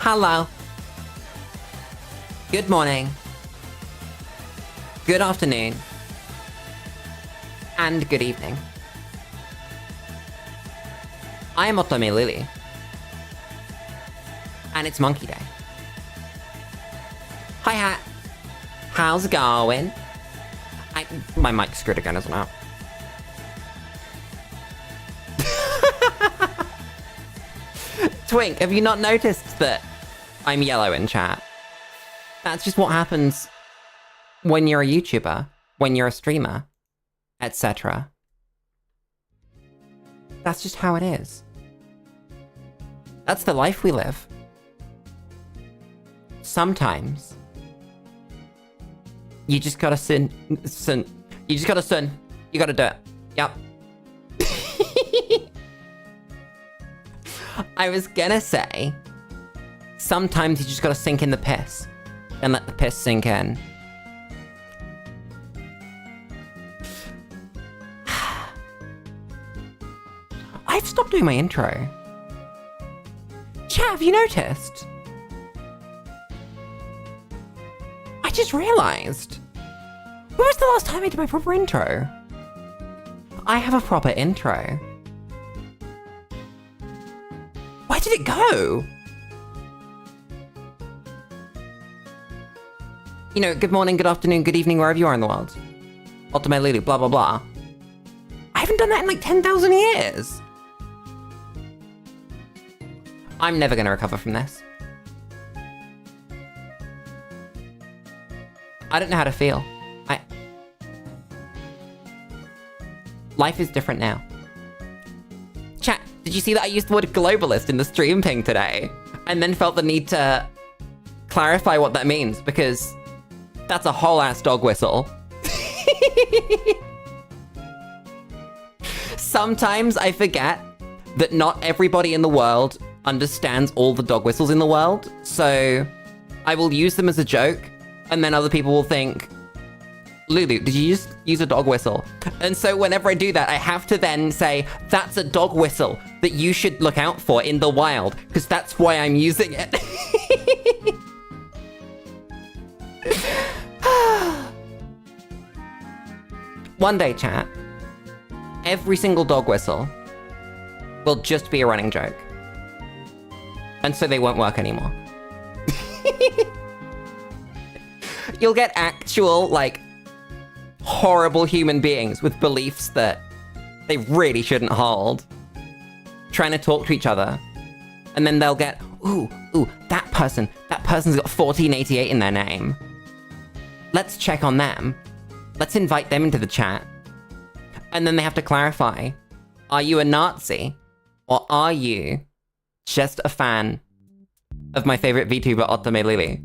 Hello. Good morning. Good afternoon. And good evening. I am Otome Lily. And it's Monkey Day. Hi hat. How's it going? My mic's screwed again as well. Twink, have you not noticed that I'm yellow in chat? That's just what happens when you're a YouTuber, when you're a streamer, etc. That's just how it is. That's the life we live. Sometimes you just gotta you just gotta you gotta do it. Yep. I was gonna say, sometimes you just gotta sink in the piss and let the piss sink in. I've stopped doing my intro. Chat, have you noticed? I just realized. When was the last time I did my proper intro? I have a proper intro. Where did it go? You know, good morning, good afternoon, good evening, wherever you are in the world. Otome Lulu, blah, blah, blah. I haven't done that in like 10,000 years. I'm never gonna recover from this. I don't know how to feel. Life is different now. Chat, did you see that I used the word globalist in the stream ping today? And then felt the need to clarify what that means, because that's a whole ass dog whistle. Sometimes I forget that not everybody in the world understands all the dog whistles in the world, so I will use them as a joke, and then other people will think, Lulu, did you just use a dog whistle? And so whenever I do that, I have to then say, that's a dog whistle that you should look out for in the wild, because that's why I'm using it. One day, chat, every single dog whistle will just be a running joke. And so they won't work anymore. You'll get actual, like, horrible human beings with beliefs that they really shouldn't hold, trying to talk to each other. And then they'll get, ooh, that person's got 1488 in their name. Let's check on them. Let's invite them into the chat. And then they have to clarify, are you a Nazi? Or are you just a fan of my favorite VTuber, Otome Lily?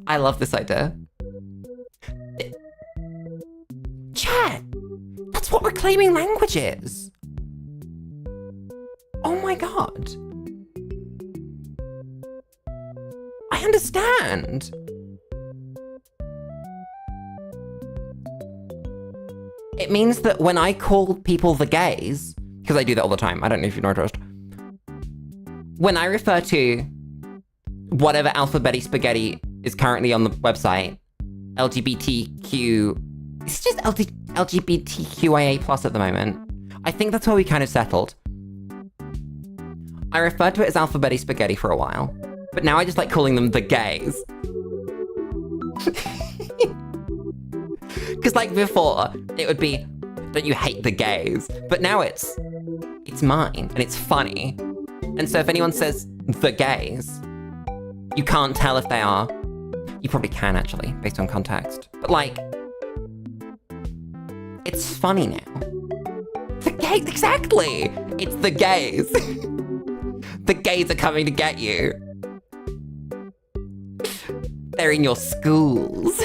I love this idea. Chat! That's what reclaiming language is! Oh my god. I understand. It means that when I call people the gays, because I do that all the time, I don't know if you noticed. When I refer to whatever alphabetic spaghetti is currently on the website, LGBTQ, it's just LGBTQIA plus at the moment. I think that's where we kind of settled. I referred to it as alphabetic spaghetti for a while, but now I just like calling them the gays. Because like before, it would be, don't you hate the gays? But now it's mine, and it's funny. And so if anyone says the gays, you can't tell if they are. You probably can, actually, based on context. But, like, it's funny now. The gays, exactly! It's the gays. The gays are coming to get you. They're in your schools.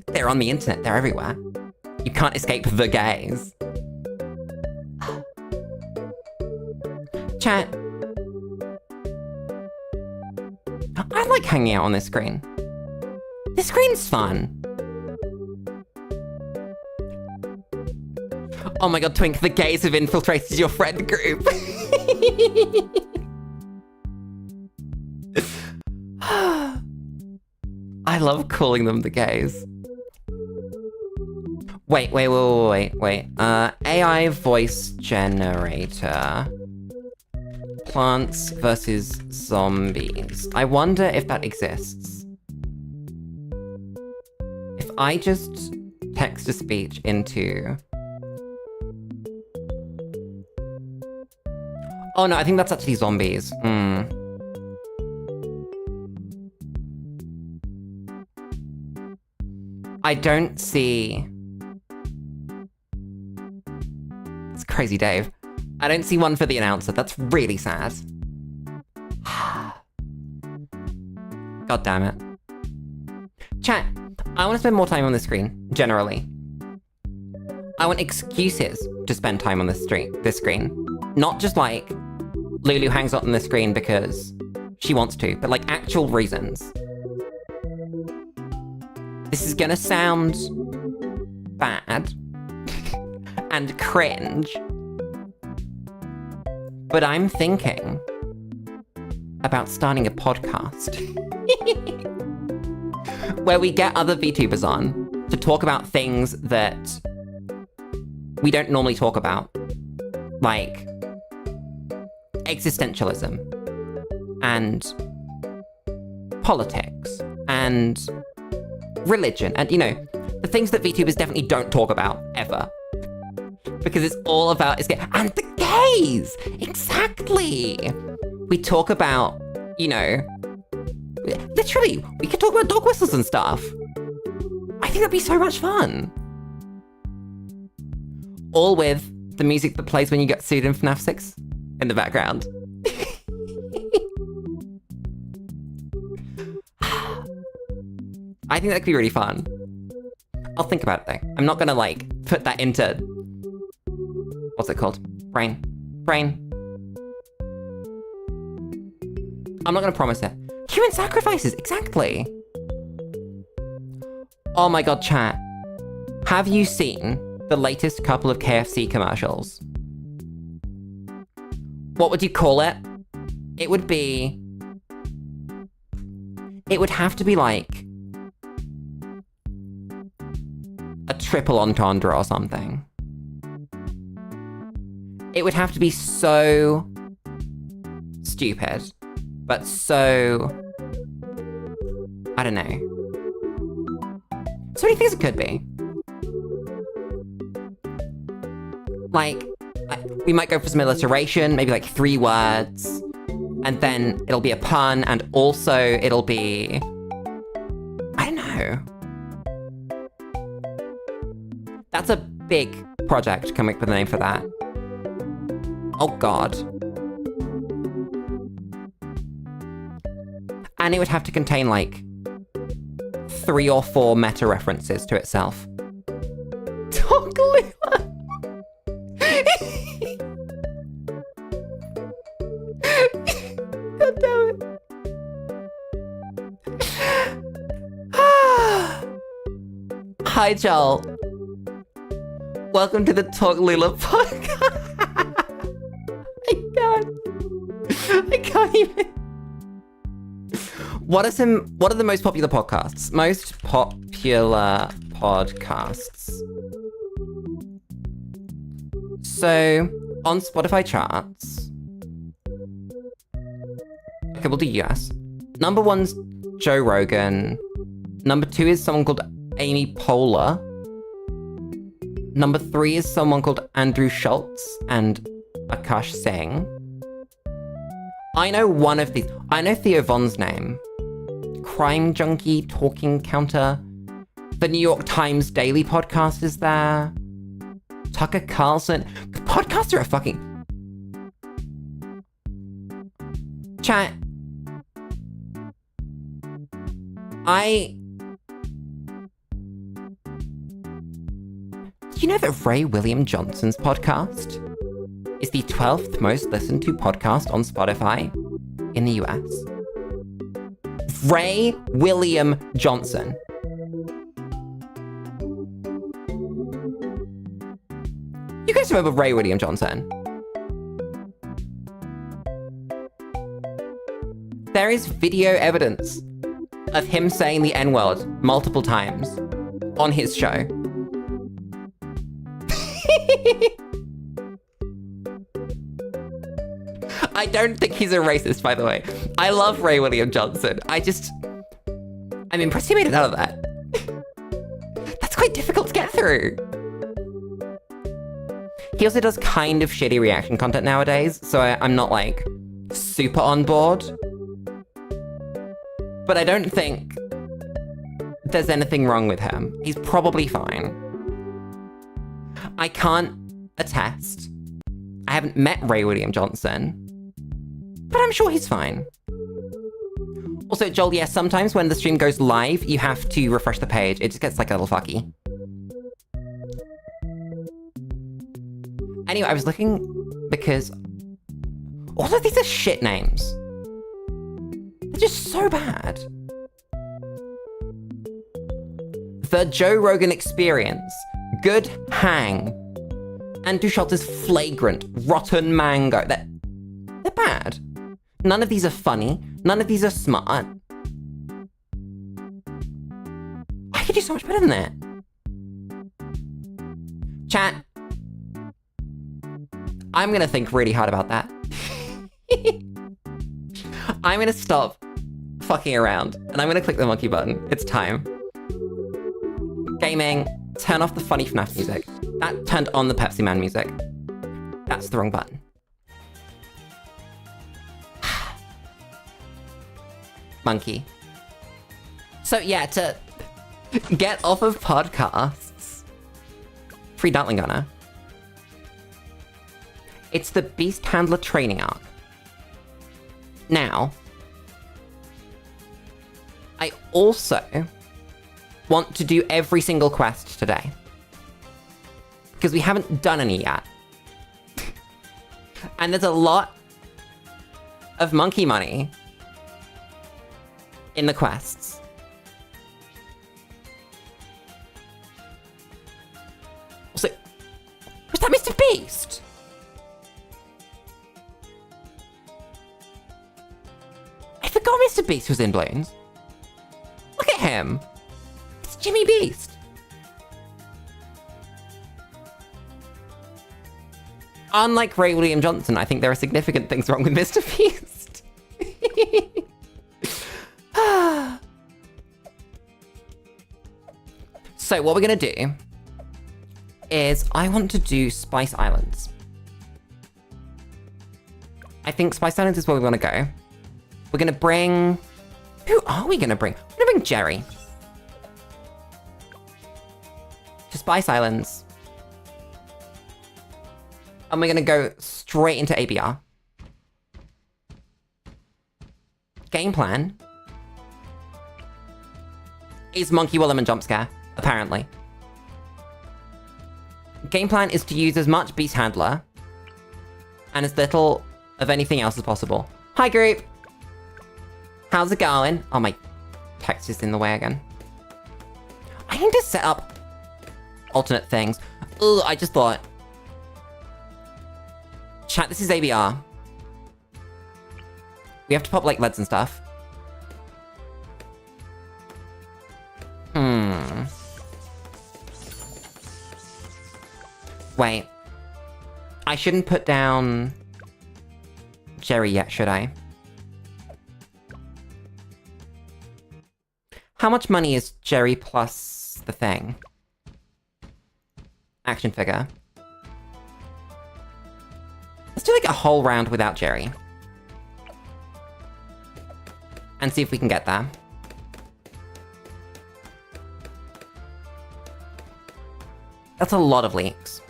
They're on the internet, they're everywhere. You can't escape the gays. Chat. I like hanging out on this screen. This screen's fun. Oh my god, Twink, the gays have infiltrated your friend group. I love calling them the gays. Wait. AI voice generator. Plants versus zombies. I wonder if that exists. If I just text-to-speech into... Oh no, I think that's actually zombies. I don't see... It's crazy, Dave. I don't see one for the announcer. That's really sad. God damn it. Chat, I want to spend more time on the screen, generally. I want excuses to spend time on this screen. Not just like, Lulu hangs out on the screen because she wants to, but like actual reasons. This is gonna sound bad and cringe, but I'm thinking about starting a podcast where we get other VTubers on to talk about things that we don't normally talk about, like existentialism and politics and religion, and you know, the things that VTubers definitely don't talk about ever, because it's all about and the gays. Exactly. We talk about, you know, literally, we could talk about dog whistles and stuff. I think that'd be so much fun. All with the music that plays when you get sued in FNAF 6 in the background. I think that could be really fun. I'll think about it though. I'm not gonna like put that into... What's it called? Brain. I'm not gonna promise it. Human sacrifices, exactly. Oh my god, chat. Have you seen the latest couple of KFC commercials? What would you call it? It would have to be like a triple entendre or something. It would have to be so stupid, but so, I don't know. So many things it could be. Like, we might go for some alliteration, maybe like 3 words, and then it'll be a pun, and also it'll be, I don't know. That's a big project, coming up with a name for that. Oh god. And it would have to contain like 3 or 4 meta references to itself. Lulu. God damn it. Hi, Joel. Welcome to the Talk Lula podcast. I can't even. What are the most popular podcasts? Most popular podcasts. So, on Spotify charts. Okay, we'll do US. Number 1's Joe Rogan. Number 2 is someone called Amy Poehler. Number 3 is someone called Andrew Schultz and Akash Singh. I know one of these. I know Theo Von's name. Crime Junkie, Talking Counter. The New York Times Daily Podcast is there. Tucker Carlson. Podcasts are a fucking... Chat. Do you know that Ray William Johnson's podcast is the 12th most listened to podcast on Spotify in the US? Ray William Johnson. You guys remember Ray William Johnson? There is video evidence of him saying the N-word multiple times on his show. I don't think he's a racist, by the way. I love Ray William Johnson. I'm impressed he made it out of that. That's quite difficult to get through. He also does kind of shitty reaction content nowadays, so I'm not, like, super on board. But I don't think there's anything wrong with him. He's probably fine. I can't attest. I haven't met Ray William Johnson, but I'm sure he's fine. Also, Joel, yes, sometimes when the stream goes live, you have to refresh the page. It just gets like a little fucky. Anyway, I was looking because all of these are shit names. They're just so bad. The Joe Rogan Experience, Good Hang, and Two Shots is Flagrant, Rotten Mango. They're bad. None of these are funny. None of these are smart. I could do so much better than that. Chat. I'm gonna think really hard about that. I'm gonna stop fucking around and I'm gonna click the monkey button. It's time. Gaming, turn off the funny FNAF music. That turned on the Pepsi Man music. That's the wrong button. Monkey. So yeah, to get off of podcasts, free Dumpling Gunner. It's the Beast Handler training arc. Now, I also want to do every single quest today. Because we haven't done any yet. And there's a lot of monkey money in the quests. Also, was that Mr. Beast? I forgot Mr. Beast was in Bloons. Look at him. It's Jimmy Beast. Unlike Ray William Johnson, I think there are significant things wrong with Mr. Beast. So what we're gonna do is I want to do Spice Islands. I think Spice Islands is where we want to go. We're gonna bring... Who are we gonna bring? We're gonna bring Jerry. To Spice Islands. And we're gonna go straight into ABR. Game plan is Monkey Willem and Jump Scare, apparently. Game plan is to use as much Beast Handler and as little of anything else as possible. Hi, group! How's it going? Oh, my text is in the way again. I need to set up alternate things. Ugh, I just thought... Chat, this is ABR. We have to pop, like, LEDs and stuff. Wait. I shouldn't put down Jerry yet, should I? How much money is Jerry plus the thing? Action figure. Let's do like a whole round without Jerry. And see if we can get there. That's a lot of leaks.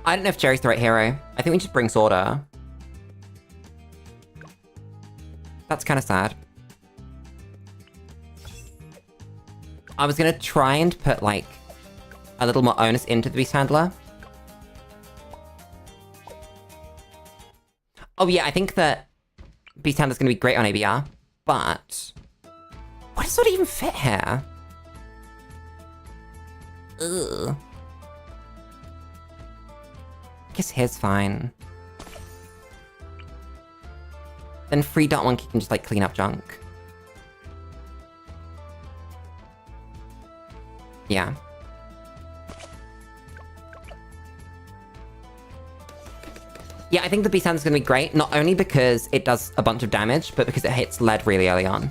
I don't know if Jerry's the right hero. I think we just bring Sorter. That's kind of sad. I was gonna try and put, like, a little more onus into the Beast Handler. Oh yeah, I think that Beast Handler's gonna be great on ABR, but... what does Sorter even fit here? Ugh. guess here's fine. Then Free Dot Monkey can just, like, clean up junk. Yeah. Yeah, I think the Beast Handler's gonna be great, not only because it does a bunch of damage, but because it hits lead really early on.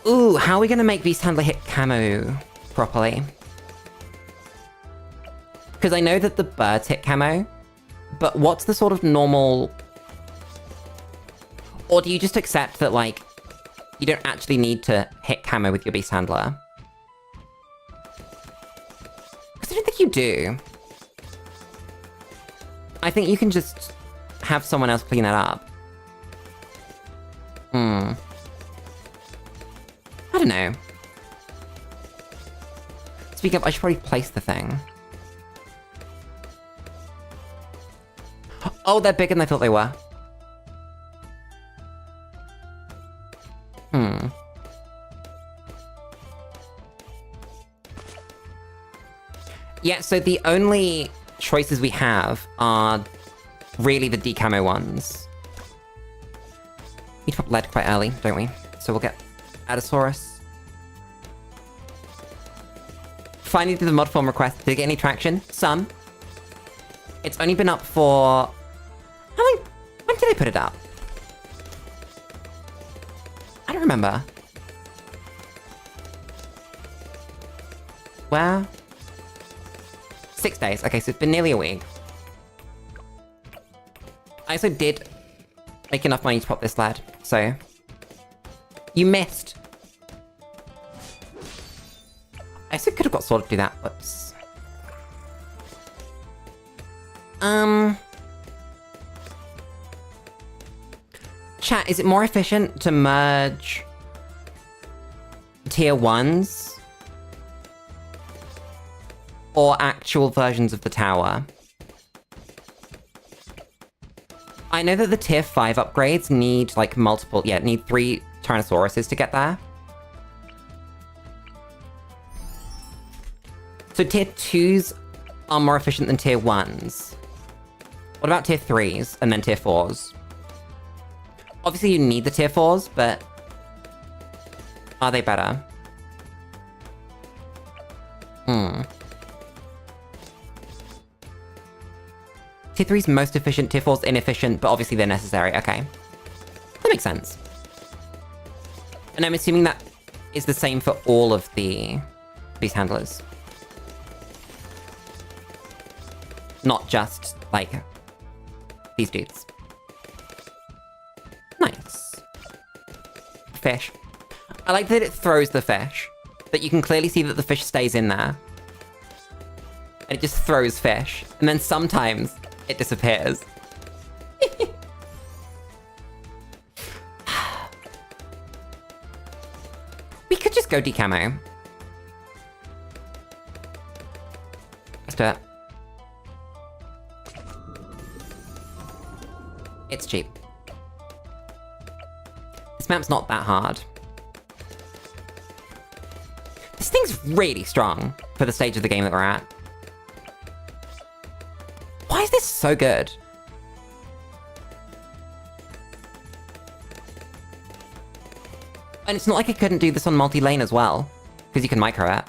Ooh, how are we gonna make Beast Handler hit camo properly? Because I know that the birds hit camo, but what's the sort of normal... Or do you just accept that, like, you don't actually need to hit camo with your Beast Handler? Because I don't think you do. I think you can just have someone else clean that up. I don't know. Speaking of, I should probably place the thing. Oh, they're bigger than I thought they were. Yeah, so the only choices we have are really the decamo ones. We need to pop lead quite early, don't we? So we'll get Adasaurus. Finally did the mod form request. Did it get any traction? Some. It's only been up for... How long? When did I put it up? I don't remember. Where? 6 days. Okay, so it's been nearly a week. I also did make enough money to pop this lad, so... You missed! I also could have got Sword to do that. Whoops. Chat, is it more efficient to merge tier 1s? Or actual versions of the tower? I know that the tier 5 upgrades need, like, multiple... Yeah, need 3 Tyrannosauruses to get there. So tier 2s are more efficient than tier 1s. What about tier 3s and then tier 4s? Obviously you need the tier 4s, but... Are they better? Tier 3's most efficient, tier 4's inefficient, but obviously they're necessary. Okay. That makes sense. And I'm assuming that is the same for all of the Beast Handlers. Not just, like, these dudes. Nice. Fish. I like that it throws the fish. That you can clearly see that the fish stays in there. And it just throws fish. And then sometimes it disappears. We could just go decamo. Let's do it. It's cheap. This map's not that hard. This thing's really strong for the stage of the game that we're at. Why is this so good? And it's not like I couldn't do this on multi-lane as well, because you can micro it.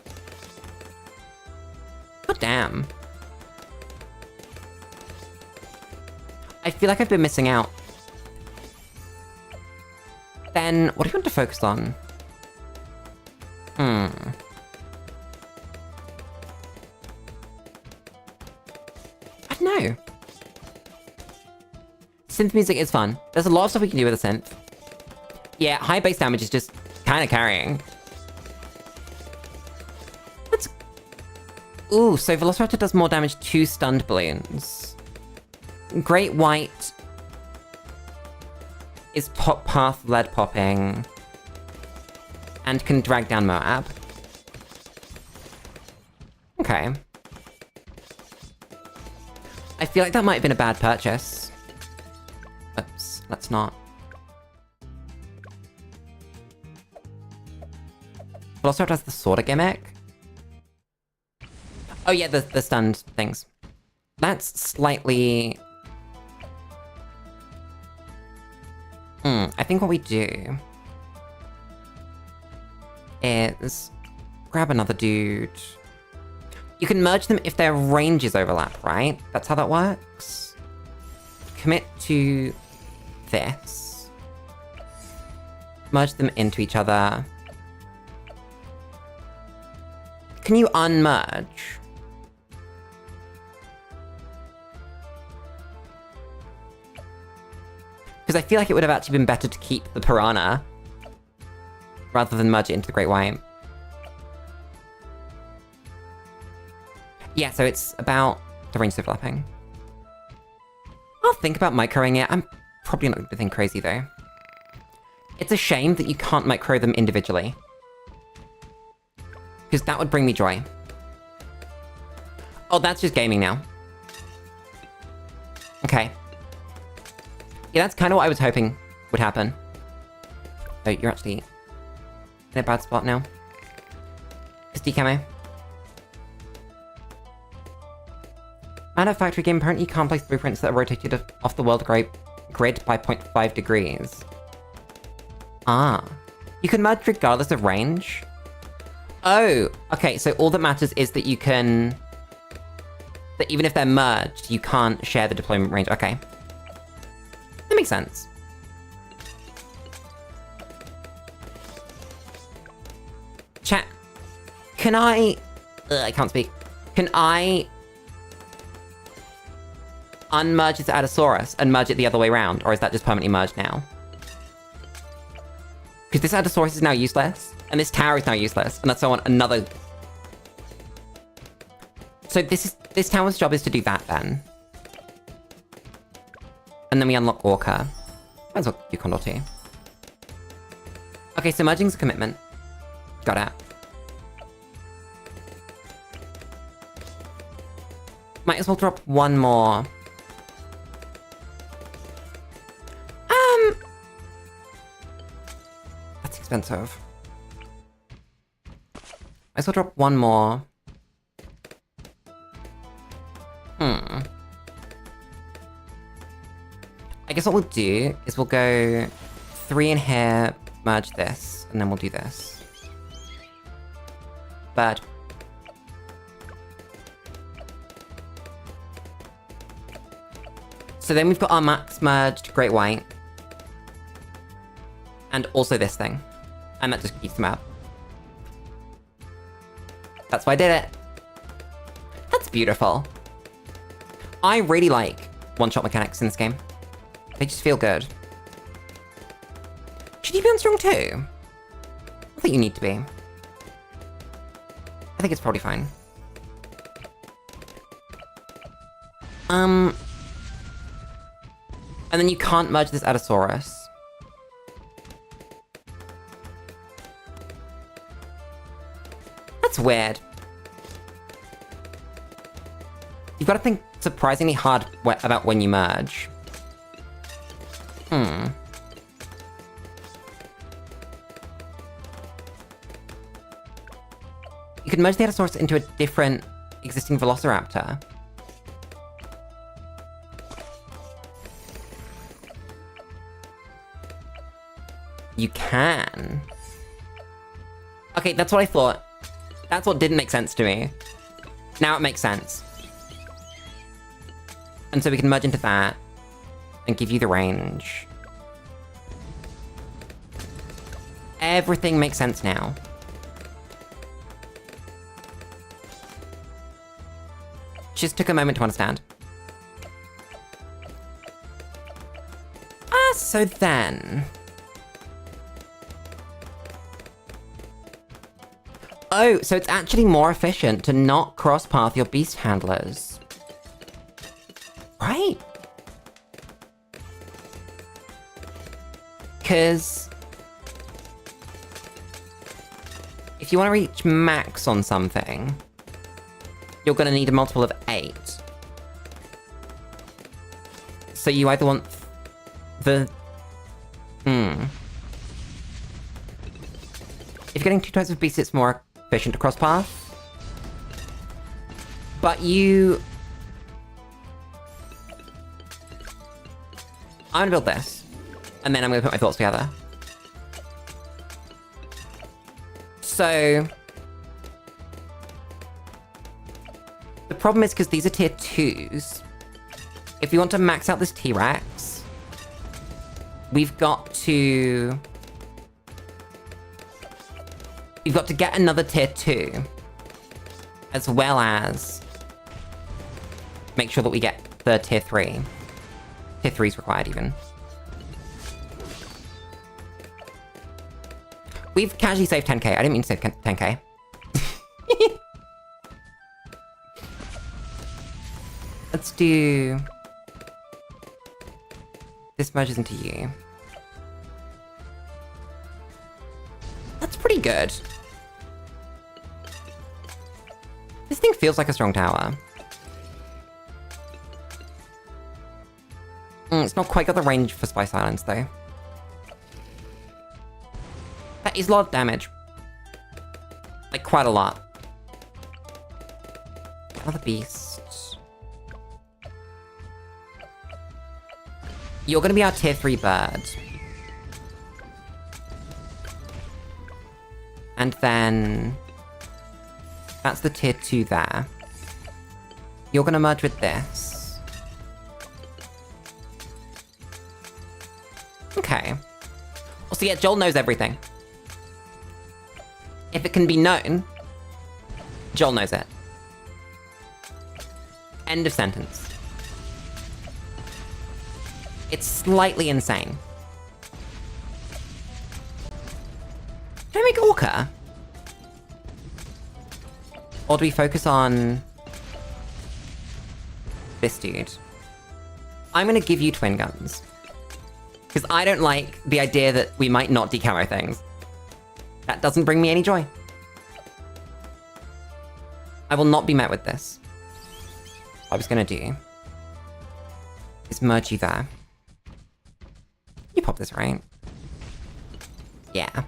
God damn. I feel like I've been missing out. Then, what do you want to focus on? I don't know. Synth music is fun. There's a lot of stuff we can do with a synth. Yeah, high base damage is just kind of carrying. Let's... Ooh, so Velociraptor does more damage to stunned balloons. Great White is top path lead popping and can drag down Moab. Okay. I feel like that might have been a bad purchase. Oops, let's not. Velociraptor has the sorta gimmick. Oh yeah, the stunned things. That's slightly... I think what we do is grab another dude. You can merge them if their ranges overlap, right? That's how that works. Commit to this. Merge them into each other. Can you unmerge? Because I feel like it would have actually been better to keep the piranha rather than merge it into the great white. Yeah, so it's about the range overlapping. I'll think about microing it. I'm probably not going to think crazy though. It's a shame that you can't micro them individually. Because that would bring me joy. Oh, that's just gaming now. Okay. Yeah, that's kind of what I was hoping would happen. Oh, you're actually in a bad spot now. SD camo. At a factory game, apparently you can't place blueprints that are rotated off the world grid by 0.5 degrees. Ah. You can merge regardless of range? Oh, okay, so all that matters is that you can... that even if they're merged, you can't share the deployment range. Okay. That makes sense. Chat. Can I can't speak. Can I unmerge this Allosaurus and merge it the other way around? Or is that just permanently merged now? Because this Allosaurus is now useless, and this tower is now useless, and that's so on another... So this tower's job is to do that then. And then we unlock Orca. Might as well do Condor too. Okay, so merging's a commitment. Got it. Might as well drop one more. That's expensive. Might as well drop one more. I guess what we'll do is we'll go 3 in here, merge this, and then we'll do this. Bird. So then we've got our max merged great white. And also this thing. And that just keeps them out. That's why I did it. That's beautiful. I really like one-shot mechanics in this game. They just feel good. Should you be on strong too? I think you need to be. I think it's probably fine. And then you can't merge this Allosaurus. That's weird. You've got to think surprisingly hard about when you merge. You could merge the Allosaurus into a different existing Velociraptor. You can. Okay, that's what I thought. That's what didn't make sense to me. Now it makes sense. And so we can merge into that and give you the range. Everything makes sense now. Just took a moment to understand. So then... Oh, so it's actually more efficient to not cross-path your beast handlers. Right? Because... if you want to reach max on something, you're going to need a multiple of 8. So you either want the... If you're getting 2 types of beasts, it's more efficient to cross-path. But you... I'm gonna build this. And then I'm gonna put my thoughts together. So... the problem is because these are tier 2s. If we want to max out this T-Rex, we've got to get another tier 2, as well as make sure that we get the tier 3. Tier 3 is required, even. We've casually saved 10k. I didn't mean to save 10k. Let's do... this merges into you. That's pretty good. This thing feels like a strong tower. It's not quite got the range for Spice Islands, though. That is a lot of damage. Like, quite a lot. Another beast. You're gonna be our tier 3 bird. And then... that's the tier 2 there. You're gonna merge with this. Okay. So yeah, Joel knows everything. If it can be known, Joel knows it. End of sentence. It's slightly insane. Can I make Orca? Or do we focus on this dude? I'm gonna give you twin guns. Because I don't like the idea that we might not decamo things. That doesn't bring me any joy. I will not be met with this. What I was gonna do is merge you there. You pop this, right? Yeah.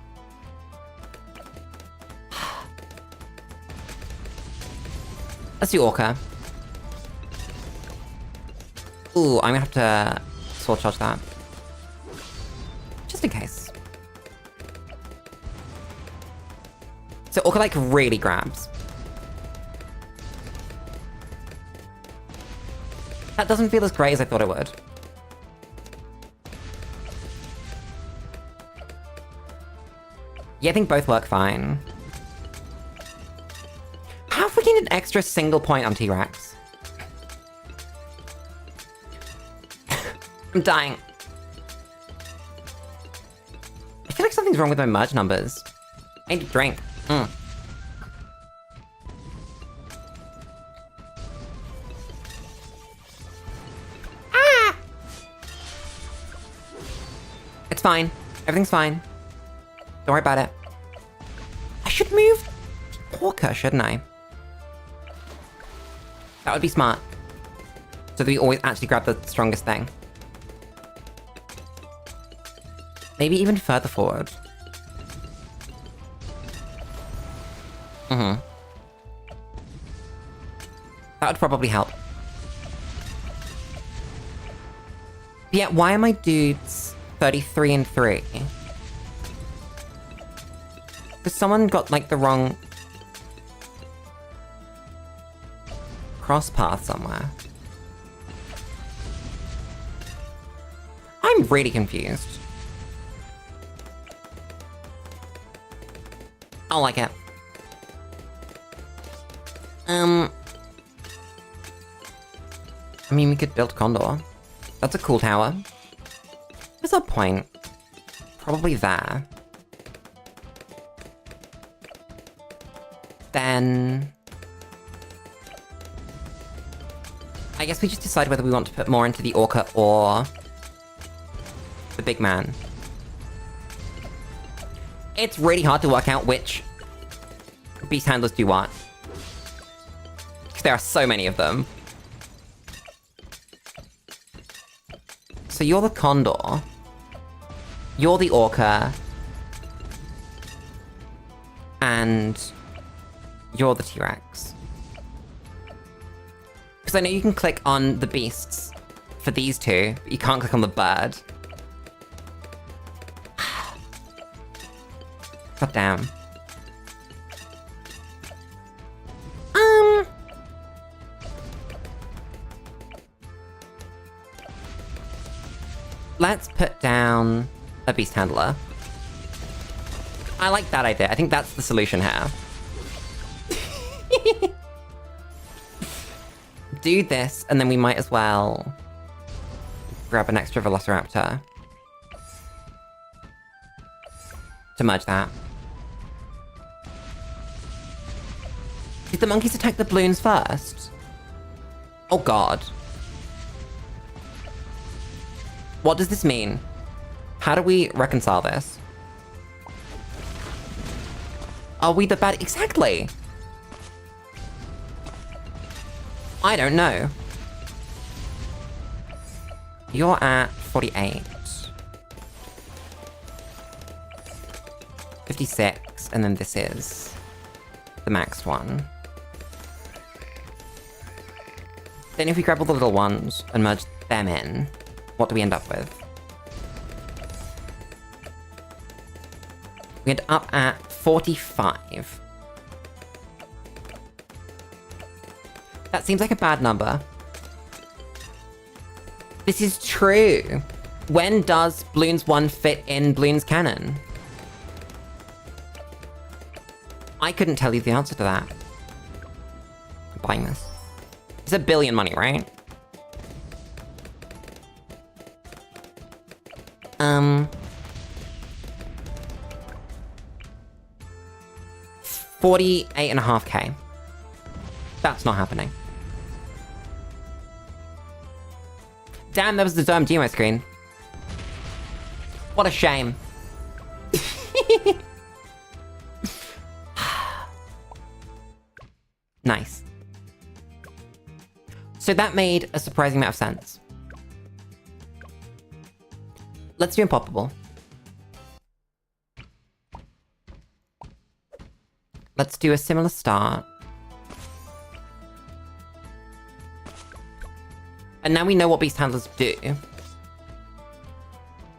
Let's do Orca. Ooh, I'm gonna have to sword charge that. Just in case. So Orca, like, really grabs. That doesn't feel as great as I thought it would. Yeah, I think both work fine. How have we gained an extra single point on T-Rex? I'm dying. I feel like something's wrong with my merge numbers. I need to drink. Ah! It's fine. Everything's fine. Don't worry about it. I should move Orca, shouldn't I? That would be smart. So that we always actually grab the strongest thing. Maybe even further forward. That would probably help. But yeah, why are my dudes 33 and 3? Because someone got, like, the wrong cross path somewhere. I'm really confused. I don't like it. I mean, we could build Condor. That's a cool tower. Where's our point? Probably there. Then... I guess we just decide whether we want to put more into the Orca or the big man. It's really hard to work out which beast handlers do what. Because there are so many of them. So you're the Condor. You're the Orca. And you're the T-Rex. Because I know you can click on the beasts for these two, but you can't click on the bird. God damn. Let's put down a beast handler. I like that idea. I think that's the solution here. Do this, and then we might as well grab an extra Velociraptor to merge that. Did the monkeys attack the Bloons first? Oh god. What does this mean? How do we reconcile this? Are we the bad— exactly! I don't know. You're at 48. 56, and then this is the maxed one. Then if we grab all the little ones and merge them in, what do we end up with? We end up at 45. That seems like a bad number. This is true. When does Bloons 1 fit in Bloons canon? I couldn't tell you the answer to that. I'm buying this. It's $1 billion money, right? 48.5K. That's not happening. Damn, that was the dumb GMO screen. What a shame. Nice. So that made a surprising amount of sense. Let's do Impoppable. Let's do a similar start. And now we know what beast handlers do.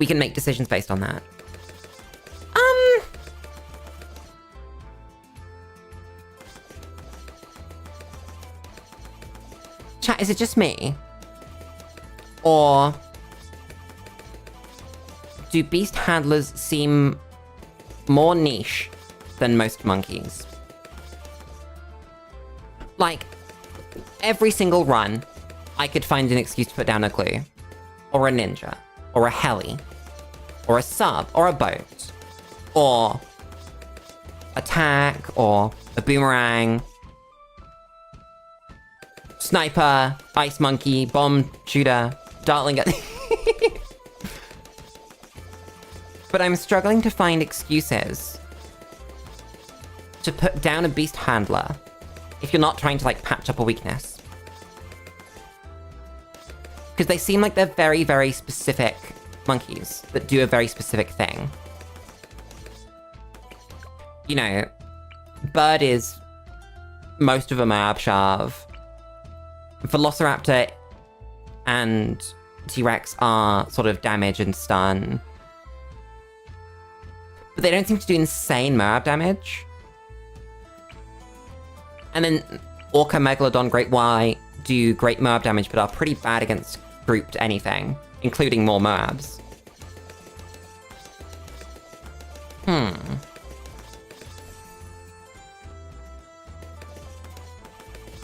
We can make decisions based on that. Chat, is it just me? Or do beast handlers seem more niche than most monkeys? Like, every single run, I could find an excuse to put down a glue, or a ninja, or a heli, or a sub, or a boat, or attack, or a boomerang, sniper, ice monkey, bomb shooter, dartling. But I'm struggling to find excuses to put down a beast handler if you're not trying to, like, patch up a weakness. Because they seem like they're very, very specific monkeys that do a very specific thing. You know, Bird is most of a Moabshav. Velociraptor and T-Rex are sort of damage and stun. But they don't seem to do insane Moab damage. And then Orca, Megalodon, Great White do great Moab damage, but are pretty bad against grouped anything, including more Moabs.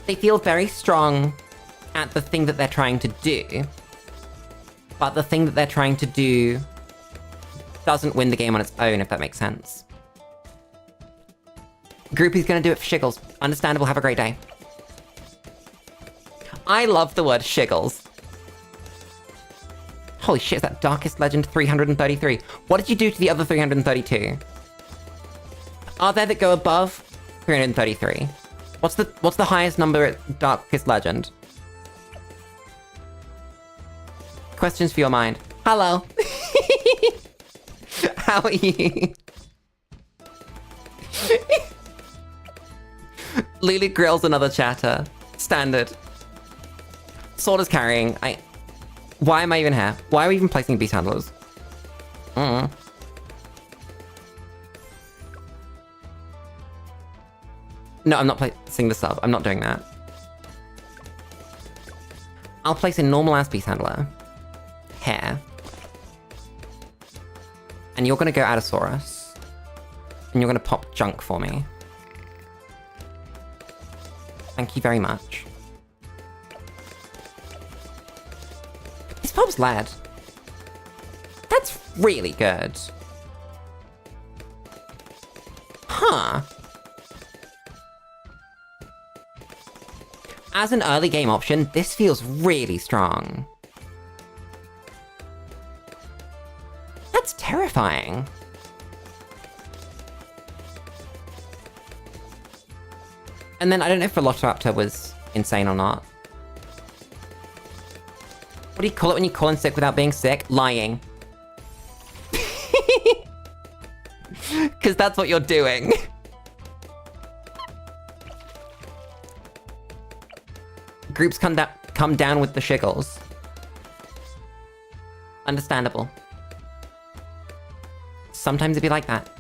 They feel very strong at the thing that they're trying to do, but the thing that they're trying to do doesn't win the game on its own, if that makes sense. Groupie's gonna do it for shiggles. Understandable, have a great day. I love the word shiggles. Holy shit, is that Darkest Legend 333? What did you do to the other 332? Are there that go above 333? What's the highest number at Darkest Legend? Questions for your mind. Hello. How are you? Lulu grills another chatter. Standard. Sword is carrying. Why am I even here? Why are we even placing beast handlers? No, I'm not placing the sub. I'm not doing that. I'll place a normal-ass beast handler. Here. And you're gonna go Allosaurus. And you're gonna pop junk for me. Thank you very much. This pop's lad. That's really good. Huh. As an early game option, this feels really strong. That's terrifying. And then I don't know if Velociraptor was insane or not. What do you call it when you call in sick without being sick? Lying. Because that's what you're doing. Groups come down with the shiggles. Understandable. Sometimes it'd be like that.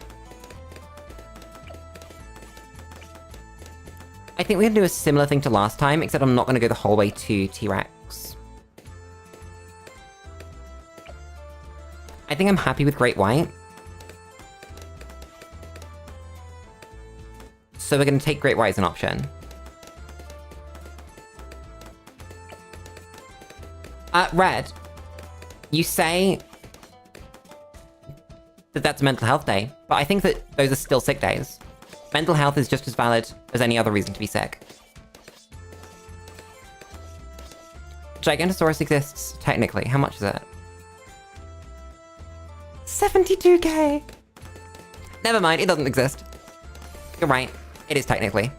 I think we're gonna do a similar thing to last time, except I'm not gonna go the whole way to T-Rex. I think I'm happy with Great White. So we're gonna take Great White as an option. Red, you say that that's Mental Health Day, but I think that those are still sick days. Mental health is just as valid as any other reason to be sick. Gigantosaurus exists, technically. How much is it? 72k! Never mind, it doesn't exist. You're right, it is technically.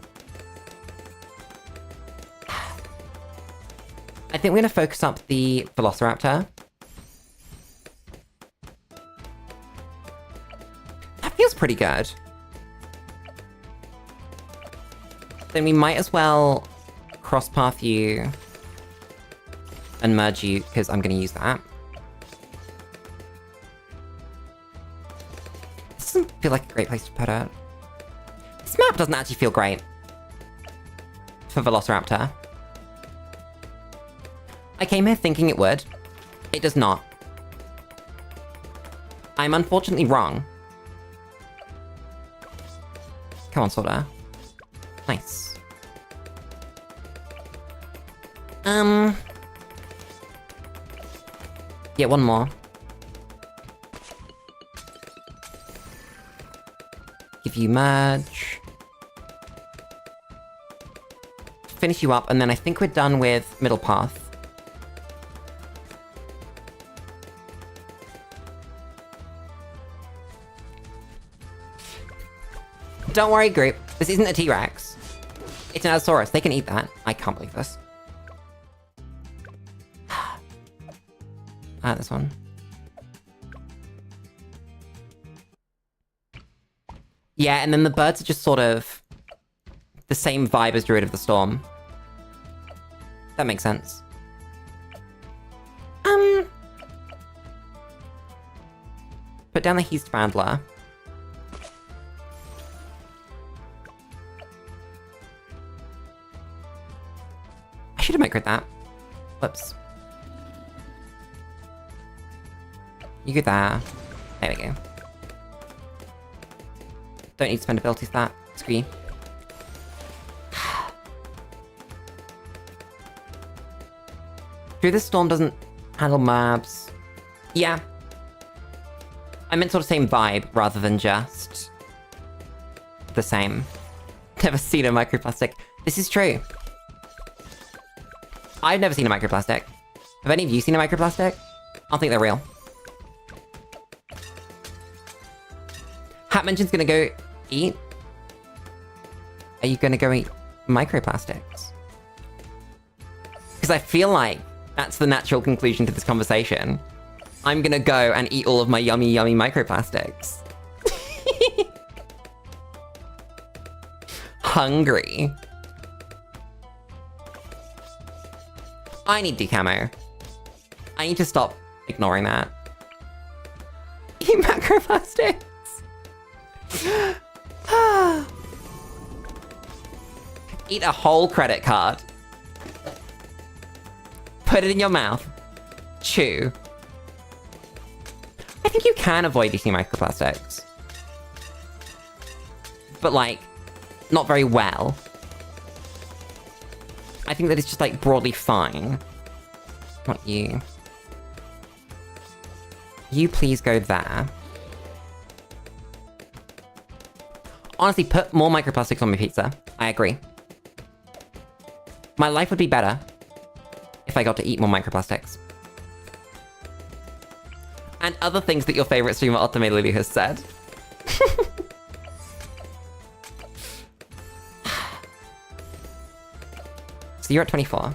I think we're gonna focus up the Velociraptor. That feels pretty good. Then we might as well cross-path you and merge you, because I'm gonna use that. This doesn't feel like a great place to put it. This map doesn't actually feel great for Velociraptor. I came here thinking it would. It does not. I'm unfortunately wrong. Come on, Sorta. Nice. Yeah, one more. Give you merge. Finish you up, and then I think we're done with middle path. Don't worry, group. This isn't a T-Rex. It's an Allosaurus. They can eat that. I can't believe this. This one. Yeah, and then the birds are just sort of the same vibe as Druid of the Storm. That makes sense. Put down the Heast Bandler. I should have microed that. Whoops. You go there. There we go. Don't need to spend abilities for that. Screw you. Through the Storm doesn't handle mobs. Yeah. I meant sort of same vibe rather than just the same. Never seen a microplastic. This is true. I've never seen a microplastic. Have any of you seen a microplastic? I don't think they're real. Hat Mention's gonna go eat. Are you gonna go eat microplastics? Because I feel like that's the natural conclusion to this conversation. I'm gonna go and eat all of my yummy, yummy microplastics. Hungry. I need decamo. I need to stop ignoring that. Eat macroplastics. Eat a whole credit card. Put it in your mouth. Chew. I think you can avoid eating microplastics. But, like, not very well. I think that it's just, like, broadly fine. Not you. You please go there. Honestly, put more microplastics on my pizza. I agree. My life would be better if I got to eat more microplastics. And other things that your favorite streamer Otome Lulu has said. So you're at 24.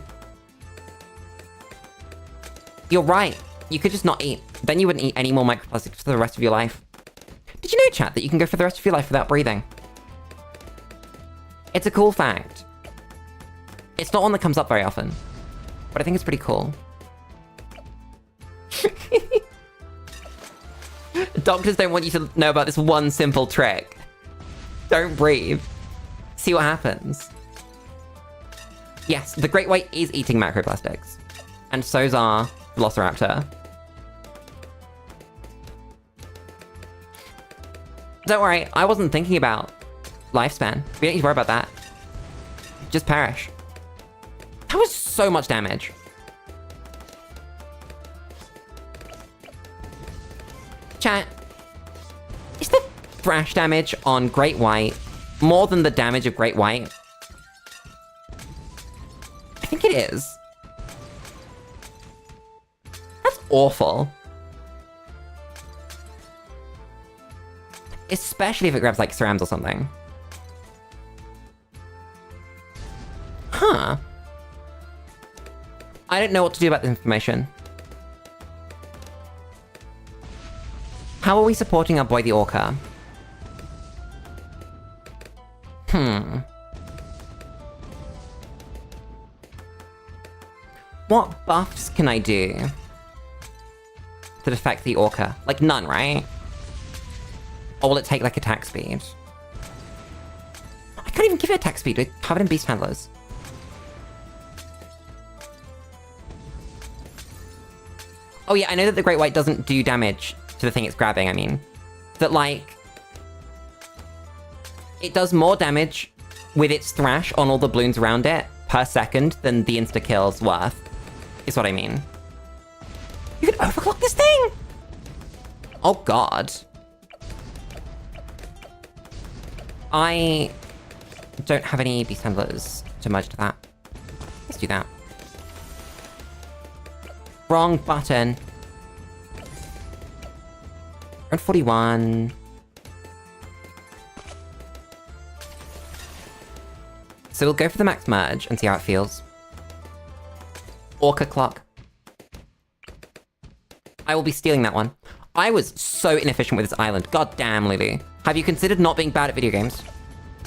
You're right. You could just not eat. Then you wouldn't eat any more microplastics for the rest of your life. Did you know, chat, that you can go for the rest of your life without breathing? It's a cool fact. It's not one that comes up very often, but I think it's pretty cool. Doctors don't want you to know about this one simple trick. Don't breathe. See what happens. Yes, the great white is eating macroplastics. And so's our velociraptor. Don't worry, I wasn't thinking about lifespan. We don't need to worry about that. Just perish. That was so much damage. Chat, is the thrash damage on Great White more than the damage of Great White? I think it is. That's awful. Especially if it grabs, like, cerams or something. Huh. I don't know what to do about this information. How are we supporting our boy the Orca? What buffs can I do that affect the Orca? Like, none, right? Or will it take, like, attack speed? I can't even give it attack speed. We have it in Beast Handlers. Oh yeah, I know that the Great White doesn't do damage to the thing it's grabbing, I mean. That, like, it does more damage with its thrash on all the Bloons around it per second than the insta-kill's worth, is what I mean. You can overclock this thing! Oh god. I don't have any Beast Handlers to merge to that. Let's do that. Wrong button. Round 41. So we'll go for the max merge and see how it feels. Orca clock. I will be stealing that one. I was so inefficient with this island. God damn, Lulu. Have you considered not being bad at video games?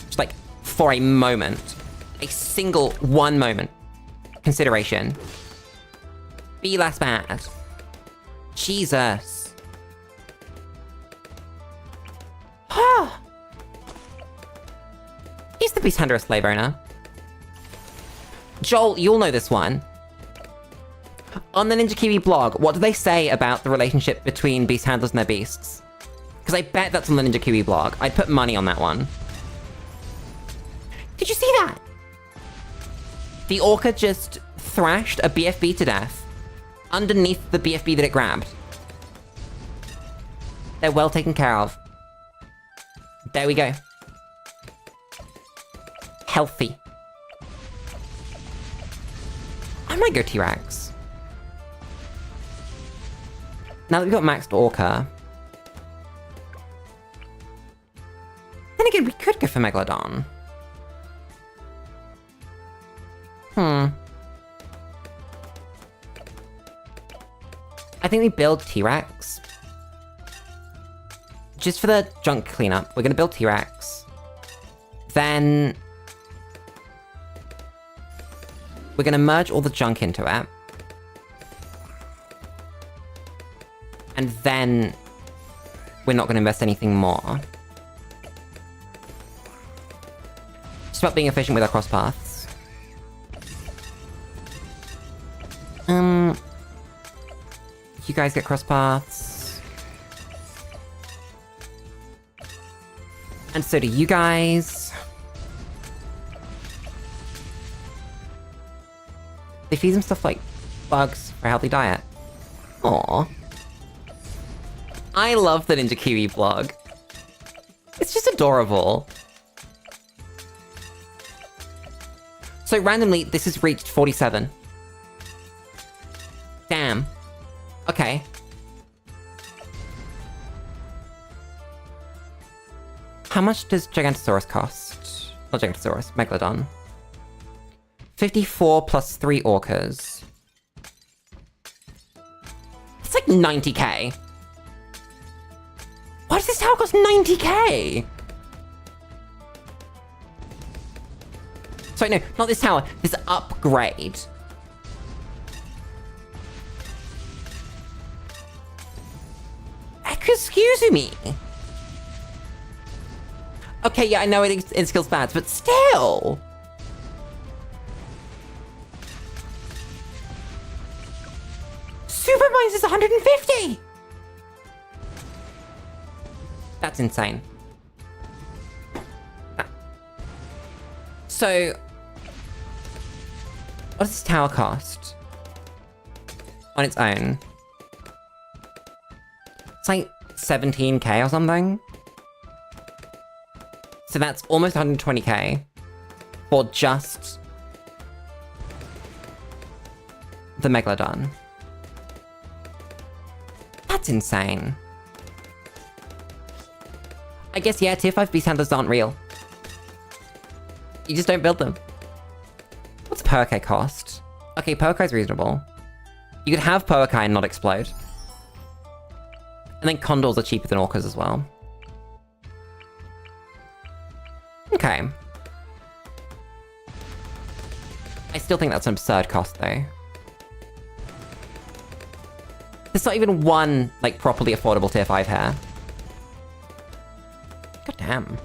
Just like, for a moment. A single one moment. Consideration. Be less bad. Jesus. Is the Beast Handler a slave owner? Joel, you'll know this one. On the Ninja Kiwi blog, what do they say about the relationship between Beast Handlers and their beasts? Because I bet that's on the Ninja Kiwi blog. I'd put money on that one. Did you see that? The Orca just thrashed a BFB to death underneath the BFB that it grabbed. They're well taken care of. There we go. Healthy. I might go T-Rex. Now that we've got maxed Orca. Then again, we could go for Megalodon. I think we build T-Rex. Just for the junk cleanup, we're gonna build T-Rex. Then we're gonna merge all the junk into it. And then we're not going to invest anything more. Just about being efficient with our cross paths. You guys get cross paths. And so do you guys. They feed them stuff like bugs for a healthy diet. Aww. I love the Ninja Kiwi blog. It's just adorable. So randomly, this has reached 47. Damn. Okay. How much does Gigantosaurus cost? Not Gigantosaurus, Megalodon. 54 plus 3 orcas. It's like 90k. Why does this tower cost 90k? Sorry, no, not this tower. This upgrade. Excuse me. Okay, yeah, I know it skills bad, but still. Super Mines is 150. That's insane. So, what does this tower cost? On its own? It's like 17k or something. So that's almost 120k for just the Megalodon. That's insane. I guess, yeah, tier 5 beast handlers aren't real. You just don't build them. What's Poakai cost? Okay, Poakai's reasonable. You could have Poakai and not explode. And then Condors are cheaper than Orcas as well. Okay. I still think that's an absurd cost, though. There's not even one, like, properly affordable tier 5 here. God damn.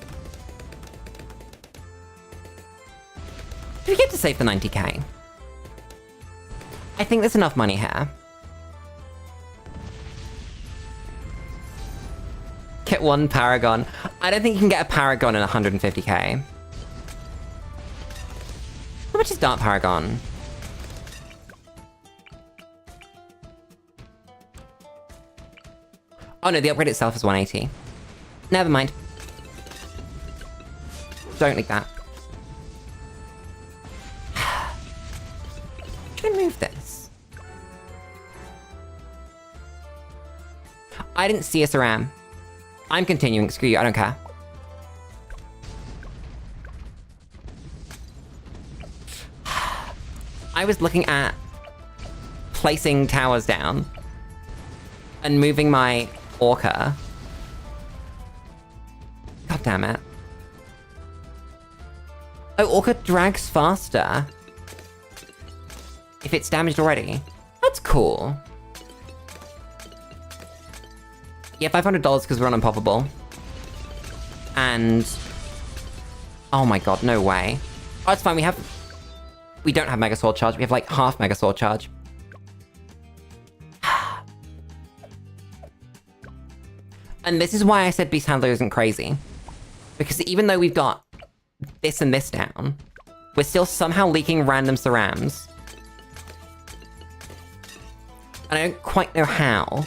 Do we get to save the 90k? I think there's enough money here. Get one Paragon. I don't think you can get a Paragon in 150k. How much is Dart Paragon? Oh no, the upgrade itself is 180. Never mind. Don't like that. Should I move this? I didn't see a Saram. I'm continuing, screw you, I don't care. I was looking at placing towers down and moving my Orca. God damn it. Oh, Orca drags faster if it's damaged already. That's cool. Yeah, $500 because we're unpoppable. And... oh my god, no way. Oh, it's fine, we don't have Mega Sword Charge, we have like half Mega Sword Charge. And this is why I said Beast Handler isn't crazy. Because even though we've got this and this down, we're still somehow leaking random Sarams. And I don't quite know how.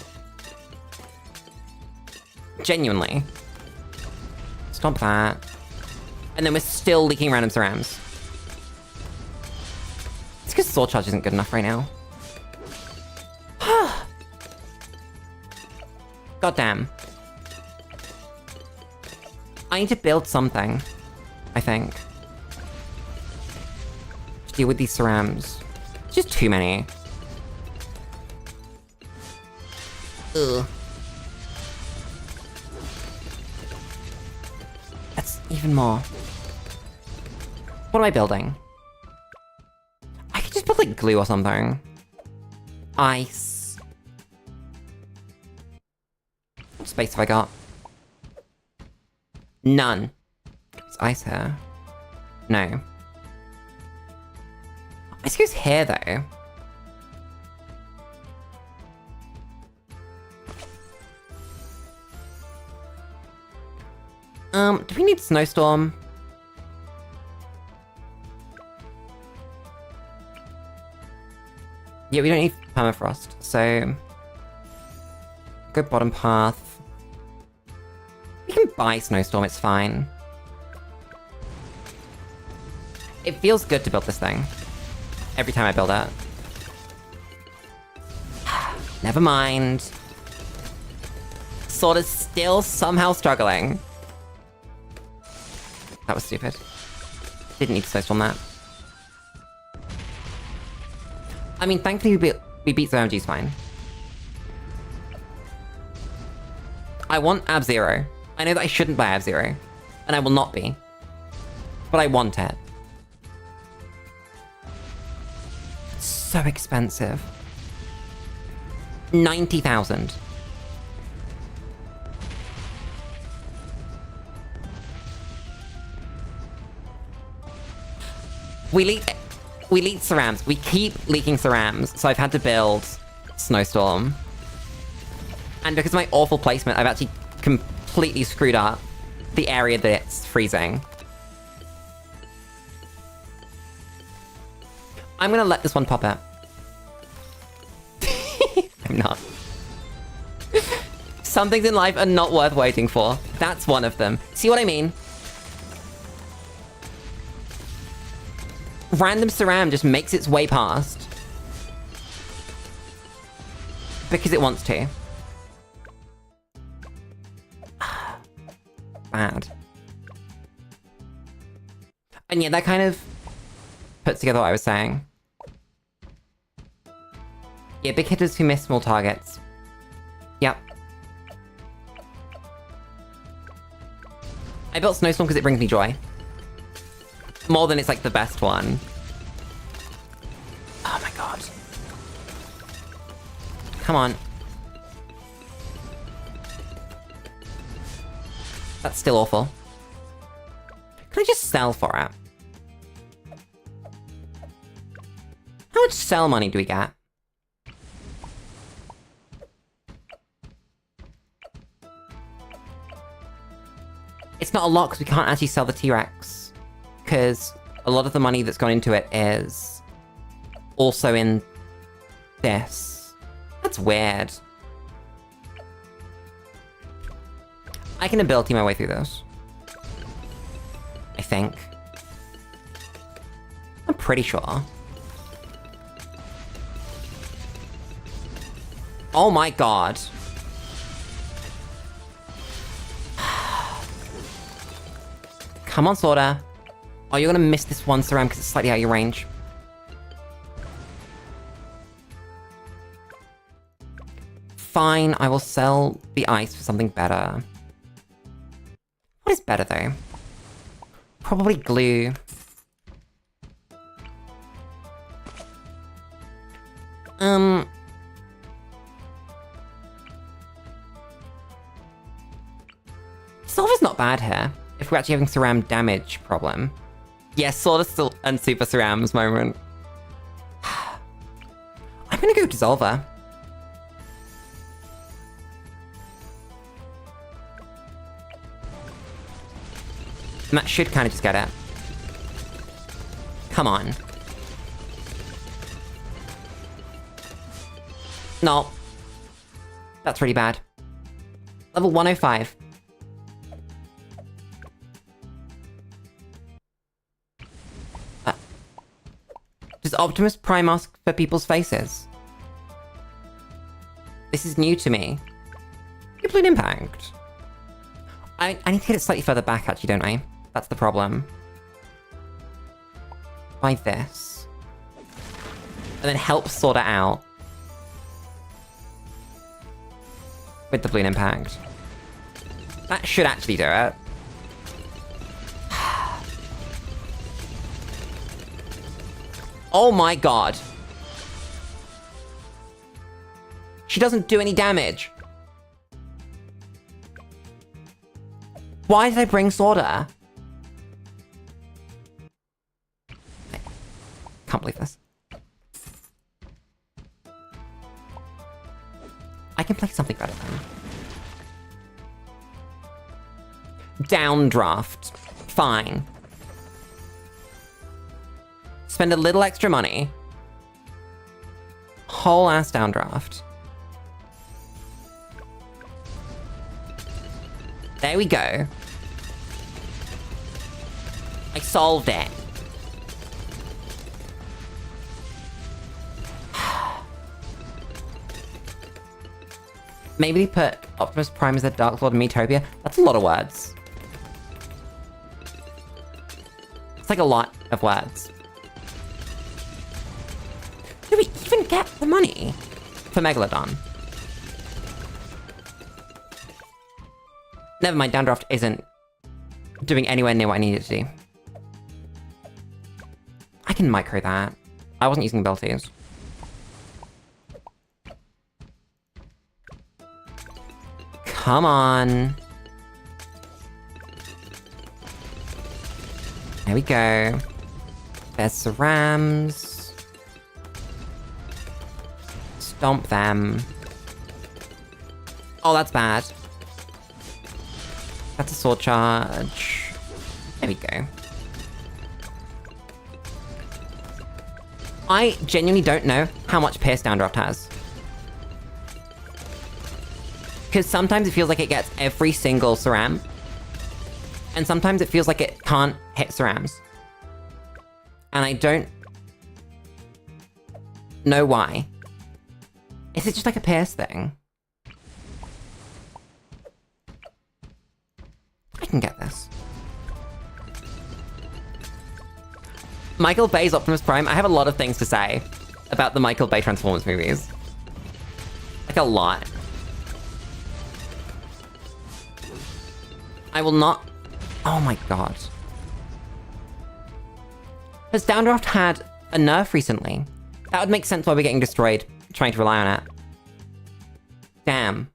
Genuinely. Stop that. And then we're still leaking random Sarams. It's because Sword Charge isn't good enough right now. God damn. I need to build something, I think. To deal with these Sarams. It's just too many. Ugh. That's even more. What am I building? I could just build like glue or something. Ice. space have I got? None. Is ice here? No. Ice goes here, though. Do we need snowstorm? Yeah, we don't need permafrost, so... Go bottom path. We can buy snowstorm, it's fine. It feels good to build this thing. Every time I build it. Never mind. Sword is still somehow struggling. That was stupid. Didn't need to snowstorm that. I mean, thankfully we beat some MG's fine. I want Ab-Zero. I know that I shouldn't buy Ab-Zero. And I will not be. But I want it. So expensive. 90,000. We leak cerams. We keep leaking cerams, so I've had to build Snowstorm. And because of my awful placement, I've actually completely screwed up the area that it's freezing. I'm gonna let this one pop out. I'm not. Some things in life are not worth waiting for. That's one of them. See what I mean? Random Ceram just makes its way past. Because it wants to. Bad. And yeah, that kind of puts together what I was saying. Yeah, big hitters who miss small targets. Yep. I built Snowstorm because it brings me joy. More than it's like the best one. Oh my god. Come on. That's still awful. Can I just sell for it? How much sell money do we get? It's not a lot because we can't actually sell the T-Rex. Because a lot of the money that's gone into it is also in this. That's weird. I can ability my way through this. I think. I'm pretty sure. Oh my god. Come on, Sorta. Oh, you're gonna miss this one Ceram because it's slightly out of your range. Fine, I will sell the ice for something better. What is better, though? Probably glue. Silver's not bad here. If we're actually having Ceram damage problem. Yes, Sword still and Super Ceram's moment. I'm gonna go Dissolver. And that should kind of just get it. Come on. No. That's really bad. Level 105. Does Optimus Prime ask for people's faces? This is new to me. Complete impact. I need to get it slightly further back, actually, don't I? That's the problem. By this. And then help sort it out. With the balloon impact. That should actually do it. Oh my god. She doesn't do any damage. Why did I bring Sorter? Can't believe this. I can play something better then. Downdraft. Fine. Spend a little extra money. Whole ass downdraft. There we go. I solved it. Maybe put Optimus Prime as the Dark Lord of Metopia. That's a lot of words. It's like a lot of words. Do we even get the money for Megalodon? Never mind, downdraft isn't doing anywhere near what I need it to do. I can micro that. I wasn't using abilities. Come on. There we go. There's the rams. Stomp them. Oh, that's bad. That's a sword charge. There we go. I genuinely don't know how much Pierce downdraft has. Because sometimes it feels like it gets every single Saram. And sometimes it feels like it can't hit Sarams. And I don't know why. Is it just like a Pierce thing? I can get this. Michael Bay's Optimus Prime. I have a lot of things to say about the Michael Bay Transformers movies. Like a lot. I will not... Oh my god. Has Downdraft had a nerf recently? That would make sense why we're getting destroyed, trying to rely on it. Damn.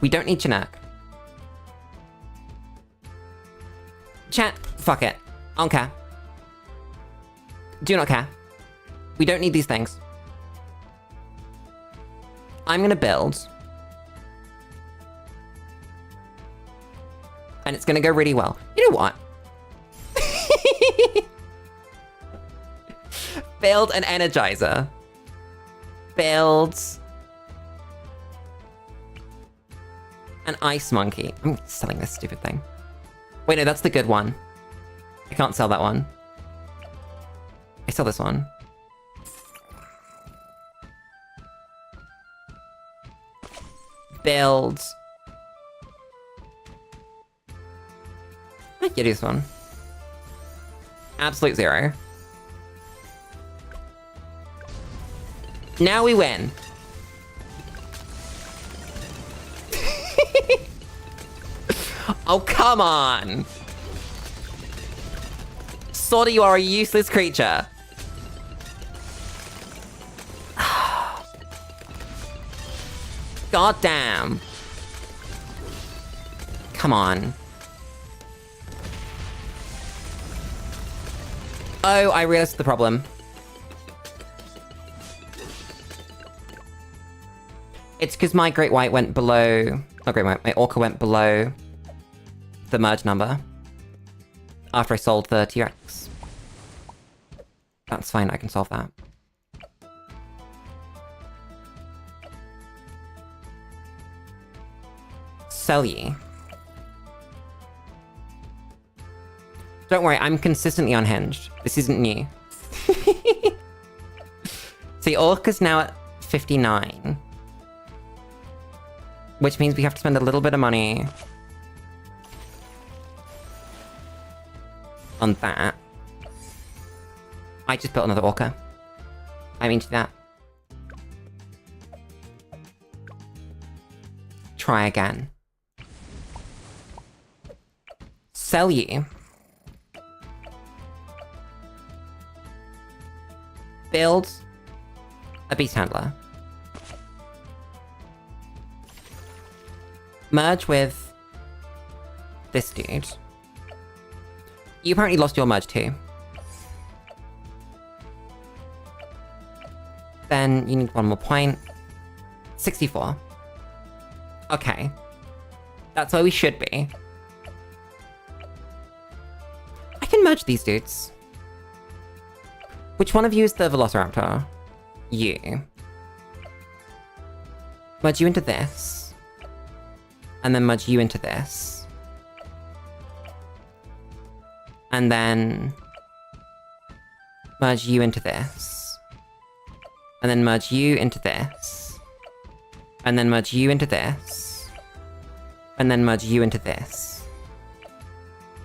We don't need Chinook. Chat, fuck it. I don't care. Do not care. We don't need these things. I'm gonna build. And it's gonna go really well. You know what? Build an Energizer. Build an Ice Monkey. I'm selling this stupid thing. Wait, no, that's the good one. I can't sell that one. I sell this one. Build. I get this one. Absolute zero. Now we win. Oh, come on! Sorta, you are a useless creature. God damn. Come on. Oh, I realized the problem. It's because my Great White went below... Not Great White, my Orca went below the merge number after I sold the T-Rex. That's fine, I can solve that. Sell ye. Don't worry, I'm consistently unhinged. This isn't new. See, Orca's now at 59. Which means we have to spend a little bit of money on that. I just built another Orca. I mean to that. Try again. Sell you. Build a beast handler. Merge with this dude. You apparently lost your merge too. Then you need one more point. 64. Okay. That's where we should be. I can merge these dudes. Which one of you is the Velociraptor? You. Merge you into this. And then merge you into this. And then merge you into this. And then merge you into this. And then merge you into this. And then merge you into this.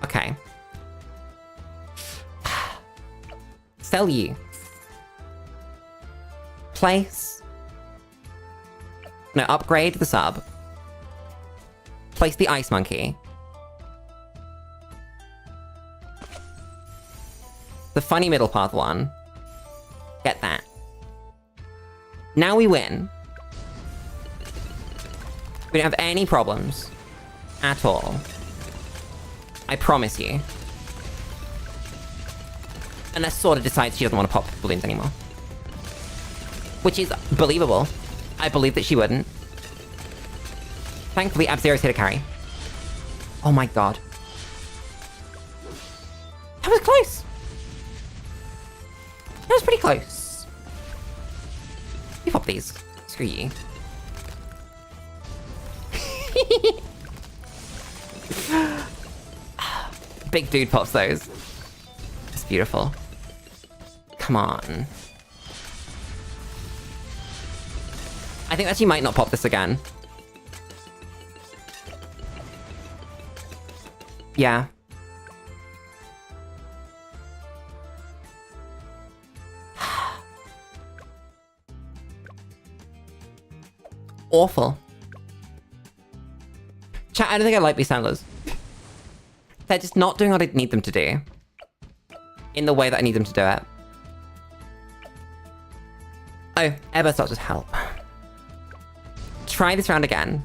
Okay. Sell you. Place. No, upgrade the sub. Place the ice monkey. The funny middle path one. Get that. Now we win. We don't have any problems. At all. I promise you. Unless Sorta decides she doesn't want to pop balloons anymore. Which is believable. I believe that she wouldn't. Thankfully, Ab-Zero's here to carry. Oh my god. That was close! That was pretty close. You pop these. Screw you. Big dude pops those. It's beautiful. Come on. I think that she might not pop this again. Yeah. Awful. Chat, I don't think I like these handlers. They're just not doing what I need them to do. In the way that I need them to do it. Oh, Ever starts with help. Try this round again.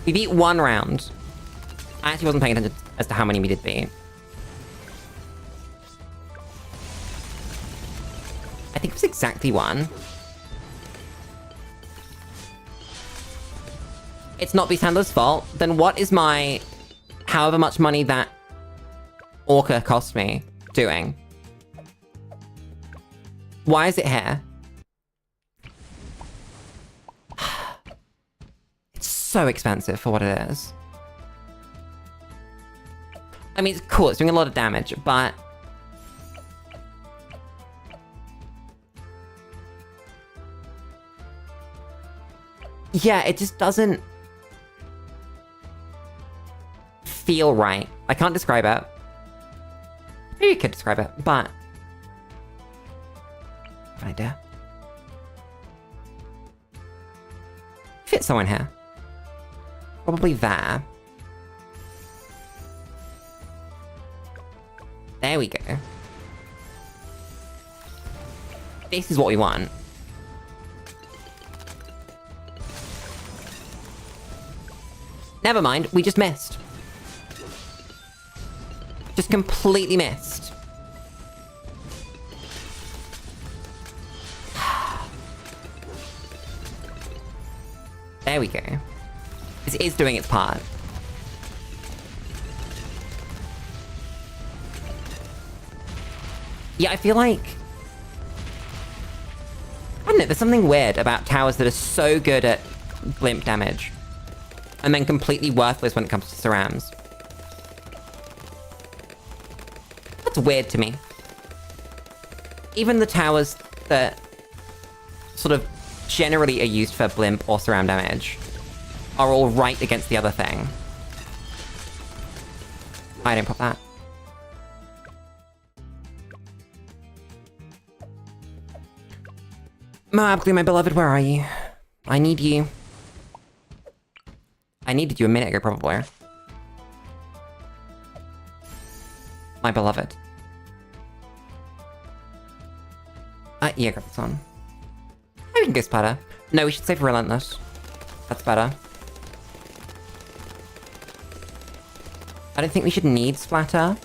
We beat one round. I actually wasn't paying attention as to how many we did beat. I think it was exactly one. It's not Beast Handler's fault. Then what is my... however much money that Orca cost me doing? Why is it here? It's so expensive for what it is. I mean, it's cool, it's doing a lot of damage, but... yeah, it just doesn't... feel right. I can't describe it. Maybe you could describe it, but... no idea. Fit someone here. Probably there. There we go. This is what we want. Never mind, we just missed. Just completely missed. There we go. This is doing its part. Yeah, I feel like... I don't know, there's something weird about towers that are so good at blimp damage. And then completely worthless when it comes to surrounds. That's weird to me. Even the towers that sort of generally are used for blimp or surround damage are all right against the other thing. I don't pop that. Moabgly, my beloved, where are you? I need you. I needed you a minute ago, probably. My beloved. Yeah, grab this one. Maybe we can go splatter. No, we should save relentless. That's better. I don't think we should need splatter.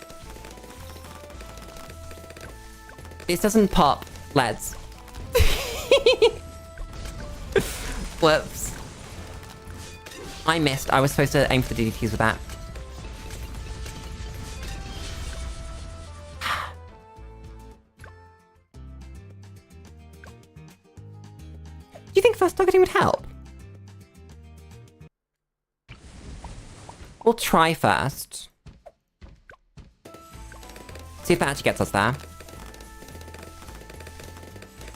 This doesn't pop leads. Whoops. I missed. I was supposed to aim for the DDTs with that. Do you think first targeting would help? We'll try first. See if that actually gets us there.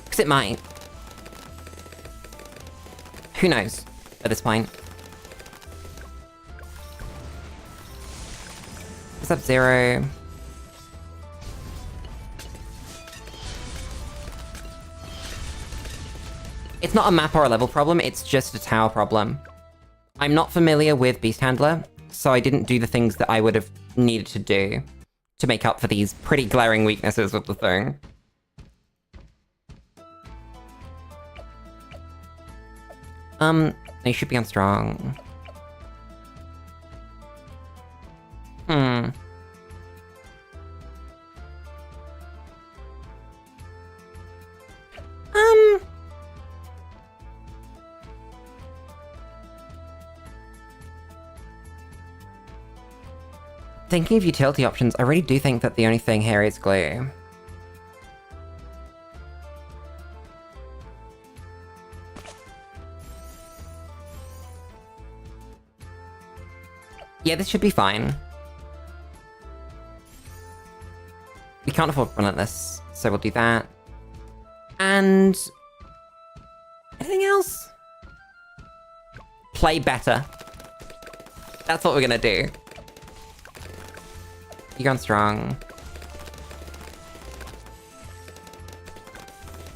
Because it might. Who knows at this point? What's up, Zero? It's not a map or a level problem, it's just a tower problem. I'm not familiar with Beast Handler, so I didn't do the things that I would have needed to do to make up for these pretty glaring weaknesses with the thing. They should be on strong. Thinking of utility options, I really do think that the only thing here is glue. Yeah, this should be fine. We can't afford relentless, so we'll do that. And... anything else? Play better. That's what we're gonna do. You gone strong.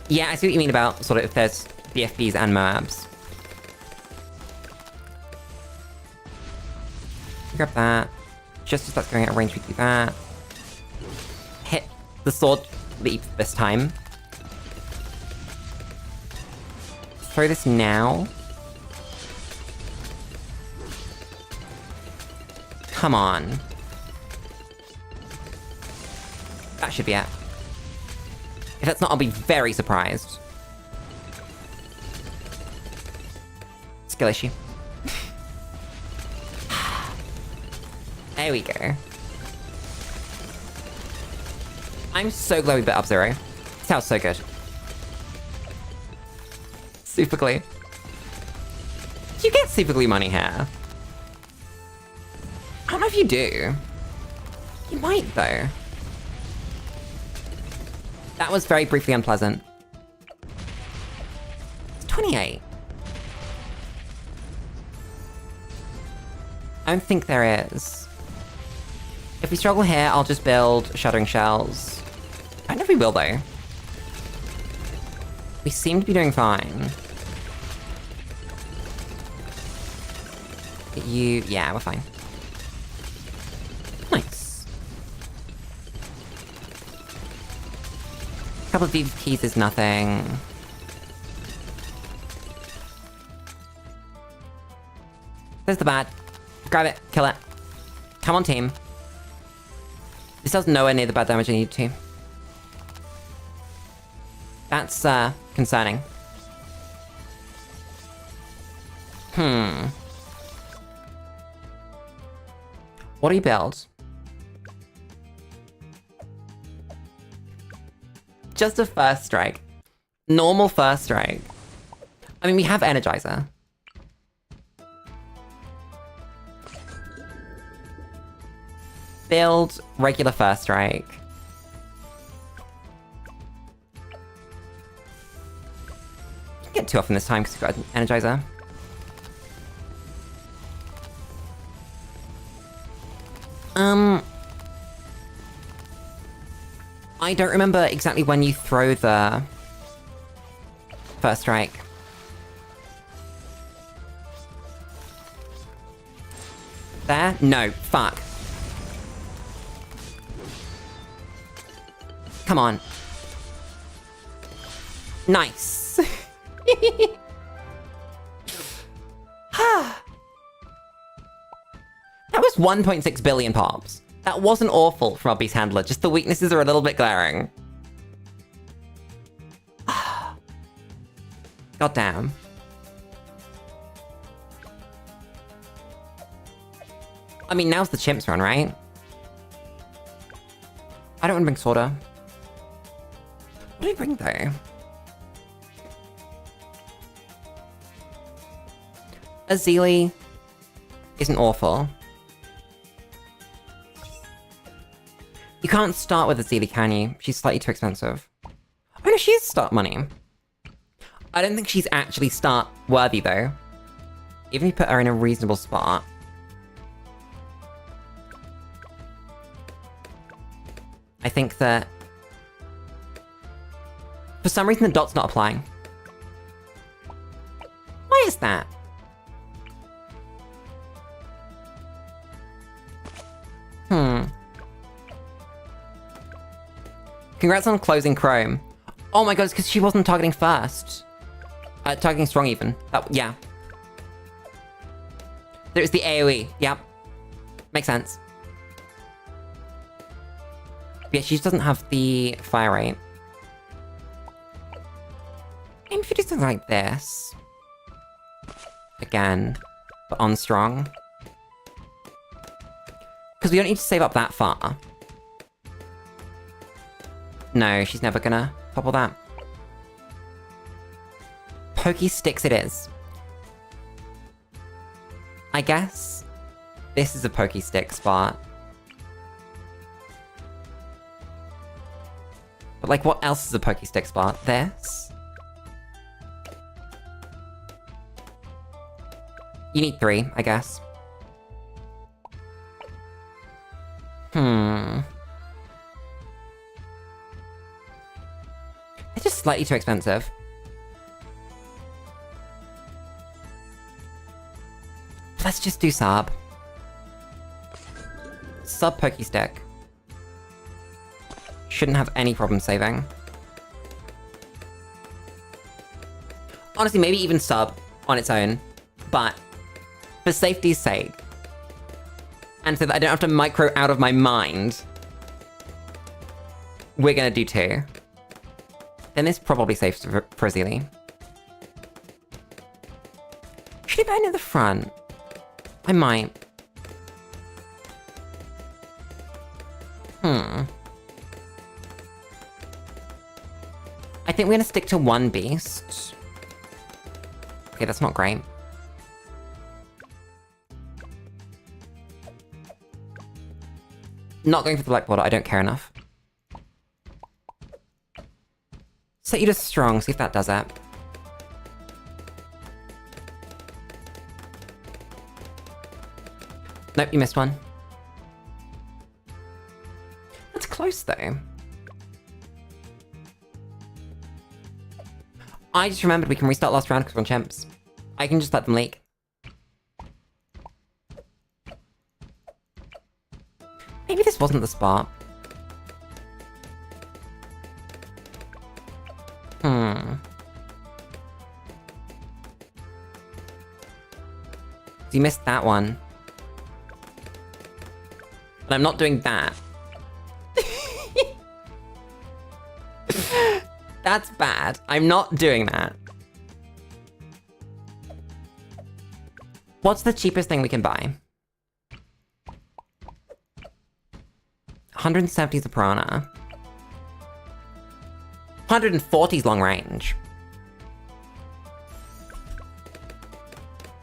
Yeah, I see what you mean about sort of if there's BFBs and Moabs. Grab that. Just as that's going out of range, we do that. Hit the sword leap this time. Throw this now. Come on. That should be it. If that's not, I'll be very surprised. Skill issue. There we go. I'm so glad we bet up Zero. This sounds so good. Super glue. You get super glue money here. I don't know if you do. You might, though. That was very briefly unpleasant. It's 28. I don't think there is. If we struggle here, I'll just build Shattering Shells. I don't know if we will, though. We seem to be doing fine. Yeah, we're fine. Nice. A couple of DVPs is nothing. There's the bat. Grab it. Kill it. Come on, team. This does nowhere near the bad damage I need to. That's, concerning. What do you build? Just a first strike. Normal first strike. I mean, we have Energizer. Build regular first strike. Didn't get too often this time because we've got Energizer. I don't remember exactly when you throw the first strike. There? No, fuck. Come on. Nice. That was 1.6 billion pops. That wasn't awful from our beast handler, just the weaknesses are a little bit glaring. God damn. I mean, now's the chimp's run, right? I don't want to bring Sorta. What do I bring, though? Azili isn't awful. You can't start with Azili, can you? She's slightly too expensive. Oh no, she is start money. I don't think she's actually start worthy, though. Even if you put her in a reasonable spot. I think that... For some reason, the dot's not applying. Why is that? Congrats on closing Chrome. Oh my god, it's because she wasn't targeting first. Targeting strong even. Yeah. There's the AoE. Yep. Makes sense. Yeah, she just doesn't have the fire rate. Maybe if you do something like this. Again. But on strong. Because we don't need to save up that far. No, she's never gonna popple that. Pokey sticks it is. I guess this is a pokey stick spot. But like, what else is a pokey stick spot? This? You need 3, I guess. It's just slightly too expensive. Let's just do sub. Sub pokey stick. Shouldn't have any problem saving. Honestly, maybe even sub on its own. But for safety's sake, and so that I don't have to micro out of my mind, we're gonna do 2. Then it's probably safe for Azili. Should I go near the front? I might. I think we're gonna stick to 1 beast. Okay, that's not great. Not going for the black border, I don't care enough. Set you to strong, see if that does that. Nope, you missed one. That's close though. I just remembered we can restart last round because we're on champs. I can just let them leak. Maybe this wasn't the spot. You missed that one. But I'm not doing that. That's bad. I'm not doing that. What's the cheapest thing we can buy? 170 is a piranha. 140 is long range.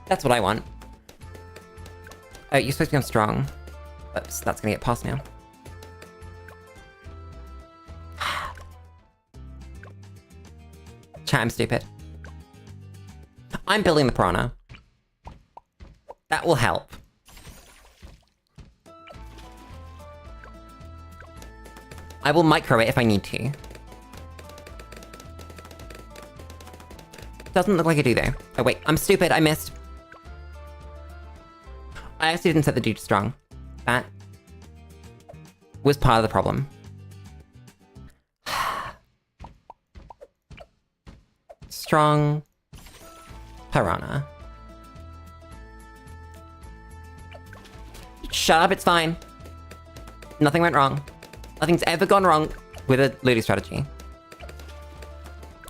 That's what I want. Oh, you're supposed to be on strong. Oops, that's gonna get past now. Chat, I'm stupid. I'm building the piranha. That will help. I will micro it if I need to. Doesn't look like I do though. Oh wait, I'm stupid, I missed. I actually didn't set the dude strong. That was part of the problem. strong. Piranha. Shut up, it's fine. Nothing went wrong. Nothing's ever gone wrong with a Lulu strategy.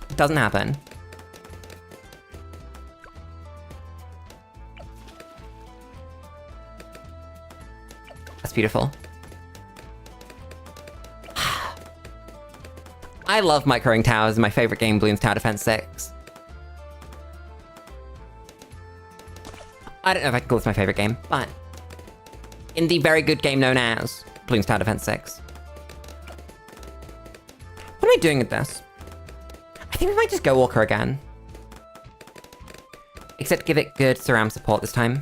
It doesn't happen. That's beautiful. I love microing towers. My favorite game, Bloons Tower Defense 6. I don't know if I can call this my favorite game, but in the very good game known as Bloons Tower Defense 6. What am I doing with this? I think we might just go Walker again. Except give it good surround support this time.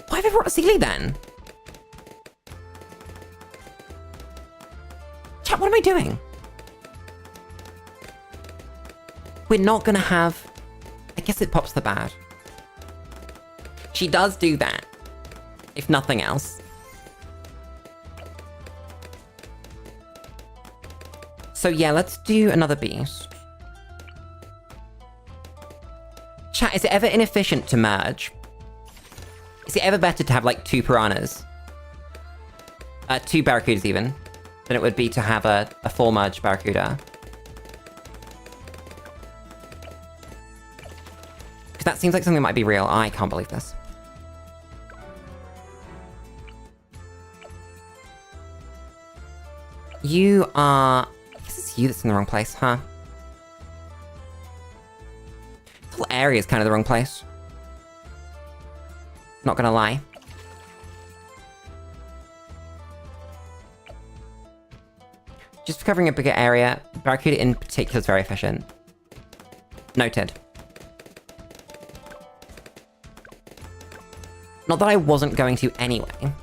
Why have I brought a Sealy then? Chat, what am I doing? We're not gonna have... I guess it pops the bad. She does do that. If nothing else. So yeah, let's do another beast. Chat, is it ever inefficient to merge? Is it ever better to have like 2 piranhas? 2 barracudas even, than it would be to have a full merge barracuda? Because that seems like something that might be real. I can't believe this. You are... I guess it's you that's in the wrong place, huh? This whole area is kind of the wrong place. Not gonna lie. Just covering a bigger area, Barracuda in particular is very efficient. Noted. Not that I wasn't going to anyway.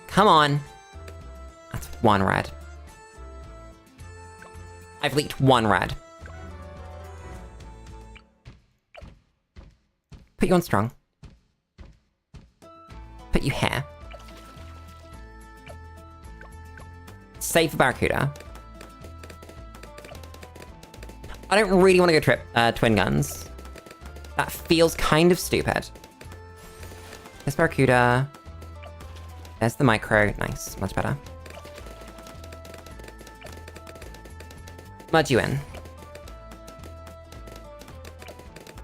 Come on. That's 1 red. I've leaked 1 red. Put you on strong. Put you here. Save for Barracuda. I don't really want to go twin guns. That feels kind of stupid. There's Barracuda. There's the micro. Nice. Much better. Merge you in.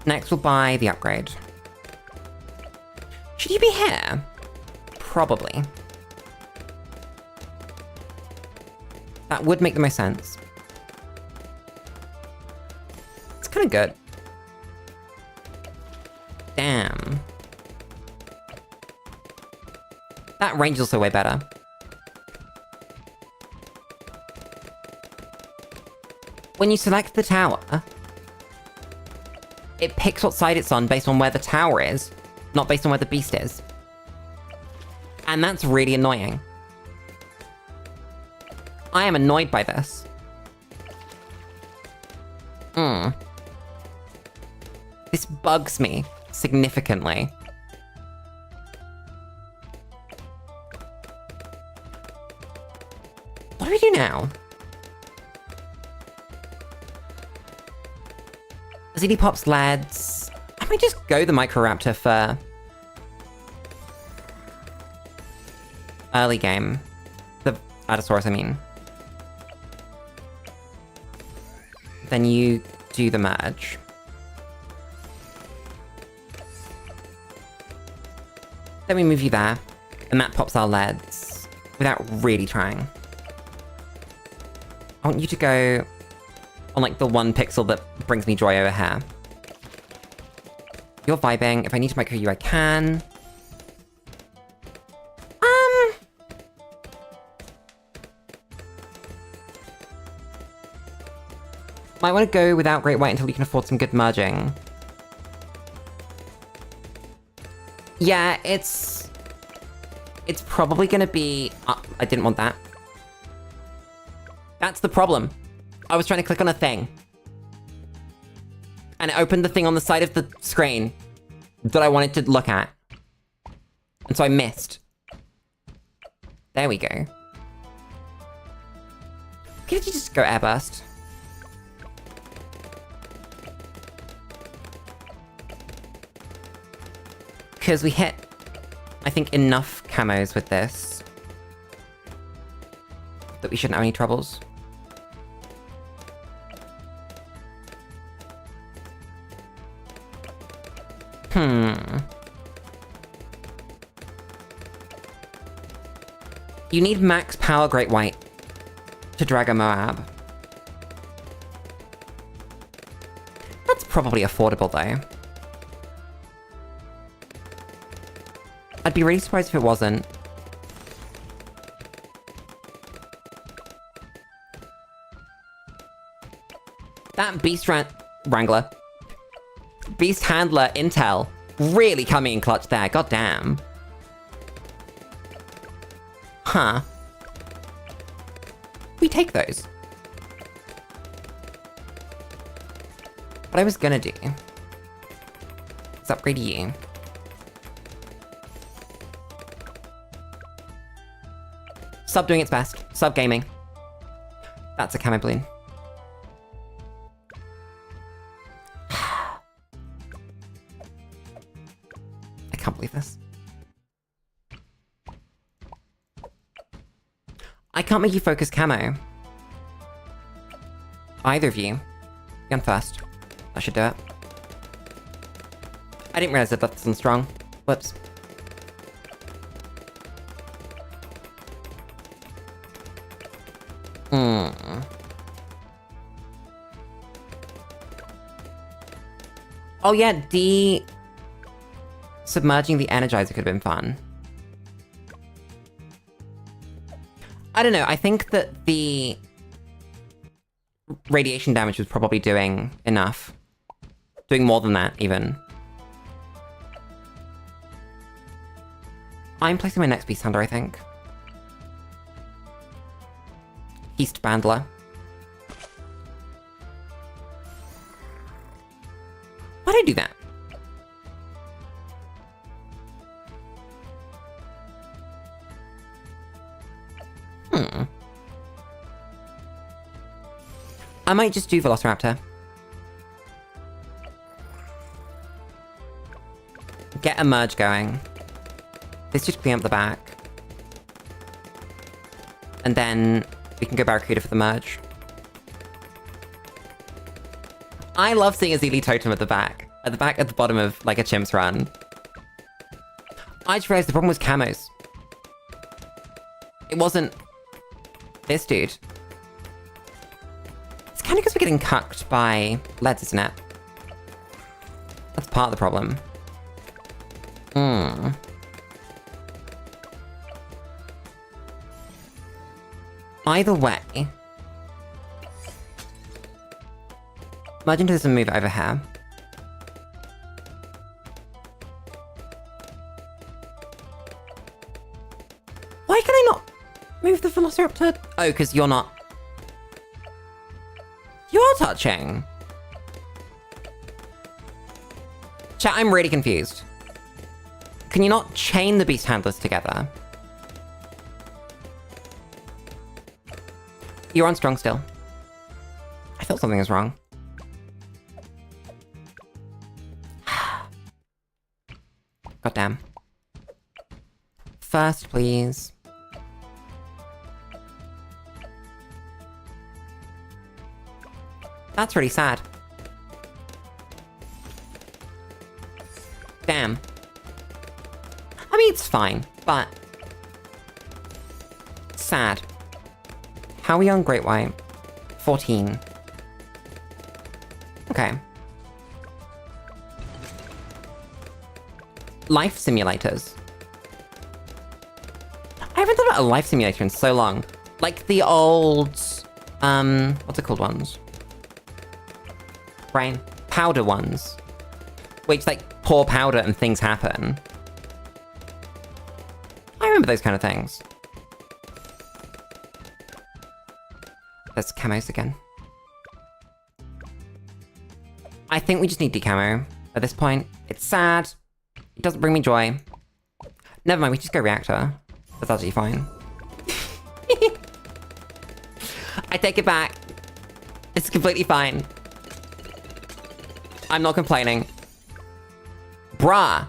Next we'll buy the upgrade. Should you be here? Probably. That would make the most sense. It's kind of good. Damn. That range is also way better. When you select the tower, it picks what side it's on based on where the tower is, not based on where the beast is. And that's really annoying. I am annoyed by this. This bugs me significantly. What do we do now? ZD Pop's lads. I might just go the Microraptor for early game. The Allosaurus, I mean. Then you do the merge. Then we move you there, and that pops our leads without really trying. I want you to go on like the 1 pixel that brings me joy over here. You're vibing. If I need to micro you, I can. Might want to go without Great White until we can afford some good merging. Yeah, it's probably gonna be... I didn't want that. That's the problem. I was trying to click on a thing. And it opened the thing on the side of the screen that I wanted to look at. And so I missed. There we go. Could you just go airburst? Because we hit, I think, enough camos with this that we shouldn't have any troubles. You need max power Great White to drag a Moab. That's probably affordable, though. I'd be really surprised if it wasn't. That Beast Wrangler. Beast Handler intel really coming in clutch there, goddamn. Huh. We take those. What I was gonna do is upgrade you. Sub doing its best. Sub gaming. That's a camo balloon. I can't believe this. I can't make you focus camo. Either of you. Gun first. I should do it. I didn't realize that that's unstrong. Whoops. Oh yeah, submerging the Energizer could have been fun. I don't know, I think that the radiation damage was probably doing enough. Doing more than that, even. I'm placing my next Beast Hunter, I think. East Bandler. Why'd I do that? I might just do Velociraptor. Get a merge going. Let's just clean up the back. And then we can go Barracuda for the merge. I love seeing a Zeely Totem at the back. At the bottom of, like, a Chimp's run. I just realized the problem was camos. It wasn't this dude. It's kind of because we're getting cucked by leads, isn't it? That's part of the problem. Either way... Merge into this and move it over here. Why can I not move the Velociraptor? Oh, because you're not... You're touching! Chat, I'm really confused. Can you not chain the Beast Handlers together? You're on strong still. I thought something was wrong. Goddamn. First, please. That's really sad. Damn. I mean, it's fine, but... sad. How are we on Great White? 14. Okay. Life simulators. I haven't thought about a life simulator in so long. Like the old... what's it called ones? Brain. Powder ones. Which, like, pour powder and things happen. I remember those kind of things. There's camos again. I think we just need decamo at this point. It's sad. It doesn't bring me joy. Never mind, we just go reactor. That's actually fine. I take it back. It's completely fine. I'm not complaining. Bruh.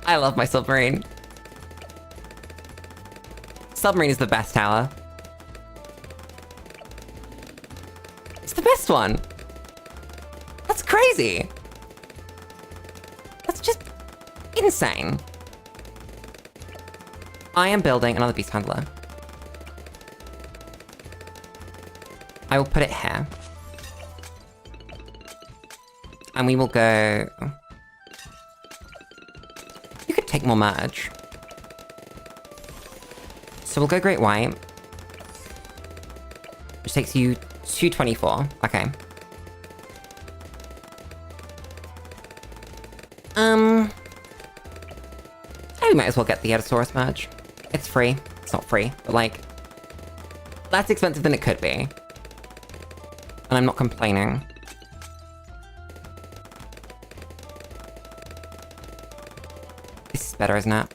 I love my submarine. Submarine is the best tower. It's the best one. That's crazy. That's just insane. I am building another beast handler. I will put it here. And we will go... You could take more merge. So we'll go Great White. Which takes you 224. Okay. We might as well get the Editosaurus merge. It's free. It's not free, but like... Less expensive than it could be. And I'm not complaining. This is better, isn't it?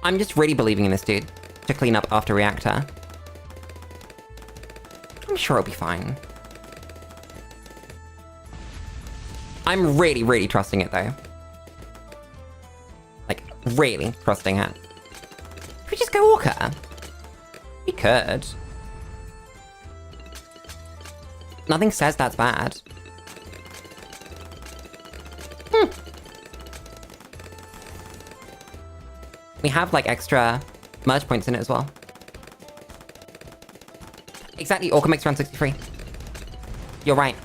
I'm just really believing in this dude to clean up after reactor. I'm sure it'll be fine. I'm really, really trusting it, though. Like, really trusting it. Could we just go Orca? We could. Nothing says that's bad. We have, like, extra merge points in it as well. Exactly, Orca makes around 63. You're right.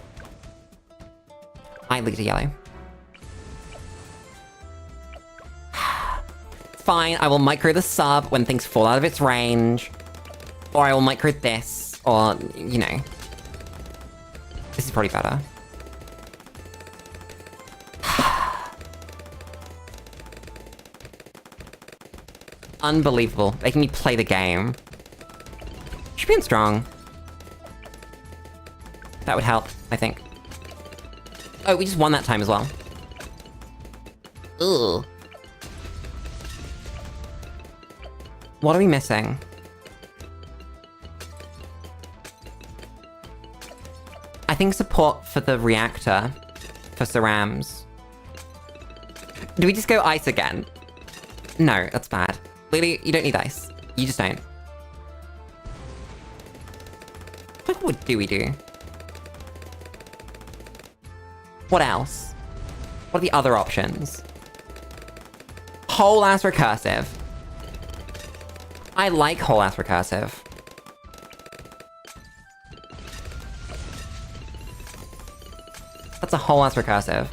I lead a yellow. Fine, I will micro the sub when things fall out of its range. Or I will micro this, or, you know. This is probably better. Unbelievable. Making me play the game. Should be in strong. That would help, I think. Oh, we just won that time as well. Ugh. What are we missing? I think support for the reactor for Cerams. Do we just go ice again? No, that's bad. Lily, you don't need ice. You just don't. What do we do? What else? What are the other options? Whole ass recursive. I like whole ass recursive. That's a whole ass recursive.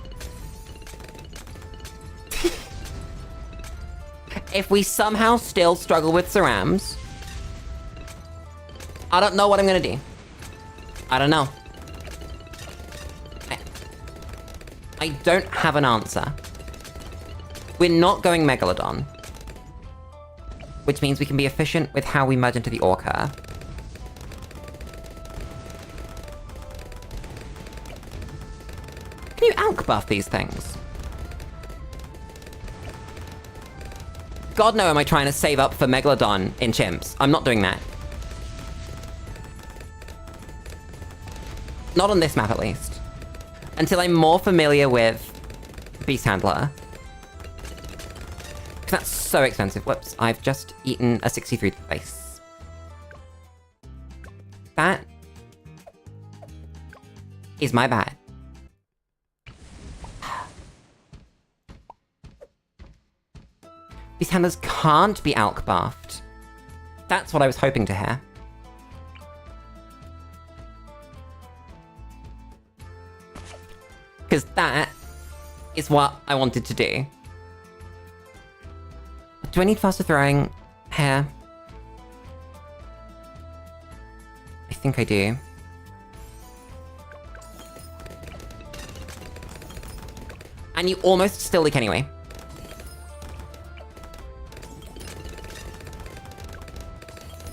If we somehow still struggle with Cerams, I don't know what I'm gonna do. I don't know. I don't have an answer. We're not going Megalodon. Which means we can be efficient with how we merge into the Orca. Can you alk buff these things? God no, am I trying to save up for Megalodon in chimps. I'm not doing that. Not on this map, at least. Until I'm more familiar with Beast Handler. Because that's so expensive. Whoops, I've just eaten a 63 to the face. That is my bad. Beast Handlers can't be alk buffed. That's what I was hoping to hear. Because that is what I wanted to do. Do I need faster throwing here? I think I do. And you almost still leak anyway.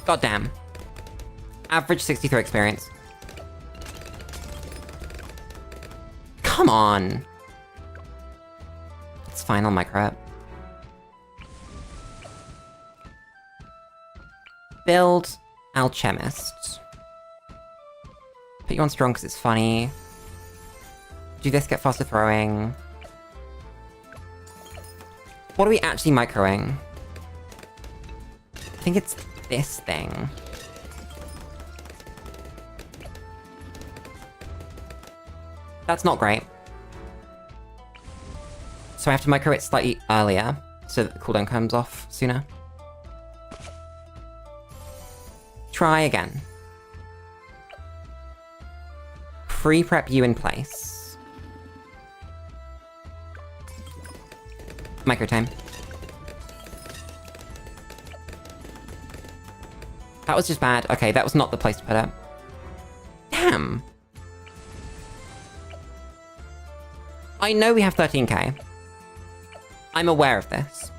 God damn. Average 63 experience. Come Come on. It's fine, I'll micro it. Build Alchemist. Put you on strong because it's funny. Do this, get faster throwing. What are we actually microing? I think it's this thing. That's not great. So I have to micro it slightly earlier, so that the cooldown comes off sooner. Try again. Pre-prep you in place. Micro time. That was just bad. Okay, that was not the place to put it. Damn. I know we have 13k. I'm aware of this.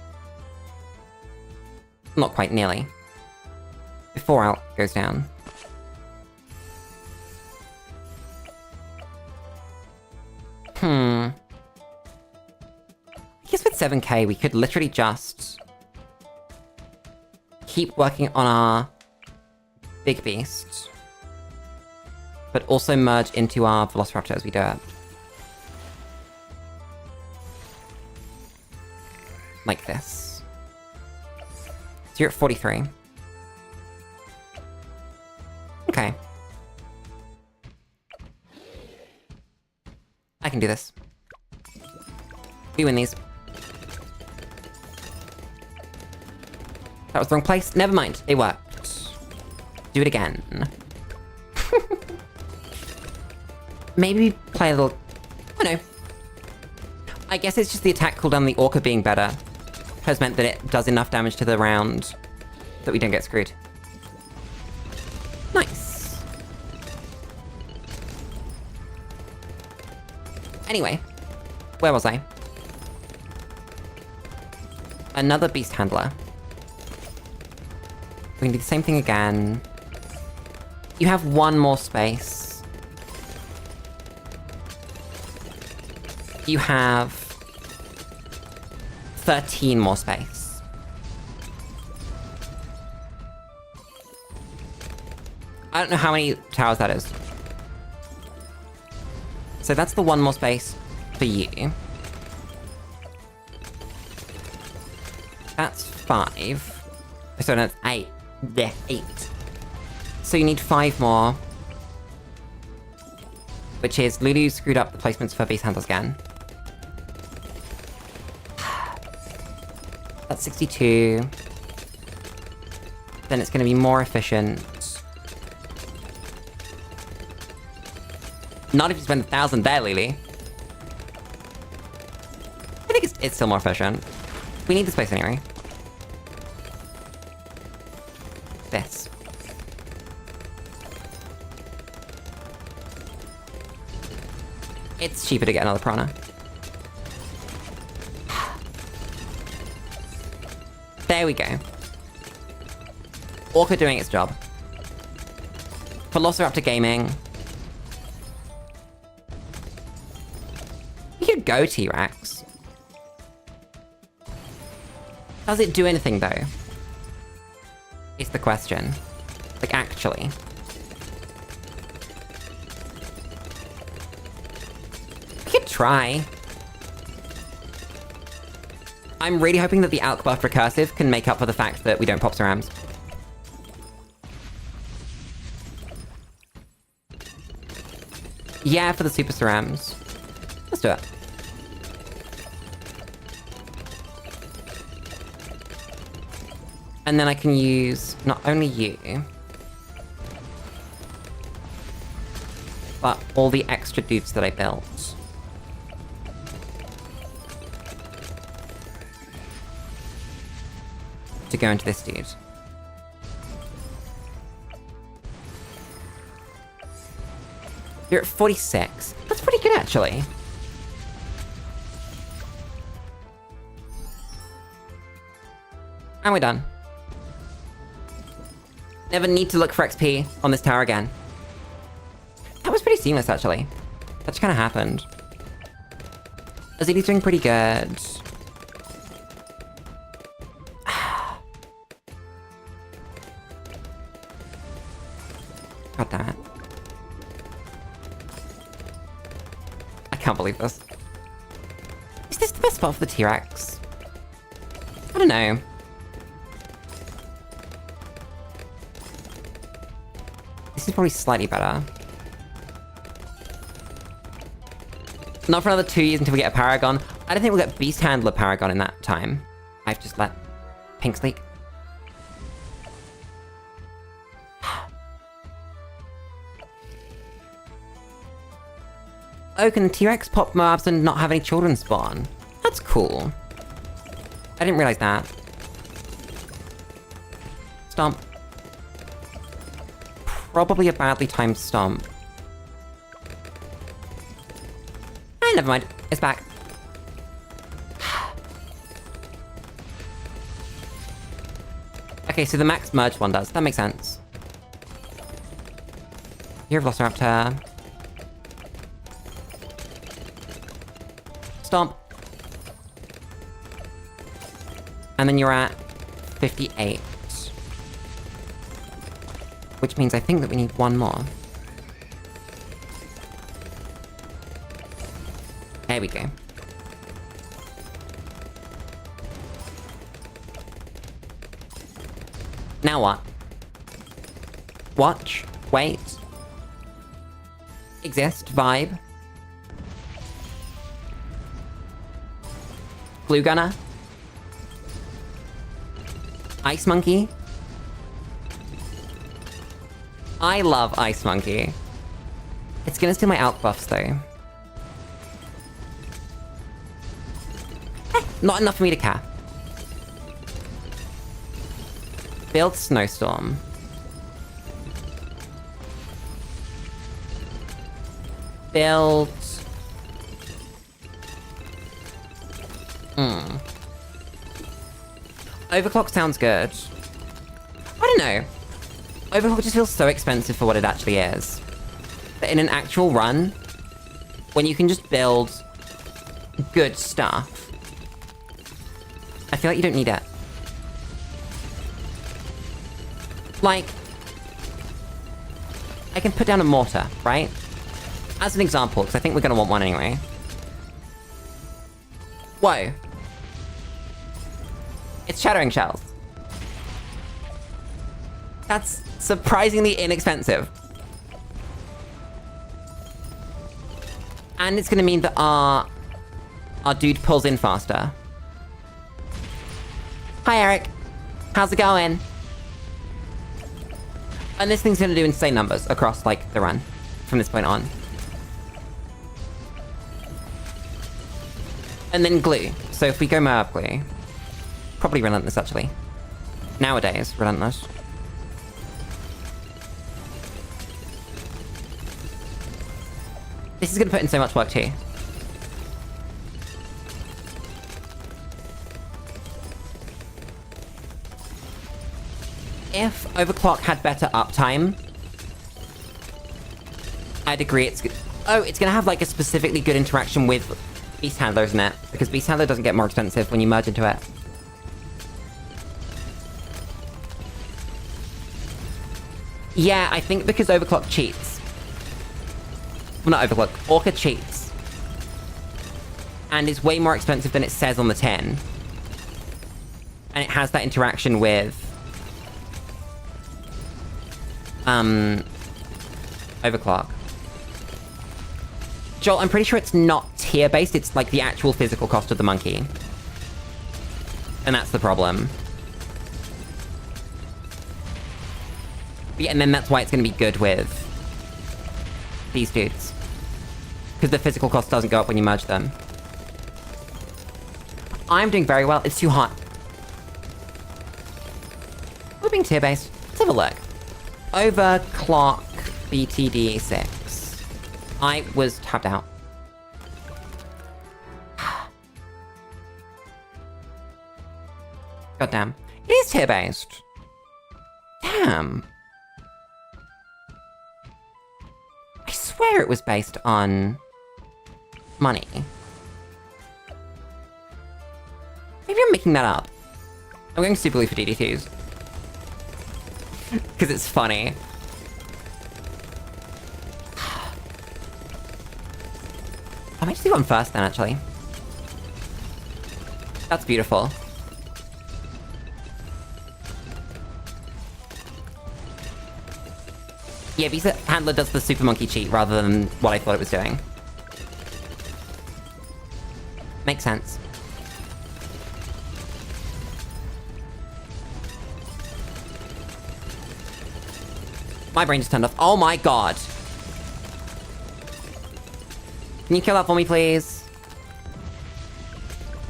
Not quite nearly. Before Out goes down. I guess with 7k we could literally just keep working on our big beast, but also merge into our Velociraptor as we do it. Like this. So you're at 43. Okay. I can do this. We win these. That was the wrong place. Never mind. It worked. Do it again. Maybe play a little... I don't know. I guess it's just the attack cooldown, the Orca being better, has meant that it does enough damage to the round that we don't get screwed. Nice. Anyway, where was I? Another beast handler. We can do the same thing again. You have one more space. You have 13 more space. I don't know how many towers that is. So that's the one more space for you. That's 5. So that's 8. Yeah, 8. So you need 5 more. Which is Lulu screwed up the placements for beast handlers again. That's 62. Then it's going to be more efficient. Not if you spend 1,000 there, Lulu. I think it's still more efficient. We need the space anyway. This. It's cheaper to get another Piranha. There we go. Orca doing its job. Velociraptor gaming. You could go T-Rex. Does it do anything though? Is the question. Like, actually. We could try. I'm really hoping that the Alk buff recursive can make up for the fact that we don't pop cerams. Yeah, for the super cerams. Let's do it. And then I can use not only you, but all the extra dudes that I built. To go into this dude. You're at 46. That's pretty good, actually. And we're done. Never need to look for XP on this tower again. That was pretty seamless, actually. That just kind of happened. Azili's doing pretty good. God damn it. I can't believe this. Is this the best spot for the T-Rex? I don't know. This is probably slightly better. Not for another 2 years until we get a Paragon. I don't think we'll get Beast Handler Paragon in that time. I've just let Pink sleek. Oh, can T-Rex pop mobs and not have any children spawn? That's cool. I didn't realize that. Stomp. Probably a badly timed stomp. Ah, never mind. It's back. Okay, so the max merge one does. That makes sense. Year of Velociraptor. Stomp. And then you're at 58. Which means I think that we need one more. There we go. Now what? Watch. Wait. Exist. Vibe. Blue Gunner. Ice Monkey. I love Ice Monkey. It's gonna steal my Alk buffs though. Not enough for me to care. Build Snowstorm. Build... Overclock sounds good. I don't know. Overclock just feels so expensive for what it actually is. But in an actual run, when you can just build good stuff, I feel like you don't need it. Like, I can put down a mortar, right? As an example, because I think we're gonna want one anyway. Whoa. It's Shattering Shells. That's surprisingly inexpensive. And it's gonna mean that our dude pulls in faster. Hi, Eric. How's it going? And this thing's gonna do insane numbers across, like, the run from this point on. And then glue. So if we go Moab glue, probably Relentless, actually. Nowadays, Relentless. This is gonna put in so much work, too. If Overclock had better uptime, I'd agree it's good. Oh, it's gonna have, like, a specifically good interaction with Beast Handler, isn't it? Because Beast Handler doesn't get more expensive when you merge into it. Yeah, I think because Overclock cheats. Well, not Overclock. Orca cheats. And is way more expensive than it says on the tin. And it has that interaction with... Overclock. Joel, I'm pretty sure it's not tier-based, it's like the actual physical cost of the monkey. And that's the problem. Yeah, and then that's why it's gonna be good with these dudes. Because the physical cost doesn't go up when you merge them. I'm doing very well. It's too hot. We're being tier-based. Let's have a look. Overclock BTD 6. I was tapped out. God damn. It is tier-based. Damn. I swear it was based on money. making that up. I'm going Super Lou for DD2s. Because it's funny. I might just do one first then, actually. That's beautiful. Yeah, Visa Handler does the Super Monkey cheat rather than what I thought it was doing. Makes sense. My brain just turned off. Oh my god. Can you kill that for me, please?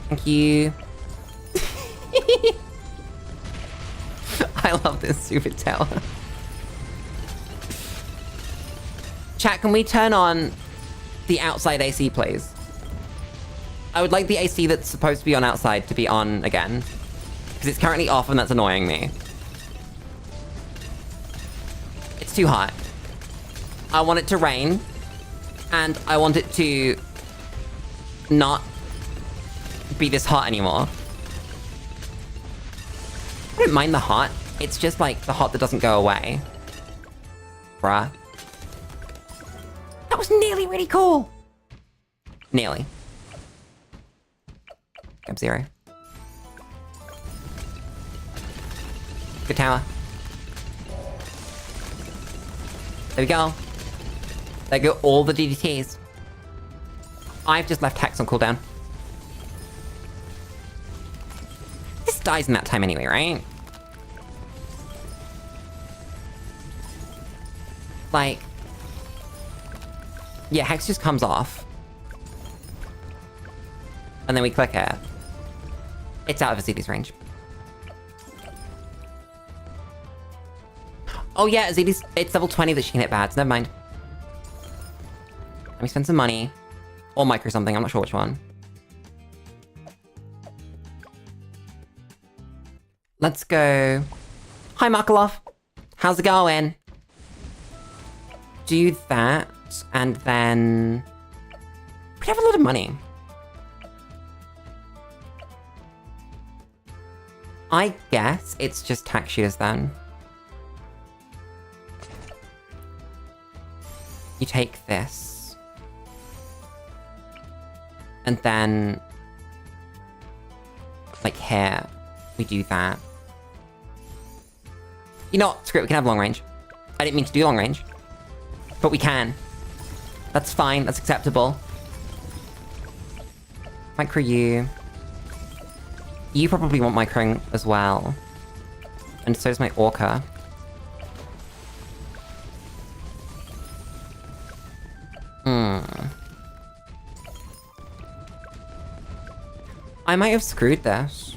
Thank you. I love this stupid tower. Chat, can we turn on the outside AC, please? I would like the AC that's supposed to be on outside to be on again. Because it's currently off and that's annoying me. It's too hot. I want it to rain. And I want it to not be this hot anymore. I don't mind the hot. It's just like the hot that doesn't go away. Bruh. That was nearly really cool. Nearly. Grab 0. Good tower. There we go. There go all the DDTs. I've just left Hex on cooldown. This dies in that time anyway, right? Like... yeah, Hex just comes off. And then we click it. It's out of Azili's range. Oh yeah, Azili's... it's level 20 that she can hit bads, never mind. Let me spend some money. Or micro something, I'm not sure which one. Let's go... hi, Makalov. How's it going? Do that, and then... we have a lot of money. I guess it's just tax shooters then. You take this. And then... like here, we do that. You know what? Screw it, we can have long range. I didn't mean to do long range. But we can. That's fine, that's acceptable. Micro you. You probably want microing as well. And so does my Orca. I might have screwed this.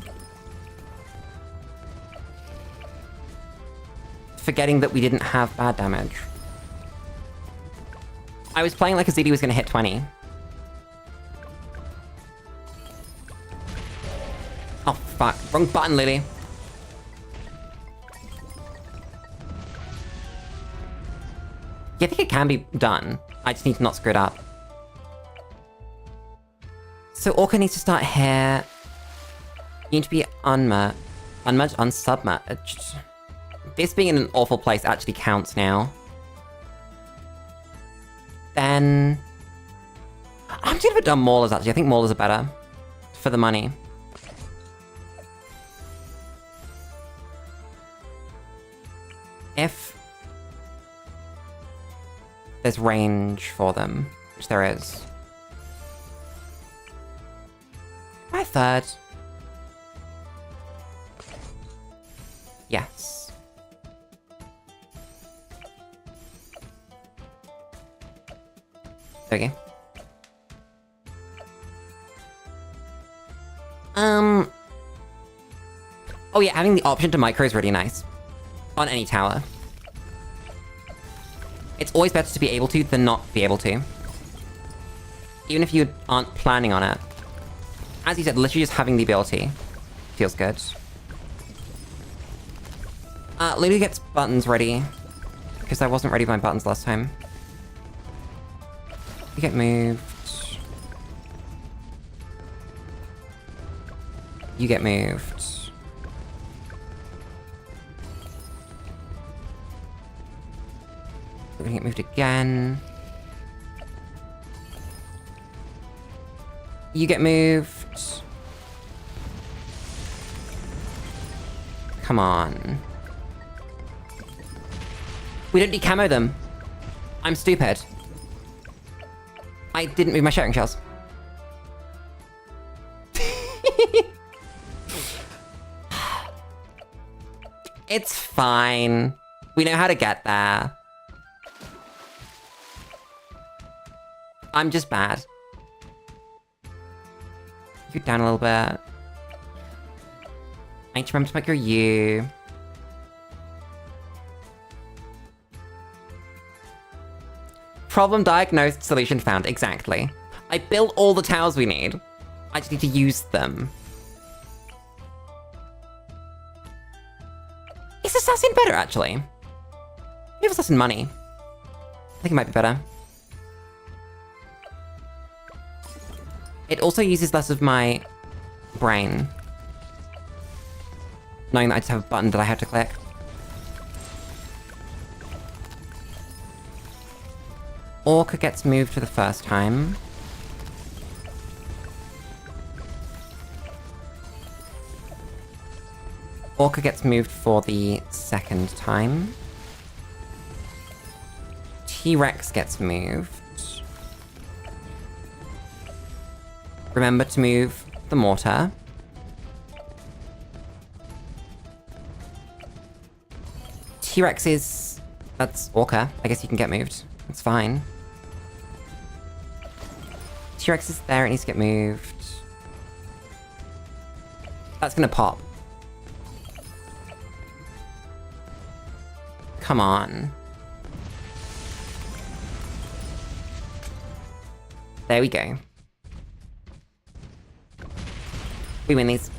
Forgetting that we didn't have bad damage. I was playing like a ZD was gonna hit 20. Oh fuck, wrong button, Lily. Yeah, I think it can be done. I just need to not screw it up. So Orca needs to start here. You need to be unmerged, unsubmerged. This being in an awful place actually counts now. Then... I'm gonna have done Maulers actually. I think Maulers are better. For the money. If... there's range for them, which there is. My third. Yes. Okay. Oh yeah, having the option to micro is really nice. On any tower. It's always better to be able to than not be able to. Even if you aren't planning on it. As you said, literally just having the ability feels good. Lulu gets buttons ready. Because I wasn't ready with my buttons last time. You get moved. You get moved. We're gonna get moved again. You get moved. Come on. We don't decamo them. I'm stupid. I didn't move my shattering shells. It's fine. We know how to get there. I'm just bad. You down a little bit. I need to remember to make your U. Problem diagnosed, solution found. Exactly. I built all the towers we need. I just need to use them. Is Assassin better, actually? Give Assassin money. I think it might be better. It also uses less of my brain. Knowing that I just have a button that I have to click. Orca gets moved for the first time. Orca gets moved for the second time. T-Rex gets moved. Remember to move the mortar. T-Rex is... that's Orca. I guess you can get moved. It's fine. T-Rex is there, it needs to get moved. That's gonna pop. Come on. There we go. We win these.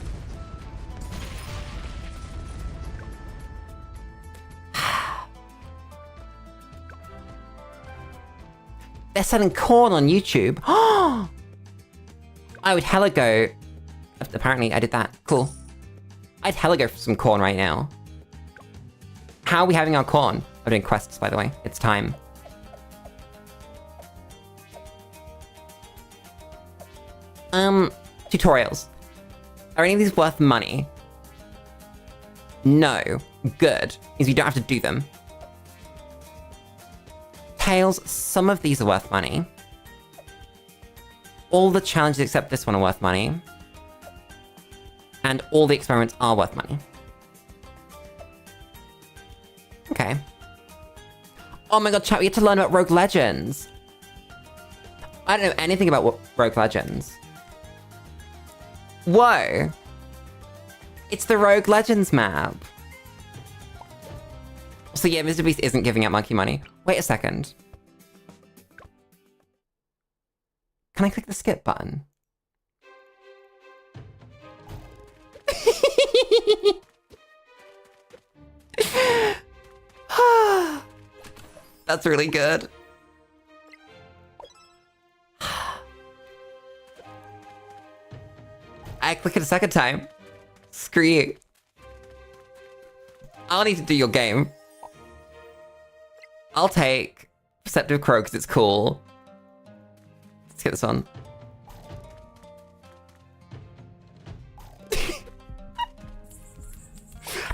They're selling corn on YouTube. I would hella go... apparently I did that. Cool. I'd hella go for some corn right now. How are we having our corn? I'm doing quests, by the way. It's time. Tutorials. Are any of these worth money? No. Good. Means you don't have to do them. Tails, some of these are worth money. All the challenges except this one are worth money. And all the experiments are worth money. Okay. Oh my god, chat, we get to learn about Rogue Legends. I don't know anything about Rogue Legends. Whoa! It's the Rogue Legends map. So yeah, Mr. Beast isn't giving out monkey money. Wait a second. Can I click the skip button? That's really good. I click it a second time. Screw you. I'll need to do your game. I'll take Perceptive Crow because it's cool. Let's get this on.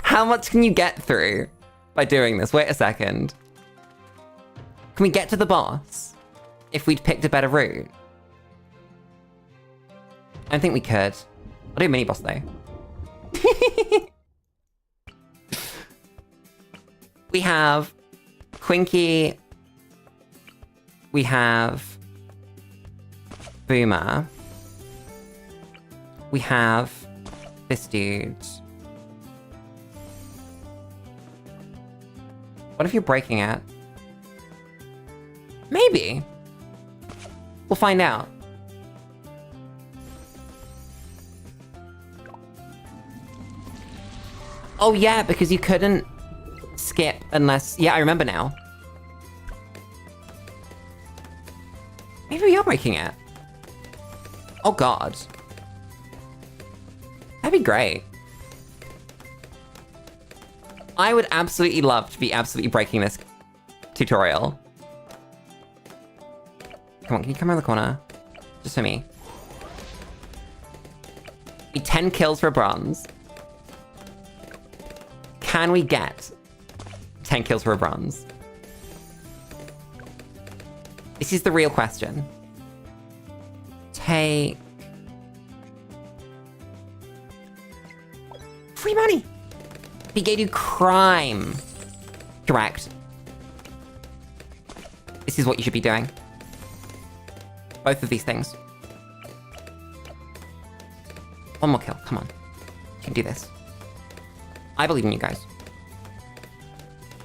How much can you get through by doing this? Wait a second. Can we get to the boss if we'd picked a better route? I don't think we could. I'll do a mini boss though. We have Quinky. We have Boomer. We have this dude. What if you're breaking it? Maybe. We'll find out. Oh yeah, because you couldn't skip unless... yeah, I remember now. Maybe we are breaking it. Oh god. That'd be great. I would absolutely love to be absolutely breaking this tutorial. Come on, can you come around the corner? Just for me. Be 10 kills for bronze. Can we get 10 kills for a bronze? This is the real question. Take... free money! He gave you crime. Correct. This is what you should be doing. Both of these things. One more kill, come on. You can do this. I believe in you guys.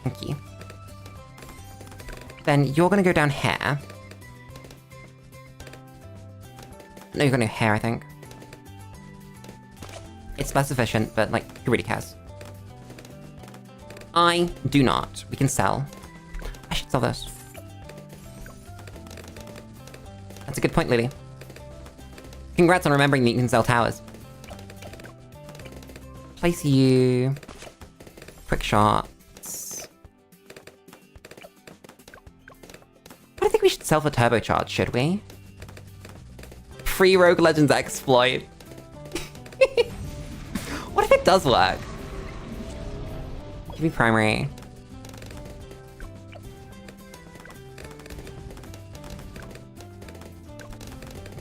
Thank you. Then you're gonna go down here. No, you're gonna go here, I think. It's less efficient, but, like, who really cares? I do not. We can sell. I should sell this. That's a good point, Lily. Congrats on remembering that you can sell towers. Place you... quick shots... I don't think we should sell for turbocharge, should we? Free Rogue Legends exploit. What if it does work? Give me primary.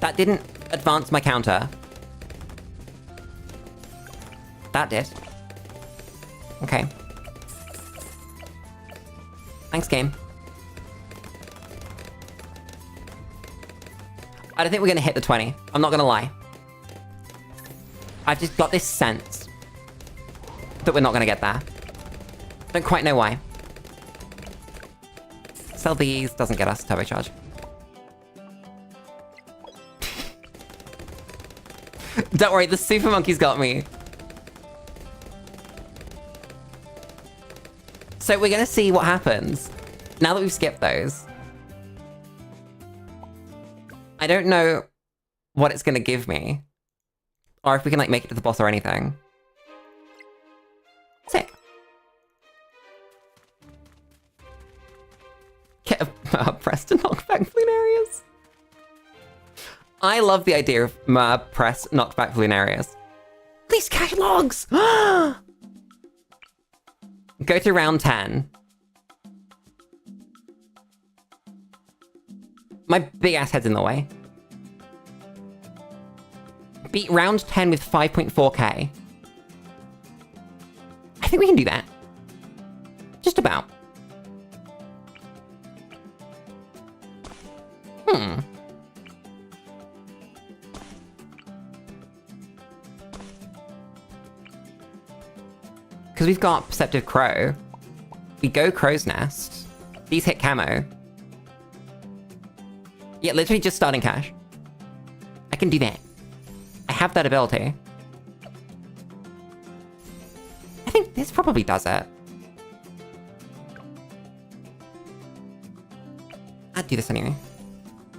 That didn't advance my counter. That did. Okay. Thanks, game. I don't think we're gonna hit the 20. I'm not gonna lie. I've just got this sense that we're not gonna get there. Don't quite know why. Sell these, doesn't get us turbocharge. Don't worry, the super monkey's got me. So we're gonna see what happens now that we've skipped those. I don't know what it's gonna give me. Or if we can, like, make it to the boss or anything. Sick. Get a press to knock back balloon areas. I love the idea of press knocked back balloon areas. These cache logs! Go to round 10. My big ass head's in the way. Beat round 10 with 5.4k. I think we can do that. Just about. Because we've got Perceptive Crow. We go Crow's Nest. These hit camo. Yeah, literally just starting cash. I can do that. I have that ability. I think this probably does it. I'd do this anyway.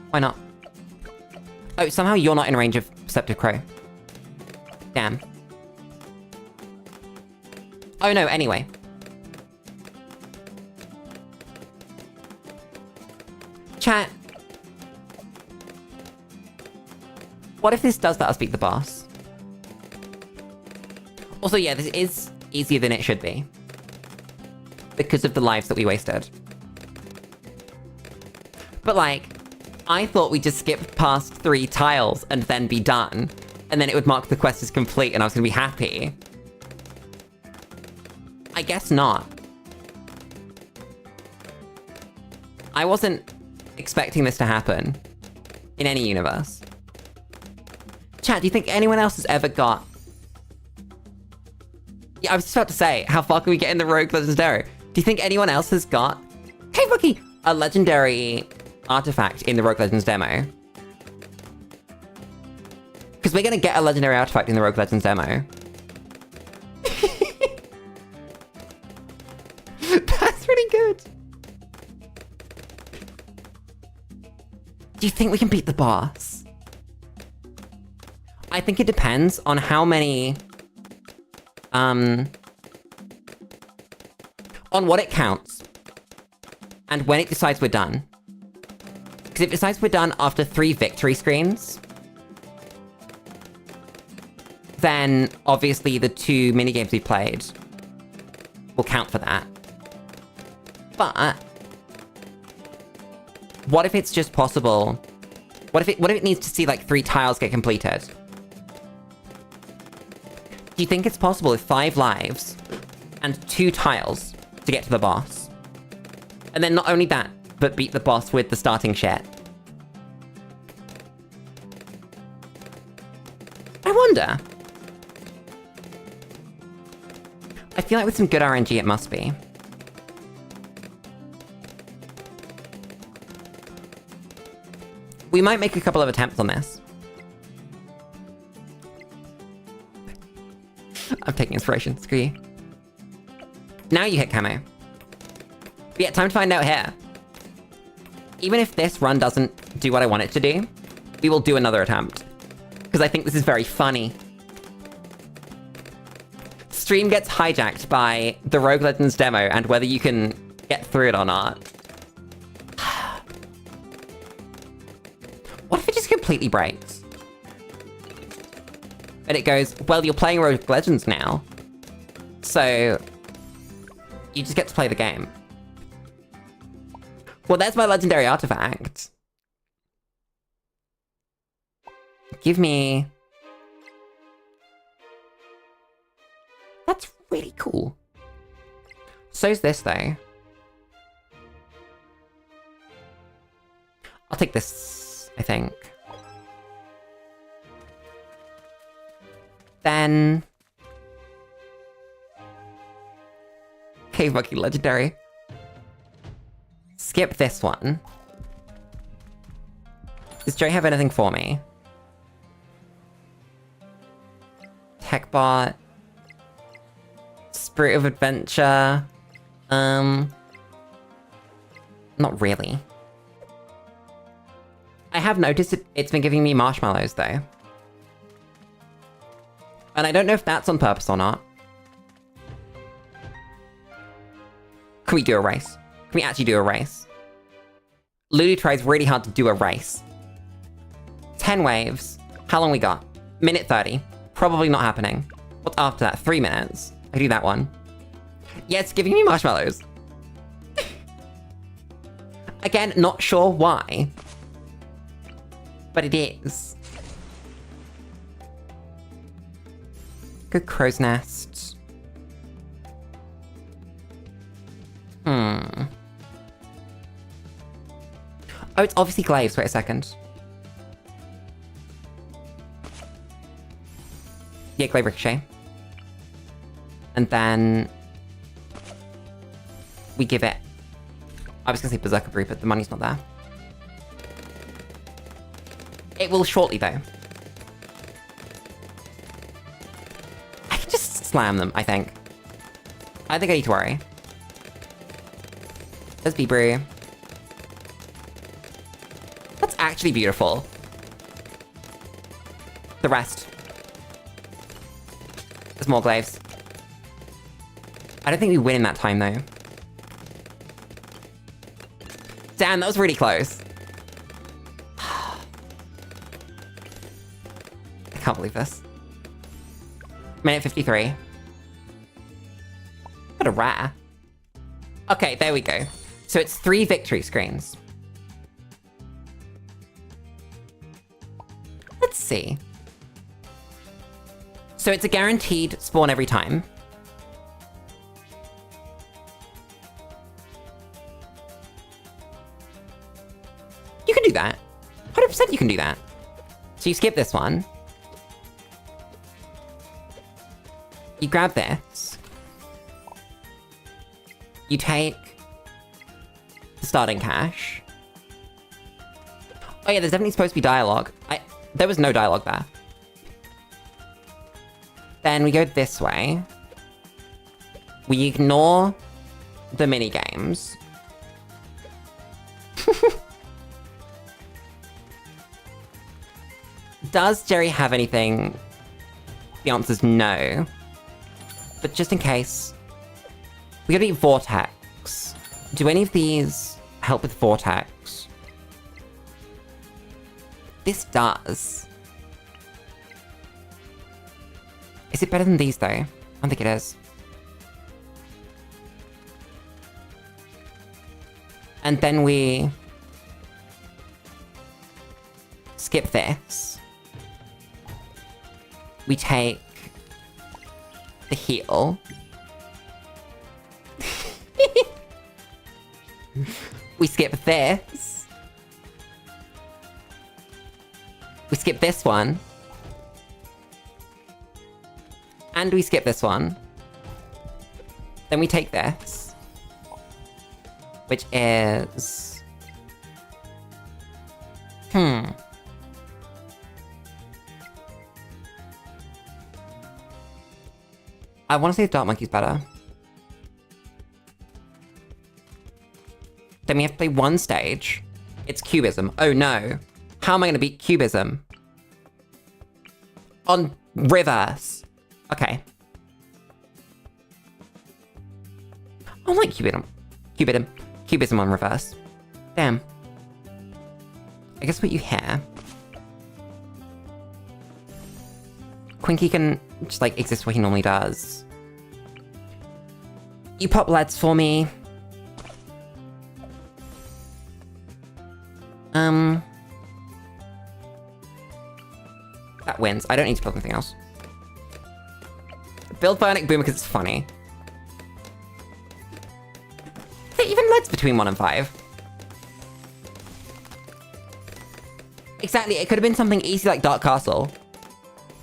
Why not? Oh, somehow you're not in range of Perceptive Crow. Damn. Oh no, anyway. Chat. What if this does let us beat the boss? Also, yeah, this is easier than it should be. Because of the lives that we wasted. But like, I thought we'd just skip past 3 tiles and then be done. And then it would mark the quest as complete and I was gonna be happy. I guess not. I wasn't expecting this to happen in any universe. Chat, do you think anyone else has ever got... Yeah, I was just about to say, how far can we get in the Rogue Legendary? Do you think anyone else has got... Hey, Rookie! A legendary artifact in the Rogue Legends demo? Because we're gonna get a legendary artifact in the Rogue Legends demo. That's really good. Do you think we can beat the boss? I think it depends on how many on what it counts and when it decides we're done. Because if it decides we're done after 3 victory screens, then obviously the 2 minigames we played will count for that. But what if it's just possible? What if it needs to see like 3 tiles get completed? Do you think it's possible with 5 lives and 2 tiles to get to the boss? And then not only that, but beat the boss with the starting shit? I wonder. I feel like with some good RNG it must be. We might make a couple of attempts on this. I'm taking inspiration, screw you. Now you hit camo. But yeah, time to find out here. Even if this run doesn't do what I want it to do, we will do another attempt. Because I think this is very funny. Stream gets hijacked by the Rogue Legends demo and whether you can get through it or not. What if it just completely breaks? And it goes, well, you're playing Rogue Legends now, so you just get to play the game. Well, there's my legendary artifact. Give me... That's really cool. So's this, though. I'll take this, I think. Then... Cave Monkey Legendary. Skip this one. Does Joe have anything for me? Techbot. Spirit of Adventure. Not really. I have noticed it's been giving me marshmallows, though. And I don't know if that's on purpose or not. Can we do a race? Can we actually do a race? Lulu tries really hard to do a race. 10 waves. How long we got? Minute 30. Probably not happening. What's after that? 3 minutes. I do that one. Yeah, it's giving me marshmallows. Again, not sure why. But it is. Good crow's nest. Oh, it's obviously glaives. Wait a second. Yeah, glaive ricochet. And then... we give it... I was gonna say Berserker Brew, but the money's not there. It will shortly, though. I can just slam them, I think. I don't think I need to worry. There's B-Brew. That's actually beautiful. The rest. There's more glaives. I don't think we win in that time, though. Damn, that was really close. I can't believe this. Minute 53. What a rare. Okay, there we go. So it's 3 victory screens. Let's see. So it's a guaranteed spawn every time. You can do that. 100% you can do that. So you skip this one. You grab this. You take the starting cash. Oh yeah, there's definitely supposed to be dialogue. There was no dialogue there. Then we go this way. We ignore the mini games. Does Jerry have anything? The answer's no. But just in case, we gotta beat Vortex. Do any of these help with Vortex? This does. Is it better than these, though? I don't think it is. And then we skip this. We take the heal. We skip this. We skip this one. And we skip this one. Then we take this. Which is... I want to say the Dark Monkey's better. Then we have to play one stage. It's Cubism. Oh no. How am I going to beat Cubism? On reverse. Okay. I like Cubism. Cubism on reverse. Damn. I guess put you here. Quinky can just, like, exist where he normally does. You pop LEDs for me. That wins. I don't need to build anything else. Build Bionic Boomer because it's funny. Hey, even LEDs between 1 and 5. Exactly, it could have been something easy like Dark Castle.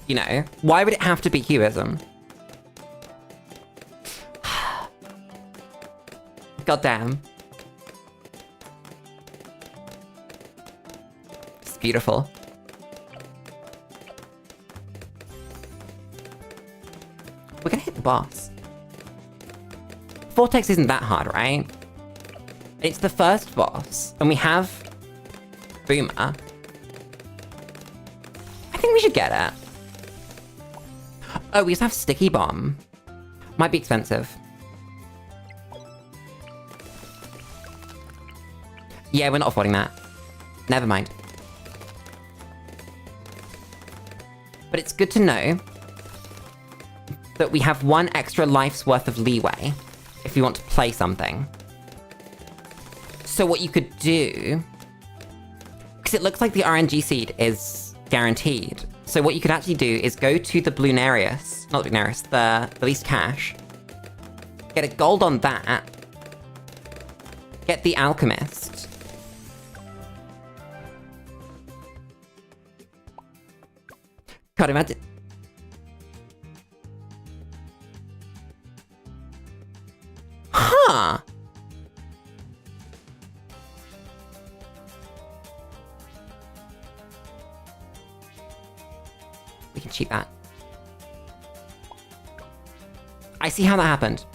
You know, why would it have to be Cubism? God damn. It's beautiful. We're gonna hit the boss. Vortex isn't that hard, right? It's the first boss, and we have Boomer. I think we should get it. Oh, we just have Sticky Bomb. Might be expensive. Yeah, we're not affording that. Never mind. But it's good to know that we have one extra life's worth of leeway if we want to play something. So what you could do... Because it looks like the RNG seed is guaranteed. So what you could actually do is go to the Bloonarius, not the Bloonarius, the least cash. Get a gold on that. Get the Alchemist. God, imagine... Huh! We can cheat that. I see how that happened.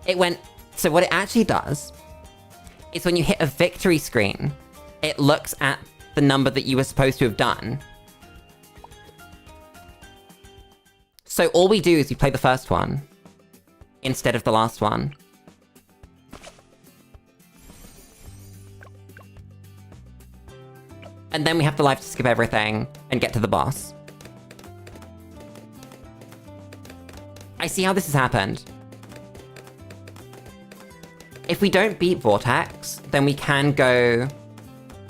It went... So what it actually does is when you hit a victory screen, it looks at the number that you were supposed to have done. So all we do is we play the first one instead of the last one. And then we have the life to skip everything and get to the boss. I see how this has happened. If we don't beat Vortex, then we can go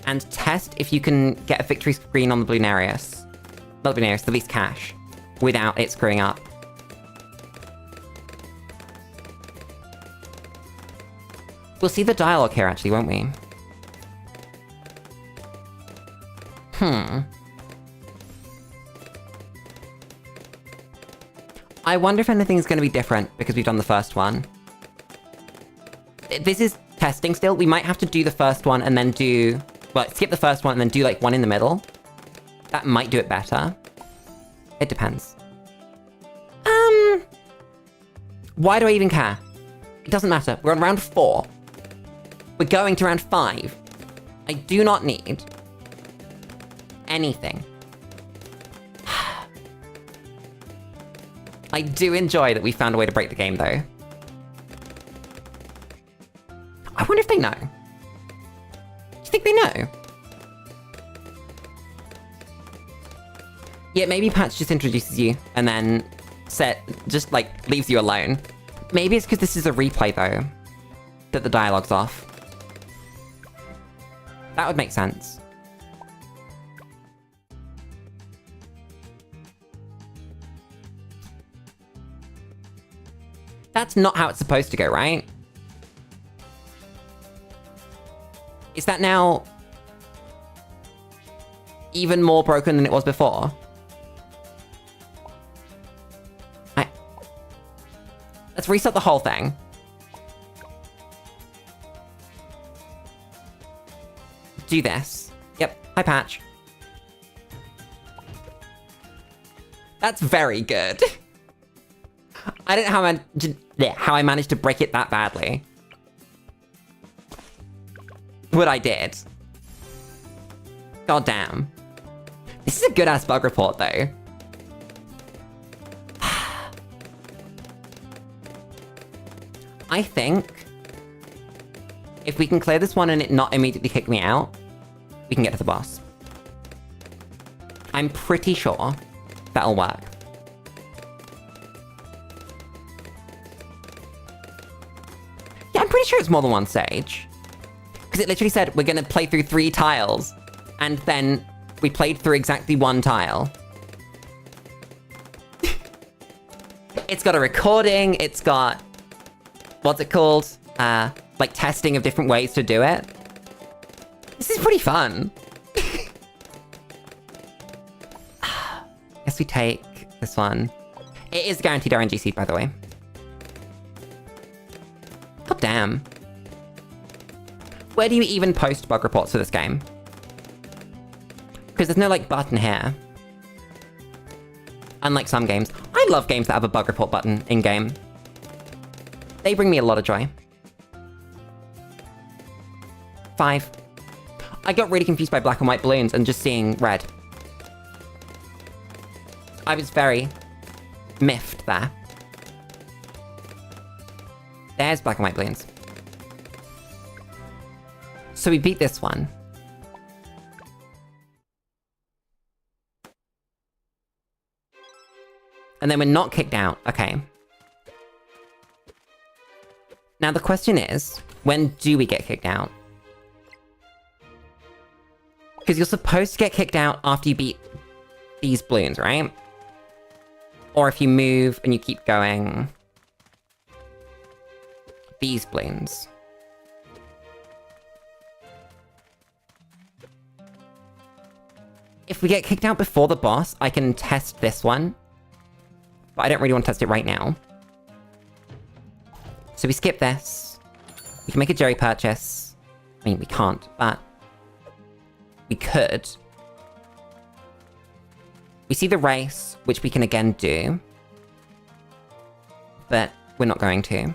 and test if you can get a victory screen on the Bloonarius. Not the Bloonarius, the least cash. Without it screwing up. We'll see the dialogue here, actually, won't we? I wonder if anything's going to be different because we've done the first one. This is testing still. We might have to do the first one and then do... Well, skip the first one and then do, like, one in the middle. That might do it better. It depends. Why do I even care? It doesn't matter. We're on round 4. We're going to round 5. I do not need anything. I do enjoy that we found a way to break the game, though. I wonder if they know. Do you think they know? Yeah, maybe Patch just introduces you and then just like leaves you alone. Maybe it's because this is a replay though, that the dialogue's off. That would make sense. That's not how it's supposed to go, right? Is that now even more broken than it was before? Let's reset the whole thing. Do this. Yep. Hi, Patch. That's very good. I don't know how I managed to break it that badly. But I did. God damn. This is a good-ass bug report, though. I think if we can clear this one and it not immediately kick me out, we can get to the boss. I'm pretty sure that'll work. Yeah, I'm pretty sure it's more than one stage. Because it literally said we're going to play through 3 tiles, and then we played through exactly 1 tile. It's got a recording, it's got... what's it called? Like testing of different ways to do it. This is pretty fun. Guess we take this one. It is guaranteed RNG seed, by the way. God damn. Where do you even post bug reports for this game? Because there's no, like, button here. Unlike some games. I love games that have a bug report button in-game. They bring me a lot of joy. 5. I got really confused by black and white balloons and just seeing red. I was very miffed there. There's black and white balloons. So we beat this one. And then we're not kicked out. Okay. Now the question is, when do we get kicked out? Because you're supposed to get kicked out after you beat these balloons, right? Or if you move and you keep going... these balloons. If we get kicked out before the boss, I can test this one. But I don't really want to test it right now. So we skip this. We can make a Jerry purchase. I mean, we can't, but... we could. We see the race, which we can again do. But we're not going to.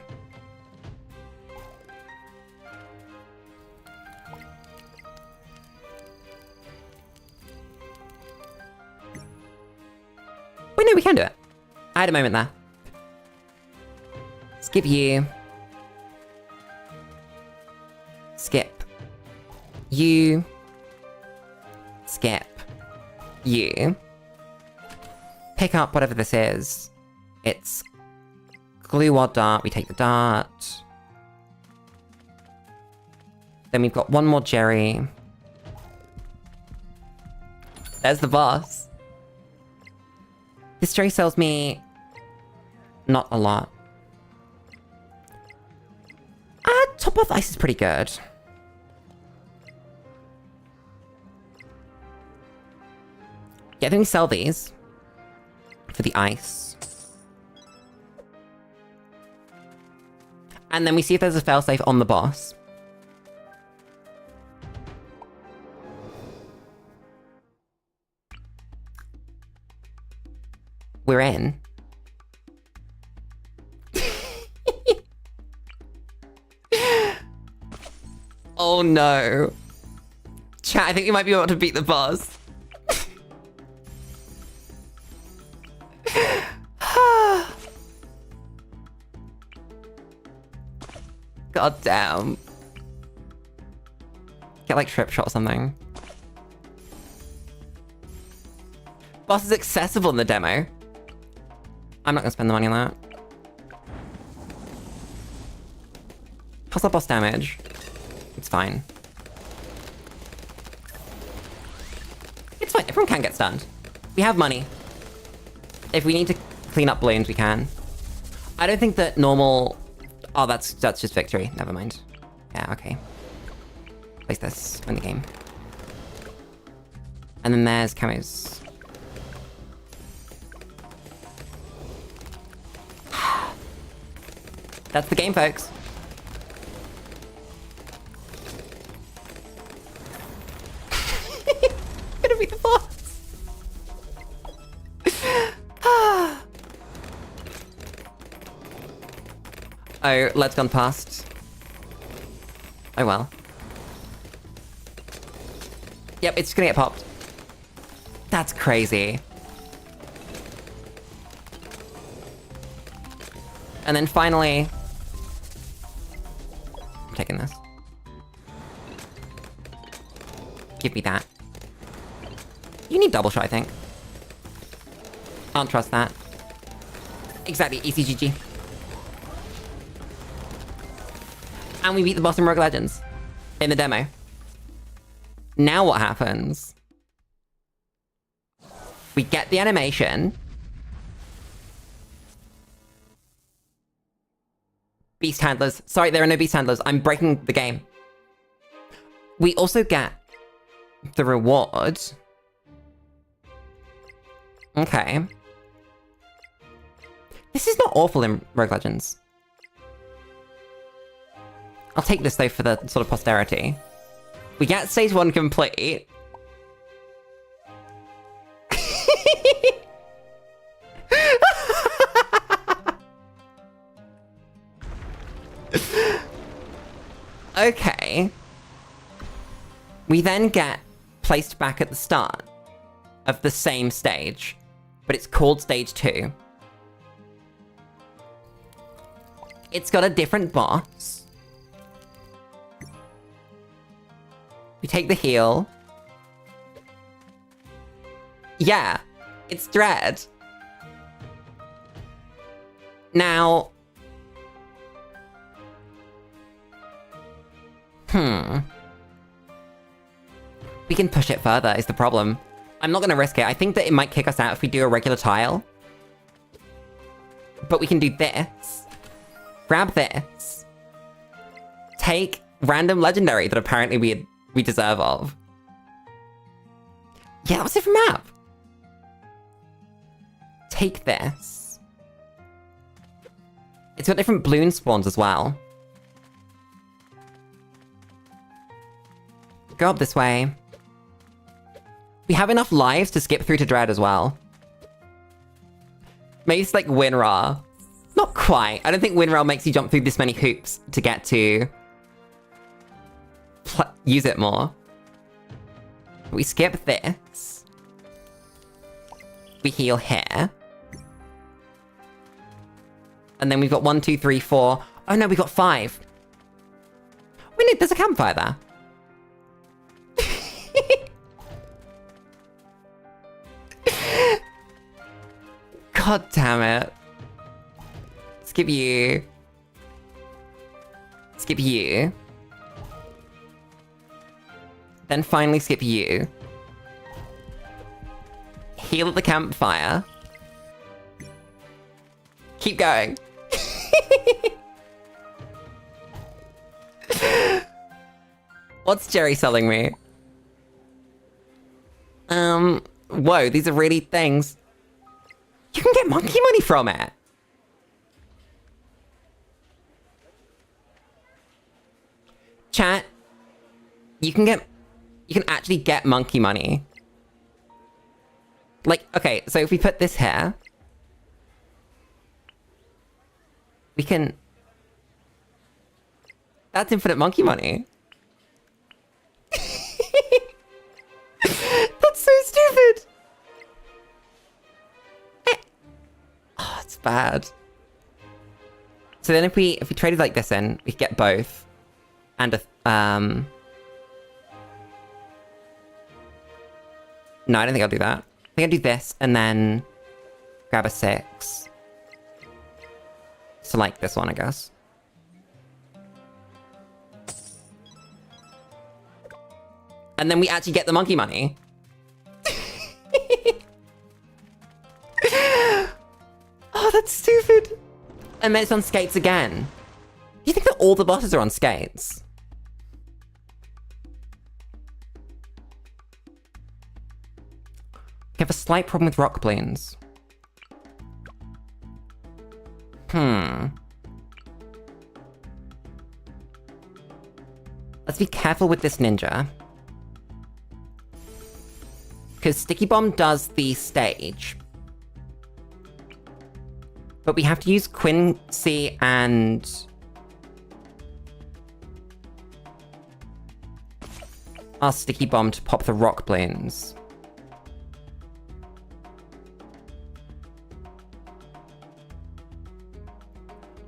Wait, no, we can do it. I had a moment there. Skip you. Skip. You. Skip. You. Pick up whatever this is. It's glue or dart. We take the dart. Then we've got one more Jerry. There's the boss. This Jerry sells me... not a lot. Top off ice is pretty good. Yeah, then we sell these. For the ice. And then we see if there's a failsafe on the boss. We're in. Oh no. Chat, I think you might be able to beat the boss. God damn. Get like trip shot or something. Boss is accessible in the demo. I'm not gonna spend the money on that. How's that boss damage? It's fine. It's fine, everyone can get stunned. We have money. If we need to clean up Bloons, we can. I don't think that normal... Oh, that's just victory. Never mind. Yeah, okay. Place this in the game. And then there's camos. That's the game, folks. Gonna be the boss. Oh, let's gone past. Oh well. Yep, it's just gonna get popped. That's crazy. And then finally... I'm taking this. Give me that. You need double shot, I think. Can't trust that. Exactly, ECGG. And we beat the boss in Rogue Legends. In the demo. Now what happens? We get the animation. Beast handlers. Sorry, there are no beast handlers. I'm breaking the game. We also get the reward. Okay. This is not awful in Rogue Legends. I'll take this though for the sort of posterity. We get stage 1 complete. Okay. We then get placed back at the start of the same stage, but it's called stage 2. It's got a different boss. We take the heal. Yeah, it's Dread. Now... We can push it further, is the problem. I'm not gonna risk it. I think that it might kick us out if we do a regular tile. But we can do this. Grab this. Take random legendary that apparently we deserve of. Yeah, that was a different map. Take this. It's got different Bloon spawns as well. Go up this way. We have enough lives to skip through to Dread as well. Maybe it's like WinRAR. Not quite. I don't think WinRAR makes you jump through this many hoops to get to... use it more. We skip this. We heal here. And then we've got 1, 2, 3, 4. Oh no, we got 5. Wait, no, there's a campfire there. God damn it. Skip you. Skip you. Then finally skip you. Heal at the campfire. Keep going. What's Jerry selling me? Whoa, these are really things. You can get monkey money from it. Chat, you can actually get monkey money. Like, okay, so if we put this here, we can... That's infinite monkey money. That's so stupid. Oh, it's bad. So then if we traded like this in, we could get both. And a, no, I don't think I'll do that. I think I'll do this and then grab a 6. So like this one, I guess. And then we actually get the monkey money. Oh, that's stupid. And then it's on skates again. Do you think that all the bosses are on skates? We have a slight problem with rock Bloons. Let's be careful with this ninja. Because Sticky Bomb does the stage. But we have to use Quincy and... our Sticky Bomb to pop the rock Bloons.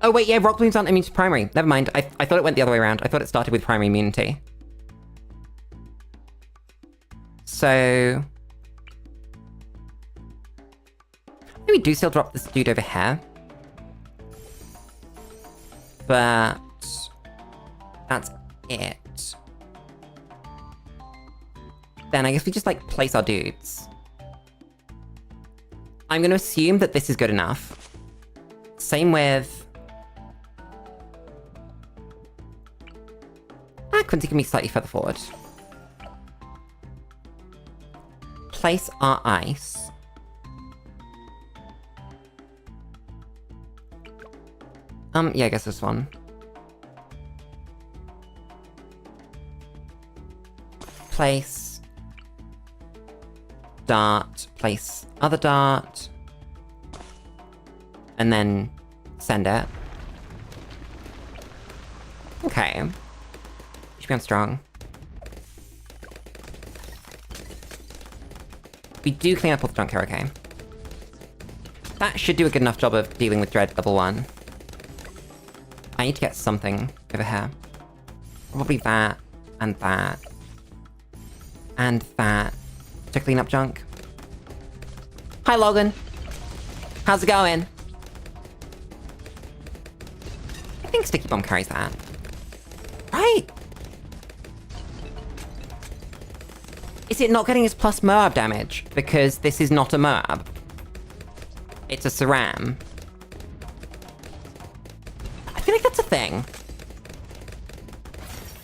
Oh wait, yeah, rock Bloons aren't immune to primary. Never mind, I thought it went the other way around. I thought it started with primary immunity. So... maybe we do still drop this dude over here. But... that's it. Then I guess we just, like, place our dudes. I'm gonna assume that this is good enough. Same with... Quincy can be slightly further forward. Place our ice. Yeah, I guess this one. Place. Dart. Place other dart. And then send it. Okay. Should be on strong. We do clean up all the junk here, okay. That should do a good enough job of dealing with Dread level 1. I need to get something over here. Probably that, and that. And that. To clean up junk. Hi, Logan. How's it going? I think Sticky Bomb carries that. Right! Is it not getting its plus Moab damage? Because this is not a Moab. It's a Saram. I feel like that's a thing.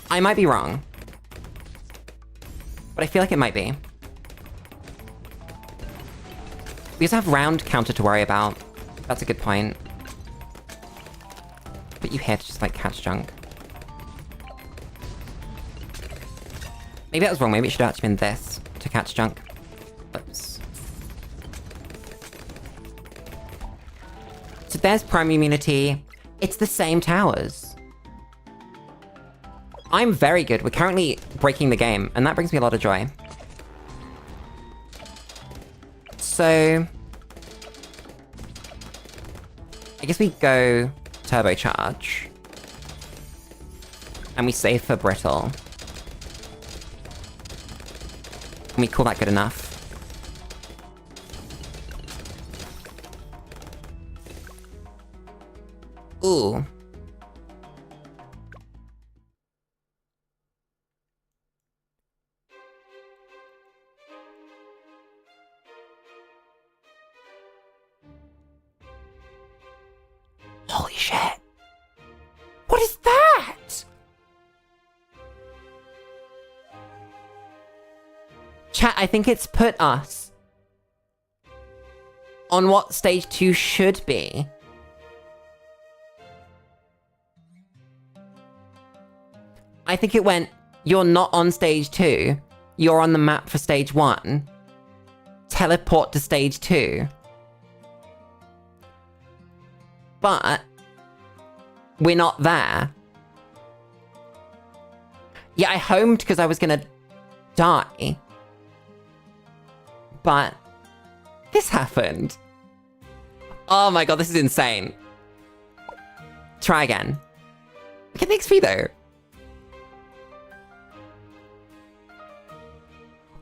I might be wrong. But I feel like it might be. We also have round counter to worry about. That's a good point. But you here to just, like, catch junk. Maybe that was wrong. Maybe it should have actually been this to catch junk. Oops. So there's primary immunity. It's the same towers. I'm very good. We're currently breaking the game, and that brings me a lot of joy. So... I guess we go turbocharge. And we save for brittle. Can we call that good enough? Ooh. Holy shit. What is that? Chat, I think it's put us on what stage 2 should be. I think it went, you're not on stage 2, you're on the map for stage 1. Teleport to stage 2. But we're not there. Yeah, I homed because I was gonna die. But this happened. Oh my god, this is insane. Try again. Get the XP though.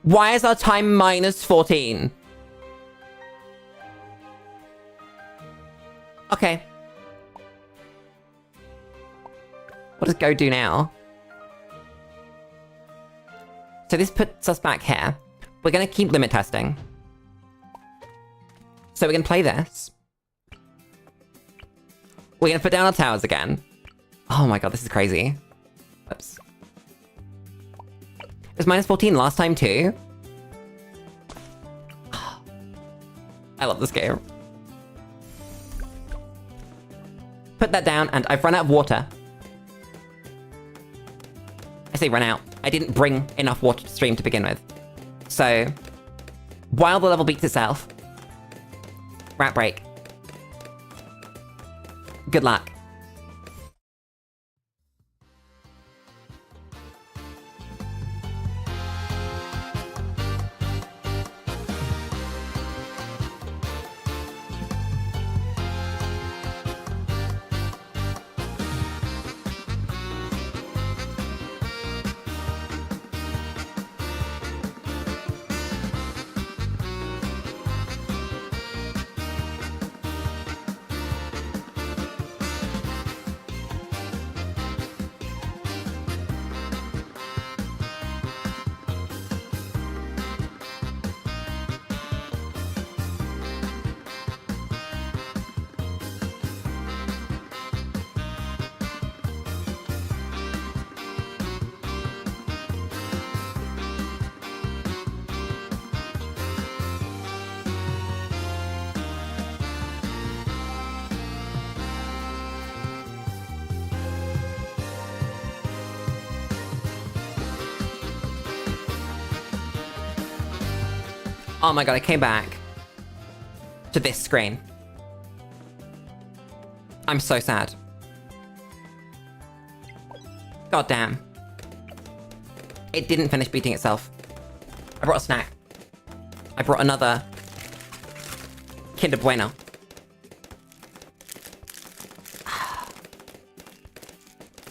Why is our time minus 14? Okay. What does go do now? So this puts us back here. We're gonna keep limit testing. So we're gonna play this. We're gonna put down our towers again. Oh my god, this is crazy. Oops. It was minus 14 last time too. I love this game. Put that down, and I've run out of water. I say run out. I didn't bring enough water to stream to begin with. So, while the level beats itself, rat break. Good luck. Oh my god, I came back to this screen. I'm so sad. God damn. It didn't finish beating itself. I brought a snack. I brought another Kinder Bueno.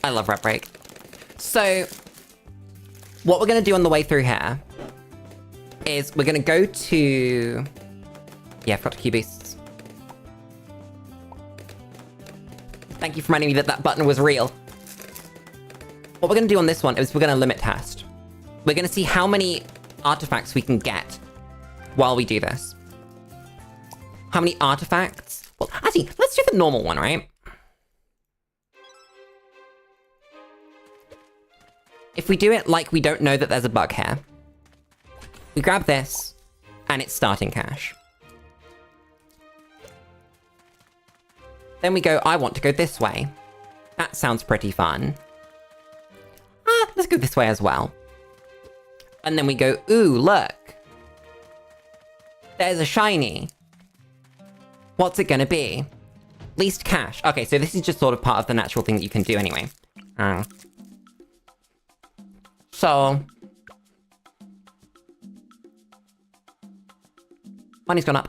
I love Rat Break. So, what we're gonna do on the way through here is we're gonna go to... Yeah, I've got to Q Beasts. Thank you for reminding me that that button was real. What we're gonna do on this one is we're gonna limit test. We're gonna see how many artifacts we can get while we do this. How many artifacts? Well, actually, let's do the normal one, right? If we do it like we don't know that there's a bug here, we grab this, and it's starting cache. Then we go, I want to go this way. That sounds pretty fun. Let's go this way as well. And then we go, ooh, look. There's a shiny. What's it gonna be? Least cache. Okay, so this is just sort of part of the natural thing that you can do anyway. So... money's gone up.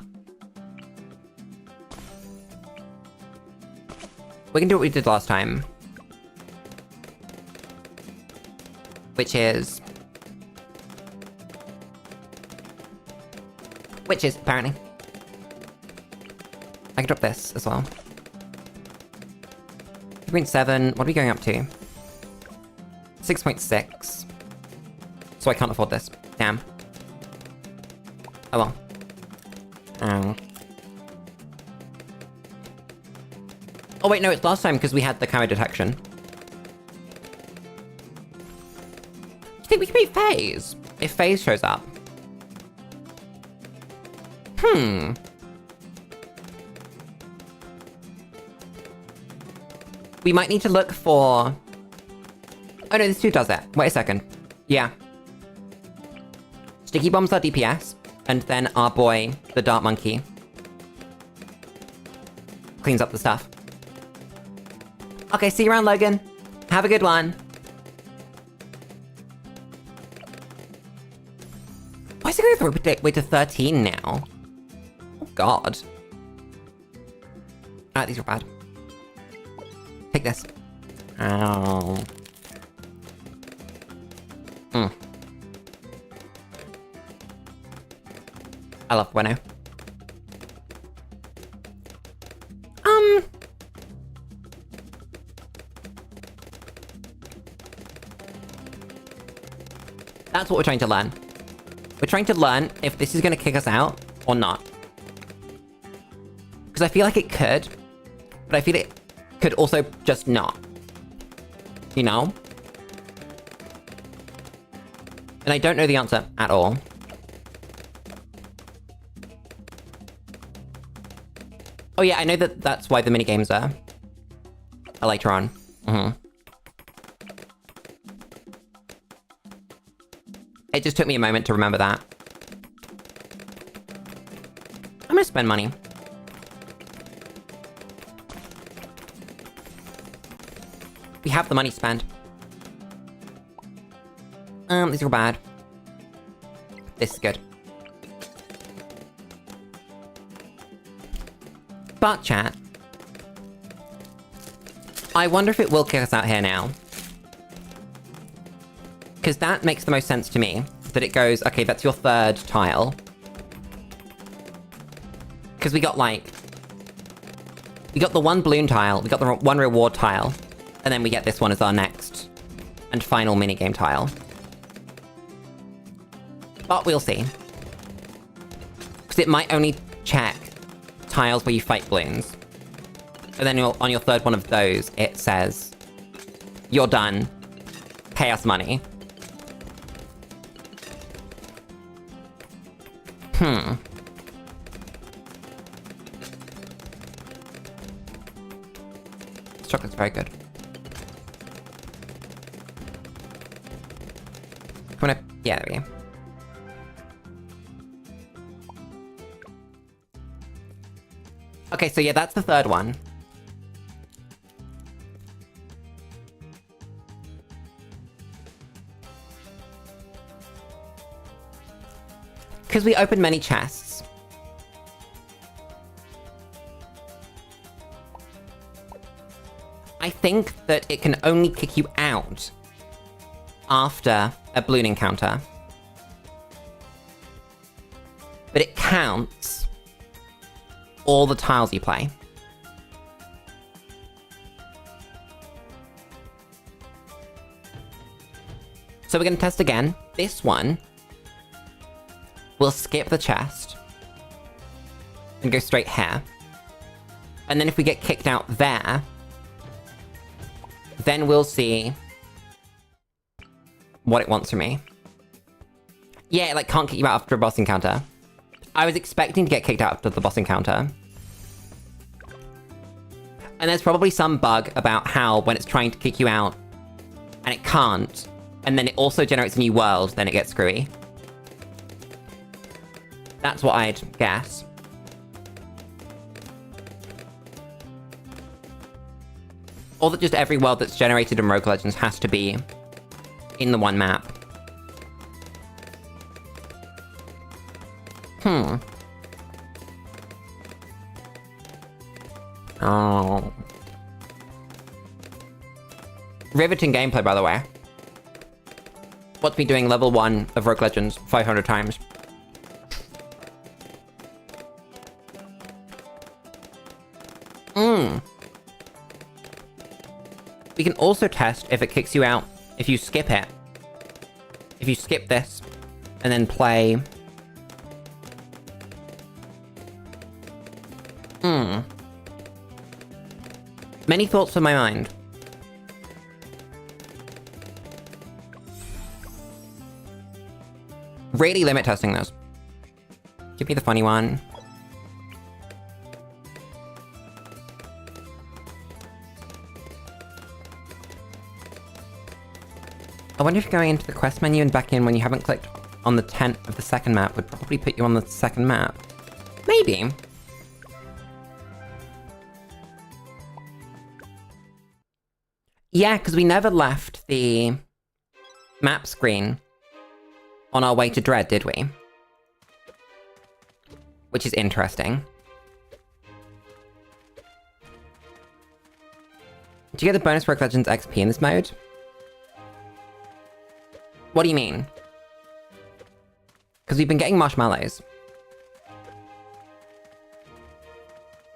We can do what we did last time. Which is, apparently. I can drop this as well. 3.7, what are we going up to? 6.6. So I can't afford this. Damn. Oh well. Oh wait, no, it's last time because we had the camo detection. You think we can beat FaZe? If FaZe shows up. We might need to look for... Oh no, this dude does it. Wait a second. Yeah. Sticky Bomb's our DPS, and then our boy, the Dart Monkey, cleans up the stuff. Okay, see you around, Logan. Have a good one. Why is it going for a way to 13 now? Oh god. These are bad. Take this. Ow. I love Bueno. That's what we're trying to learn. We're trying to learn if this is going to kick us out or not. Because I feel like it could, but I feel it could also just not. You know? And I don't know the answer at all. Oh yeah, I know that that's why the minigames are later on. It just took me a moment to remember that. I'm gonna spend money. We have the money to spend. These are bad. This is good. But chat, I wonder if it will kick us out here now. Because that makes the most sense to me. That it goes, okay, that's your third tile. Because we got like... We got the one balloon tile, we got the one reward tile, and then we get this one as our next and final minigame tile. But we'll see. Because it might only check tiles where you fight balloons. And then on your third one of those, it says, you're done, pay us money. This chocolate's very good. Come on up. Yeah, there we go. Okay, so yeah, that's the third one. Because we opened many chests. I think that it can only kick you out after a balloon encounter. But it counts all the tiles you play. So we're gonna test again. This one, we'll skip the chest and go straight here. And then if we get kicked out there, then we'll see what it wants from me. Yeah, it like can't kick you out after a boss encounter. I was expecting to get kicked out after the boss encounter. And there's probably some bug about how when it's trying to kick you out and it can't, and then it also generates a new world, then it gets screwy. That's what I'd guess. Or that just every world that's generated in Rogue Legends has to be in the one map. Oh. Riveting gameplay, by the way. Watch me doing level 1 of Rogue Legends 500 times. We can also test if it kicks you out if you skip it. If you skip this, and then play... Many thoughts on my mind. Really limit testing this. Give me the funny one. I wonder if going into the quest menu and back in when you haven't clicked on the tent of the second map would probably put you on the second map. Maybe. Yeah, because we never left the map screen on our way to Dread, did we? Which is interesting. Do you get the bonus Rogue Legends XP in this mode? What do you mean? Because we've been getting marshmallows.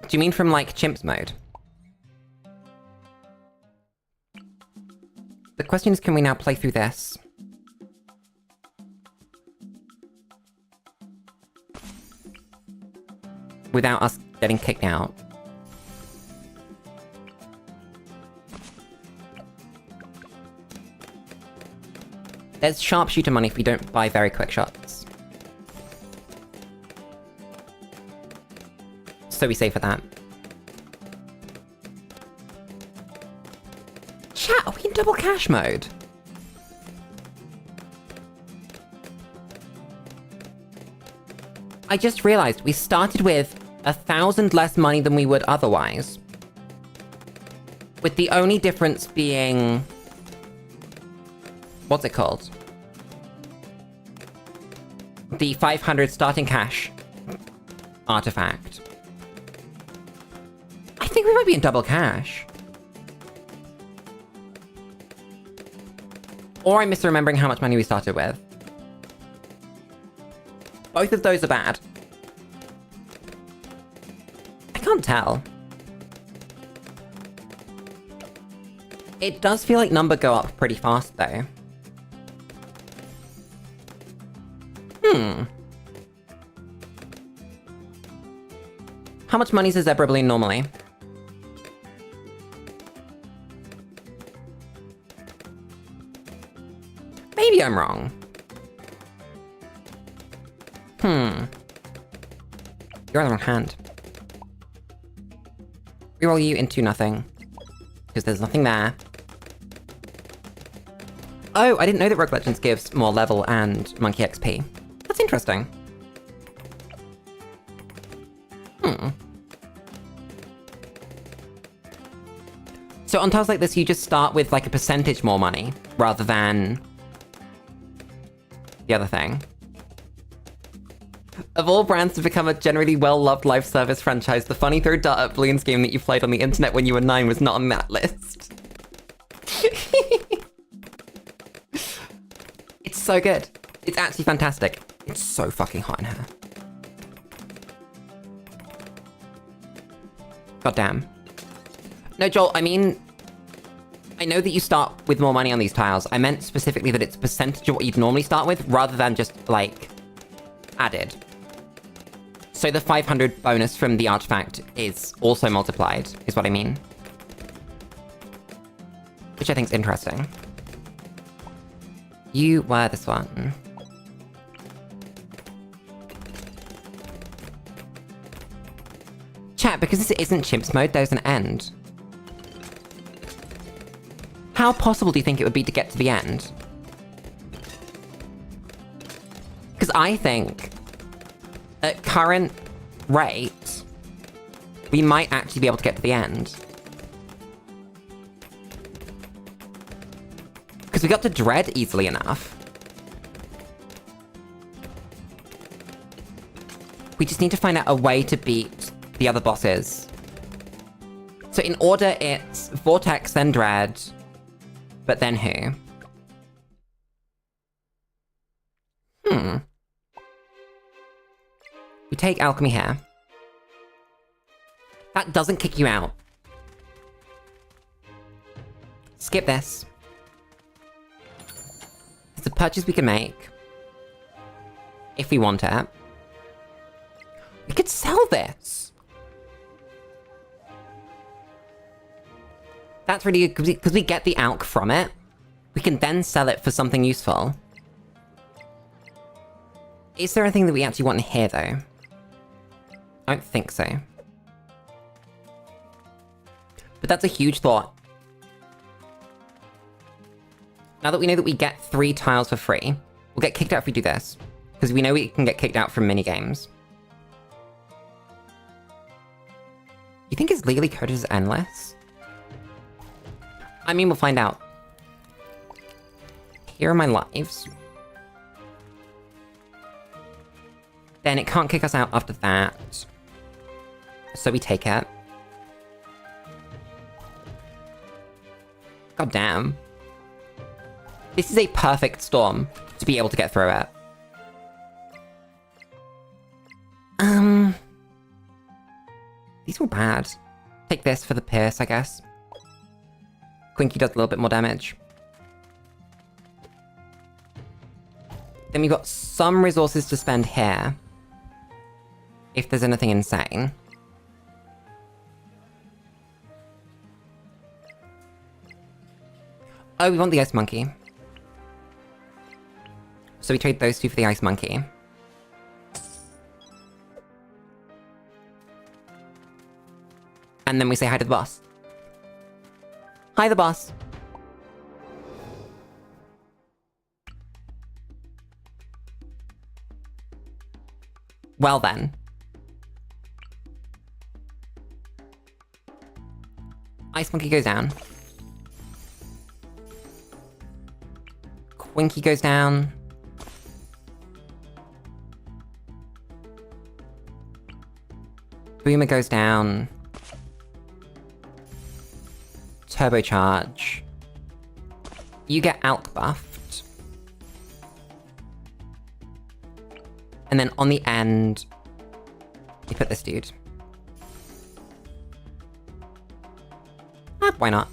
Do you mean from, like, Chimps mode? The question is, can we now play through this? Without us getting kicked out. There's sharpshooter money if we don't buy very quick shots. So we save for that. Chat, are we in double cash mode? I just realized we started with 1,000 less money than we would otherwise. With the only difference being... what's it called? The 500 starting cash artifact. I think we might be in double cash. Or I'm misremembering how much money we started with. Both of those are bad. I can't tell. It does feel like numbers go up pretty fast, though. How much money is a zebra balloon normally? Maybe I'm wrong. You're on the wrong hand. Reroll you into nothing. Because there's nothing there. Oh, I didn't know that Rogue Legends gives more level and monkey XP. That's interesting. So on tiles like this, you just start with, like, a percentage more money, rather than... the other thing. Of all brands to become a generally well-loved live service franchise, the funny throw dart at Bloons game that you played on the internet when you were 9 was not on that list. It's so good. It's actually fantastic. It's so fucking hot in here. God damn. No, Joel, I mean... I know that you start with more money on these tiles. I meant specifically that it's a percentage of what you'd normally start with, rather than just, like, added. So the 500 bonus from the artifact is also multiplied, is what I mean. Which I think is interesting. You were this one. Chat, because this isn't Chimps mode, there's an end. How possible do you think it would be to get to the end? Because I think, at current rate, we might actually be able to get to the end. Because we got to Dread easily enough. We just need to find out a way to beat the other bosses. So in order, it's Vortex, then Dread, but then who? We take Alchemy here. That doesn't kick you out. Skip this. It's a purchase we can make. If we want it. We could sell this! That's really good, because we get the alch from it. We can then sell it for something useful. Is there anything that we actually want in here, though? I don't think so. But that's a huge thought. Now that we know that we get 3 tiles for free, we'll get kicked out if we do this. Because we know we can get kicked out from minigames. You think it's legally coded as endless? I mean, we'll find out. Here are my lives. Then it can't kick us out after that. So we take it. God damn. This is a perfect storm to be able to get through it. These were bad. Take this for the pierce, I guess. Quinky does a little bit more damage. Then we've got some resources to spend here. If there's anything insane. Oh, we want the ice monkey. So we trade those two for the ice monkey. And then we say hi to the boss. Hi, the boss. Well then. Ice monkey goes down. Quinky goes down. Boomer goes down. Turbocharge. You get out buffed. And then on the end, you put this dude. Why not?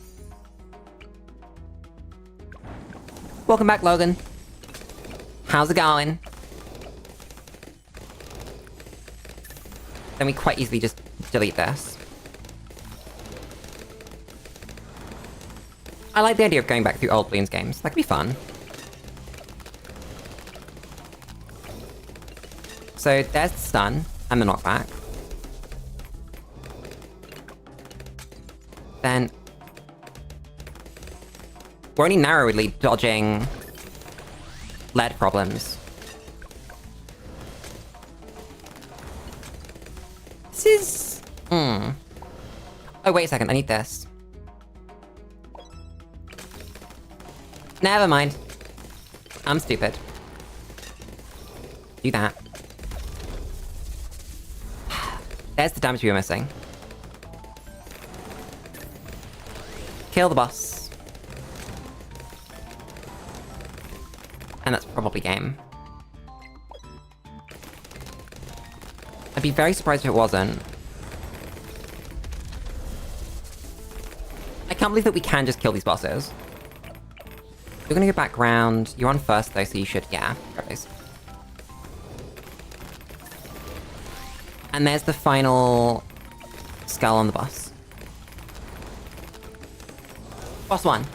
Welcome back, Logan. How's it going? Then we quite easily just delete this. I like the idea of going back through old Bloons games. That could be fun. So there's the stun and the knockback. Then we're only narrowly dodging lead problems. This is... Oh, wait a second, I need this. Never mind. I'm stupid. Do that. There's the damage we were missing. Kill the boss. And that's probably game. I'd be very surprised if it wasn't. I can't believe that we can just kill these bosses. You're gonna go back round. You're on first though, so you should, yeah. Goes. And there's the final skull on the boss. Boss one.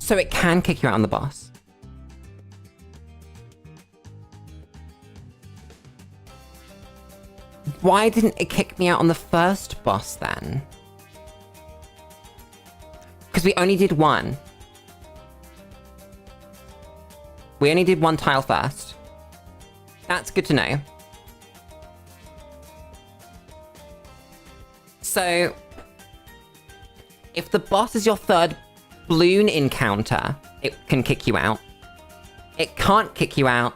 So it can kick you out on the boss. Why didn't it kick me out on the first boss then? Because we only did one. We only did one tile first. That's good to know. So, if the boss is your third Bloon encounter, it can kick you out. It can't kick you out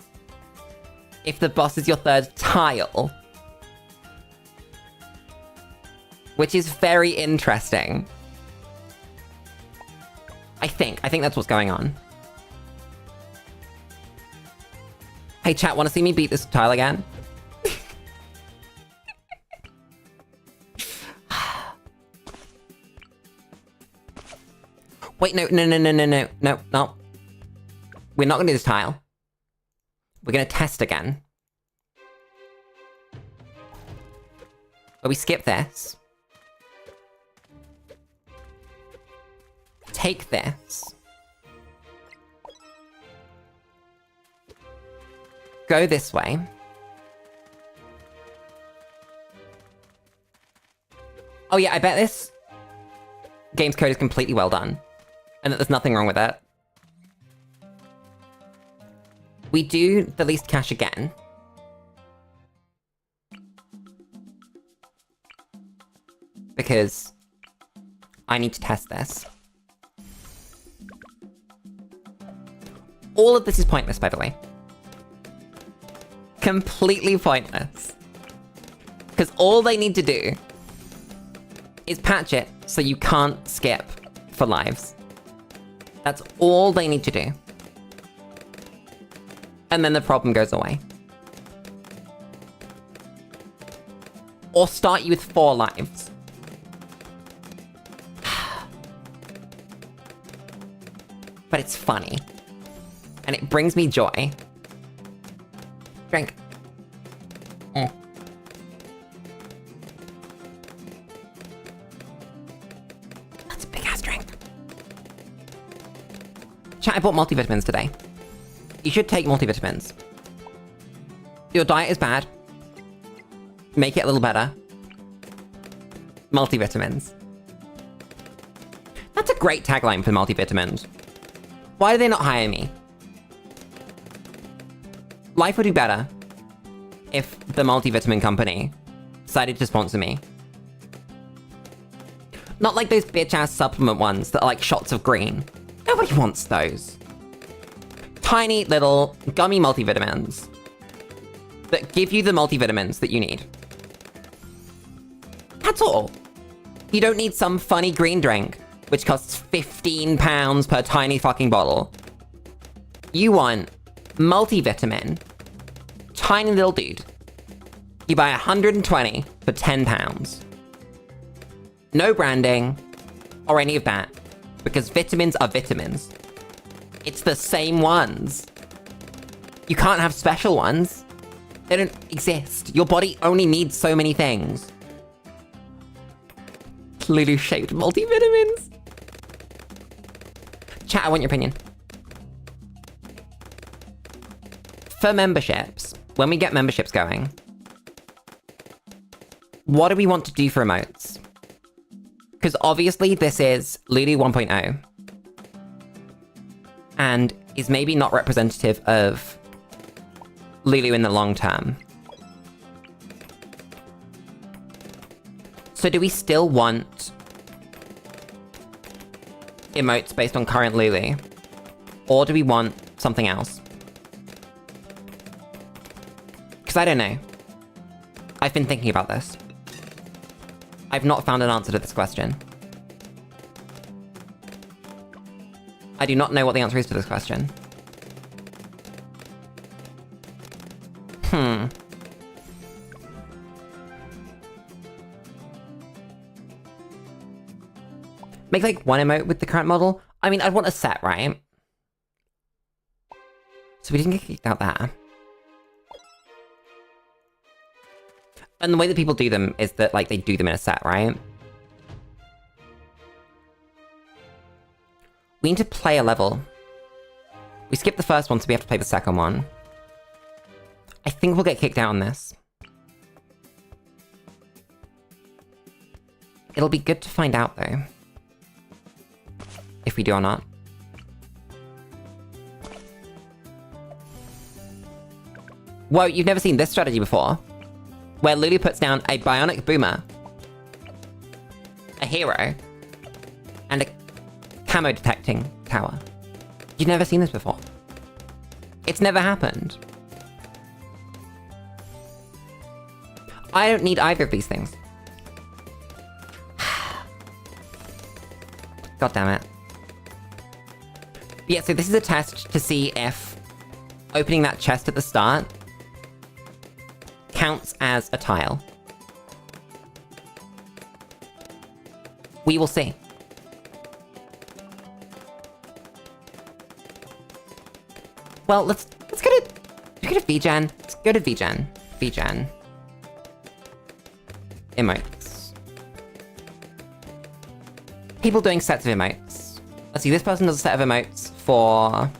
if the boss is your third tile. Which is very interesting. I think that's what's going on. Hey chat, wanna see me beat this tile again? Wait, no. We're not gonna do this tile. We're gonna test again. But we skip this. Take this. Go this way. Oh yeah, I bet this game's code is completely well done. And that there's nothing wrong with it. We do the least cash again. Because I need to test this. All of this is pointless, by the way. Completely pointless. Because all they need to do is patch it so you can't skip for lives. That's all they need to do. And then the problem goes away. Or start you with 4 lives. But it's funny. And it brings me joy. Drink. That's a big ass drink. Chat, I bought multivitamins today. You should take multivitamins. Your diet is bad. Make it a little better. Multivitamins. That's a great tagline for multivitamins. Why do they not hire me? Life would be better if the multivitamin company decided to sponsor me. Not like those bitch-ass supplement ones that are like shots of green. Nobody wants those. Tiny little gummy multivitamins that give you the multivitamins that you need. That's all. You don't need some funny green drink, which costs £15 per tiny fucking bottle. You want multivitamin, tiny little dude. You buy 120 for £10. No branding or any of that, because vitamins are vitamins. It's the same ones. You can't have special ones. They don't exist. Your body only needs so many things. Lulu-shaped multivitamins. Chat, I want your opinion. For memberships, when we get memberships going, what do we want to do for emotes? Because obviously this is Lulu 1.0. And is maybe not representative of Lulu in the long term. So do we still want emotes based on current Lulu? Or do we want something else? Because I don't know. I've been thinking about this. I've not found an answer to this question. I do not know what the answer is to this question. Make like one emote with the current model? I mean, I'd want a set, right? So we didn't get kicked out there. And the way that people do them is that, like, they do them in a set, right? We need to play a level. We skipped the first one, so we have to play the second one. I think we'll get kicked out on this. It'll be good to find out, though. If we do or not. Whoa, you've never seen this strategy before? Where Lulu puts down a bionic boomer, a hero, and a camo detecting tower. You've never seen this before. It's never happened. I don't need either of these things. God damn it. Yeah, so this is a test to see if opening that chest at the start counts as a tile. We will see. Well, let's go to VGen. Let's go to VGen. VGen. Emotes. People doing sets of emotes. Let's see, this person does a set of emotes for...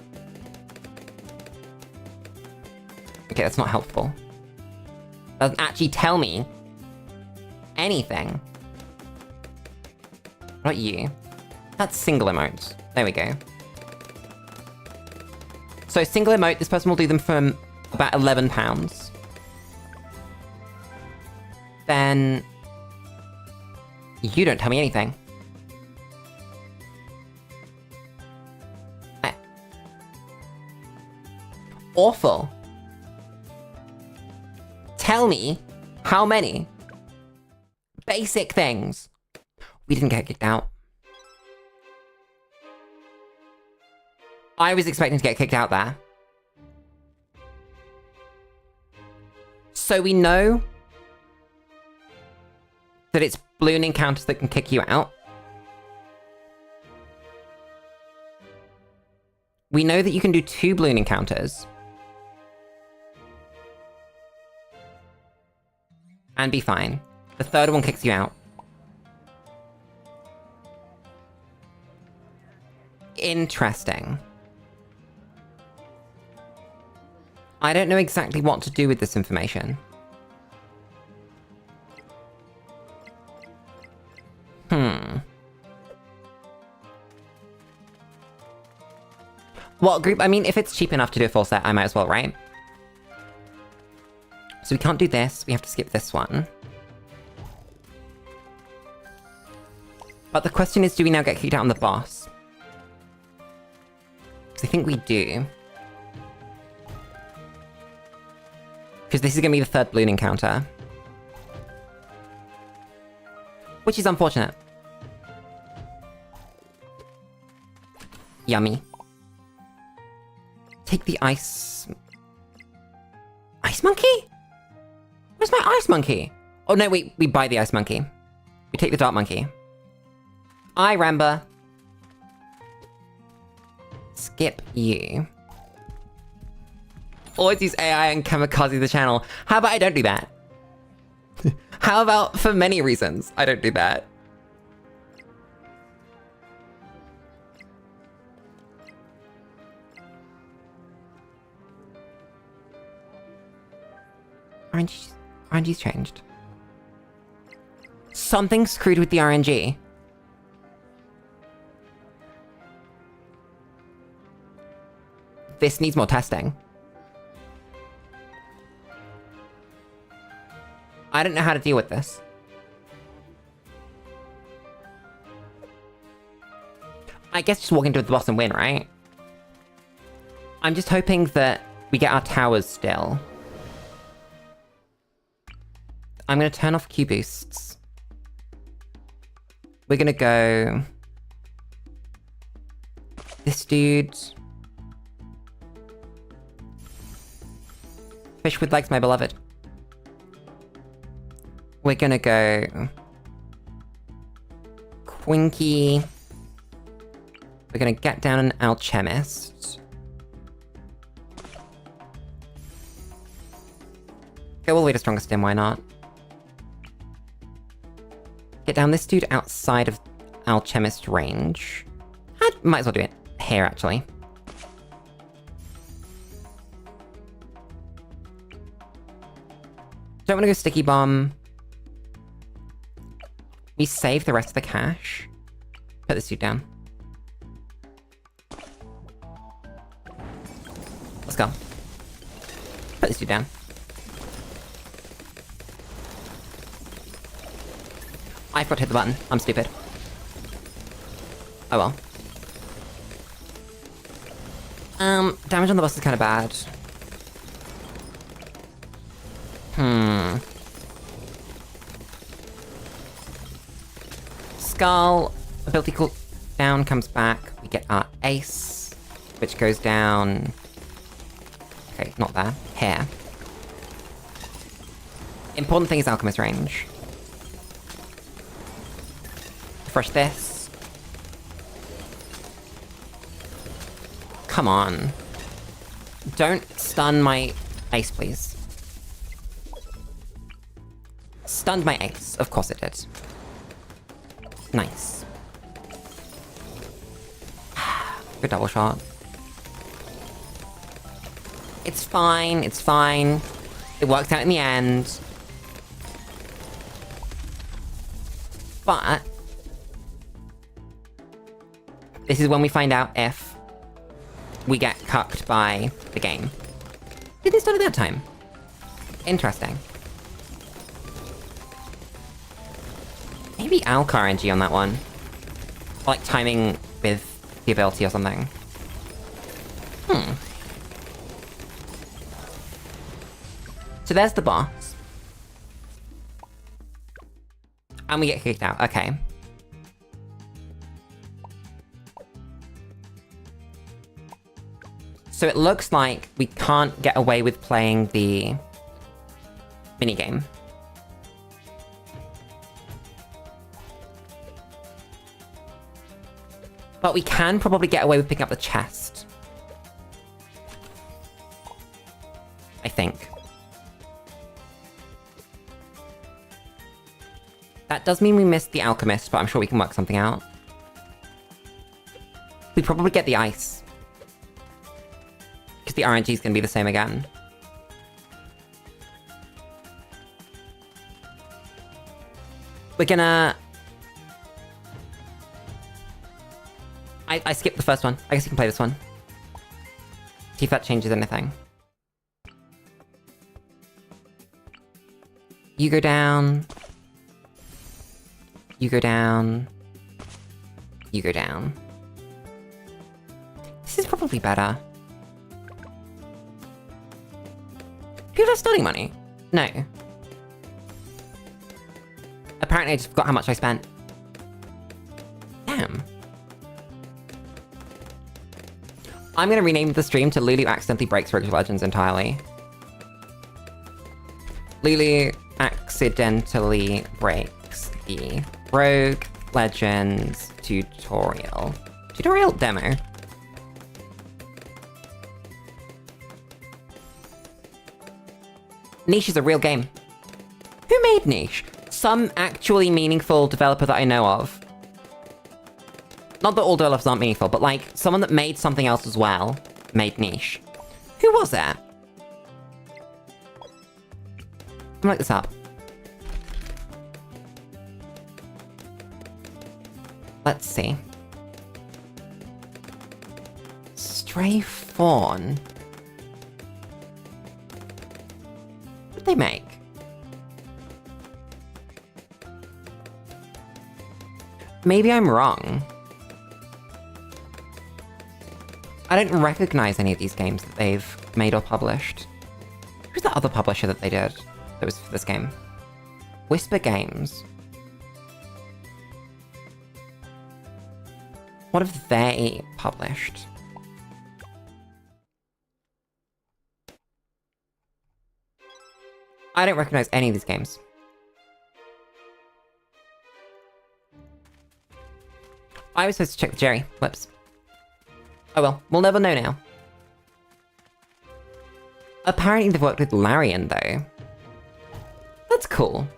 Okay, that's not helpful. Doesn't actually tell me anything. What about you? That's single emotes. There we go. So single emote, this person will do them from about £11. Then... you don't tell me anything. Awful. Tell me how many Basic things. We didn't get kicked out. I was expecting to get kicked out there. So we know that it's balloon encounters that can kick you out. We know that you can do 2 balloon encounters. And be fine. The third one kicks you out. Interesting. I don't know exactly what to do with this information. What group? I mean, if it's cheap enough to do a full set, I might as well, right? So we can't do this. We have to skip this one. But the question is, do we now get kicked out on the boss? Because I think we do. Because this is going to be the third balloon encounter. Which is unfortunate. Yummy. Take the ice... Ice monkey? Where's my ice monkey? Oh no, we buy the ice monkey. We take the dark monkey. I remember. Skip you. Always use AI and kamikaze the channel. How about I don't do that? How about for many reasons I don't do that? RNG's changed. Something screwed with the RNG. This needs more testing. I don't know how to deal with this. I guess just walk into the boss and win, right? I'm just hoping that we get our towers still. I'm gonna turn off Q boosts. We're gonna go... This dude... Fishwood likes my beloved. We're gonna go... Quinky. We're gonna get down an alchemist. Go all the way to strongest dim, why not? Get down this dude outside of alchemist range. I might as well do it here, actually. Don't want to go sticky bomb. We save the rest of the cash. Put this dude down. Let's go. Put this dude down. I forgot to hit the button. I'm stupid. Oh well. Damage on the boss is kind of bad. Skull. Ability cooldown comes back. We get our ace, which goes down... Okay, not there. Here. Important thing is alchemist range. Refresh this. Come on. Don't stun my ace, please. Stunned my ace. Of course it did. Nice. Good double shot. It's fine, it's fine. It worked out in the end. But... this is when we find out if we get cucked by the game. Didn't start at that time. Interesting. Maybe Alk RNG on that one. Or like timing with the ability or something. So there's the boss. And we get kicked out. Okay. So it looks like we can't get away with playing the minigame. But we can probably get away with picking up the chest. I think. That does mean we missed the alchemist, but I'm sure we can work something out. We probably get the ice. Because the RNG is going to be the same again. We're gonna... I skipped the first one. I guess you can play this one. See if that changes anything. You go down. You go down. You go down. This is probably better. People have starting money? No. Apparently I just forgot how much I spent. Damn. I'm gonna rename the stream to Lulu accidentally breaks Rogue Legends entirely. Lulu accidentally breaks the Rogue Legends tutorial. Tutorial demo. Niche is a real game. Who made Niche? Some actually meaningful developer that I know of. Not that all developers aren't meaningful, but like, someone that made something else as well made Niche. Who was that? I'm gonna look this up. Let's see. Stray Fawn. What did they make? Maybe I'm wrong. I don't recognize any of these games that they've made or published. Who's the other publisher that they did that was for this game? Whisper Games. What have they published? I don't recognize any of these games. I was supposed to check the Jerry. Whoops. Oh well, we'll never know now. Apparently they've worked with Larian, though. That's cool.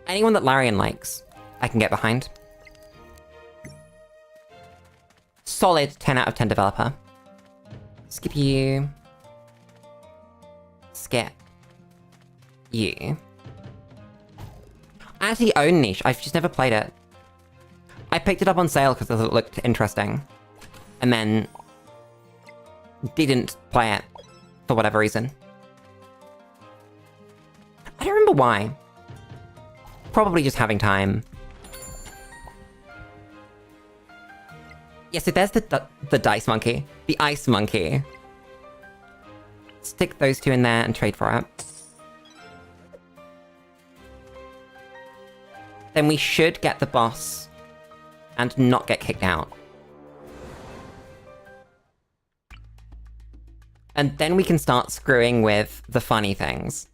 Anyone that Larian likes, I can get behind. Solid 10 out of 10 developer. Skip you. Skip you. I actually own Niche, I've just never played it. I picked it up on sale because it looked interesting. And then didn't play it for whatever reason. I don't remember why. Probably just having time. Yeah, so there's the dice monkey. The ice monkey. Stick those two in there and trade for it. Then we should get the boss and not get kicked out. And then we can start screwing with the funny things.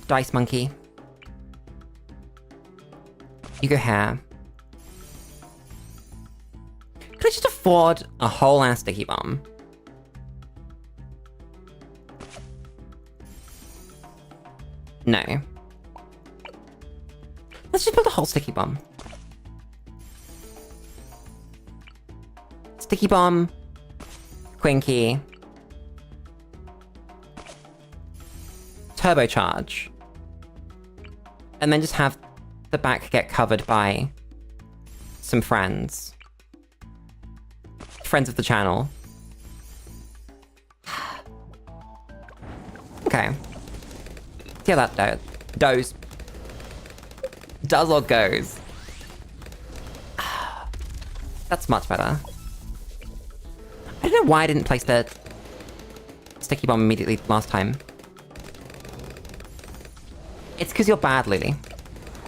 Dice monkey. You go here. Could I just afford a whole ass sticky bomb? No. Let's just build a whole sticky bomb. Sticky bomb. Quinky. Turbocharge. And then just have the back get covered by some friends. Friends of the channel. Okay. See how that does or goes. That's much better. I don't know why I didn't place the sticky bomb immediately last time. It's because you're bad, Lily.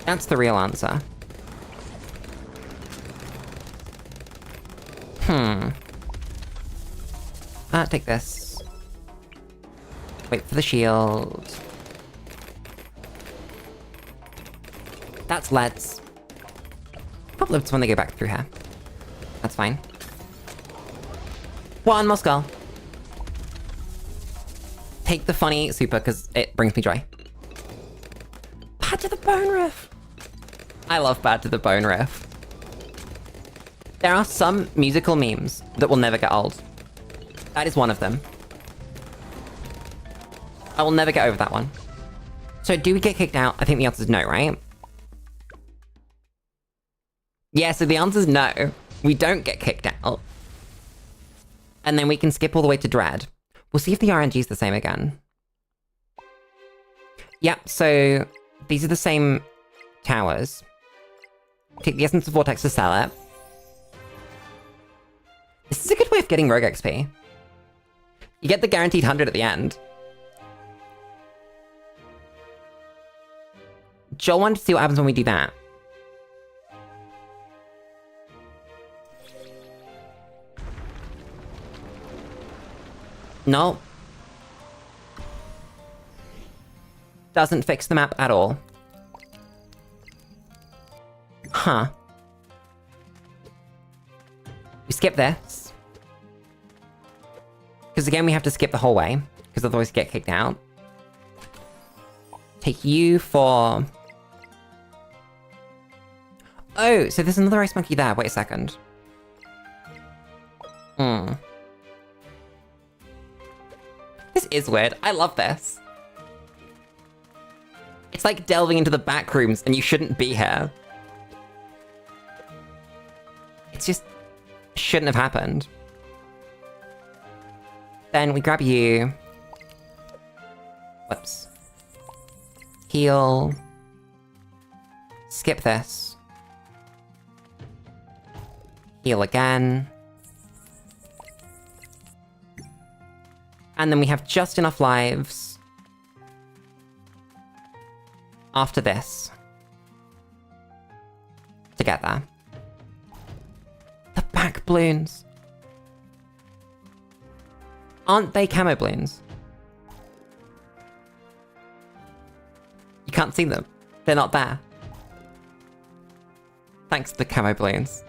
That's the real answer. Take this. Wait for the shield. That's leads. Probably when they go back through here. That's fine. One more skull. Take the funny super, because it brings me joy. Bad to the bone riff! I love Bad to the Bone riff. There are some musical memes that will never get old. That is one of them. I will never get over that one. So do we get kicked out? I think the answer is no, right? Yeah, so the answer is no. We don't get kicked out. And then we can skip all the way to Dread. We'll see if the RNG is the same again. Yep, so these are the same towers. Take the Essence of Vortex to sell it. This is a good way of getting Rogue XP. You get the guaranteed 100 at the end. Joel wanted to see what happens when we do that. No. Doesn't fix the map at all. Huh. We skip this. Because again, we have to skip the whole way, because otherwise we get kicked out. Take you for... Oh, so there's another ice monkey there. Wait a second. This is weird. I love this. It's like delving into the back rooms and you shouldn't be here. It's just... shouldn't have happened. Then we grab you. Whoops. Heal. Skip this. Heal again. And then we have just enough lives after this to get there. The back balloons. Aren't they camo balloons? You can't see them. They're not there. Thanks to the camo balloons.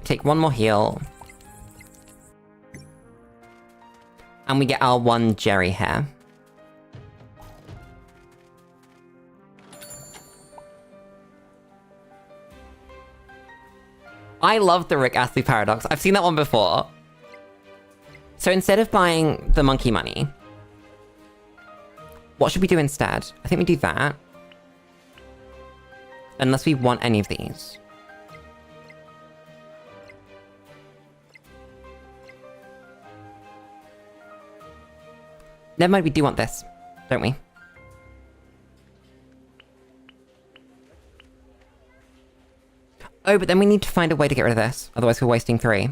Take one more heal. And we get our one Jerry here. I love the Rick Astley paradox. I've seen that one before. So instead of buying the monkey money, what should we do instead? I think we do that. Unless we want any of these. Never mind, we do want this, don't we? Oh, but then we need to find a way to get rid of this. Otherwise we're wasting 3.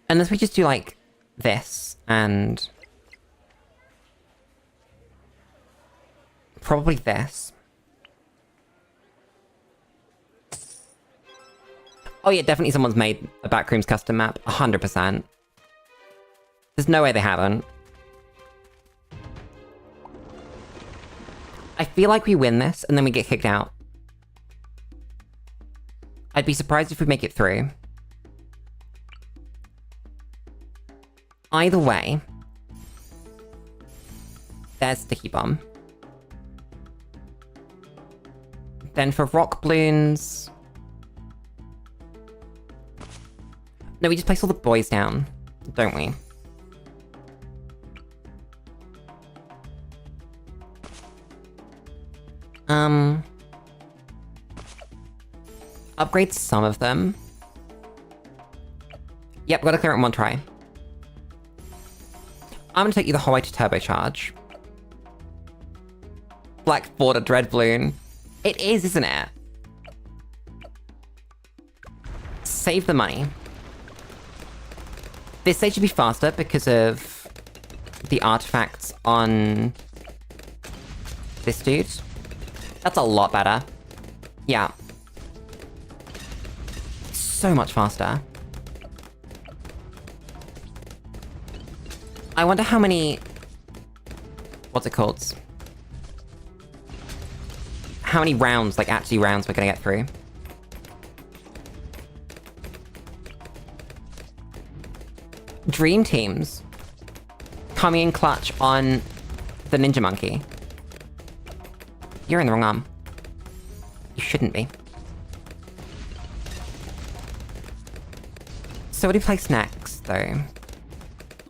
Unless we just do, like, this, and... probably this. Oh yeah, definitely someone's made a Backrooms custom map. 100%. There's no way they haven't. I feel like we win this, and then we get kicked out. I'd be surprised if we make it through. Either way, there's Sticky Bomb. Then for Rock Bloons... No, we just place all the boys down, don't we? Upgrade some of them. Yep, gotta clear it in one try. I'm gonna take you the whole way to turbocharge. Black border dread balloon. It is, isn't it? Save the money. This stage should be faster because of the artifacts on this dude. That's a lot better. Yeah. So much faster. I wonder how many... What's it called? How many rounds, like actually rounds, we're gonna get through. Dream teams. Coming in clutch on the ninja monkey. You're in the wrong arm. You shouldn't be. So what do we place next, though?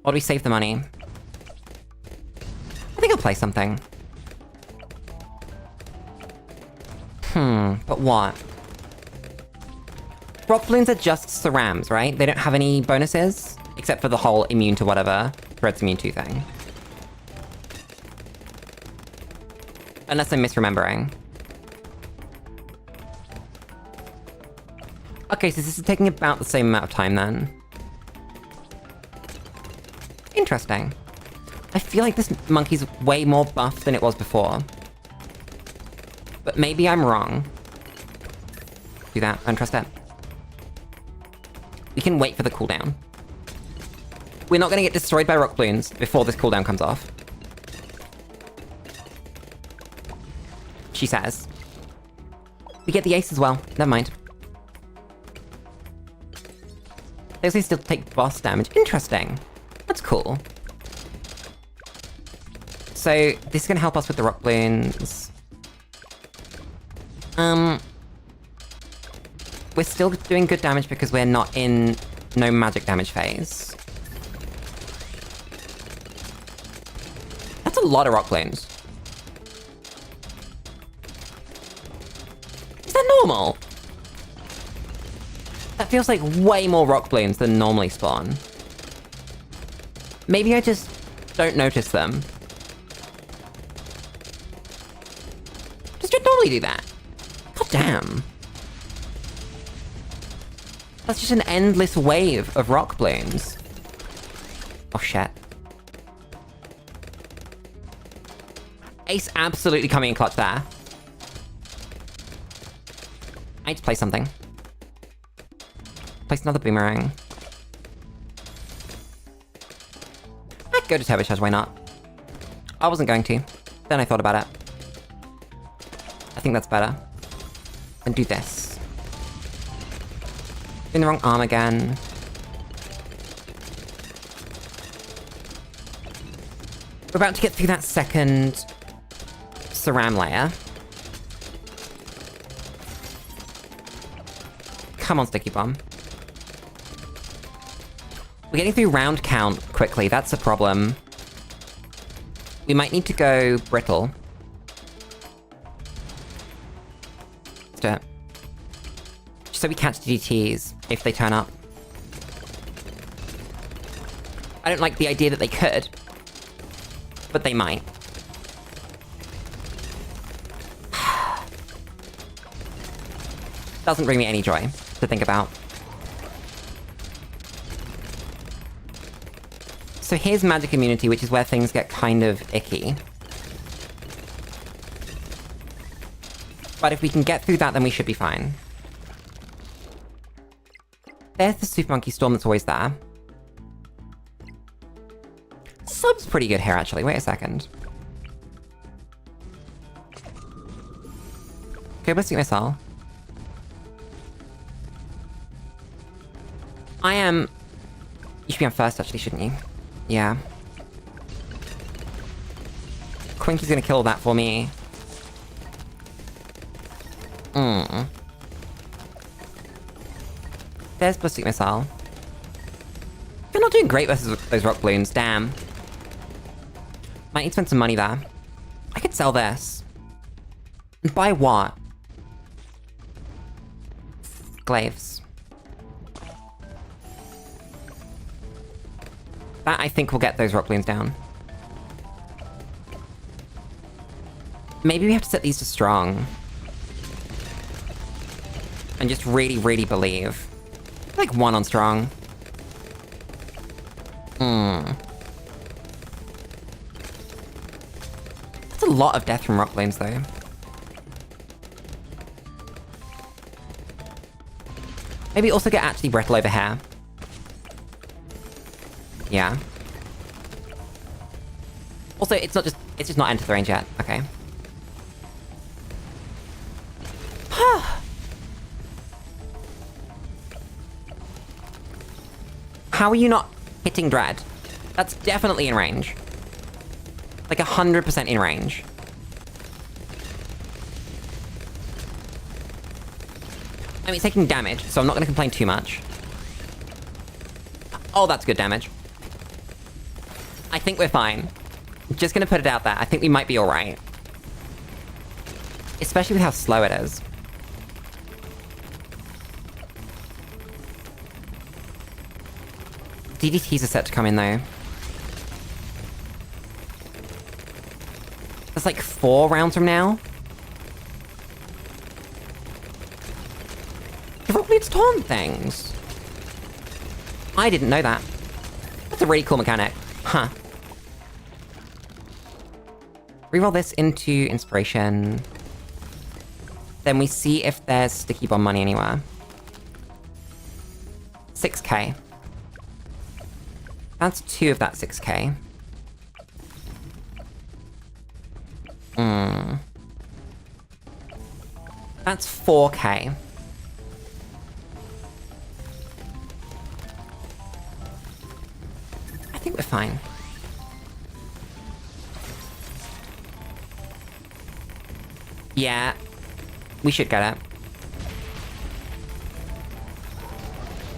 Or do we save the money? I think I'll play something. But what? Rock balloons are just cerams, right? They don't have any bonuses? Except for the whole immune to whatever Red's immune to thing. Unless I'm misremembering. Okay, so this is taking about the same amount of time then. Interesting. I feel like this monkey's way more buff than it was before. But maybe I'm wrong. Do that, I don't trust it. We can wait for the cooldown. We're not gonna get destroyed by rock balloons before this cooldown comes off. She says. We get the ace as well, never mind. They also still take boss damage. Interesting. That's cool. So, this is gonna help us with the rock balloons. We're still doing good damage because we're not in no magic damage phase. That's a lot of rock balloons. Is that normal? That feels like way more rock balloons than normally spawn. Maybe I just don't notice them. Does it normally do that? God damn. That's just an endless wave of rock balloons. Oh shit. Ace absolutely coming in clutch there. I need to play something. Place another boomerang. I'd go to turbocharge, why not? I wasn't going to. Then I thought about it. I think that's better. And do this. In the wrong arm again. We're about to get through that second Ceram layer. Come on, Sticky Bomb. We're getting through round count quickly, that's a problem. We might need to go brittle. Let's do it. Just so we catch DTs if they turn up. I don't like the idea that they could. But they might. Doesn't bring me any joy to think about. So here's magic immunity, which is where things get kind of icky. But if we can get through that, then we should be fine. There's the Super Monkey Storm that's always there. Sub's pretty good here, actually. Wait a second. Okay, Ballistic Missile. I am... You should be on first, actually, shouldn't you? Yeah. Quinky's gonna kill that for me. There's Ballistic Missile. They're not doing great versus those rock balloons, damn. Might need to spend some money there. I could sell this. And buy what? Glaives. That, I think, will get those rock balloons down. Maybe we have to set these to strong. And just really, really believe. Like 1 on strong. That's a lot of death from rock Bloons, though. Maybe also get actually brittle over here. Yeah. Also, it's just not entered the range yet. Okay. How are you not hitting Dread? That's definitely in range. Like 100% in range. I mean, it's taking damage, so I'm not gonna complain too much. Oh, that's good damage. I think we're fine. I'm just gonna put it out there. I think we might be alright. Especially with how slow it is. DDTs are set to come in, though. That's like 4 rounds from now. The rock Bloons taunt things. I didn't know that. That's a really cool mechanic. Huh. Reroll this into Inspiration. Then we see if there's Sticky Bomb money anywhere. 6k. That's 2 of that 6k. That's 4k. I think we're fine. Yeah. We should get it.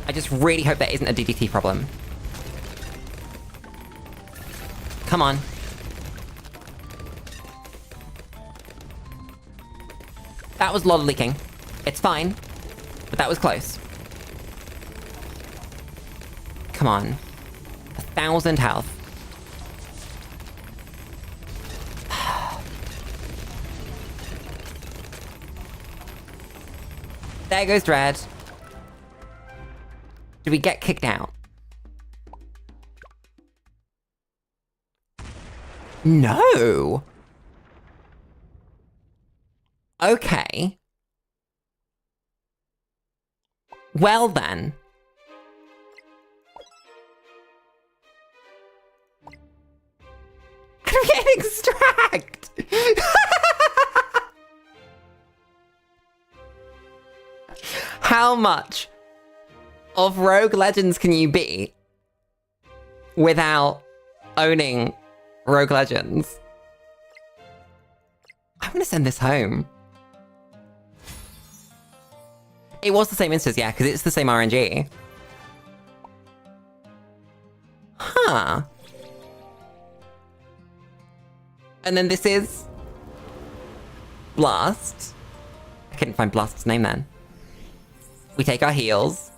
I just really hope there isn't a DDT problem. Come on. That was a lot of leaking. It's fine. But that was close. Come on. 1,000 health. There goes Dread. Did we get kicked out? No! Okay. Well then. I'm getting extract! How much of Rogue Legends can you be without owning Rogue Legends? I'm gonna send this home. It was the same instance, yeah, because it's the same RNG. Huh. And then this is... Blast. I couldn't find Blast's name then. We take our heals.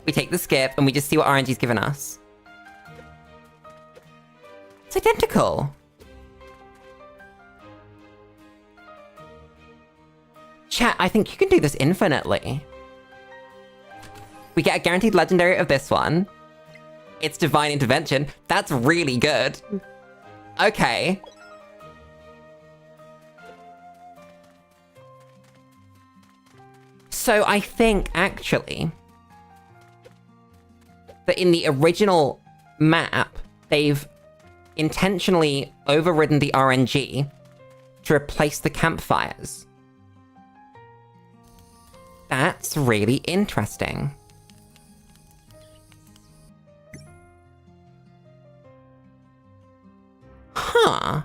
We take the skip, and we just see what RNG's given us. It's identical. Chat, I think you can do this infinitely. We get a guaranteed legendary of this one. It's Divine Intervention. That's really good. Okay. So I think, actually, that in the original map, they've intentionally overridden the RNG to replace the campfires. That's really interesting. Huh.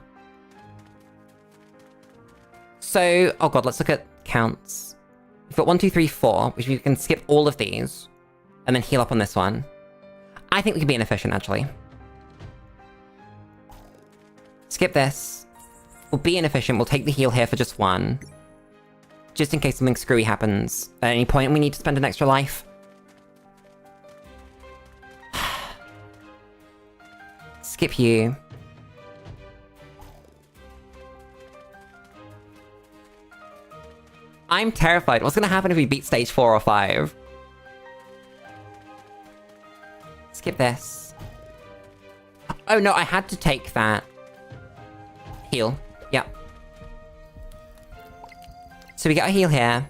So, oh god, let's look at counts. We've got 1, 2, 3, 4, which we can skip all of these, and then heal up on this one. I think we can be inefficient, actually. Skip this. We'll be inefficient, we'll take the heal here for just 1. Just in case something screwy happens at any point and we need to spend an extra life. Skip you. I'm terrified. What's gonna happen if we beat stage 4 or 5? Skip this. Oh no, I had to take that. Heal. Yep. So we get a heal here.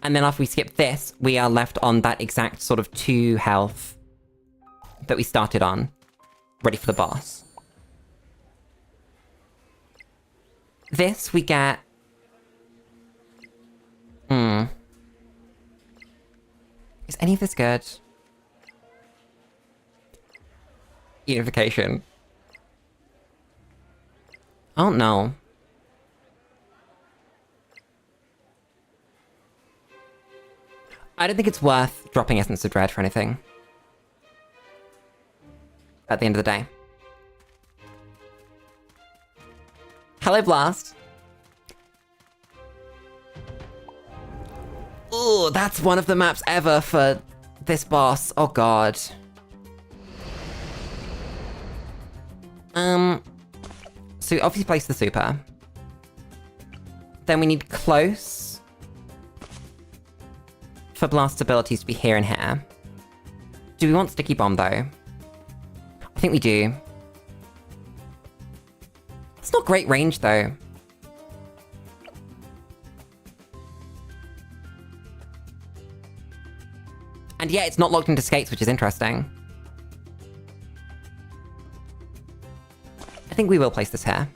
And then after we skip this, we are left on that exact sort of 2 health that we started on. Ready for the boss. This we get... Is any of this good? Unification. I don't know. I don't think it's worth dropping Essence of Dread for anything. At the end of the day. Hello, Blast! Ooh, that's one of the maps ever for this boss. Oh god. So we obviously place the super. Then we need close for Blast's abilities to be here and here. Do we want Sticky Bomb, though? I think we do. It's not great range, though. And yeah, it's not locked into skates, which is interesting. I think we will place this here.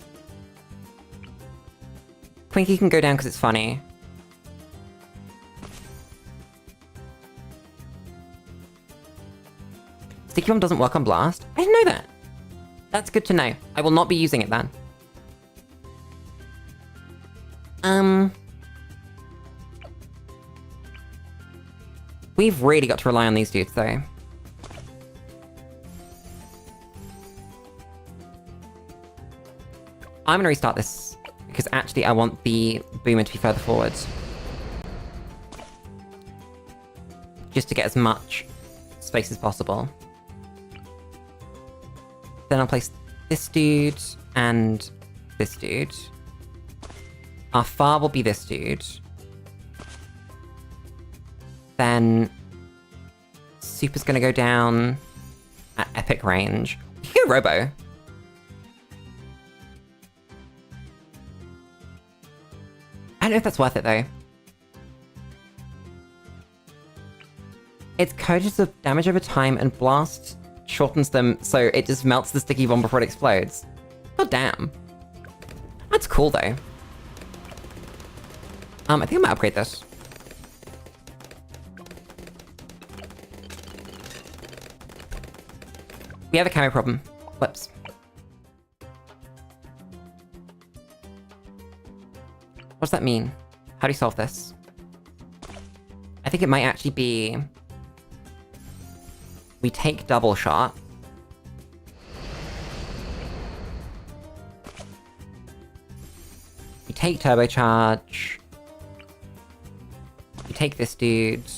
Quinky can go down because it's funny. Sticky Bomb doesn't work on Blast? I didn't know that. That's good to know. I will not be using it then. We've really got to rely on these dudes, though. I'm gonna restart this, because actually I want the boomer to be further forward. Just to get as much space as possible. Then I'll place this dude, and this dude. Our far will be this dude. Then... Super's gonna go down at epic range. You can go Robo. I don't know if that's worth it, though. It's coded of damage over time, and Blast shortens them, so it just melts the Sticky Bomb before it explodes. God damn. That's cool, though. I think I might upgrade this. We have a camo problem. Whoops. What does that mean? How do you solve this? I think it might actually be... We take double shot. We take turbocharge. We take this dude.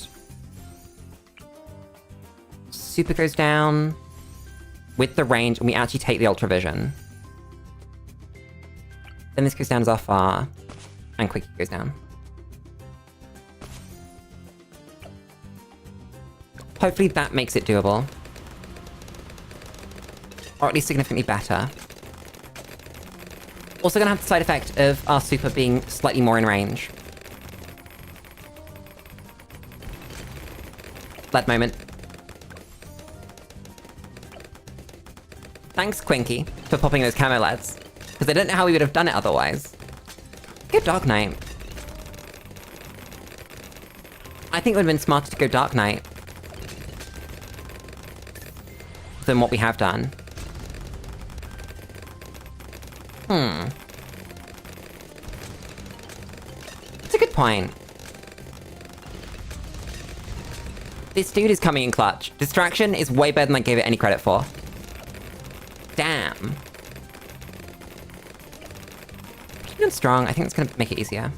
Super goes down with the range, and we actually take the Ultra Vision. Then this goes down as our far, and Quickie goes down. Hopefully that makes it doable. Or at least significantly better. Also gonna have the side effect of our super being slightly more in range. Lead moment. Thanks, Quinky, for popping those camo LEDs. Because I don't know how we would have done it otherwise. Go Dark Knight. I think it would have been smarter to go Dark Knight than what we have done. That's a good point. This dude is coming in clutch. Distraction is way better than I gave it any credit for. Damn. Keep him strong. I think it's gonna make it easier.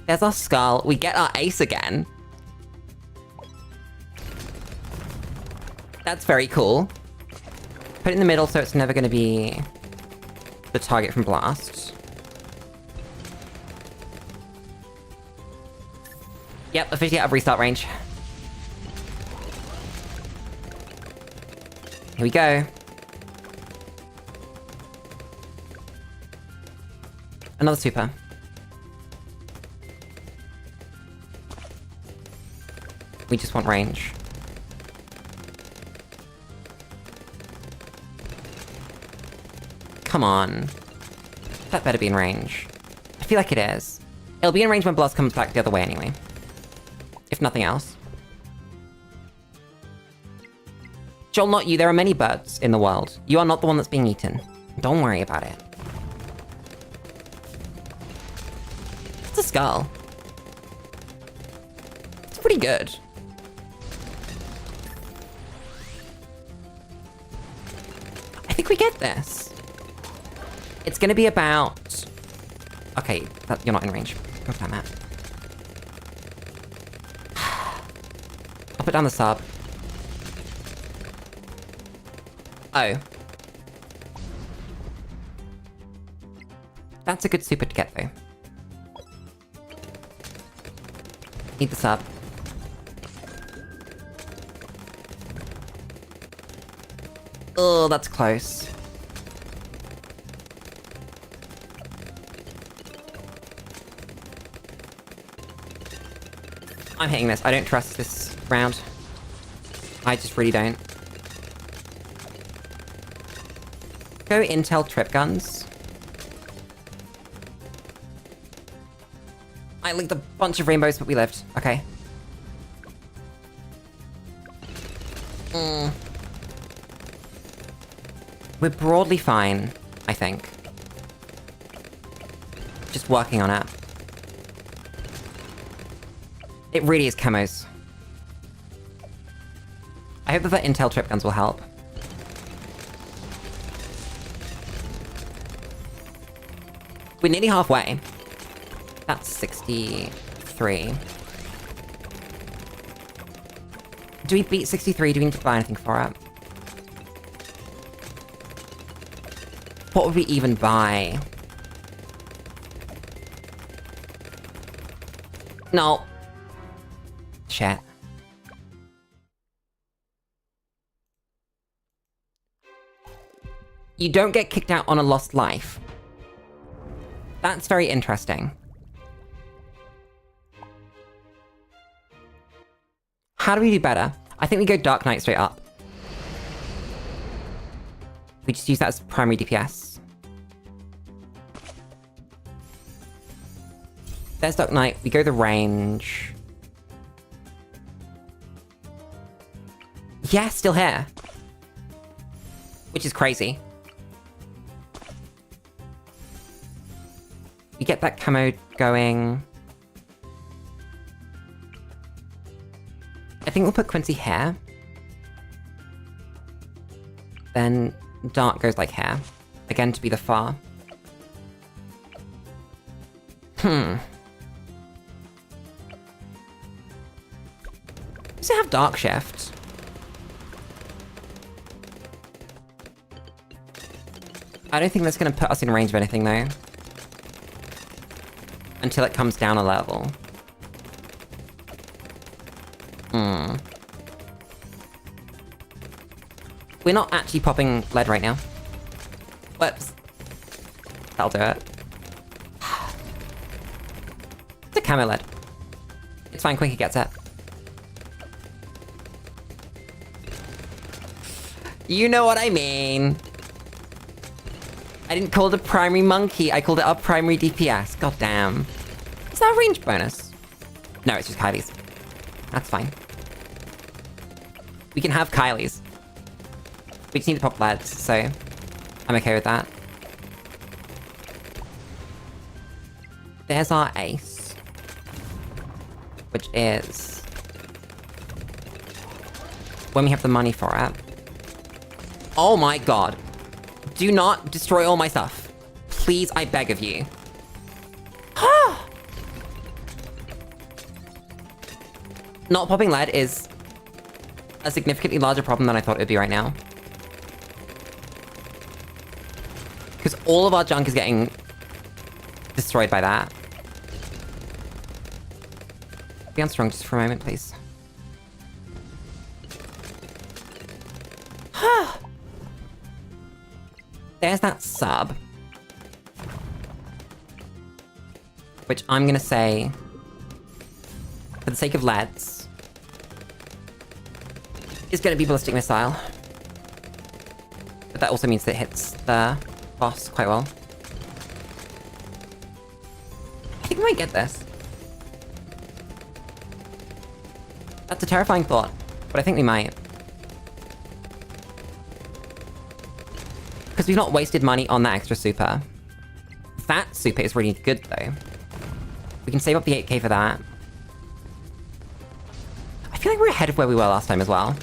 There's our skull. We get our ace again. That's very cool. Put it in the middle so it's never going to be the target from blast. Yep, officially out of restart range. Here we go. Another super. We just want range. Come on. That better be in range. I feel like it is. It'll be in range when Blast comes back the other way anyway. If nothing else. Joel, not you. There are many birds in the world. You are not the one that's being eaten. Don't worry about it. It's a skull. It's pretty good. I think we get this. It's gonna be about... Okay, you're not in range. Go down that. I'll put down the sub. Oh. That's a good super to get, though. Need the sub. Oh, that's close. I'm hitting this. I don't trust this round. I just really don't. Go Intel trip guns. I linked a bunch of rainbows, but we lived. Okay. We're broadly fine, I think. Just working on it. It really is camos. I hope that the Intel trip guns will help. We're nearly halfway. That's 63. Do we beat 63? Do we need to buy anything for it? What would we even buy? No. Shit. You don't get kicked out on a lost life. That's very interesting. How do we do better? I think we go Dark Knight straight up. We just use that as primary DPS. There's Dark Knight. We go the range. Yeah, still here. Which is crazy. We get that camo going. I think we'll put Quincy here. Then Dark goes like here. Again, to be the far. Does it have Dark Shift? I don't think that's gonna put us in range of anything, though. Until it comes down a level. We're not actually popping lead right now. Whoops. That'll do it. It's a camo lead. It's fine, Quinky gets it. You know what I mean. I didn't call it a primary monkey, I called it a primary DPS. God damn. Is that a range bonus? No, it's just Kylie's. That's fine. We can have Kylie's. We just need to pop lads, so I'm okay with that. There's our ace. Which is... when we have the money for it. Oh my god. Do not destroy all my stuff. Please, I beg of you. Not popping lead is a significantly larger problem than I thought it would be right now. All of our junk is getting destroyed by that. Be on strong just for a moment, please. There's that sub. Which I'm gonna say, for the sake of lads, is gonna be ballistic missile. But that also means that it hits the boss quite well. I think we might get this. That's a terrifying thought, but I think we might. Because we've not wasted money on that extra super. That super is really good, though. We can save up the 8k for that. I feel like we're ahead of where we were last time as well.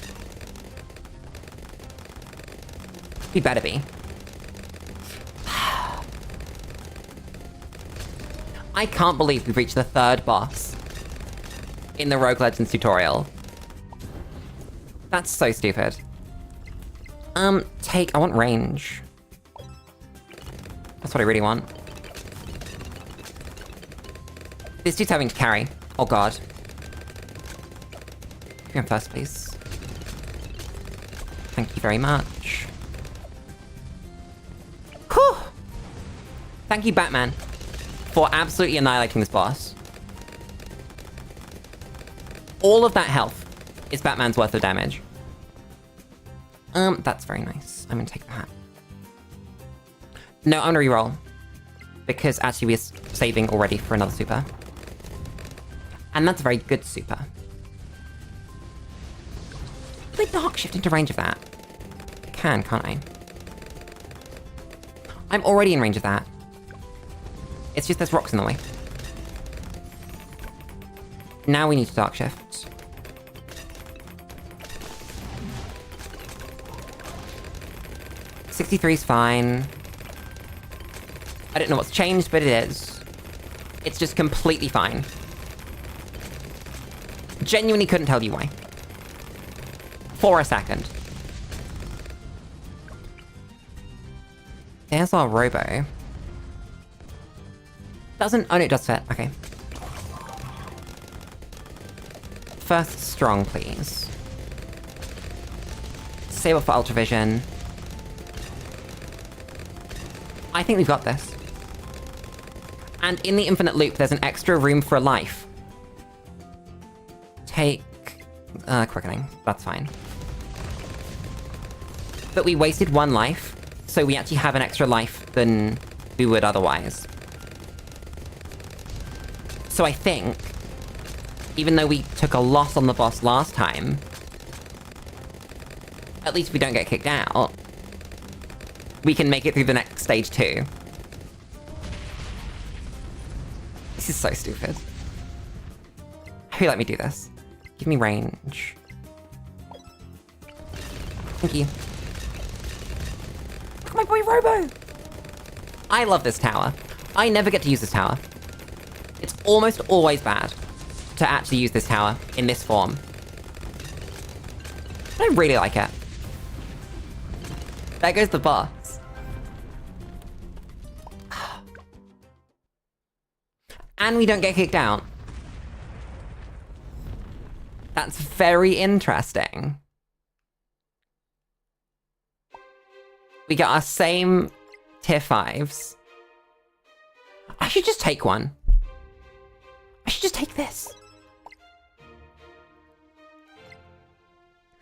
We better be. I can't believe we've reached the 3rd boss in the Rogue Legends tutorial. That's so stupid. I want range. That's what I really want. This dude's having to carry. Oh god. You're in first, please. Thank you very much. Whew! Thank you, Batman, for absolutely annihilating this boss. All of that health is Batman's worth of damage. That's very nice. I'm gonna take that. No, I'm gonna reroll. Because actually we're saving already for another super. And that's a very good super. Can I dark shift into range of that? I can, can't I? I'm already in range of that. It's just there's rocks in the way. Now we need to dark shift. .63's fine. I don't know what's changed, but it is. It's just completely fine. Genuinely couldn't tell you why. For a second. There's our robo. Doesn't... Oh no, it does fit. Okay. First strong, please. Save up for ultravision. I think we've got this. And in the infinite loop, there's an extra room for a life. Take... quickening. That's fine. But we wasted 1 life, so we actually have an extra life than we would otherwise. So I think, even though we took a loss on the boss last time, at least we don't get kicked out, we can make it through the next stage too. This is so stupid. Who let me do this? Give me range. Thank you. Look at my boy Robo! I love this tower. I never get to use this tower. It's almost always bad to actually use this tower in this form. But I really like it. There goes the boss. And we don't get kicked out. That's very interesting. We get our same tier 5s. I should just take one. I should just take this.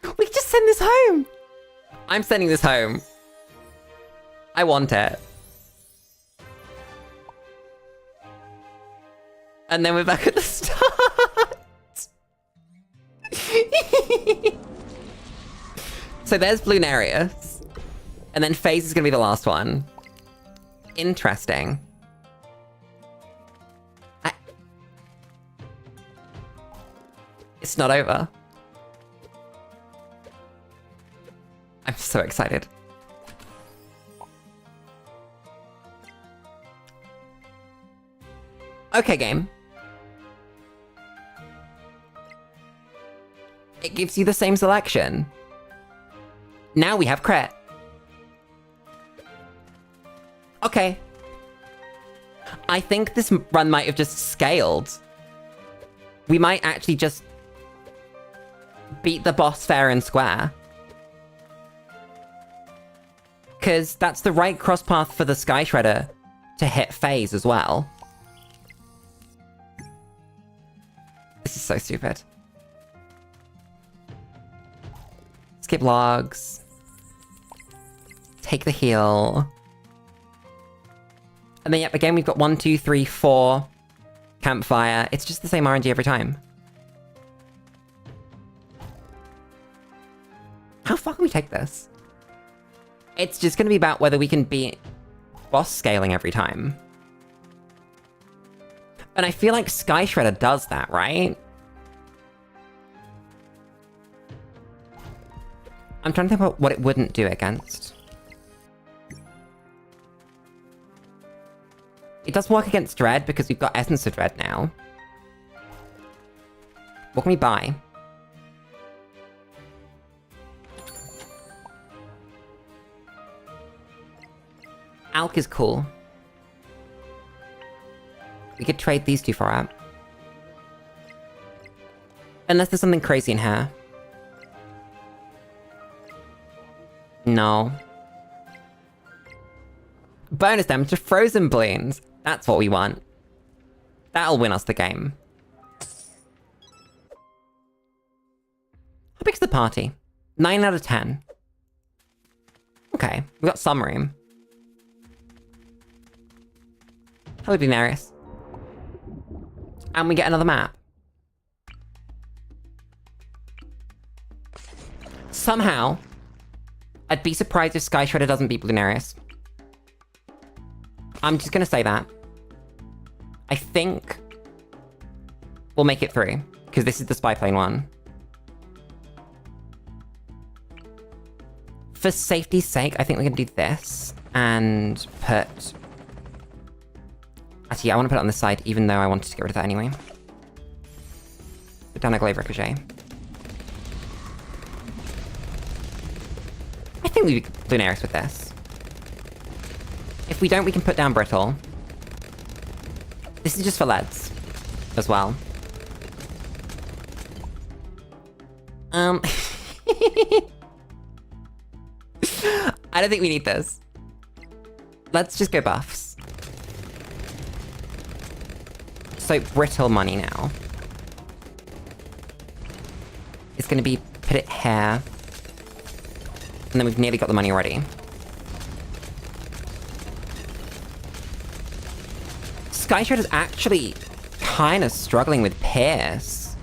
We can just send this home. I'm sending this home. I want it. And then we're back at the start. So there's Bloonarius. And then Phase is gonna be the last one. Interesting. It's not over. I'm so excited. Okay, game. It gives you the same selection. Now we have crit. Okay. I think this run might have just scaled. We might actually just beat the boss fair and square. Because that's the right cross path for the Sky Shredder to hit phase as well. This is so stupid. Skip logs. Take the heal. And then, yep, again, we've got 1, 2, 3, 4 campfire. It's just the same RNG every time. How far can we take this? It's just going to be about whether we can beat boss scaling every time. And I feel like Sky Shredder does that, right? I'm trying to think about what it wouldn't do against. It does work against Dread because we've got Essence of Dread now. What can we buy? Alk is cool. We could trade these two for it. Unless there's something crazy in here. No. Bonus damage to frozen Bloons. That's what we want. That'll win us the game. How big's the party? 9 out of 10. Okay, we got some room. Hello, Daenerys. And we get another map. Somehow, I'd be surprised if Sky Shredder doesn't beat Daenerys. I'm just gonna say that. I think we'll make it through, because this is the spy plane one. For safety's sake, I think we're gonna do this, and put... Actually, yeah, I want to put it on this side, even though I wanted to get rid of that anyway. Put down a Glaive Ricochet. I think we could Daenerys with this. If we don't, we can put down Brittle. This is just for leads, as well. I don't think we need this. Let's just go buffs. So, Brittle money now. It's gonna be put it here. And then we've nearly got the money already. Sky Shredder's actually kind of struggling with Pierce.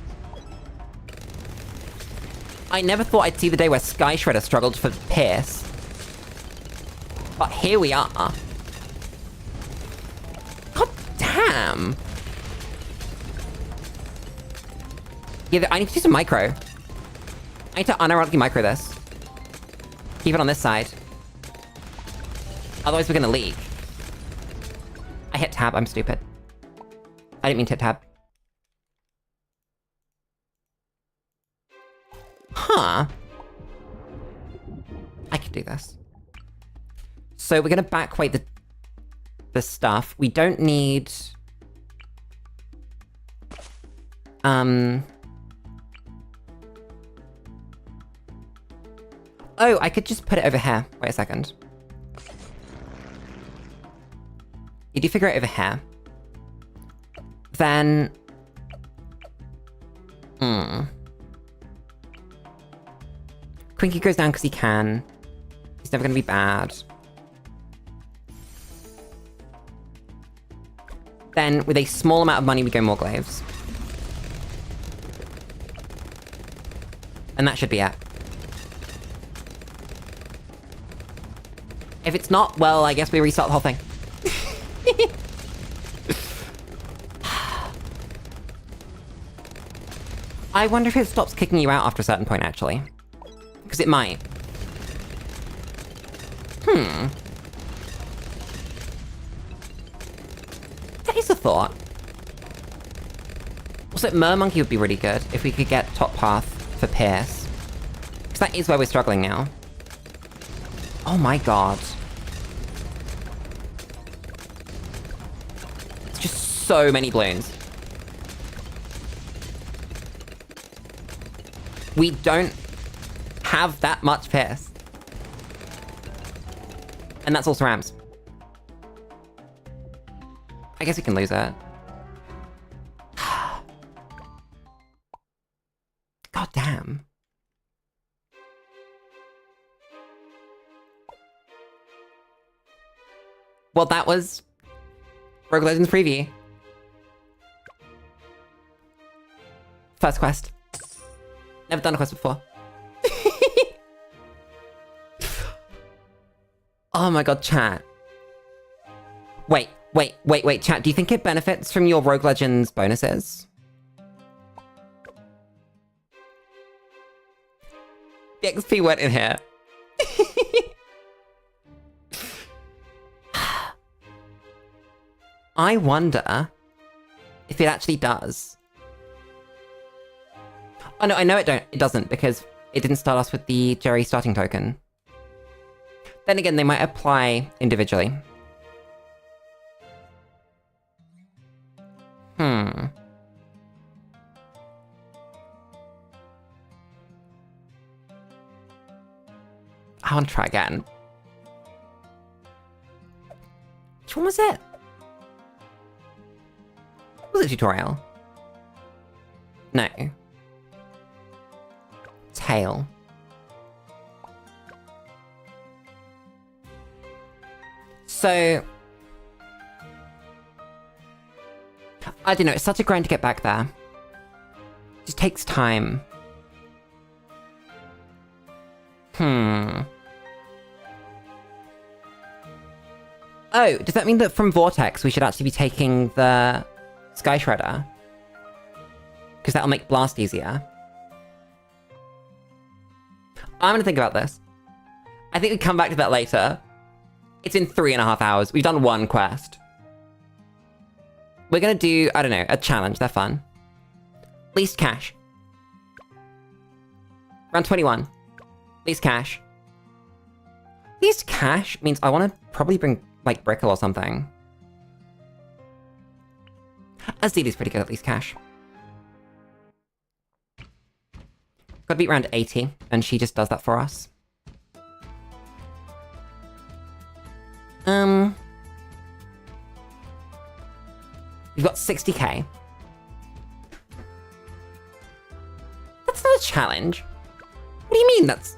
I never thought I'd see the day where Sky Shredder struggled for Pierce. But here we are. God damn! Yeah, I need to do some micro. I need to unironically micro this. Keep it on this side. Otherwise we're gonna leak. I hit tab, I'm stupid. I didn't mean to hit tab. Huh. I could do this. So we're gonna backweight the stuff. We don't need... Oh, I could just put it over here. Wait a second. You do figure it over here. Then... Quinky goes down because he can. He's never gonna be bad. Then, with a small amount of money, we go more glaives. And that should be it. If it's not, well, I guess we restart the whole thing. I wonder if it stops kicking you out after a certain point, actually. Because it might. That is a thought. Also, Mermonkey would be really good if we could get top path for Pierce. Because that is where we're struggling now. Oh my god. so many balloons. We don't have that much piss. And that's also Rams. I guess we can lose it. God damn. Well, that was Rogue Legends preview. First quest. Never done a quest before. Oh my god, chat. Wait, chat. Do you think it benefits from your Rogue Legends bonuses? The XP went in here. I wonder if it actually does. Oh no, I know it doesn't, because it didn't start us with the Jerry starting token. Then again, they might apply individually. I want to try again. Which one was it? Was it tutorial? No. Tail. So... I don't know, it's such a grind to get back there. It just takes time. Oh, does that mean that from Vortex we should actually be taking the Sky Shredder? Because that'll make Blast easier. I'm gonna think about this. I think we come back to that later. It's in 3.5 hours. We've done one quest. We're gonna do, I don't know, a challenge. They're fun. Least cash. Round 21. Least cash. Least cash means I want to probably bring, like, Brickle or something. Azili's pretty good at least cash. Gotta beat round 80, and she just does that for us. We've got 60k. That's not a challenge. What do you mean that's...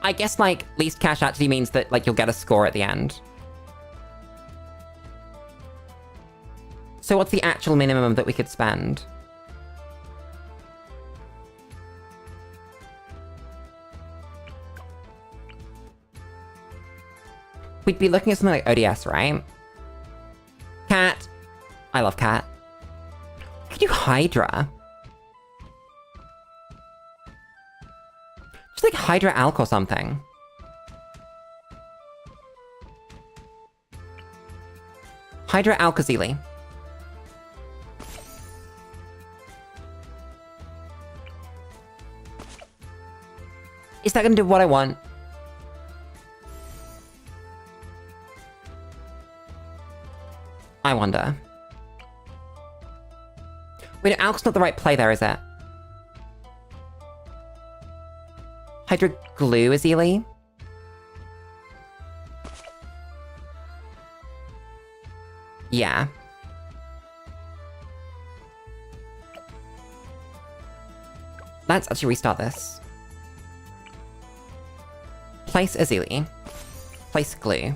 I guess, like, least cash actually means that, like, you'll get a score at the end. So what's the actual minimum that we could spend? We'd be looking at something like ODS, right? Cat. I love Cat. We could do Hydra. Just like Hydra Alk or something. Hydra Alkazili. Is that gonna do what I want? I wonder. Wait, no, Alk's not the right play there, is it? Hydra Glue Azili? Yeah. Let's actually restart this. Place Azili. Place Glue.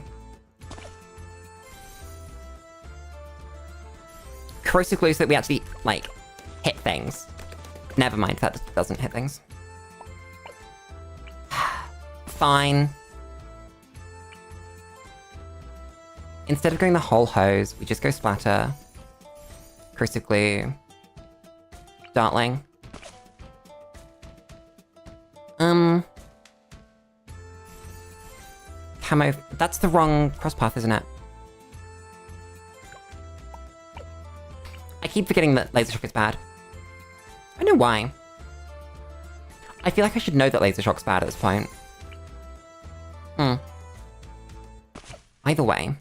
Corrosive Glue so that we actually, like, hit things. Never mind, that doesn't hit things. Fine. Instead of going the whole hose, we just go Splatter. Corrosive Glue. Dartling. Camo... That's the wrong cross path, isn't it? I keep forgetting that Laser Shock is bad. I know why. I feel like I should know that Laser Shock's bad at this point. Either way.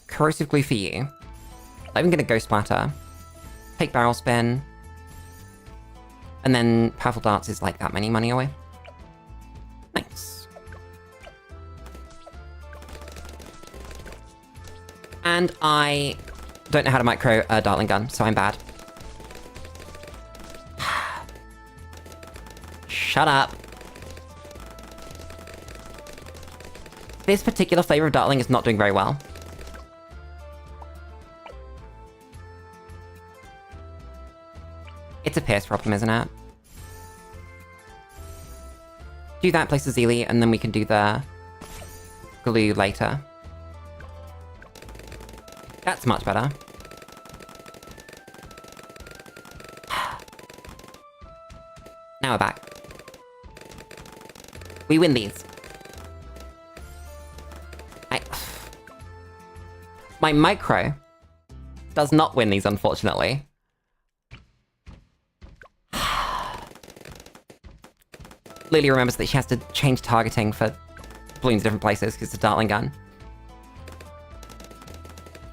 Corrosive glue for you. I'm even gonna Ghost Splatter. Take Barrel Spin. And then Powerful Darts is like that many money away. Nice. And I don't know how to micro a Dartling Gun, so I'm bad. Shut up. This particular flavor of Dartling is not doing very well. It's a Pierce problem, isn't it? Do that, place the Zealy, and then we can do the glue later. That's much better. Now we're back. We win these. My micro does not win these, unfortunately. Lily remembers that she has to change targeting for balloons in different places because it's a Dartling Gun.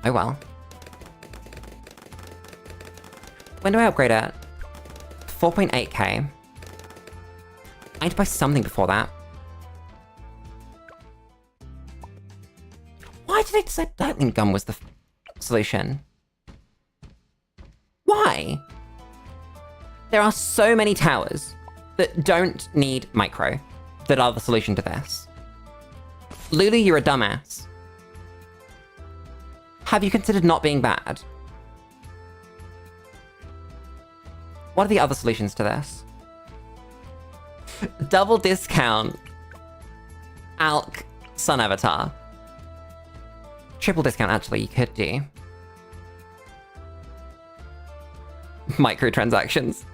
Oh well. When do I upgrade it? 4.8k. I need to buy something before that. Why did I decide Dartling Gun was the solution? Why? There are so many towers that don't need micro that are the solution to this. Lulu, you're a dumbass. Have you considered not being bad? What are the other solutions to this? Double discount Alk Sun Avatar. Triple discount, actually, you could do. Microtransactions.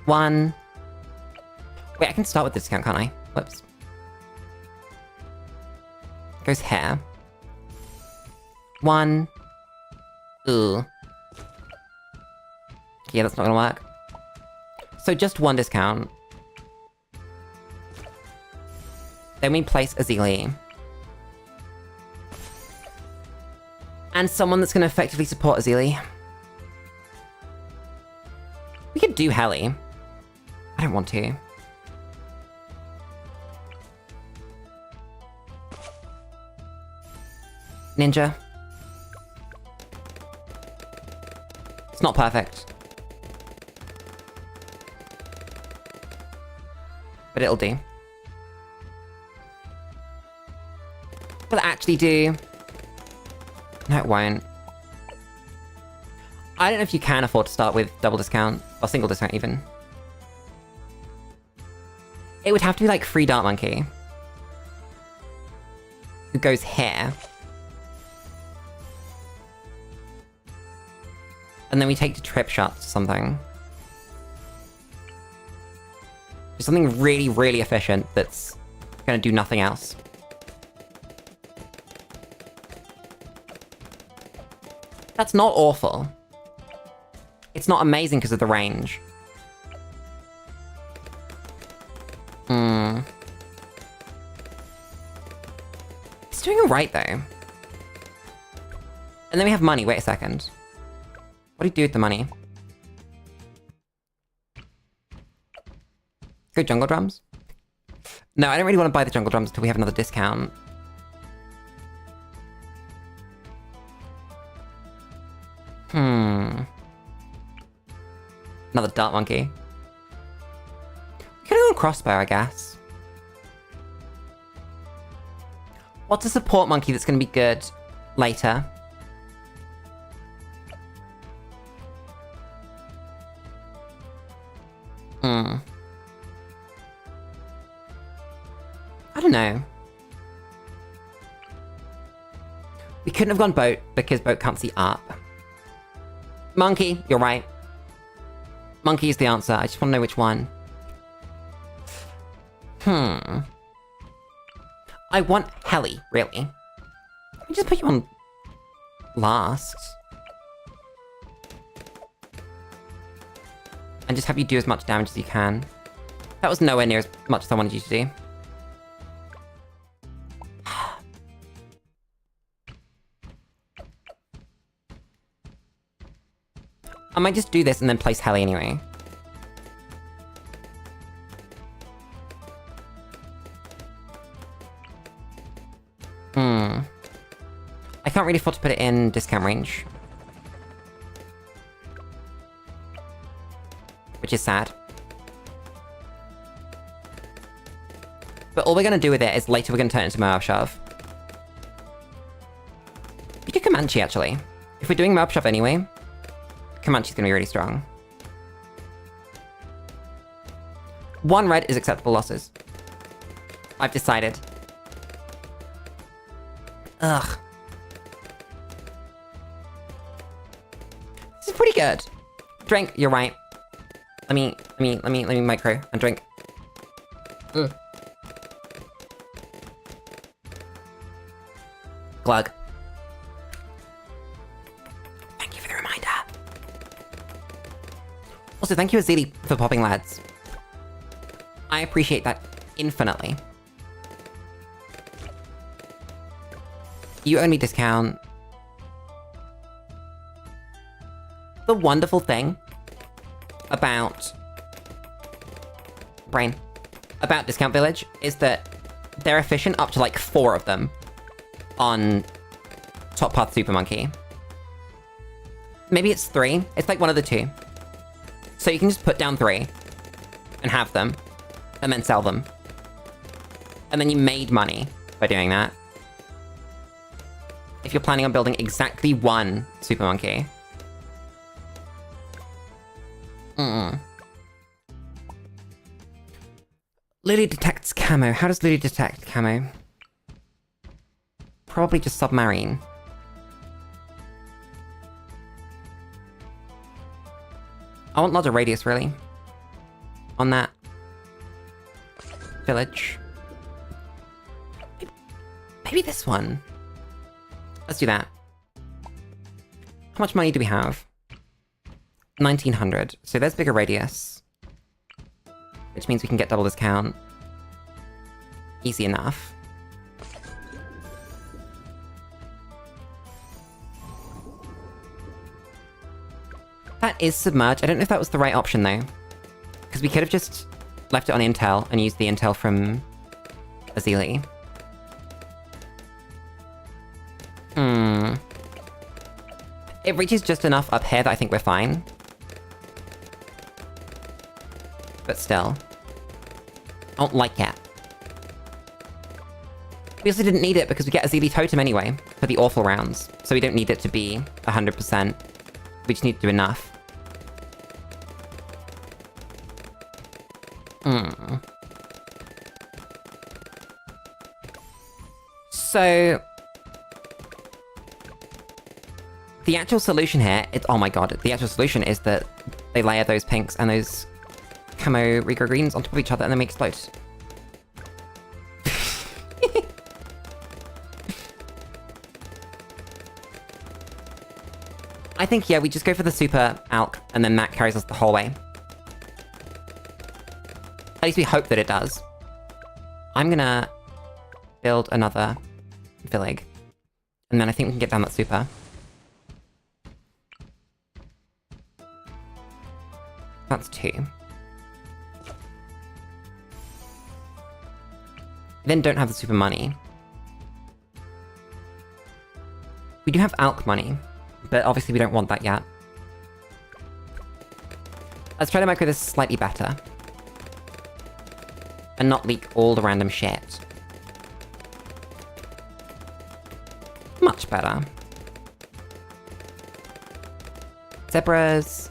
One. Wait, I can start with the discount, can't I? Whoops. Goes here. One. Ooh. Yeah, that's not gonna work. So just one discount. Then we place a Zealy. And someone that's gonna effectively support a Zealy. We could do Heli. I don't want to. Ninja. It's not perfect. But it'll do. Will it actually do? No, it won't. I don't know if you can afford to start with double discount, or single discount even. It would have to be like free Dart Monkey. Who goes here. And then we take the trip shots or something. Just something really, really efficient that's gonna do nothing else. That's not awful. It's not amazing because of the range. It's doing alright though. And then we have money. Wait a second. What do you do with the money? Go jungle drums? No, I don't really want to buy the jungle drums until we have another discount. Another Dart Monkey. We could go on crossbow, I guess. What's a support monkey that's going to be good later? I don't know. We couldn't have gone boat because boat can't see up. Monkey, you're right. Monkey is the answer. I just want to know which one. I want Heli, really. Let me just put you on last. And just have you do as much damage as you can. That was nowhere near as much as I wanted you to do. I might just do this and then place Heli anyway. I can't really afford to put it in discount range. Which is sad. But all we're gonna do with it is later we're gonna turn it into Moab Shove. We do Comanche, actually. If we're doing Moab Shove anyway, Comanche's gonna be really strong. 1 red is acceptable losses. I've decided. Ugh. This is pretty good. Drink, you're right. Let me micro and drink. Glug. Thank you for the reminder. Also, thank you Azili for popping lads. I appreciate that infinitely. You owe me discount. The wonderful thing about about Discount Village is that they're efficient up to like 4 of them on Top Path Super Monkey. Maybe it's 3. It's like one of the 2. So you can just put down 3 and have them and then sell them. And then you made money by doing that. If you're planning on building exactly 1 Super Monkey. Lulu detects camo. How does Lulu detect camo? Probably just submarine. I want larger radius, really. On that village. Maybe this one. Let's do that. How much money do we have? 1900. So there's bigger radius. Which means we can get double discount. Easy enough. That is submerged. I don't know if that was the right option though. Because we could have just left it on intel and used the intel from Azili. It reaches just enough up here that I think we're fine. But still. I don't like it. We also didn't need it because we get a Azili Totem anyway, for the awful rounds. So we don't need it to be 100%. We just need to do enough. So... the actual solution here, oh my god, the actual solution is that they layer those pinks and those camo Rico greens on top of each other and then we explode. I think, yeah, we just go for the super alk and then that carries us the whole way. At least we hope that it does. I'm gonna build another Villig. And then I think we can get down that super. That's 2. Then don't have the super money. We do have alk money, but obviously we don't want that yet. Let's try to micro this slightly better. And not leak all the random shit. Much better. Zebras.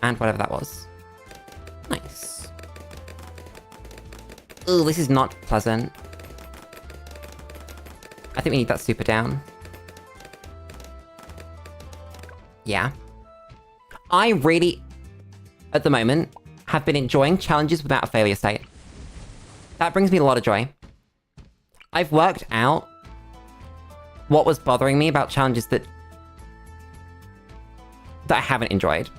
And whatever that was. Nice. Ooh, this is not pleasant. I think we need that super down. Yeah. I really, at the moment, have been enjoying challenges without a failure state. That brings me a lot of joy. I've worked out what was bothering me about challenges that I haven't enjoyed.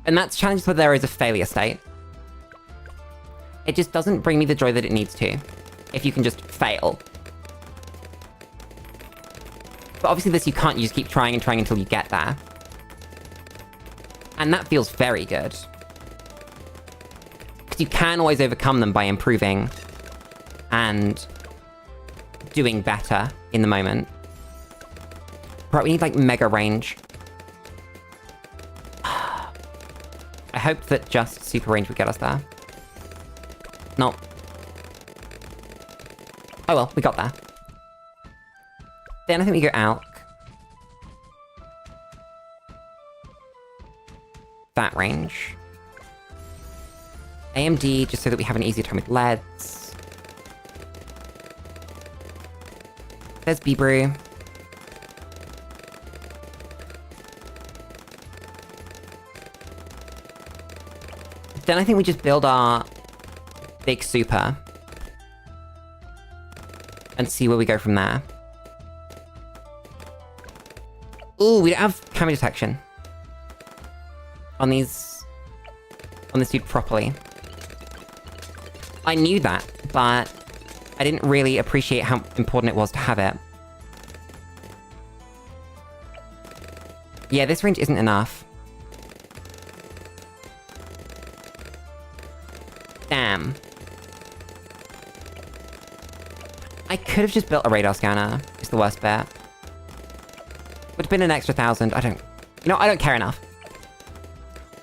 And that's challenges where there is a failure state. It just doesn't bring me the joy that it needs to, if you can just fail. But obviously this you can't, you just keep trying and trying until you get there. And that feels very good. Because you can always overcome them by improving and doing better in the moment. Right, we need like mega range. I hoped that just super range would get us there. No. Oh well, we got there. Then I think we go Alk. That range. AMD, just so that we have an easier time with leads. There's B-Brew. Then I think we just build our big super. And see where we go from there. Ooh, we don't have camo detection. On these... on this dude properly. I knew that, but I didn't really appreciate how important it was to have it. Yeah, this range isn't enough. Damn. I could have just built a radar scanner, is the worst bet. Would have been an extra 1,000, I don't... You know, I don't care enough.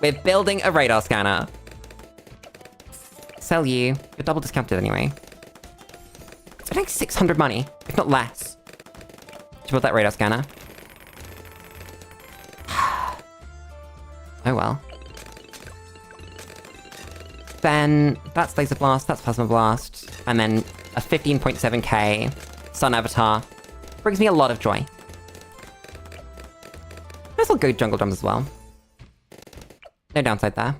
We're building a radar scanner. Sell you. You're double discounted anyway. It's like 600 money, if not less, to build that radar scanner. Oh well. Then, that's Laser Blast, that's Plasma Blast, and then a 15.7k Sun Avatar. Brings me a lot of joy. Might as well go Jungle Drums as well. No downside there.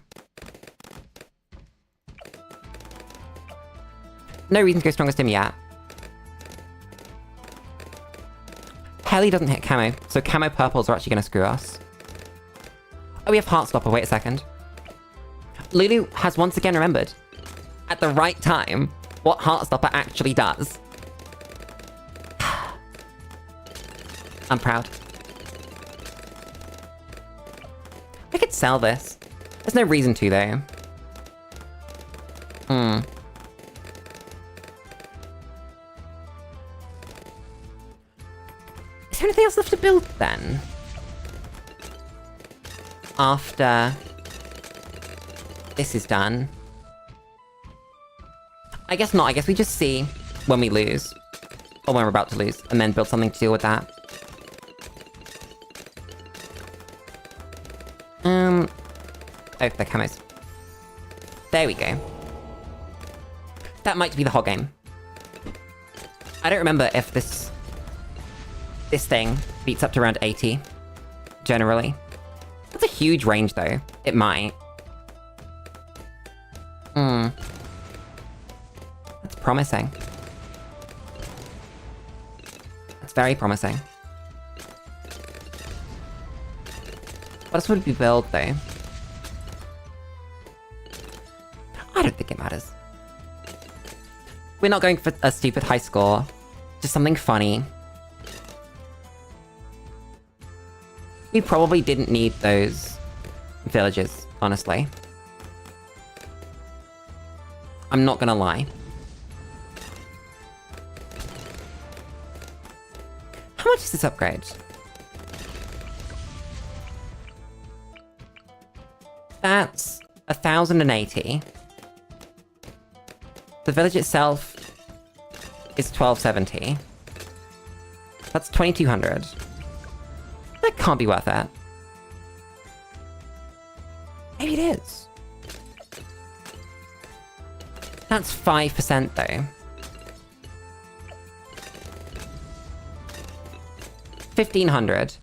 No reason to go Strongest Him yet. Heli doesn't hit camo, so camo purples are actually gonna screw us. Oh, we have Heartstopper, wait a second. Lulu has once again remembered, at the right time, what Heartstopper actually does. I'm proud. I could sell this. There's no reason to, though. Is there anything else left to build, then? After... this is done. I guess not. I guess we just see when we lose. Or when we're about to lose. And then build something to deal with that. Oh, they're camos. There we go. That might be the whole game. I don't remember if this thing beats up to around 80. Generally. That's a huge range, though. It might. That's promising. That's very promising. What else would we build, though? I don't think it matters. We're not going for a stupid high score. Just something funny. We probably didn't need those villages, honestly. I'm not gonna lie. How much is this upgrade? That's 1,080. The village itself is 1,270. That's 2,200. That can't be worth it. Maybe it is. That's 5% though. 1,500.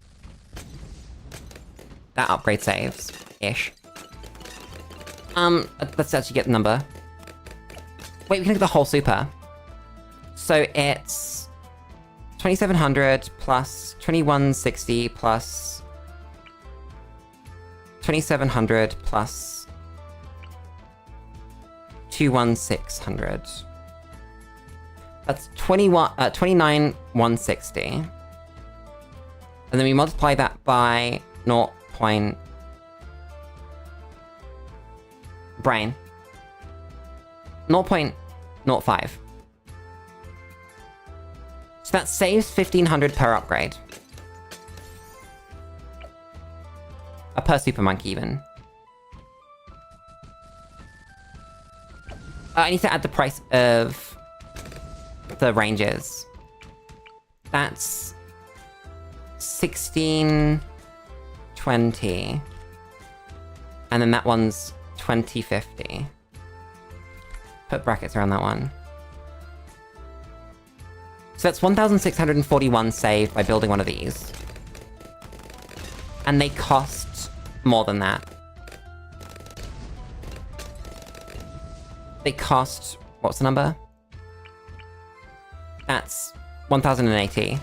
That upgrade saves. Ish. Let's actually get the number. Wait, we can get the whole super. So it's 2,700 plus 2,160 plus 2,700 plus 21,600. That's 29,160. And then we multiply that by 0. Brain. 0.05. So that saves 1,500 per upgrade. Per super monkey, even. I need to add the price of the ranges. That's 1620. And then that one's 2050. Put brackets around that one. So that's 1,641 saved by building one of these. And they cost more than that. They cost... what's the number? That's 1,080.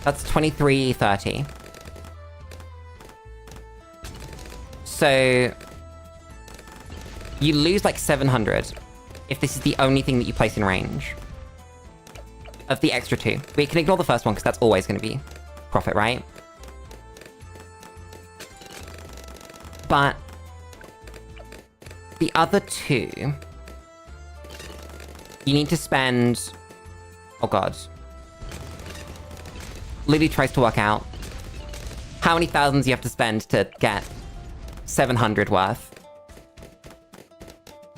That's 2,330. So... you lose like 700 if this is the only thing that you place in range of the extra two. We can ignore the first one because that's always going to be profit, right? But the other two, you need to spend... oh god. Lulu tries to work out how many thousands you have to spend to get 700 worth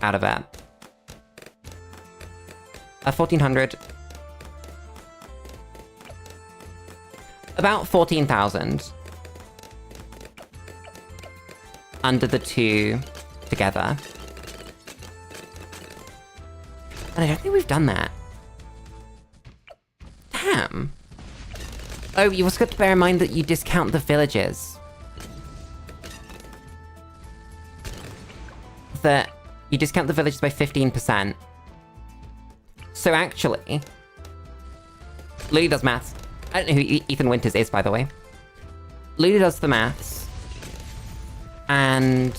out of it. 1,400. About 14,000. Under the two together. And I don't think we've done that. Damn. Oh, you also got to bear in mind that you discount the villages. That you discount the villages by 15%. So actually... Lulu does maths. I don't know who Ethan Winters is, by the way. Lulu does the maths. And...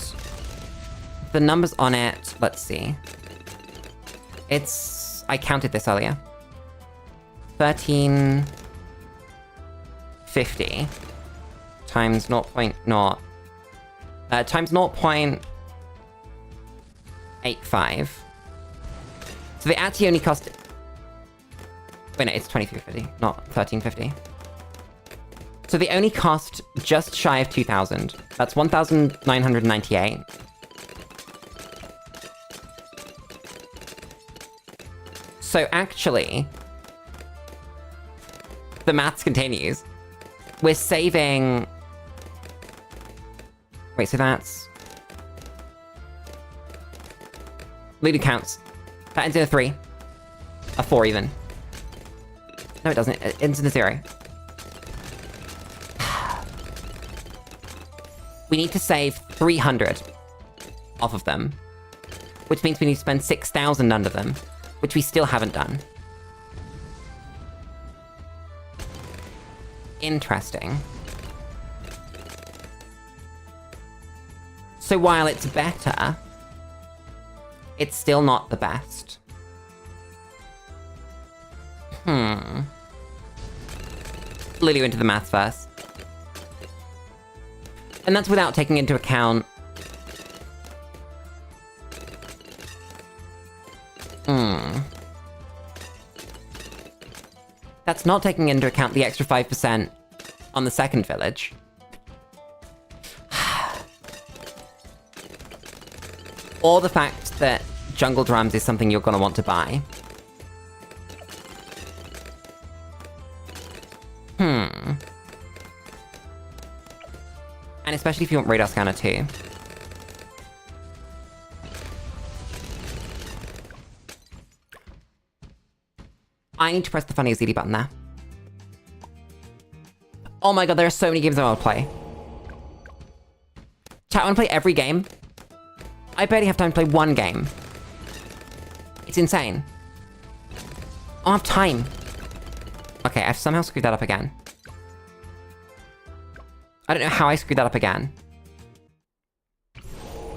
the numbers on it... let's see. It's... I counted this earlier. 1350 times 0.0 times 0.85. So they actually only cost... wait, no, it's 2350, not 1350. So they only cost just shy of 2,000. That's 1,998. So actually... the maths continues. We're saving... wait, so that's... Lulu counts. That ends in a 3. A 4 even. No, it doesn't. It ends in a 0. We need to save 300 off of them. Which means we need to spend 6,000 under them. Which we still haven't done. Interesting. So while it's better, it's still not the best. Lulu into the maths first. And that's without taking into account... That's not taking into account the extra 5% on the second village. Or the fact that jungle drums is something you're gonna want to buy. And especially if you want radar scanner too. I need to press the funny ZD button there. Oh my god, there are so many games I want to play. Chat, I want to play every game. I barely have time to play one game. It's insane. I don't have time. Okay, I've somehow screwed that up again. I don't know how I screwed that up again.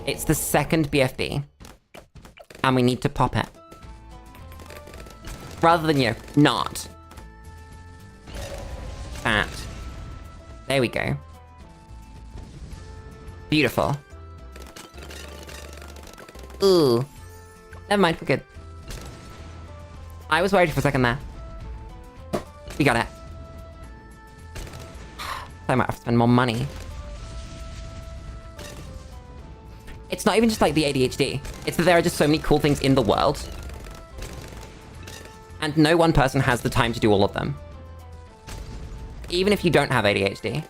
It's the second BFB. And we need to pop it. Rather than, not. That. There we go. Beautiful. Ooh. Never mind, we're good. I was worried for a second there. We got it. I might have to spend more money. It's not even just like the ADHD. It's that there are just so many cool things in the world. And no one person has the time to do all of them. Even if you don't have ADHD.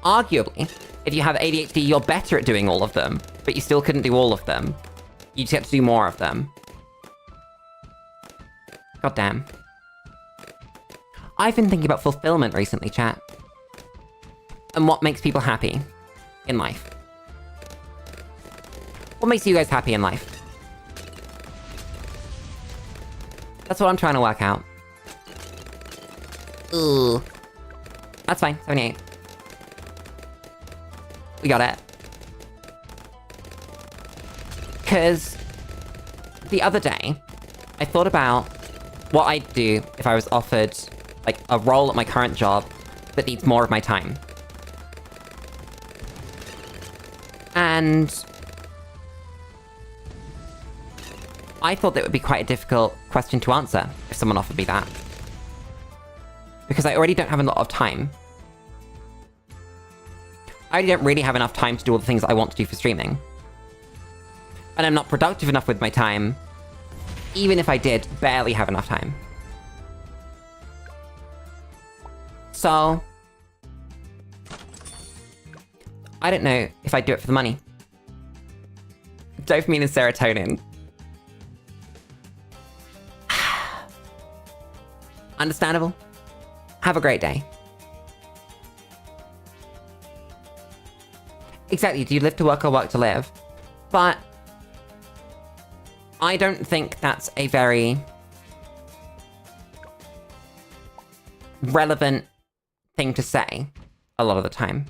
Arguably, if you have ADHD, you're better at doing all of them, but you still couldn't do all of them. You just get to do more of them. God damn. I've been thinking about fulfillment recently, chat. And what makes people happy in life. What makes you guys happy in life? That's what I'm trying to work out. Ooh. That's fine, 78. We got it. Because the other day, I thought about what I'd do if I was offered, like, a role at my current job that needs more of my time. And I thought that would be quite a difficult question to answer if someone offered me that. Because I already don't have a lot of time. I already don't really have enough time to do all the things I want to do for streaming. And I'm not productive enough with my time, even if I did barely have enough time. So I don't know if I'd do it for the money. Dopamine and serotonin. Understandable. Have a great day. Exactly, do you live to work or work to live? But I don't think that's a very relevant thing to say a lot of the time.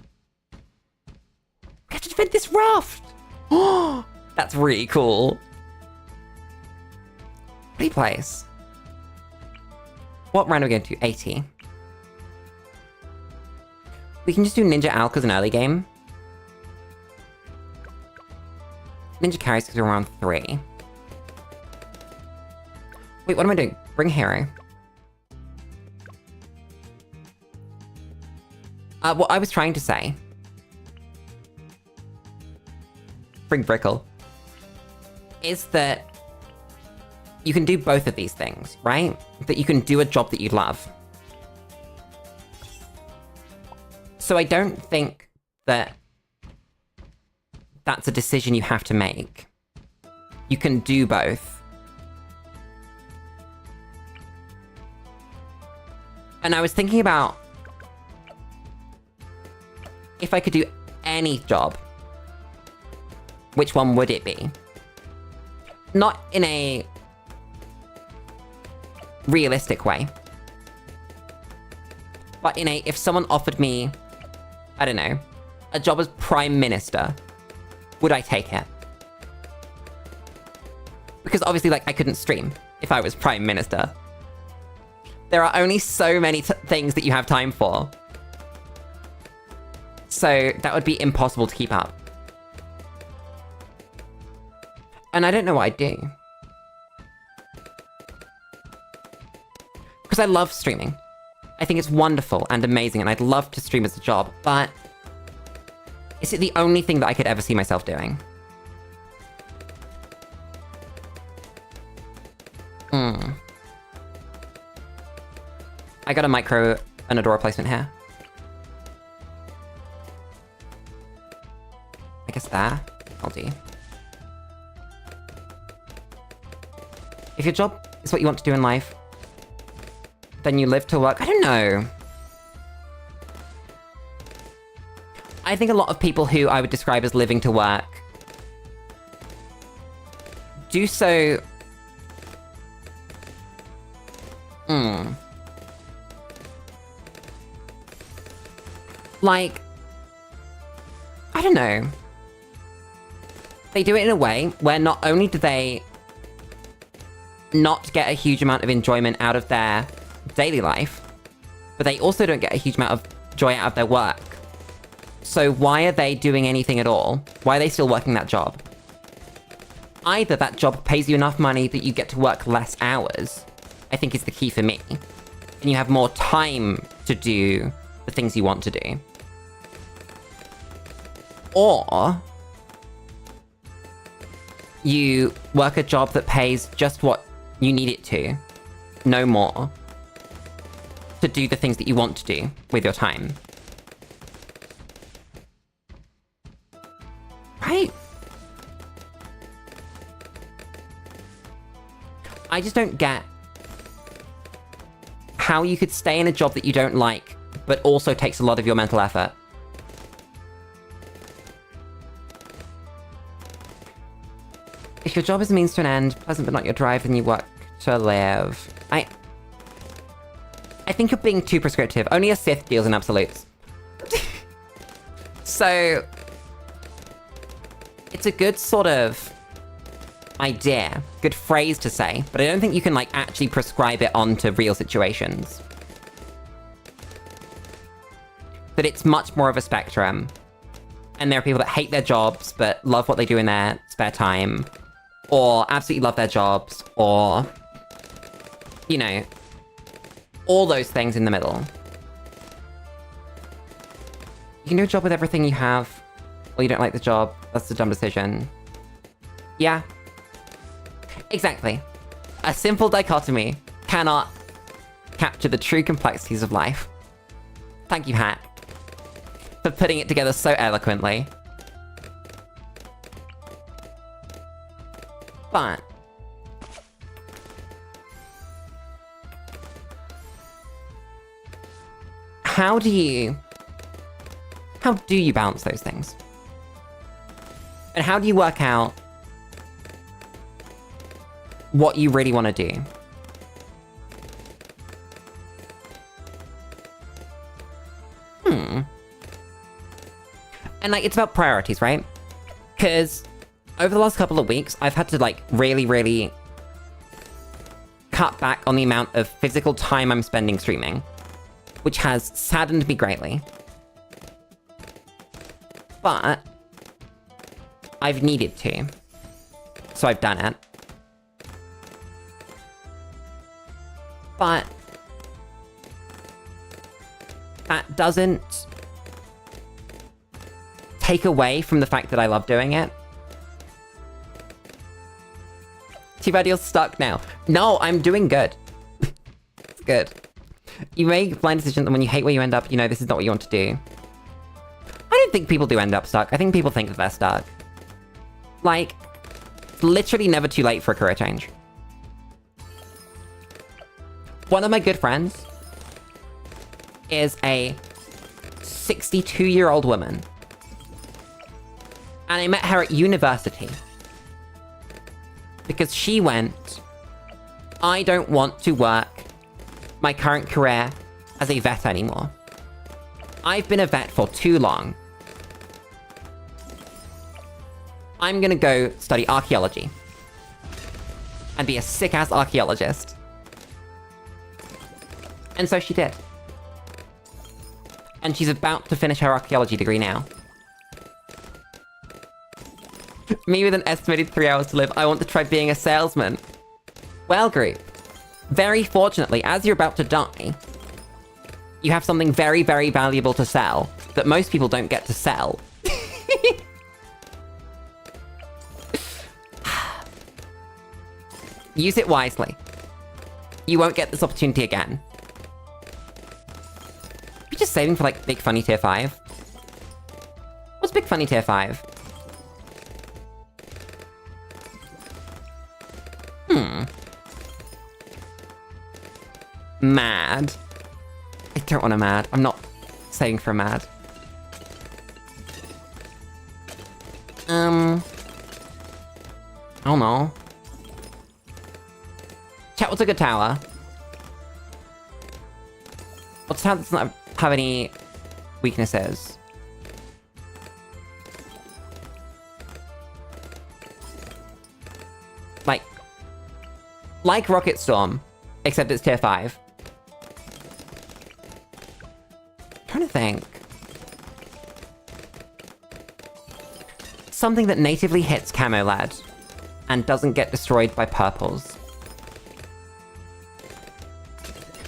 We have to defend this raft! Oh, that's really cool. Pretty place. What round are we going to? 80. We can just do Ninja Alk as an early game. Ninja carries because we're around 3. Wait, what am I doing? Bring hero. What I was trying to say... Bring Brickle. Is that... you can do both of these things, right? That you can do a job that you love. So I don't think that that's a decision you have to make. You can do both. And I was thinking about if I could do any job, which one would it be? Not in a realistic way, but in a, if someone offered me, I don't know, a job as Prime Minister, would I take it? Because obviously, like, I couldn't stream if I was Prime Minister. There are only so many things that you have time for. So that would be impossible to keep up. And I don't know what I'd do. Because I love streaming. I think it's wonderful and amazing, and I'd love to stream as a job, but is it the only thing that I could ever see myself doing? I got a micro and a door replacement here. I guess there. I'll do. If your job is what you want to do in life, then you live to work. I don't know. I think a lot of people who I would describe as living to work do so... Like, I don't know. they do it in a way where not only do they not get a huge amount of enjoyment out of their daily life, but they also don't get a huge amount of joy out of their work. So why are they doing anything at all? Why are they still working that job? Either that job pays you enough money that you get to work less hours, I think is the key for me, and you have more time to do the things you want to do. Or you work a job that pays just what you need it to, no more, to do the things that you want to do with your time. Right? I just don't get how you could stay in a job that you don't like, but also takes a lot of your mental effort. If your job is a means to an end, pleasant but not your drive, then you work to live. I think you're being too prescriptive. Only a Sith deals in absolutes. So, it's a good sort of idea, good phrase to say, but I don't think you can, like, actually prescribe it onto real situations. But it's much more of a spectrum. And there are people that hate their jobs, but love what they do in their spare time. Or absolutely love their jobs, or, you know, all those things in the middle. You can do a job with everything you have, or you don't like the job. That's a dumb decision. Yeah. Exactly. A simple dichotomy cannot capture the true complexities of life. Thank you, Hat, for putting it together so eloquently. But how do you balance those things? And how do you work out what you really want to do? And, like, it's about priorities, right? Because over the last couple of weeks, I've had to, like, really cut back on the amount of physical time I'm spending streaming, which has saddened me greatly. But I've needed to, so I've done it. But that doesn't take away from the fact that I love doing it. Too bad you're stuck now. No, I'm doing good. It's good. You make blind decisions, and when you hate where you end up, you know this is not what you want to do. I don't think people do end up stuck. I think people think that they're stuck. Like, it's literally never too late for a career change. One of my good friends is a 62-year-old woman. And I met her at university. Because she went, I don't want to work my current career as a vet anymore. I've been a vet for too long. I'm gonna go study archaeology. And be a sick-ass archaeologist. And so she did. And she's about to finish her archaeology degree now. Me with an estimated 3 hours to live, I want to try being a salesman. Well, group, very fortunately, as you're about to die, you have something very, very valuable to sell that most people don't get to sell. Use it wisely. You won't get this opportunity again. You're just saving for, like, Big Funny Tier 5. What's Big Funny Tier 5? Mad. I don't want a mad. I'm not saving for a mad. I don't know. Chat, what's a good tower? What's a tower that doesn't have any weaknesses? Like Rocket Storm, except it's tier 5. Trying to think. Something that natively hits Camo Lad and doesn't get destroyed by purples.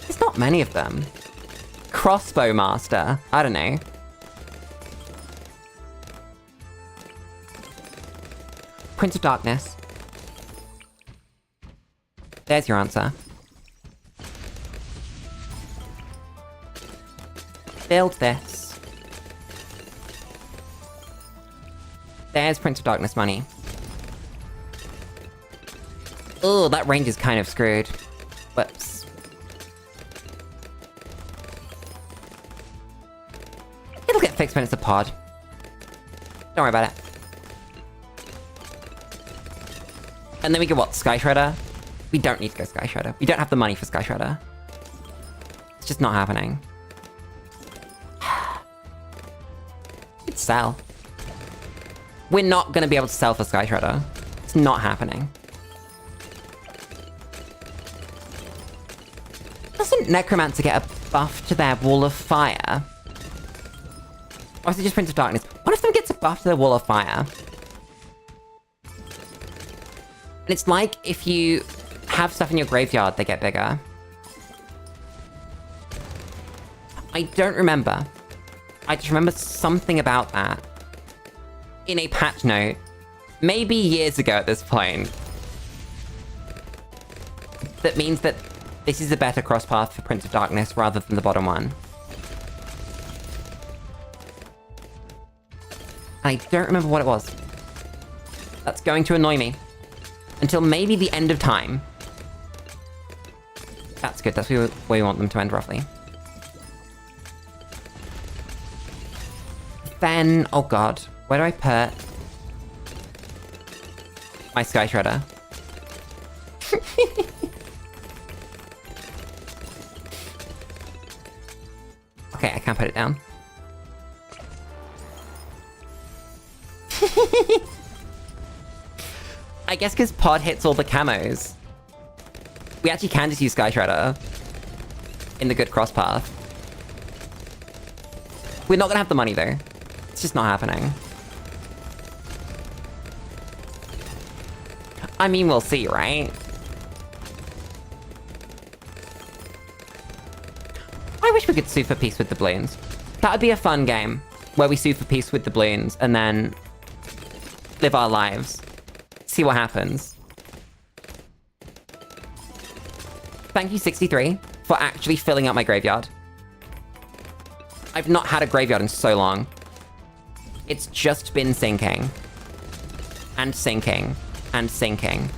There's not many of them. Crossbow Master. I don't know. Prince of Darkness. There's your answer. Build this. There's Prince of Darkness money. Oh, that range is kind of screwed. Whoops. It'll get fixed when it's a pod. Don't worry about it. And then we get what? Sky Shredder? We don't need to go Sky Shredder. We don't have the money for Sky Shredder. It's just not happening. It's sell. We're not gonna be able to sell for Sky Shredder. It's not happening. Doesn't Necromancer get a buff to their Wall of Fire? Or is it just Prince of Darkness? One of them gets a buff to their Wall of Fire. And it's like if you have stuff in your graveyard, they get bigger. I don't remember. I just remember something about that in a patch note, maybe years ago at this point. That means that this is a better cross path for Prince of Darkness rather than the bottom one. I don't remember what it was. That's going to annoy me. Until maybe the end of time. That's good, that's where we want them to end, roughly. Then, oh god, where do I put my Sky Shredder? Okay, I can't put it down. I guess because pod hits all the camos. We actually can just use Sky Shredder in the good cross path. We're not gonna have the money though. It's just not happening. I mean, we'll see, right? I wish we could sue for peace with the Bloons. That would be a fun game, where we sue for peace with the Bloons and then live our lives. See what happens. Thank you, 63, for actually filling up my graveyard. I've not had a graveyard in so long. It's just been sinking. And sinking. And sinking.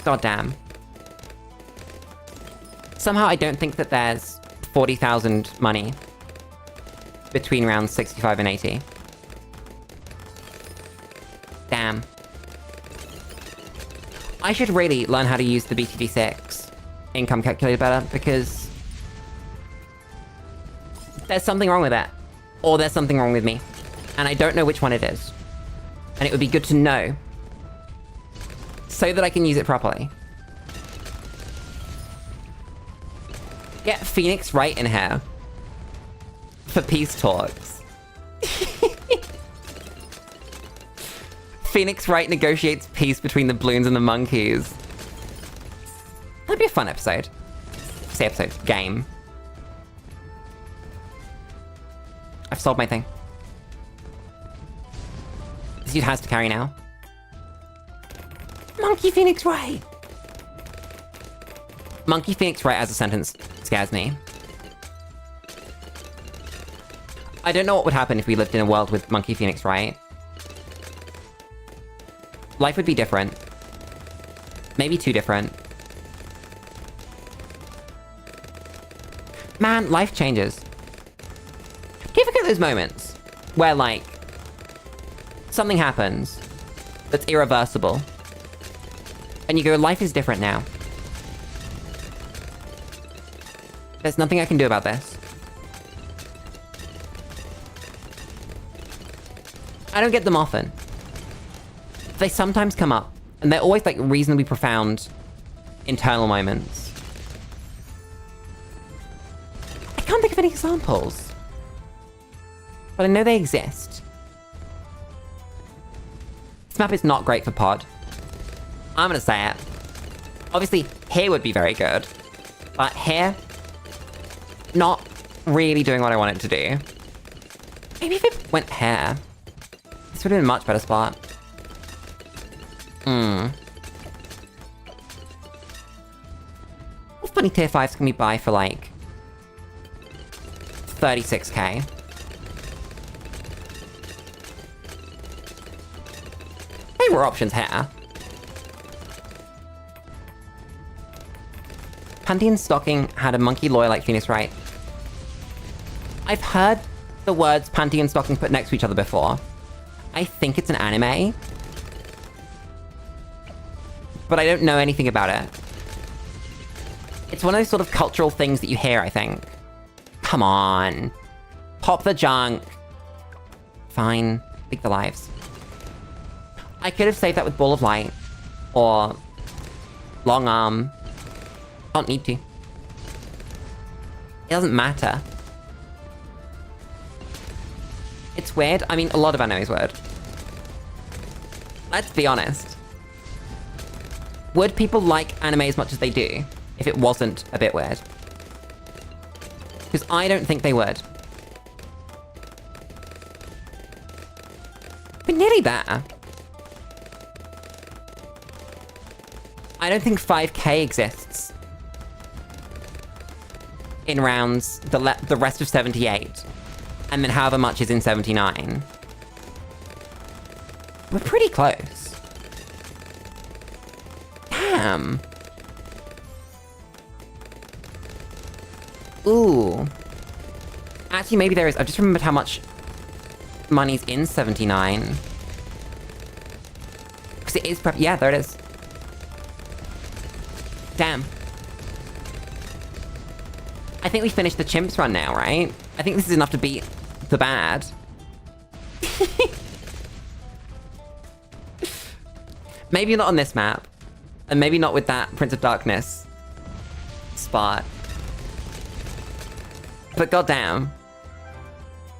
God damn. Somehow I don't think that there's 40,000 money between rounds 65 and 80. Damn. I should really learn how to use the BTD6 income calculator better, because there's something wrong with it. Or there's something wrong with me. And I don't know which one it is. And it would be good to know, so that I can use it properly. Get Phoenix Wright in here for peace talks. Phoenix Wright negotiates peace between the Bloons and the monkeys. That'd be a fun episode. Say episode. Game. I've solved my thing. This dude has to carry now. Monkey Phoenix Wright! Monkey Phoenix Wright as a sentence scares me. I don't know what would happen if we lived in a world with Monkey Phoenix Wright. Life would be different. Maybe too different. Man, life changes. Do you ever get those moments where, like, something happens that's irreversible, and you go, life is different now. There's nothing I can do about this. I don't get them often. They sometimes come up, And they're always, like, reasonably profound internal moments. I can't think of any examples. But I know they exist. This map is not great for pod. I'm gonna say it. Obviously, here would be very good. But here, not really doing what I want it to do. Maybe if it went here, this would have been a much better spot. What funny tier 5s can we buy for, like, 36k? There were options here. Pantheon Stocking had a monkey lawyer like Phoenix, right? I've heard the words Pantheon Stocking put next to each other before. I think it's an anime. But I don't know anything about it. It's one of those sort of cultural things that you hear, I think. Come on. Pop the junk. Fine. Pick the lives. I could have saved that with Ball of Light. Or... Long Arm. Don't need to. It doesn't matter. It's weird. I mean, a lot of anime is weird. Let's be honest. Would people like anime as much as they do if it wasn't a bit weird? Because I don't think they would. We're nearly there. I don't think 5k exists in rounds the rest of 78. And then however much is in 79. We're pretty close. Damn. Ooh. Actually, maybe there is. I just remembered how much money's in 79. Because it is yeah, there it is. Damn. I think we finished the chimps run now, right? I think this is enough to beat the bad. Maybe not on this map. And maybe not with that Prince of Darkness spot. But goddamn.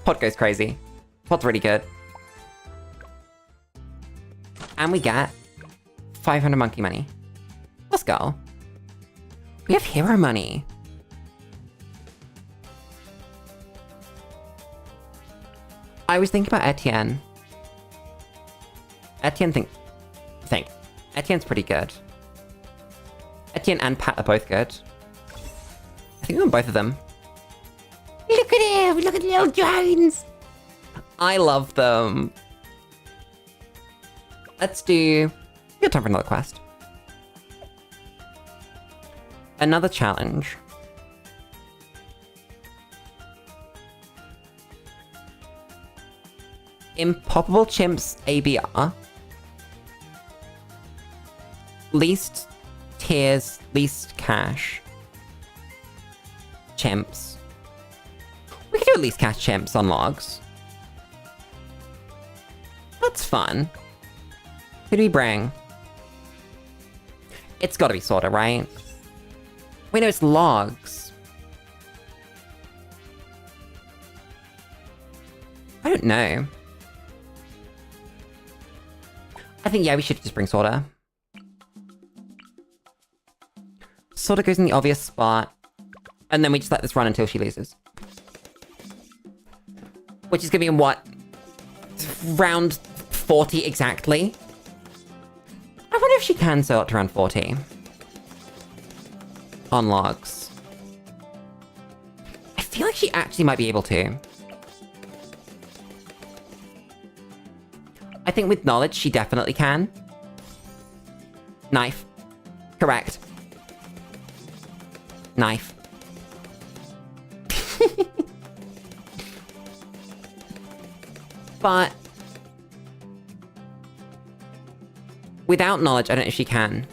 Pod goes crazy. Pod's really good. And we get 500 monkey money. Let's go. We have hero money. I was thinking about Etienne. Etienne's pretty good. Etienne and Pat are both good. I think we want both of them. Look at him! Look at little drones! I love them. Let's do... We got time for another quest. Another challenge. Impoppable Chimps ABR. Least tiers, least cash. Chimps. We could do at least cash chimps on logs. That's fun. Who do we bring? It's gotta be Sorta, right? Wait, no, it's logs. I don't know. I think, yeah, we should just bring Sorta. Sorta goes in the obvious spot. And then we just let this run until she loses. Which is gonna be in what? Round 40 exactly? I wonder if she can sell it to round 40. On logs. I feel like she actually might be able to. I think with knowledge, she definitely can. Knife. Correct. Knife. But... without knowledge, I don't know if she can.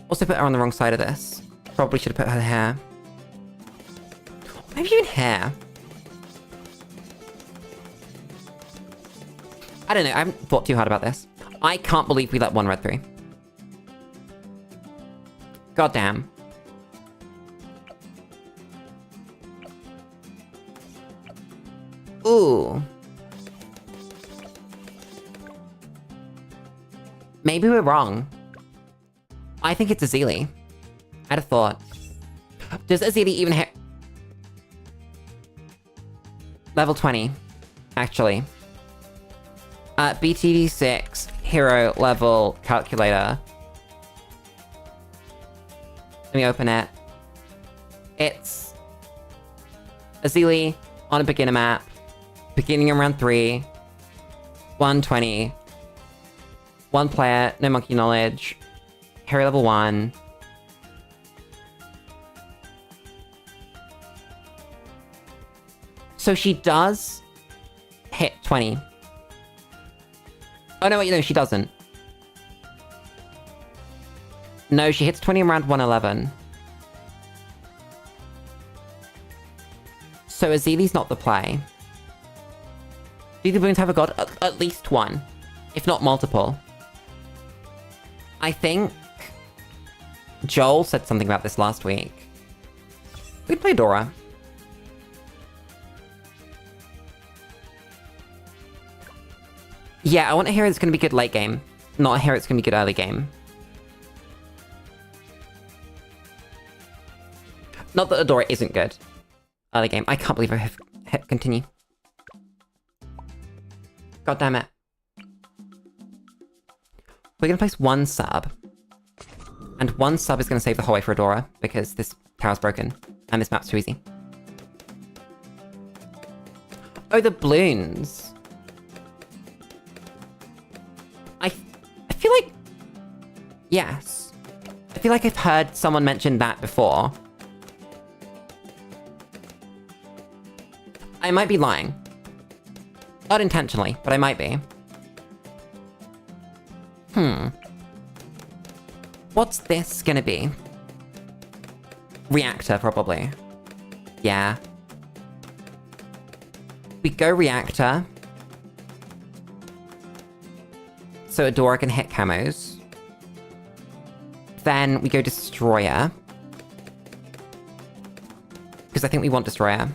Also put her on the wrong side of this. Probably should have put her hair. Maybe even hair. I don't know, I haven't thought too hard about this. I can't believe we let one red through. God damn. Ooh. Maybe we're wrong. I think it's Azili. I'd have thought. Does Azili even hit... Level 20, actually. BTD6, hero level calculator. Let me open it. It's Azili on a beginner map. Beginning in round 3. 120. 1 player, no monkey knowledge. Hero level 1. So she does hit 20. Oh no, wait, no, she doesn't. No, she hits 20 in round 111. So Azili's not the play. Do the Bloons have a god? At least one. If not multiple. I think Joel said something about this last week. We'd play Dora. Yeah, I want a hero that's gonna be good late game, not a hero that's gonna be good early game. Not that Adora isn't good early game. I can't believe I have hit continue. God damn it. We're gonna place 1 sub. And 1 sub is gonna save the whole way for Adora, because this tower's broken. And this map's too easy. Oh, the Bloons. I feel like... Yes. I feel like I've heard someone mention that before. I might be lying. Not intentionally, but I might be. What's this gonna be? Reactor, probably. Yeah. We go Reactor. So Adora can hit camos. Then we go Destroyer. Because I think we want Destroyer.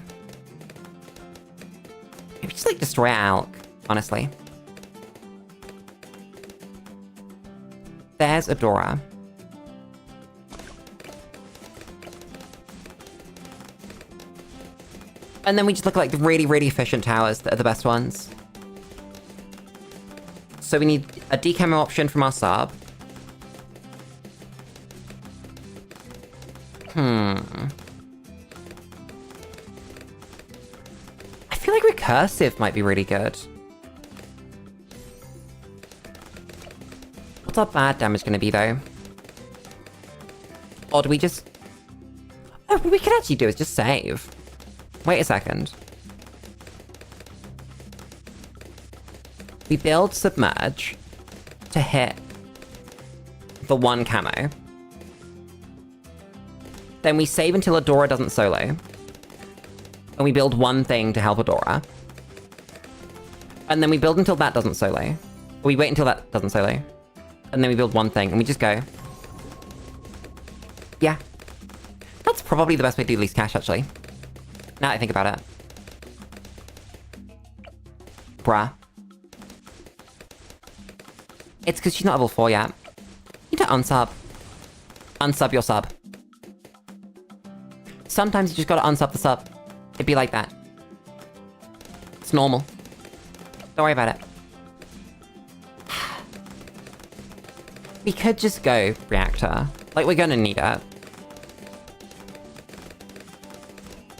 Maybe just like Destroyer Alk, honestly. There's Adora. And then we just look like the really, really efficient towers that are the best ones. So we need a decamo option from our sub. I feel like Recursive might be really good. What's our bad damage gonna be, though? Or do we just... Oh, what we could actually do is just save. Wait a second. We build Submerge to hit the 1 camo. Then we save until Adora doesn't solo. And we build 1 thing to help Adora. And then we build until that doesn't solo. Or we wait until that doesn't solo. And then we build 1 thing, and we just go. Yeah. That's probably the best way to do least cash, actually. Now that I think about it. Bruh. It's because she's not level 4 yet. You need to unsub. Unsub your sub. Sometimes you just gotta unsub the sub. It'd be like that. It's normal. Don't worry about it. We could just go Reactor. Like, we're gonna need it.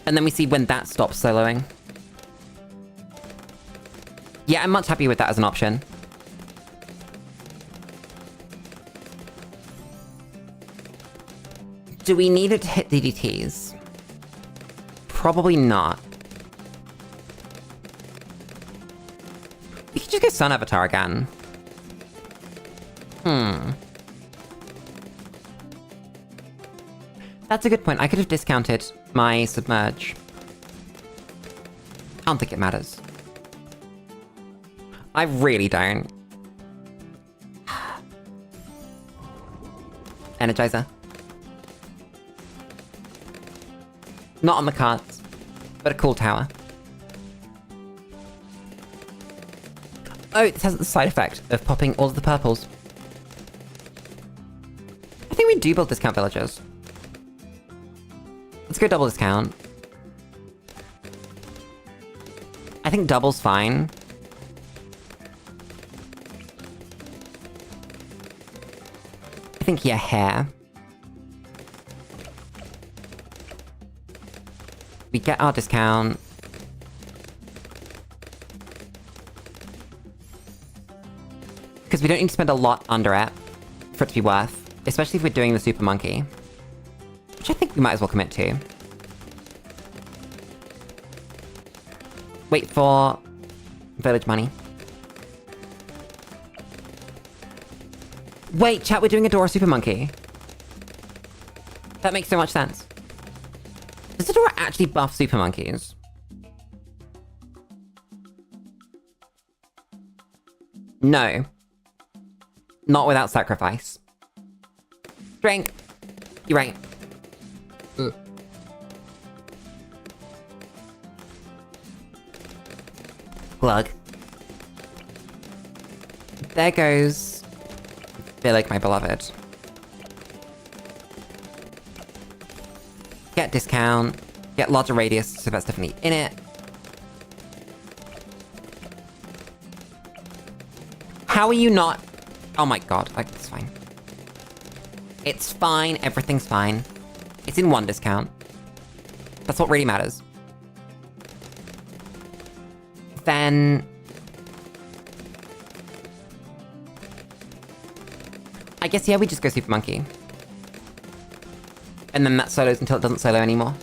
And then we see when that stops soloing. Yeah, I'm much happier with that as an option. Do we need it to hit DDTs? Probably not. We could just go Sun Avatar again. That's a good point. I could have discounted my Submerge. I don't think it matters. I really don't. Energizer. Not on the cards, but a cool tower. Oh, this has the side effect of popping all of the purples. I think we do build discount villagers. Let's go double discount. I think double's fine. I think, yeah, hair. We get our discount. Because we don't need to spend a lot under it for it to be worth. Especially if we're doing the Super Monkey. Which I think we might as well commit to. Wait for village money. Wait, chat, we're doing a Dora Super Monkey. That makes so much sense. Does Dora actually buff Super Monkeys? No. Not without sacrifice. Drink. You're right. Ugh. Glug. There goes Billig, my beloved. Get discount. Get larger radius, so that's definitely in it. How are you not... Oh my god, it's fine. It's fine, everything's fine. It's in one discount. That's what really matters. Then... I guess, yeah, we just go Super Monkey. And then that solos until it doesn't solo anymore.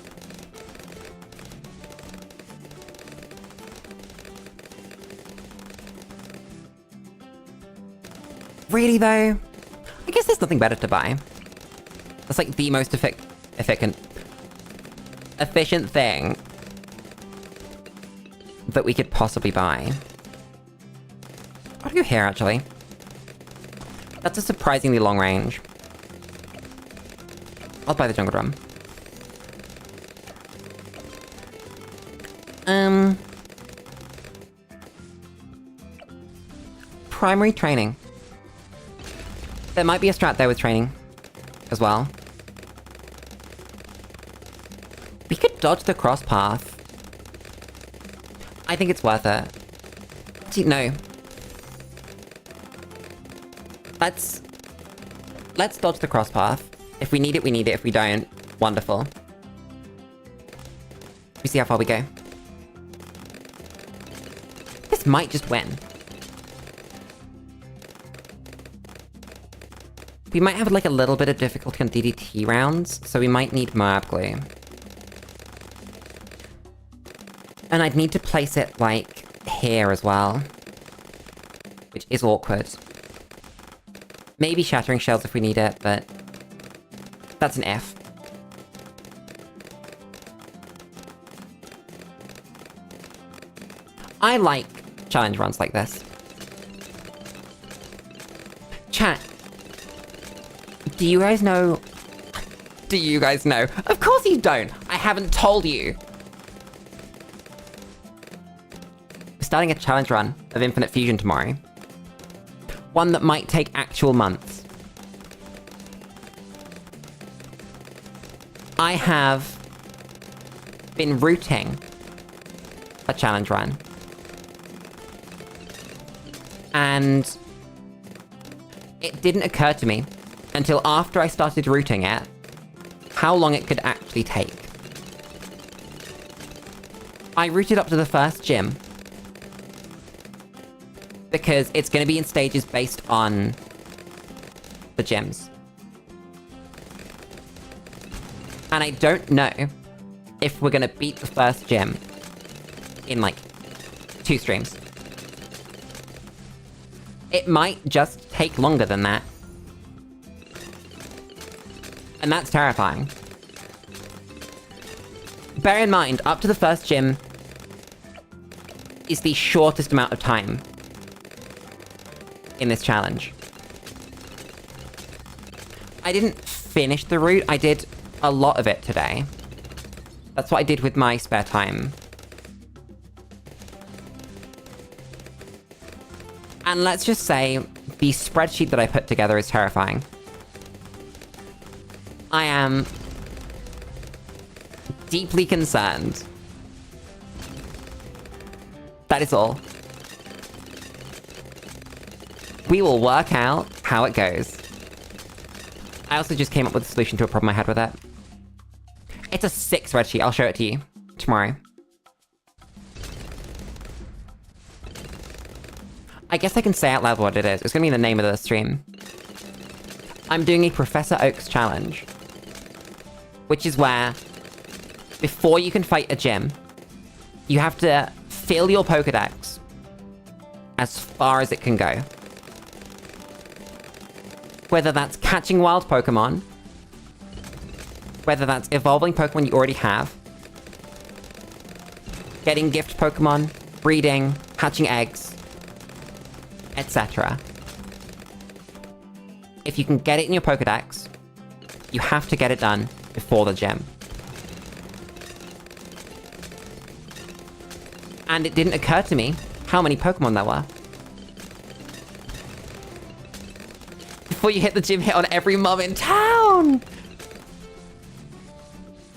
Really, though? I guess there's nothing better to buy. That's like the most efficient thing that we could possibly buy. I'll go here, actually. That's a surprisingly long range. I'll buy the jungle drum. Primary training. There might be a strat there with training as well. We could dodge the cross path. I think it's worth it. Actually, no. Let's dodge the cross path. If we need it, we need it. If we don't, wonderful. We see how far we go. This might just win. We might have like a little bit of difficulty on DDT rounds, so we might need Moab Glue. And I'd need to place it like here as well. Which is awkward. Maybe Shattering Shells if we need it, but that's an F. I like challenge runs like this. Chat. Do you guys know? Do you guys know? Of course you don't! I haven't told you! We're starting a challenge run of Infinite Fusion tomorrow. One that might take actual months. I have been rooting a challenge run. And it didn't occur to me until after I started rooting it, how long it could actually take. I rooted up to the first gym, because it's going to be in stages based on the gyms. And I don't know if we're going to beat the first gym in, like, 2 streams. It might just take longer than that. And that's terrifying. Bear in mind, up to the first gym is the shortest amount of time in this challenge. I didn't finish the route, I did a lot of it today. That's what I did with my spare time. And let's just say, the spreadsheet that I put together is terrifying. I am deeply concerned. That is all. We will work out how it goes. I also just came up with a solution to a problem I had with it. It's a sick spreadsheet, I'll show it to you tomorrow. I guess I can say out loud what it is. It's gonna be the name of the stream. I'm doing a Professor Oak's challenge. Which is where, before you can fight a gym, you have to fill your Pokedex as far as it can go. Whether that's catching wild Pokemon, whether that's evolving Pokemon you already have, getting gift Pokemon, breeding, hatching eggs, etc. If you can get it in your Pokedex, you have to get it done before the gym. And it didn't occur to me how many Pokemon there were. Before you hit the gym, hit on every mob in town!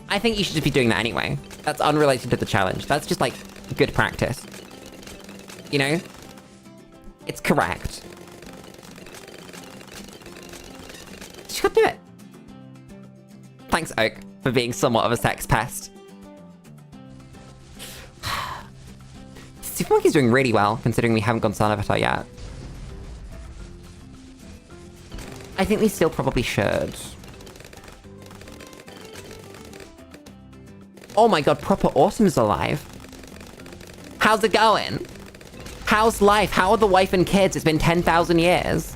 I think you should just be doing that anyway. That's unrelated to the challenge. That's just, like, good practice. You know? It's correct. Just gotta do it. Thanks, Oak, for being somewhat of a sex pest. Super Monkey's doing really well, considering we haven't gone Sun Avatar yet. I think we still probably should. Oh my god, Proper Autumn's alive. How's it going? How's life? How are the wife and kids? It's been 10,000 years.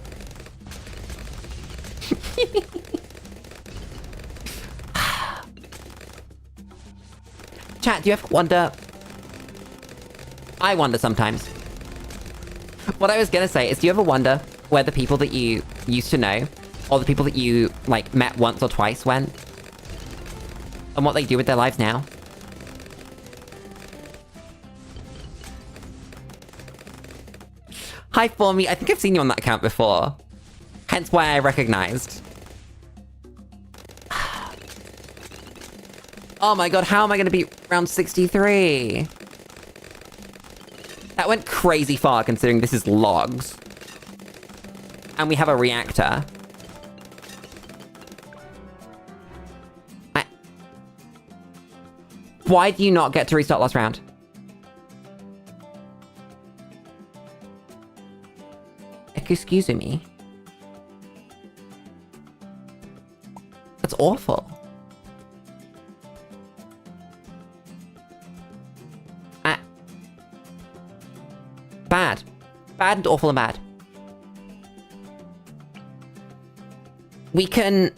Chat, do you ever wonder... I wonder sometimes. What I was gonna say is, do you ever wonder where the people that you used to know, or the people that you, like, met once or twice went? And what they do with their lives now? Hi, Formy. I think I've seen you on that account before. Hence why I recognized. Oh my god, how am I gonna beat round 63? That went crazy far, considering this is logs. And we have a reactor. Why do you not get to restart last round? Excuse me. That's awful. Bad. Bad and awful and bad. We can...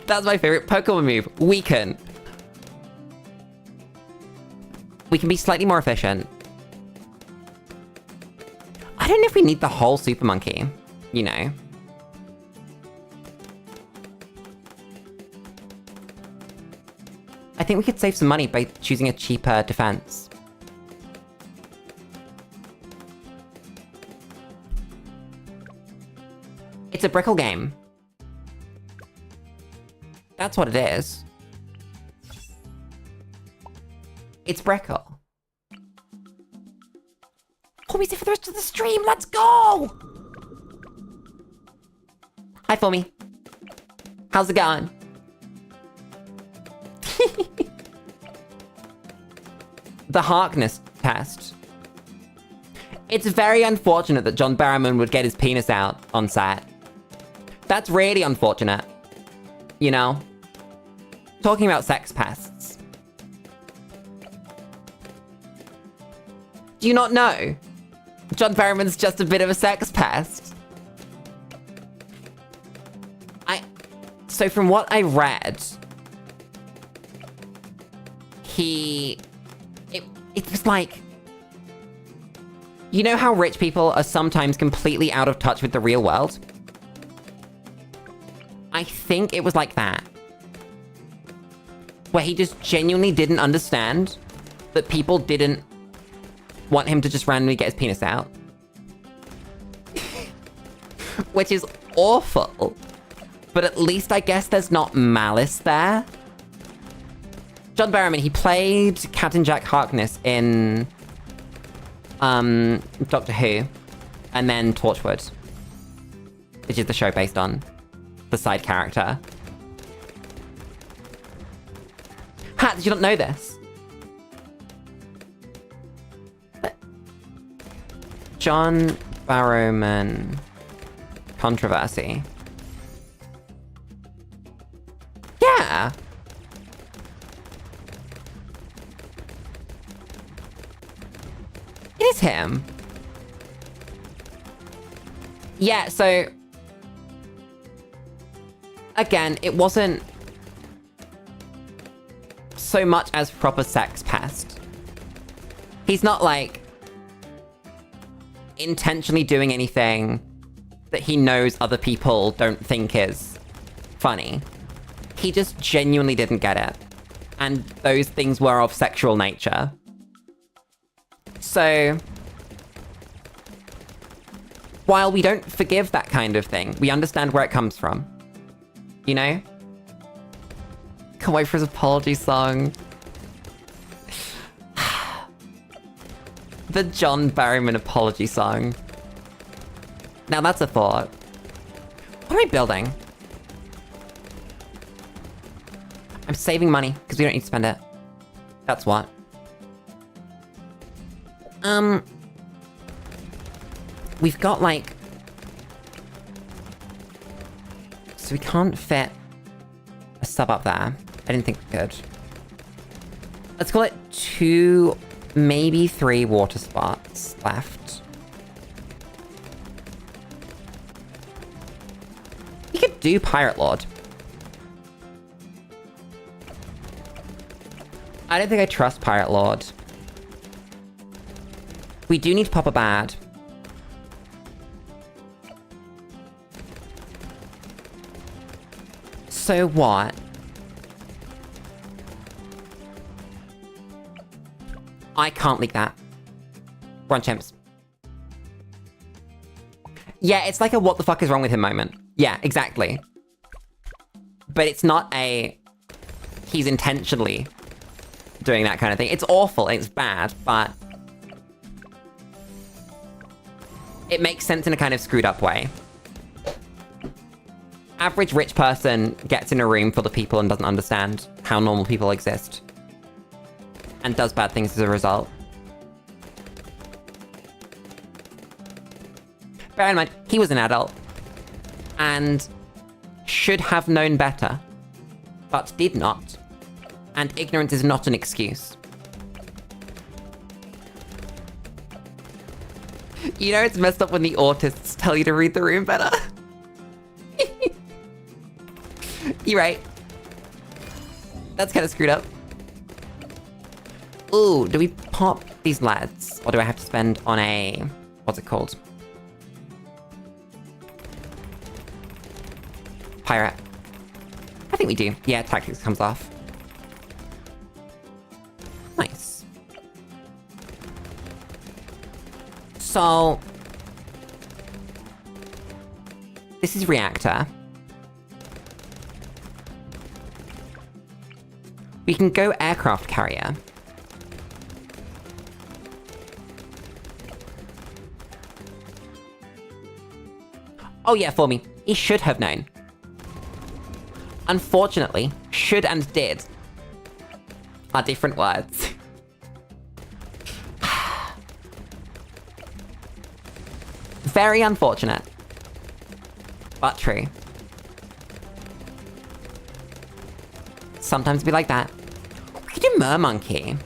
That's my favorite Pokemon move. Weaken. We can be slightly more efficient. I don't know if we need the whole Super Monkey, you know. I think we could save some money by choosing a cheaper defense. It's a Brickle game. That's what it is. It's Brickle. Oh, we stay for the rest of the stream. Let's go! Hi, Foamy. How's it going? The Harkness test. It's very unfortunate that John Barrowman would get his penis out on set. That's really unfortunate. You know? Talking about sex pests. Do you not know? John Barrowman's just a bit of a sex pest. So from what I read... It was like... You know how rich people are sometimes completely out of touch with the real world? I think it was like that. Where he just genuinely didn't understand that people didn't want him to just randomly get his penis out. Which is awful. But at least I guess there's not malice there. John Barrowman, he played Captain Jack Harkness in Doctor Who, and then Torchwood, which is the show based on the side character. Ha! Did you not know this? John Barrowman controversy. Yeah. It is him. Yeah, so... Again, it wasn't so much as proper sex pest. He's not, like, intentionally doing anything that he knows other people don't think is funny. He just genuinely didn't get it. And those things were of sexual nature. So, while we don't forgive that kind of thing, we understand where it comes from. You know? Can't wait for his apology song. The John Barrowman apology song. Now that's a thought. What am I building? I'm saving money, because we don't need to spend it. That's what. We've got, like... So we can't fit a sub up there. I didn't think we could. Let's call it 2, maybe 3 water spots left. We could do Pirate Lord. I don't think I trust Pirate Lord. We do need to pop a bad. So what? I can't leak that. We're on chimps. Yeah, it's like a what the fuck is wrong with him moment. Yeah, exactly. But it's not a... He's intentionally doing that kind of thing. It's awful, it's bad, but... It makes sense in a kind of screwed up way. Average rich person gets in a room full of people and doesn't understand how normal people exist. And does bad things as a result. Bear in mind, he was an adult. And should have known better. But did not. And ignorance is not an excuse. You know it's messed up when the autists tell you to read the room better. You're right. That's kind of screwed up. Ooh, do we pop these lads? Or do I have to spend on a... What's it called? Pirate. I think we do. Yeah, tactics comes off. Nice. So... This is reactor. We can go aircraft carrier. Oh yeah, for me. He should have known. Unfortunately, should and did are different words. Very unfortunate. But true. Sometimes be like that. We could do Mermonkey.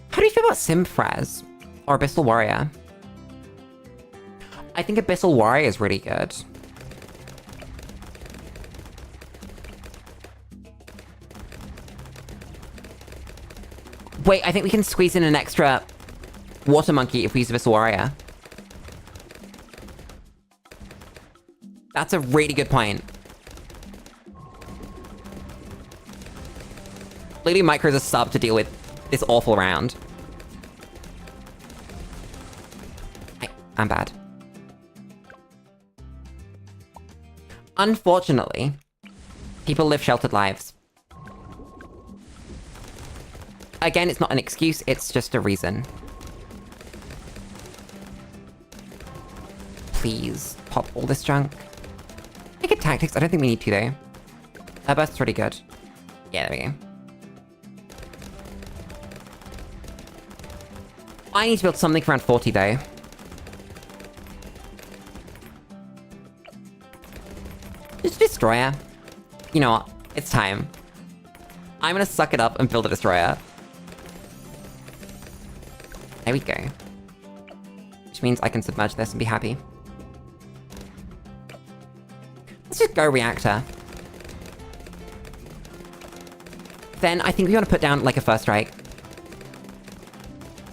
How do you feel about Simfraz? Or Abyssal Warrior? I think Abyssal Warrior is really good. Wait, I think we can squeeze in an extra water monkey if we use this warrior. That's a really good point. Lulu Micro's a sub to deal with this awful round. I'm bad. Unfortunately, people live sheltered lives. Again, it's not an excuse, it's just a reason. Please, pop all this junk. Make it tactics, I don't think we need to though. Our burst's pretty good. Yeah, there we go. I need to build something for around 40 though. Just a destroyer. You know what? It's time. I'm gonna suck it up and build a destroyer. There we go. Which means I can submerge this and be happy. Let's just go reactor. Then I think we want to put down like a first strike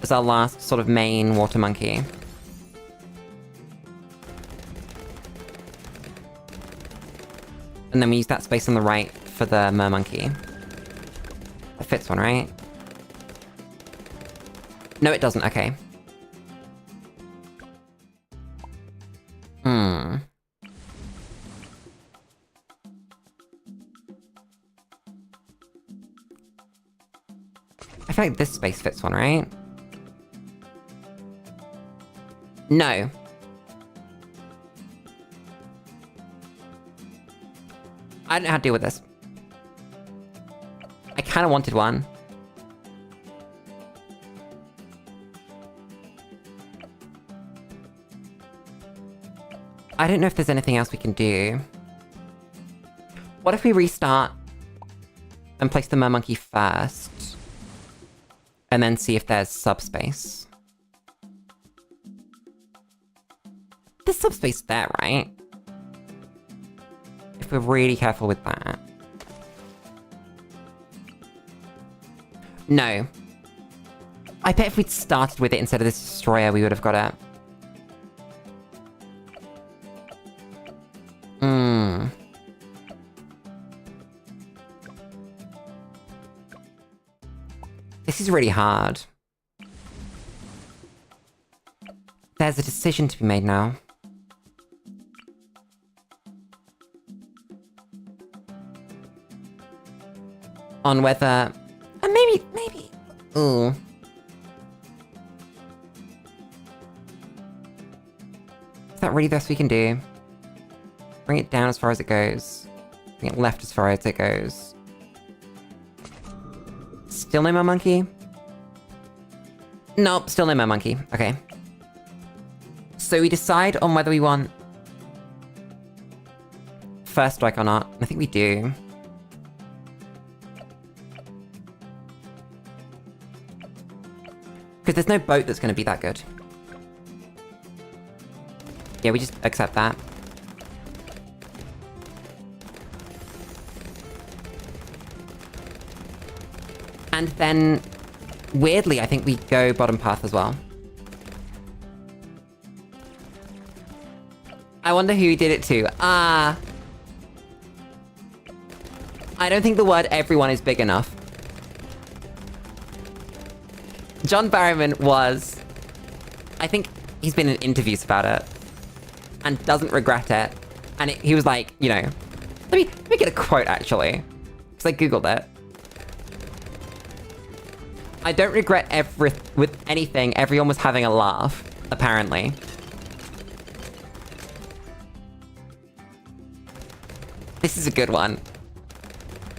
as our last sort of main water monkey. And then we use that space on the right for the mer monkey. That fits one, right? No, it doesn't. Okay. I feel like this space fits one, right? No. I don't know how to deal with this. I kind of wanted one. I don't know if there's anything else we can do. What if we restart and place the mer monkey first? And then see if there's subspace. There's subspace there, right? If we're really careful with that. No. I bet if we'd started with it instead of this destroyer, we would have got it. This is really hard. There's a decision to be made now. On whether... maybe... Ooh. Is that really the best we can do? Bring it down as far as it goes. Bring it left as far as it goes. Still no more monkey? Nope, still no more monkey. Okay. So we decide on whether we want... first strike or not. I think we do. Because there's no boat that's going to be that good. Yeah, we just accept that. And then, weirdly, I think we go bottom path as well. I wonder who did it to. I don't think the word everyone is big enough. John Barrowman was... I think he's been in interviews about it. And doesn't regret it. And he was like, you know... Let me get a quote, actually. Because I googled it. I don't regret with anything. Everyone was having a laugh, apparently. This is a good one.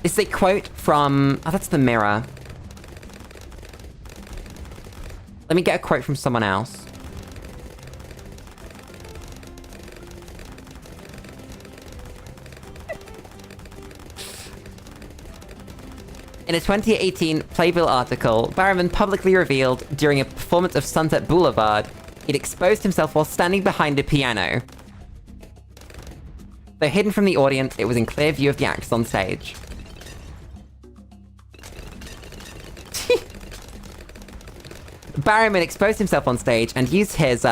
This is a quote from... oh, that's the Mirror. Let me get a quote from someone else. In a 2018 Playbill article, Barrowman publicly revealed during a performance of Sunset Boulevard, he'd exposed himself while standing behind a piano. Though hidden from the audience, it was in clear view of the actors on stage. Barrowman exposed himself on stage and used his,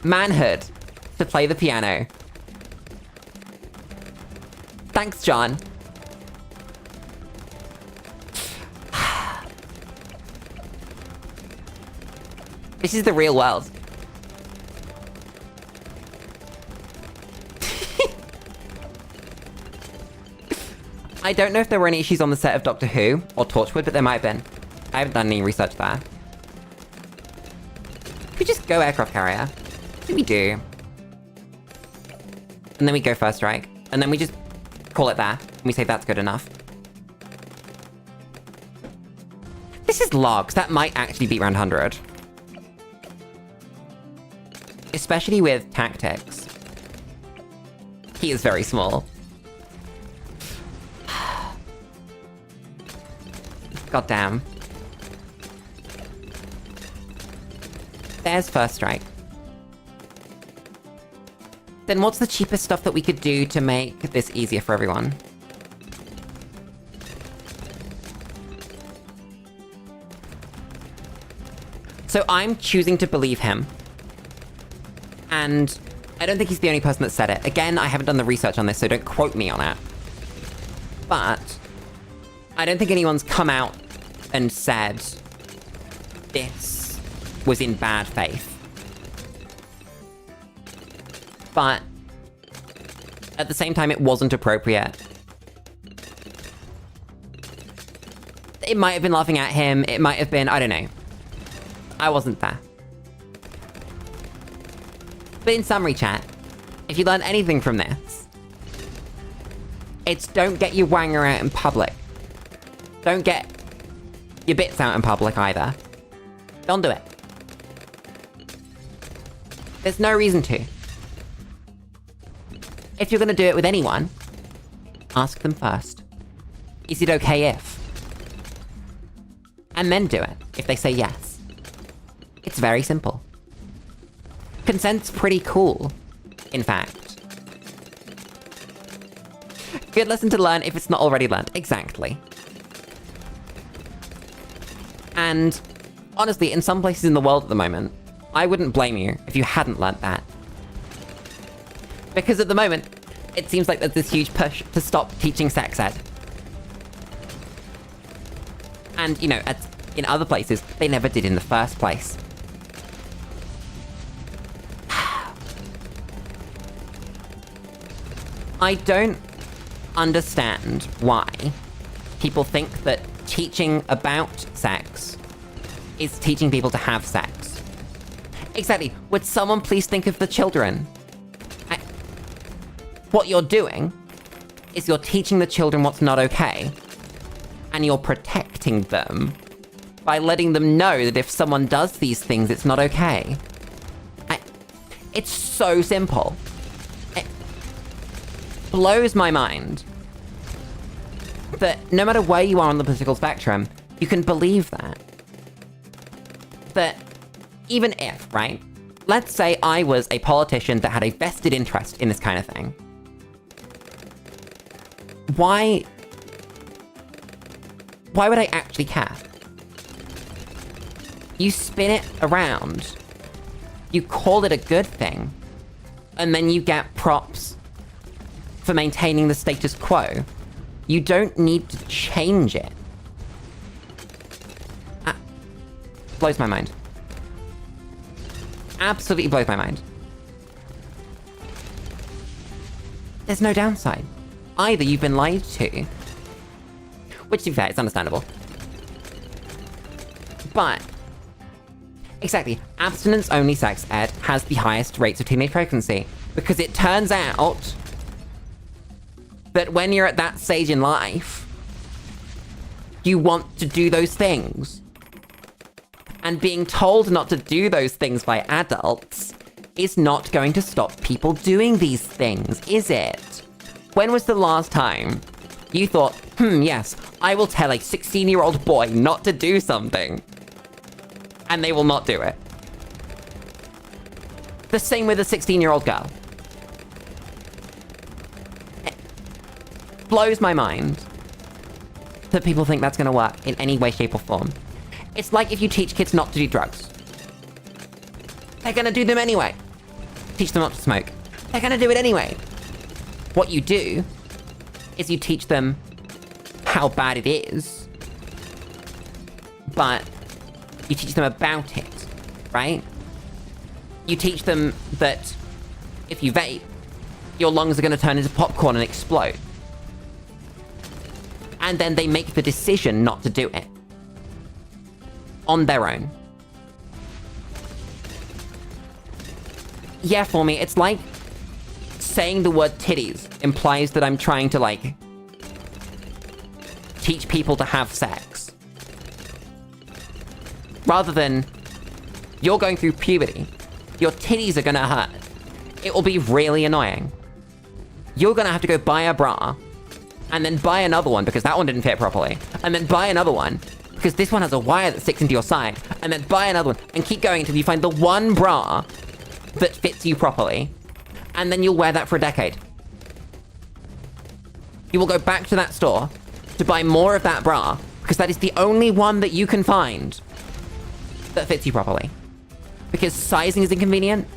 manhood to play the piano. Thanks, John. This is the real world. I don't know if there were any issues on the set of Doctor Who or Torchwood, but there might have been. I haven't done any research there. We just go aircraft carrier. What do we do? And then we go first strike. And then we just call it there. And we say that's good enough. This is logs. That might actually beat round 100. Especially with tactics. He is very small. God damn. There's first strike. Then what's the cheapest stuff that we could do to make this easier for everyone? So I'm choosing to believe him. And I don't think he's the only person that said it. Again, I haven't done the research on this, so don't quote me on it. But I don't think anyone's come out and said this was in bad faith. But at the same time, it wasn't appropriate. It might have been laughing at him, it might have been, I don't know. I wasn't there. But in summary, chat, if you learn anything from this, it's don't get your wanger out in public. Don't get your bits out in public either. Don't do it. There's no reason to. If you're gonna do it with anyone, ask them first. Is it okay if? And then do it, if they say yes. It's very simple. Consent's pretty cool, in fact. Good lesson to learn if it's not already learned. Exactly. And honestly, in some places in the world at the moment, I wouldn't blame you if you hadn't learnt that. Because at the moment, it seems like there's this huge push to stop teaching sex ed. And, you know, in other places, they never did in the first place. I don't understand why people think that teaching about sex is teaching people to have sex. Exactly. Would someone please think of the children? What you're doing is you're teaching the children what's not okay. And you're protecting them by letting them know that if someone does these things, it's not okay. It's so simple. It blows my mind that no matter where you are on the political spectrum, you can believe that. That even if, right? Let's say I was a politician that had a vested interest in this kind of thing. Why would I actually care? You spin it around, you call it a good thing, and then you get props for maintaining the status quo. You don't need to change it. Blows my mind. Absolutely blows my mind. There's no downside. Either you've been lied to, which to be fair, it's understandable. But, exactly, abstinence-only sex ed has the highest rates of teenage pregnancy, because it turns out that when you're at that stage in life, you want to do those things. And being told not to do those things by adults is not going to stop people doing these things, is it? When was the last time you thought, yes, I will tell a 16-year-old boy not to do something, and they will not do it? The same with a 16-year-old girl. It blows my mind that people think that's gonna work in any way, shape, or form. It's like if you teach kids not to do drugs. They're gonna do them anyway. Teach them not to smoke. They're gonna do it anyway. What you do is you teach them how bad it is, but you teach them about it, right? You teach them that if you vape, your lungs are gonna turn into popcorn and explode. And then they make the decision not to do it. On their own. Yeah, for me, it's like saying the word titties implies that I'm trying to, like, teach people to have sex. Rather than, you're going through puberty, your titties are gonna hurt. It will be really annoying. You're gonna have to go buy a bra, and then buy another one because that one didn't fit properly, and then buy another one because this one has a wire that sticks into your side, and then buy another one, and keep going until you find the one bra that fits you properly, and then you'll wear that for a decade. You will go back to that store to buy more of that bra, because that is the only one that you can find that fits you properly. Because sizing is inconvenient,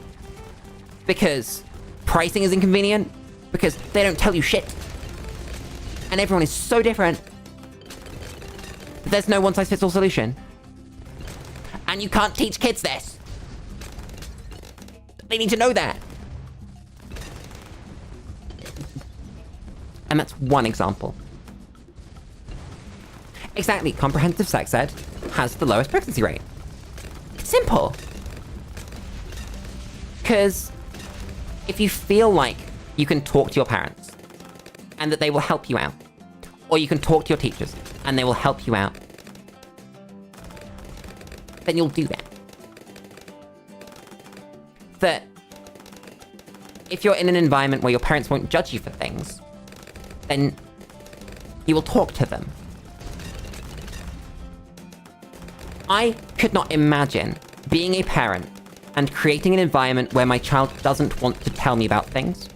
because pricing is inconvenient, because they don't tell you shit. And everyone is so different. There's no one-size-fits-all solution. And you can't teach kids this. They need to know that. And that's one example. Exactly, comprehensive sex ed has the lowest pregnancy rate. It's simple. Because if you feel like you can talk to your parents and that they will help you out, or you can talk to your teachers and they will help you out, then you'll do that. That if you're in an environment where your parents won't judge you for things, then you will talk to them. I could not imagine being a parent and creating an environment where my child doesn't want to tell me about things,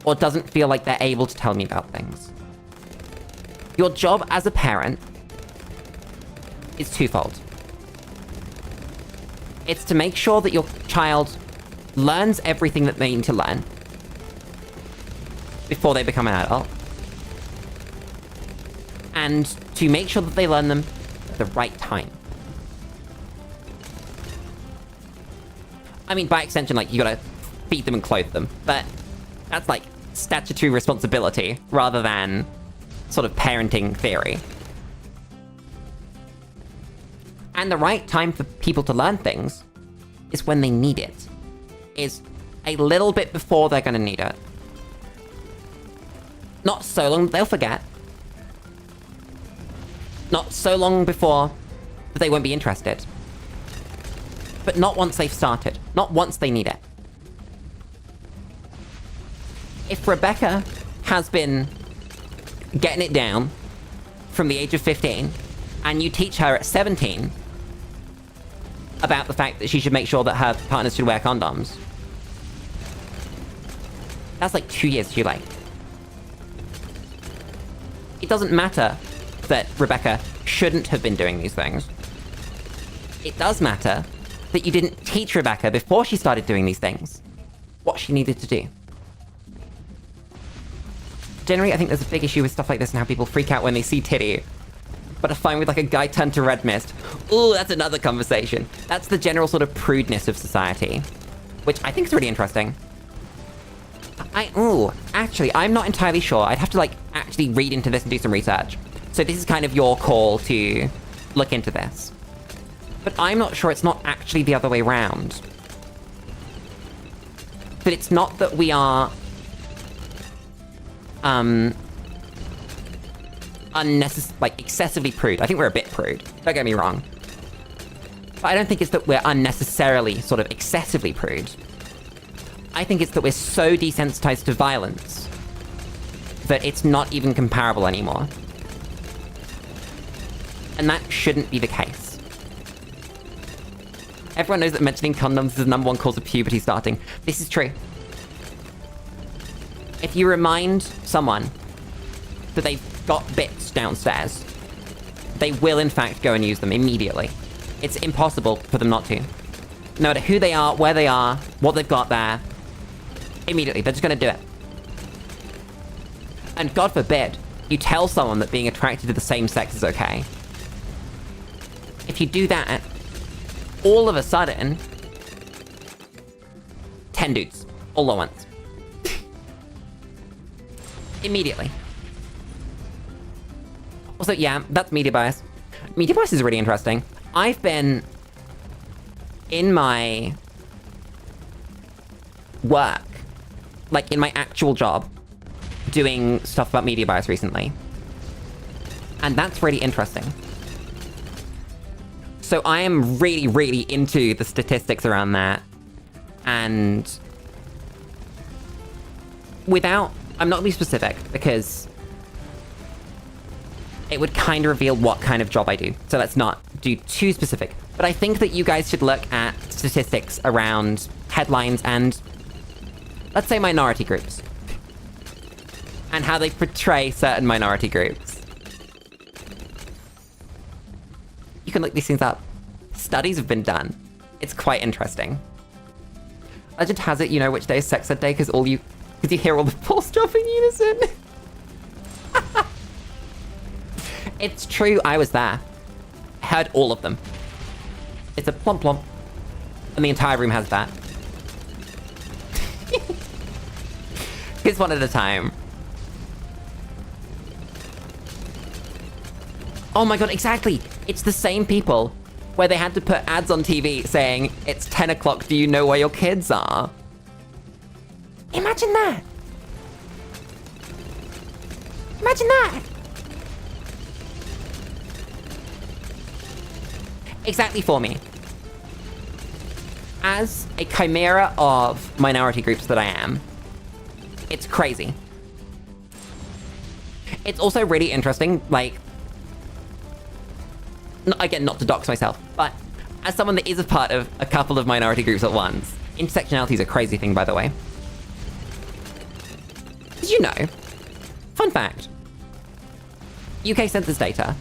or doesn't feel like they're able to tell me about things. Your job as a parent is twofold. It's to make sure that your child learns everything that they need to learn before they become an adult, and to make sure that they learn them at the right time. I mean, by extension, like, you gotta feed them and clothe them, but that's like statutory responsibility rather than sort of parenting theory. And the right time for people to learn things is when they need it. Is a little bit before they're gonna need it. Not so long that they'll forget. Not so long before that they won't be interested. But not once they've started. Not once they need it. If Rebecca has been getting it down from the age of 15, and you teach her at 17 about the fact that she should make sure that her partners should wear condoms, that's like 2 years too late. It doesn't matter that Rebecca shouldn't have been doing these things. It does matter that you didn't teach Rebecca before she started doing these things what she needed to do. Generally, I think there's a big issue with stuff like this and how people freak out when they see titty, but are fine with like a guy turned to red mist. Ooh, that's another conversation. That's the general sort of prudeness of society, which I think is really interesting. Actually, I'm not entirely sure. I'd have to like actually read into this and do some research. So this is kind of your call to look into this. But I'm not sure it's not actually the other way around. That it's not that we are excessively prude. I think we're a bit prude. Don't get me wrong. But I don't think it's that we're unnecessarily sort of excessively prude. I think it's that we're so desensitized to violence that it's not even comparable anymore. And that shouldn't be the case. Everyone knows that mentioning condoms is the number one cause of puberty starting. This is true. If you remind someone that they've got bits downstairs, they will in fact go and use them immediately. It's impossible for them not to. No matter who they are, where they are, what they've got there, immediately, they're just gonna do it. And God forbid, you tell someone that being attracted to the same sex is okay. If you do that, all of a sudden, 10 dudes, all at once. Immediately. Also, yeah, that's media bias. Media bias is really interesting. I've been in my work, like in my actual job, doing stuff about media bias recently. And that's really interesting. So I am really, really into the statistics around that. And without, I'm not gonna be specific because it would kind of reveal what kind of job I do. So let's not do too specific. But I think that you guys should look at statistics around headlines and, let's say, minority groups. And how they portray certain minority groups. You can look these things up. Studies have been done. It's quite interesting. Legend has it you know which day is sex ed day because you hear all the balls drop in unison. It's true, I was there. I heard all of them. It's a plump plump. And the entire room has that. Here's one at a time. Oh my god, exactly! It's the same people where they had to put ads on TV saying, it's 10 o'clock, do you know where your kids are? Imagine that! Imagine that! Exactly for me. As a chimera of minority groups that I am, it's crazy. It's also really interesting, like, again, not to dox myself, but as someone that is a part of a couple of minority groups at once, intersectionality is a crazy thing, by the way. Did you know? Fun fact. UK census data.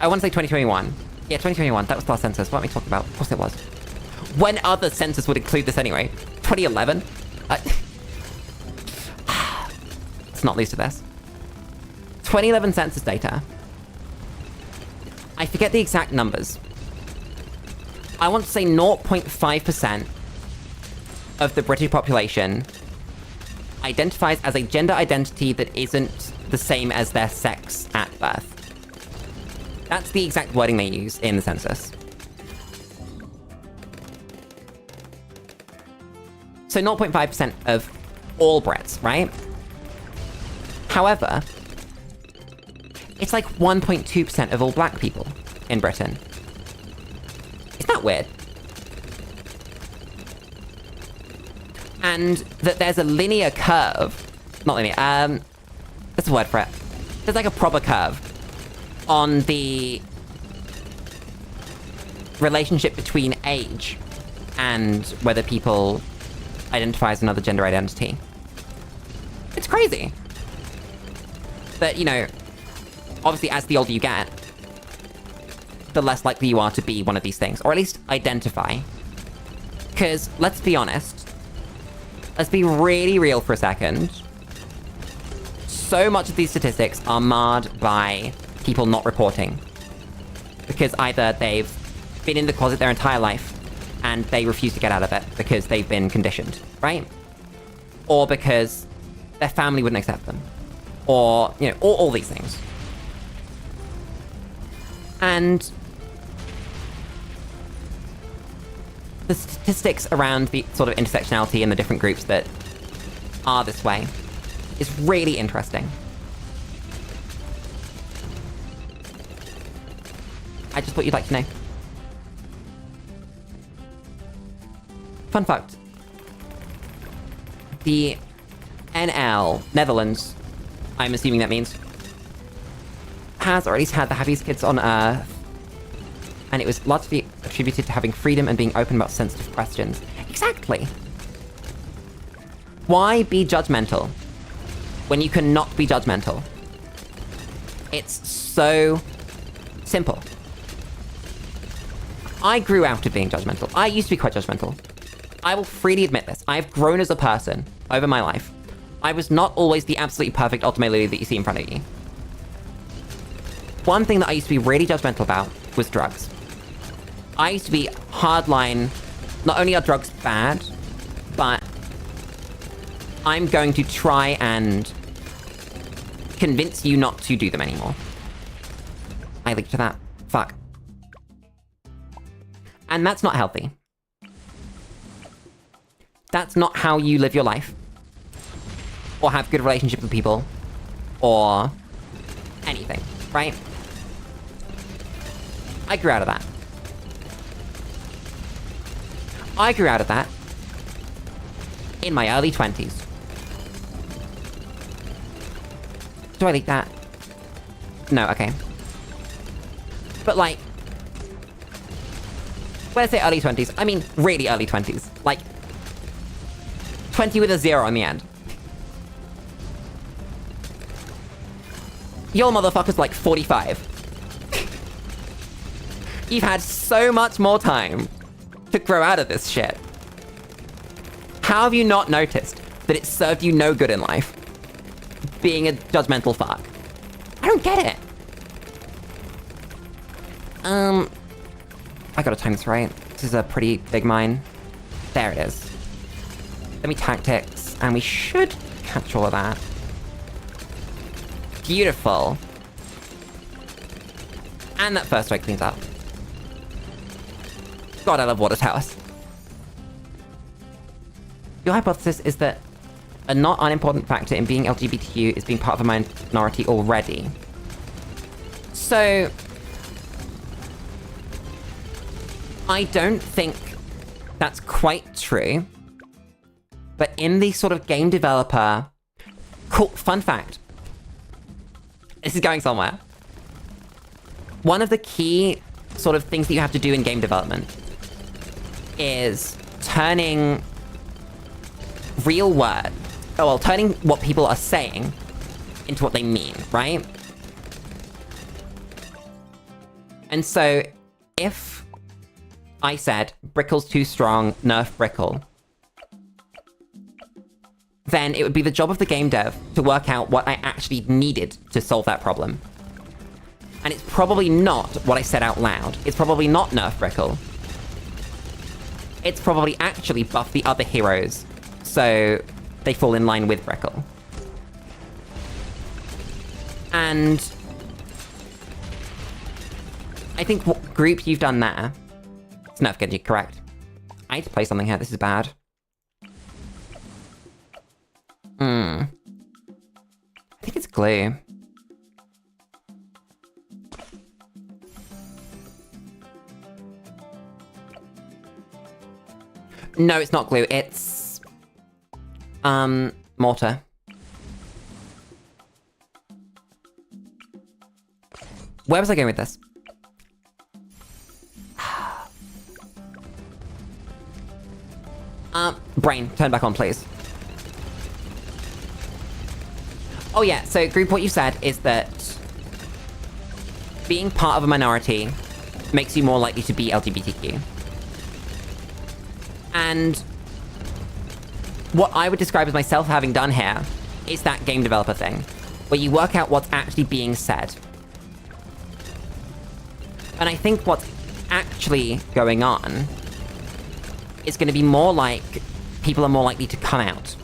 I want to say 2021. Yeah, 2021. That was the last census. What am I talking about? Of course it was. When other census would include this anyway? 2011? It's not least of this. 2011 census data. I forget the exact numbers. I want to say 0.5% of the British population identifies as a gender identity that isn't the same as their sex at birth. That's the exact wording they use in the census. So 0.5% of all Brits, right? However, it's like 1.2% of all black people in Britain. Isn't that weird? And that there's a linear curve, not linear, there's a word for it. There's like a proper curve on the relationship between age and whether people identify as another gender identity. It's crazy. But, you know, obviously as the older you get, the less likely you are to be one of these things, or at least identify. Because, let's be honest, let's be really real for a second. So much of these statistics are marred by people not reporting. Because either they've been in the closet their entire life, and they refuse to get out of it because they've been conditioned, right? Or because their family wouldn't accept them. Or, you know, all these things. And the statistics around the sort of intersectionality and the different groups that are this way is really interesting. I just thought you'd like to know. Fun fact. The NL, Netherlands, I'm assuming that means, has, or at least had, the happiest kids on Earth. And it was largely attributed to having freedom and being open about sensitive questions. Exactly. Why be judgmental when you cannot be judgmental? It's so simple. I grew out of being judgmental. I used to be quite judgmental. I will freely admit this. I've grown as a person over my life. I was not always the absolutely perfect ultimate Lulu that you see in front of you. One thing that I used to be really judgmental about was drugs. I used to be hardline, not only are drugs bad, but I'm going to try and convince you not to do them anymore. I linked to that. Fuck. And that's not healthy. That's not how you live your life. Or have good relationships with people. Or anything, right? I grew out of that. I grew out of that in my early 20s. Do I leak that? No, okay. But like, when I say early 20s, I mean really early 20s. Like, 20 with a 0 on the end. Your motherfucker's like 45. You've had so much more time to grow out of this shit. How have you not noticed that it served you no good in life? Being a judgmental fuck. I don't get it. I gotta time this right. This is a pretty big mine. There it is. Let me tactics, and we should catch all of that. Beautiful. And that first strike cleans up. God, I love water towers. Your hypothesis is that a not unimportant factor in being LGBTQ is being part of a minority already. So, I don't think that's quite true. But in the sort of game developer... Cool, fun fact. This is going somewhere. One of the key sort of things that you have to do in game development is turning real word... Oh, well, turning what people are saying into what they mean, right? And so, if I said, Brickle's too strong, nerf Brickle, then it would be the job of the game dev to work out what I actually needed to solve that problem. And it's probably not what I said out loud. It's probably not nerf Brickle. It's probably actually buff the other heroes, so they fall in line with Brickle. And I think what group you've done there... It's nerf Genji, correct. I need to play something here, this is bad. I think it's glue. No, it's not glue, it's... mortar. Where was I going with this? Brain, turn back on, please. Oh yeah, so group, what you said is that being part of a minority makes you more likely to be LGBTQ. And what I would describe as myself having done here is that game developer thing, where you work out what's actually being said. And I think what's actually going on is going to be more like people are more likely to come out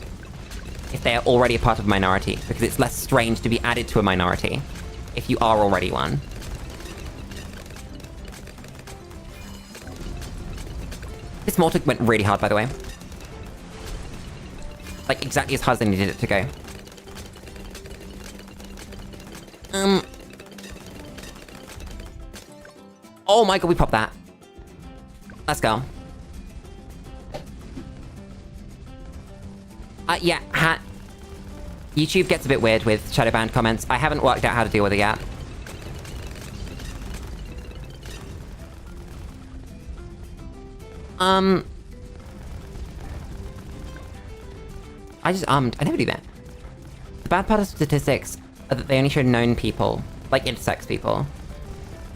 if they are already a part of a minority, because it's less strange to be added to a minority if you are already one. This mortar went really hard, by the way. Like, exactly as hard as I needed it to go. Oh my god, we popped that. Let's go. Yeah, YouTube gets a bit weird with shadow banned comments. I haven't worked out how to deal with it yet. I just I never do that. The bad part of statistics are that they only show known people, like intersex people.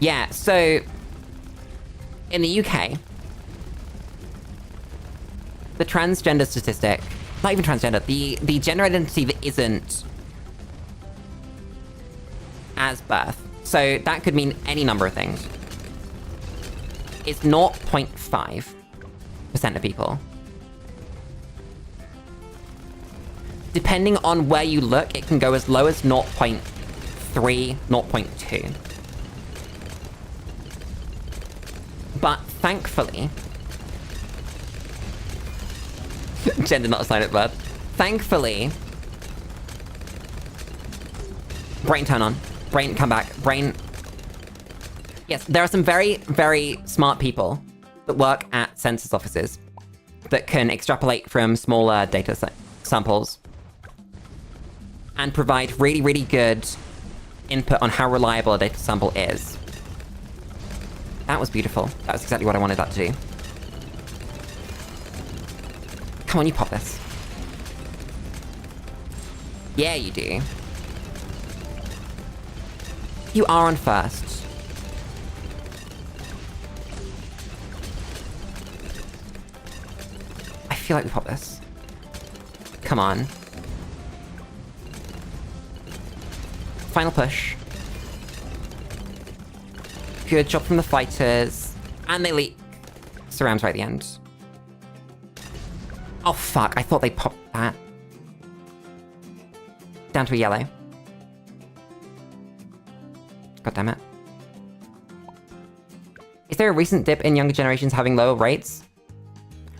Yeah, so In the UK, the transgender statistic, not even transgender, the gender identity that isn't as birth, so that could mean any number of things, is 0.5% of people. Depending on where you look, it can go as low as 0.3, 0.2. But thankfully... Gender not a silent bird. Thankfully... Brain turn on. Brain come back. Brain... Yes, there are some very, very smart people that work at census offices that can extrapolate from smaller data samples and provide really, really good input on how reliable a data sample is. That was beautiful. That was exactly what I wanted that to do. Come on, you pop this. Yeah, you do. You are on first. I feel like we pop this. Come on. Final push. Good job from the fighters. And they leak. Surrounds right at the end. Oh fuck, I thought they popped that. Down to a yellow. God damn it. Is there a recent dip in younger generations having lower rates?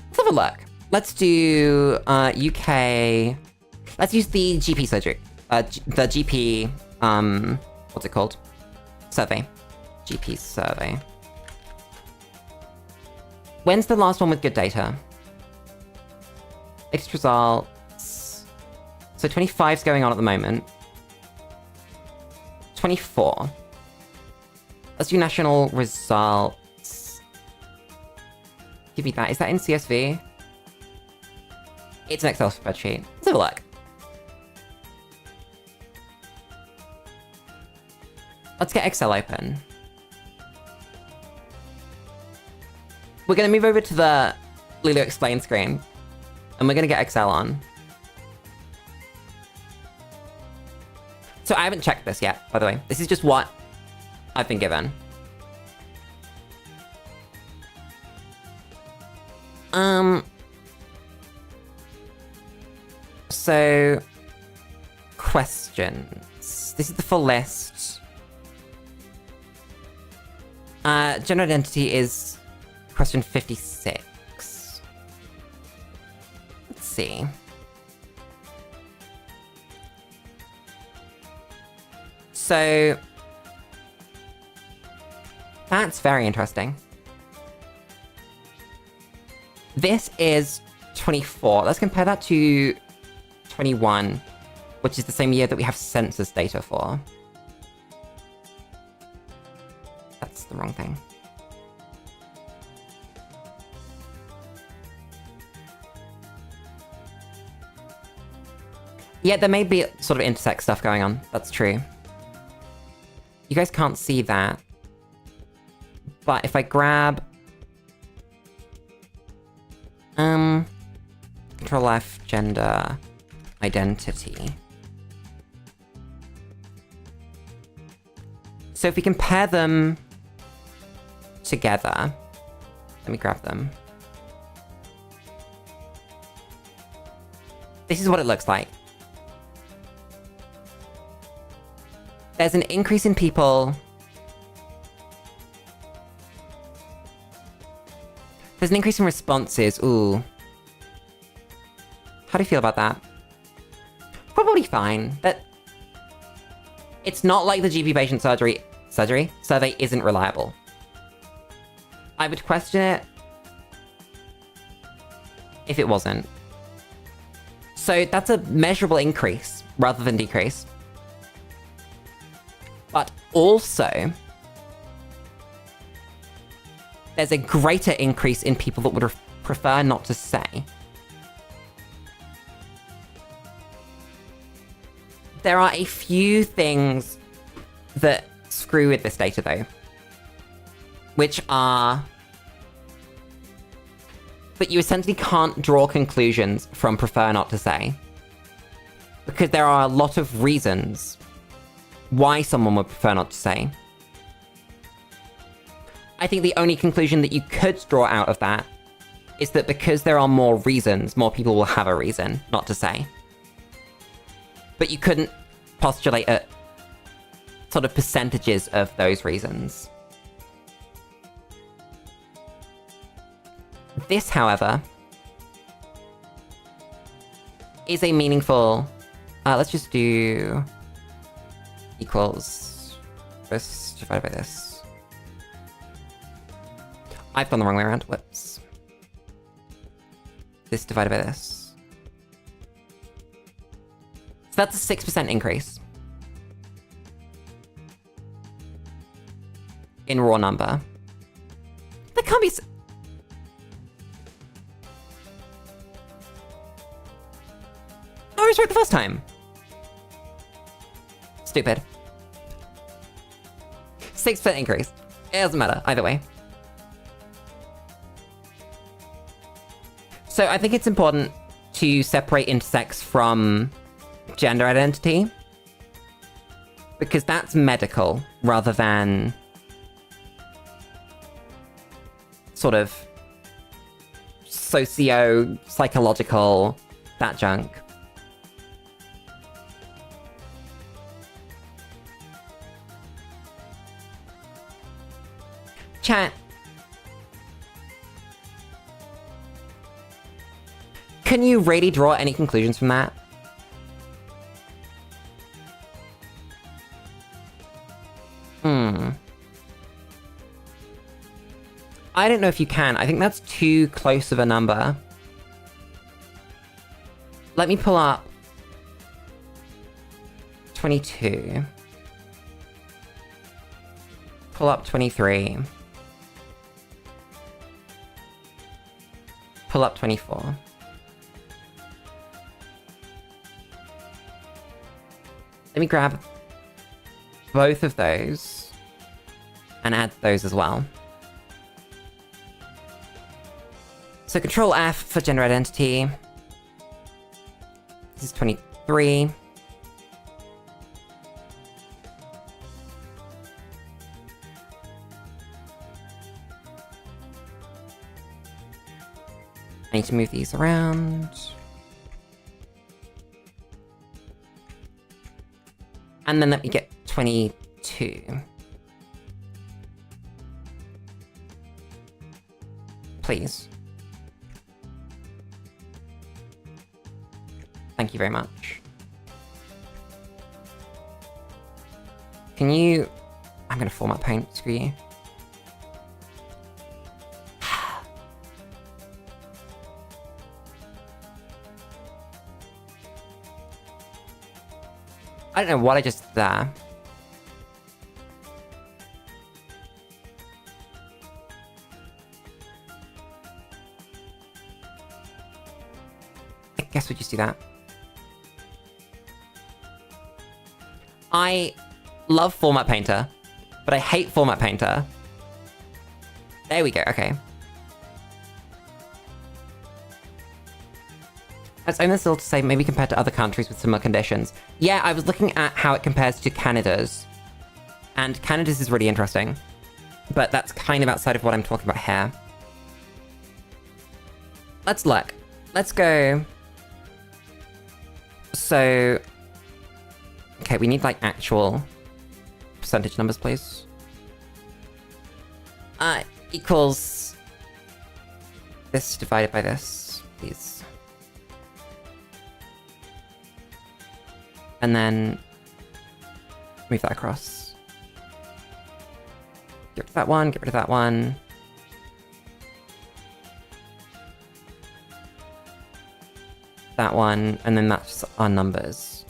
Let's have a look. Let's do UK. Let's use the GP surgery. The GP, what's it called? Survey. GP survey. When's the last one with good data? Latest results. So 25's going on at the moment. 24. Let's do national results. Give me that. Is that in CSV? It's an Excel spreadsheet. Let's have a look. Let's get Excel open. We're gonna move over to the Lulu explain screen. And we're gonna get Excel on. So I haven't checked this yet, by the way. This is just what I've been given. So... questions. This is the full list. Gender identity is question 56. Let's see. So... that's very interesting. This is 24. Let's compare that to 21, which is the same year that we have census data for. That's the wrong thing. Yeah, there may be sort of intersex stuff going on. That's true. You guys can't see that. But if I grab... Control F, gender, identity. So if we compare them together... Let me grab them. This is what it looks like. There's an increase in people... There's an increase in responses. Ooh. How do you feel about that? Probably fine, but... it's not like the GP patient survey isn't reliable. I would question it if it wasn't. So that's a measurable increase rather than decrease. But also... there's a greater increase in people that would prefer not to say. There are a few things that screw with this data, though. Which are but you essentially can't draw conclusions from prefer not to say. Because there are a lot of reasons why someone would prefer not to say. I think the only conclusion that you could draw out of that is that because there are more reasons, more people will have a reason not to say. But you couldn't postulate at sort of percentages of those reasons. This, however, is a meaningful... let's just do... equals... this divided by this. I've gone the wrong way around. Whoops. This divided by this. So that's a 6% increase. In raw number. That can't be... I was right the first time. Stupid. 6% increase. It doesn't matter, either way. So I think it's important to separate intersex from gender identity. Because that's medical, rather than... sort of... socio-psychological... that junk. Chat. Can you really draw any conclusions from that? I don't know if you can. I think that's too close of a number. Let me pull up 22. Pull up 23. Pull up 24. Let me grab both of those and add those as well. So Control F for gender identity. This is 23. I need to move these around. And then let me get 22. Please. Thank you very much. Can you... I'm gonna format paint, screw you. I don't know what I just did there. I guess we just do that. I love Format Painter, but I hate Format Painter. There we go, okay. It's only still to say maybe compared to other countries with similar conditions. Yeah, I was looking at how it compares to Canada's. And Canada's is really interesting. But that's kind of outside of what I'm talking about here. Let's look. Let's go... So... Okay, we need, like, actual percentage numbers, please. Equals... this divided by this, please. And then... move that across. Get rid of that one, get rid of that one. That one, and then that's our numbers.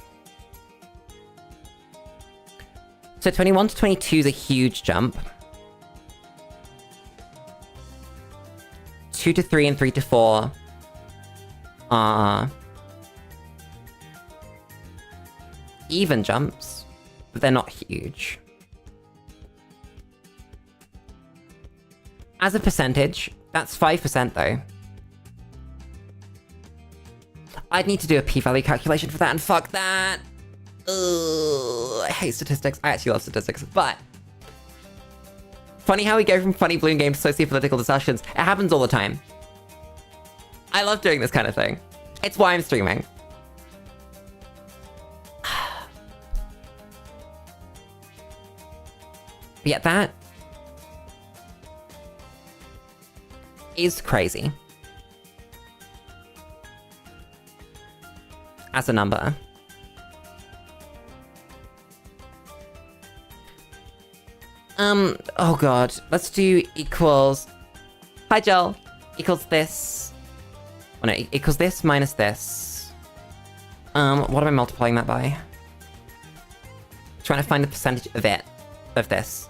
So 21 to 22 is a huge jump. 2 to 3 and 3 to 4 are even jumps, but they're not huge. As a percentage, that's 5% though. I'd need to do a p-value calculation for that, and fuck that. Ugh, I hate statistics. I actually love statistics, but funny how we go from funny balloon games to socio-political discussions. It happens all the time. I love doing this kind of thing. It's why I'm streaming. But yeah, that is crazy. As a number. Oh god. Let's do equals... Hi, Joel. Equals this. Oh no, equals this minus this. What am I multiplying that by? Trying to find the percentage of it. Of this.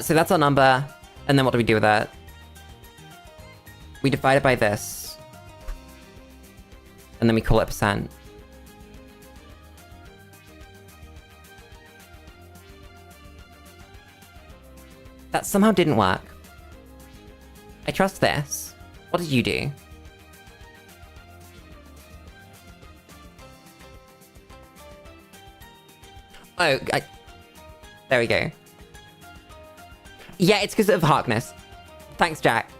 So that's our number. And then what do we do with that? We divide it by this. And then we call it percent. That somehow didn't work. I trust this. What did you do? Oh, there we go. Yeah, it's because of Harkness. Thanks, Jack.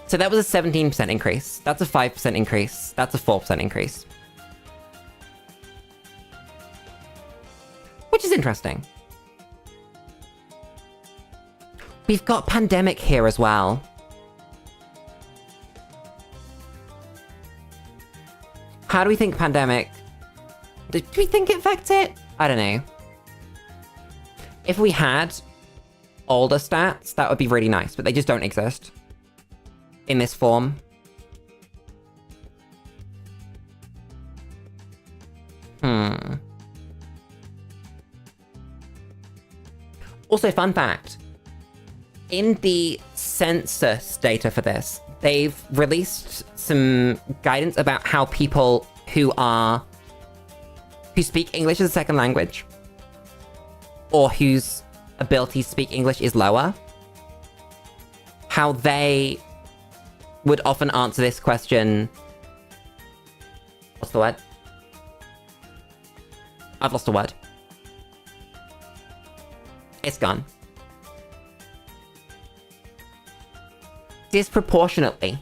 So that was a 17% increase. That's a 5% increase. That's a 4% increase. Which is interesting. We've got pandemic here as well. How do we think pandemic... Do we think it affects it? I don't know. If we had older stats, that would be really nice, but they just don't exist in this form. Also, fun fact. In the census data for this, they've released some guidance about how people who speak English as a second language, or whose ability to speak English is lower, how they would often answer this question. What's the word? I've lost a word. It's gone. Disproportionately.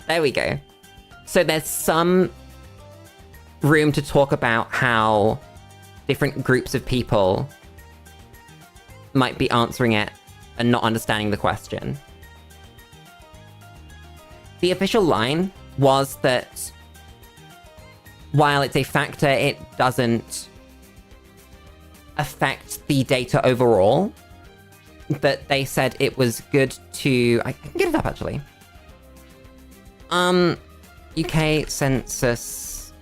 There we go. So there's some room to talk about how different groups of people might be answering it and not understanding the question. The official line was that while it's a factor, it doesn't affect the data overall. That they said it was good to... I can get it up, actually. UK census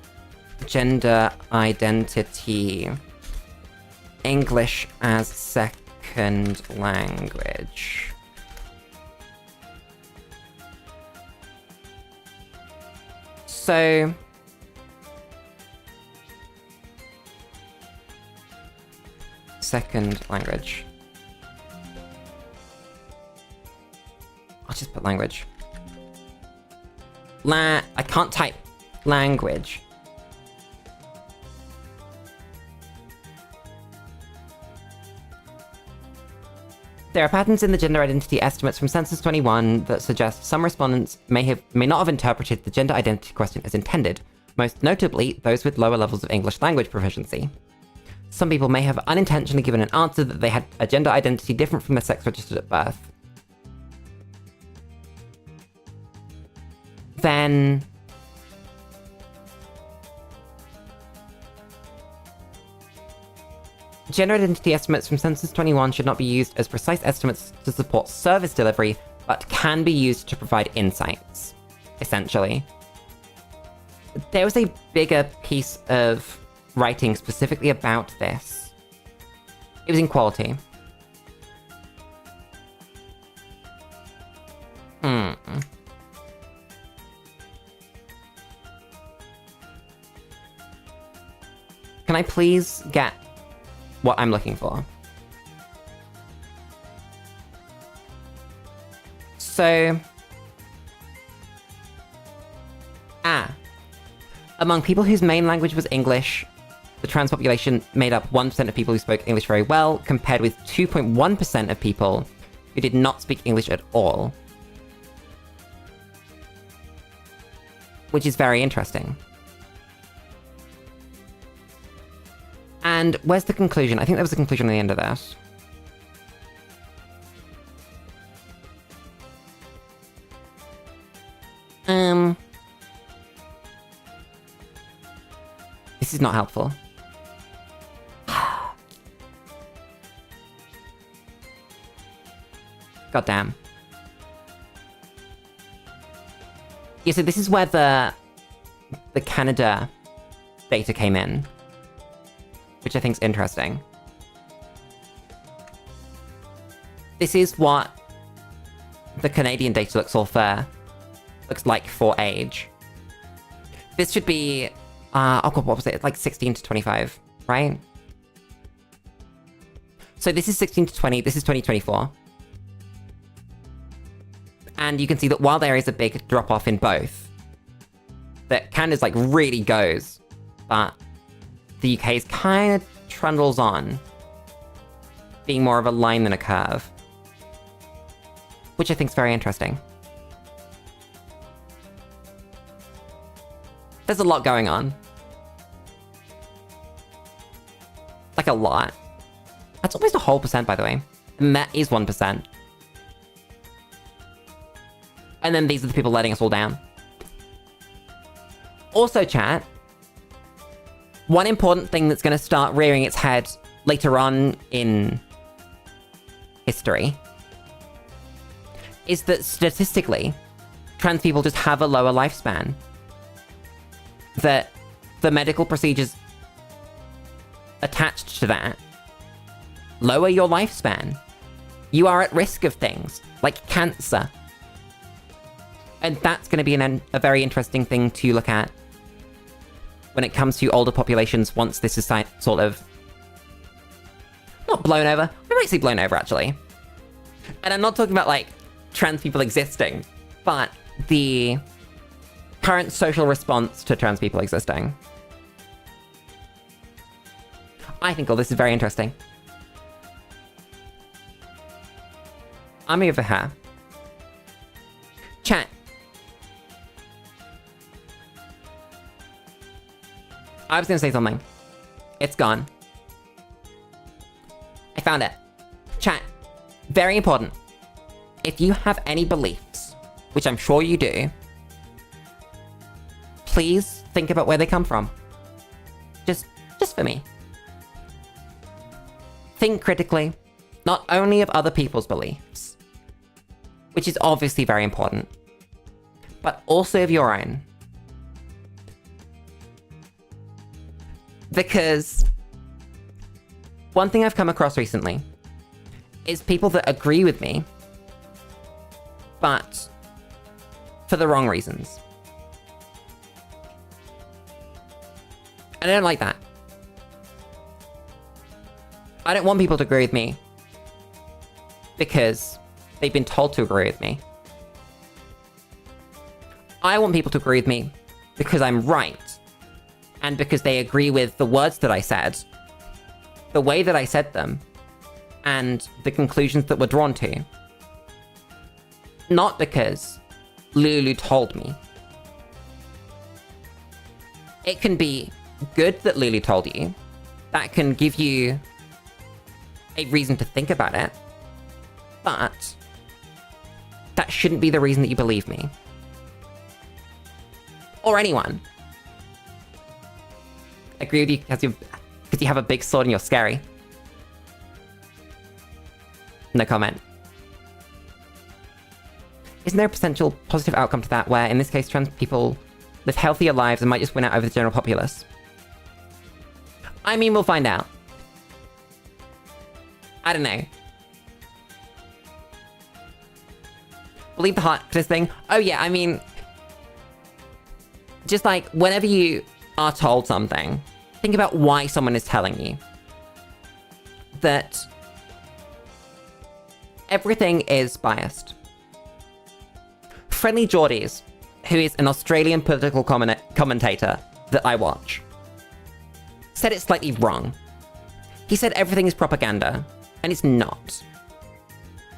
gender identity English as second language. So... second language. I'll just put language. I can't type. Language. There are patterns in the gender identity estimates from Census 21 that suggest some respondents may not have interpreted the gender identity question as intended, most notably those with lower levels of English language proficiency. Some people may have unintentionally given an answer that they had a gender identity different from their sex registered at birth. Then... gender identity estimates from Census 21 should not be used as precise estimates to support service delivery, but can be used to provide insights, essentially. There was a bigger piece of writing specifically about this. It was in quality. Can I please get what I'm looking for? So... Among people whose main language was English, the trans population made up 1% of people who spoke English very well, compared with 2.1% of people who did not speak English at all. Which is very interesting. And where's the conclusion? I think there was a conclusion at the end of that. This is not helpful. God damn. Yeah, so this is where the Canada data came in, which I think is interesting. This is what the Canadian data looks like for age. This should be, oh god, what was it? Like 16 to 25, right? So this is 16 to 20, this is 2024. And you can see that while there is a big drop-off in both, that Canada's like really goes, but the UK's kind of trundles on, being more of a line than a curve. Which I think is very interesting. There's a lot going on. Like a lot. That's almost a whole percent, by the way. And that is 1%. And then these are the people letting us all down. Also, chat, one important thing that's going to start rearing its head later on in history is that statistically, trans people just have a lower lifespan. That the medical procedures attached to that lower your lifespan. You are at risk of things like cancer. And that's going to be a very interesting thing to look at when it comes to older populations once this is sort of not blown over. I might say blown over, actually. And I'm not talking about, like, trans people existing, but the current social response to trans people existing. I think all this is very interesting. I'm over here. Chat. I was gonna say something. It's gone. I found it. Chat. Very important. If you have any beliefs, which I'm sure you do, please think about where they come from. Just for me. Think critically, not only of other people's beliefs, which is obviously very important, but also of your own. Because one thing I've come across recently is people that agree with me, but for the wrong reasons. And I don't like that. I don't want people to agree with me because they've been told to agree with me. I want people to agree with me because I'm right. And because they agree with the words that I said, the way that I said them, and the conclusions that were drawn to. Not because Lulu told me. It can be good that Lulu told you. That can give you a reason to think about it. But that shouldn't be the reason that you believe me. Or anyone. I agree with you because you have a big sword and you're scary. No comment. Isn't there a potential positive outcome to that where, in this case, trans people live healthier lives and might just win out over the general populace? I mean, we'll find out. I don't know. Believe the heart for this thing? Oh yeah, I mean, just like, whenever you are told something, think about why someone is telling you. That everything is biased. Friendly Geordies, who is an Australian political commentator that I watch, said it slightly wrong. He said everything is propaganda, and it's not.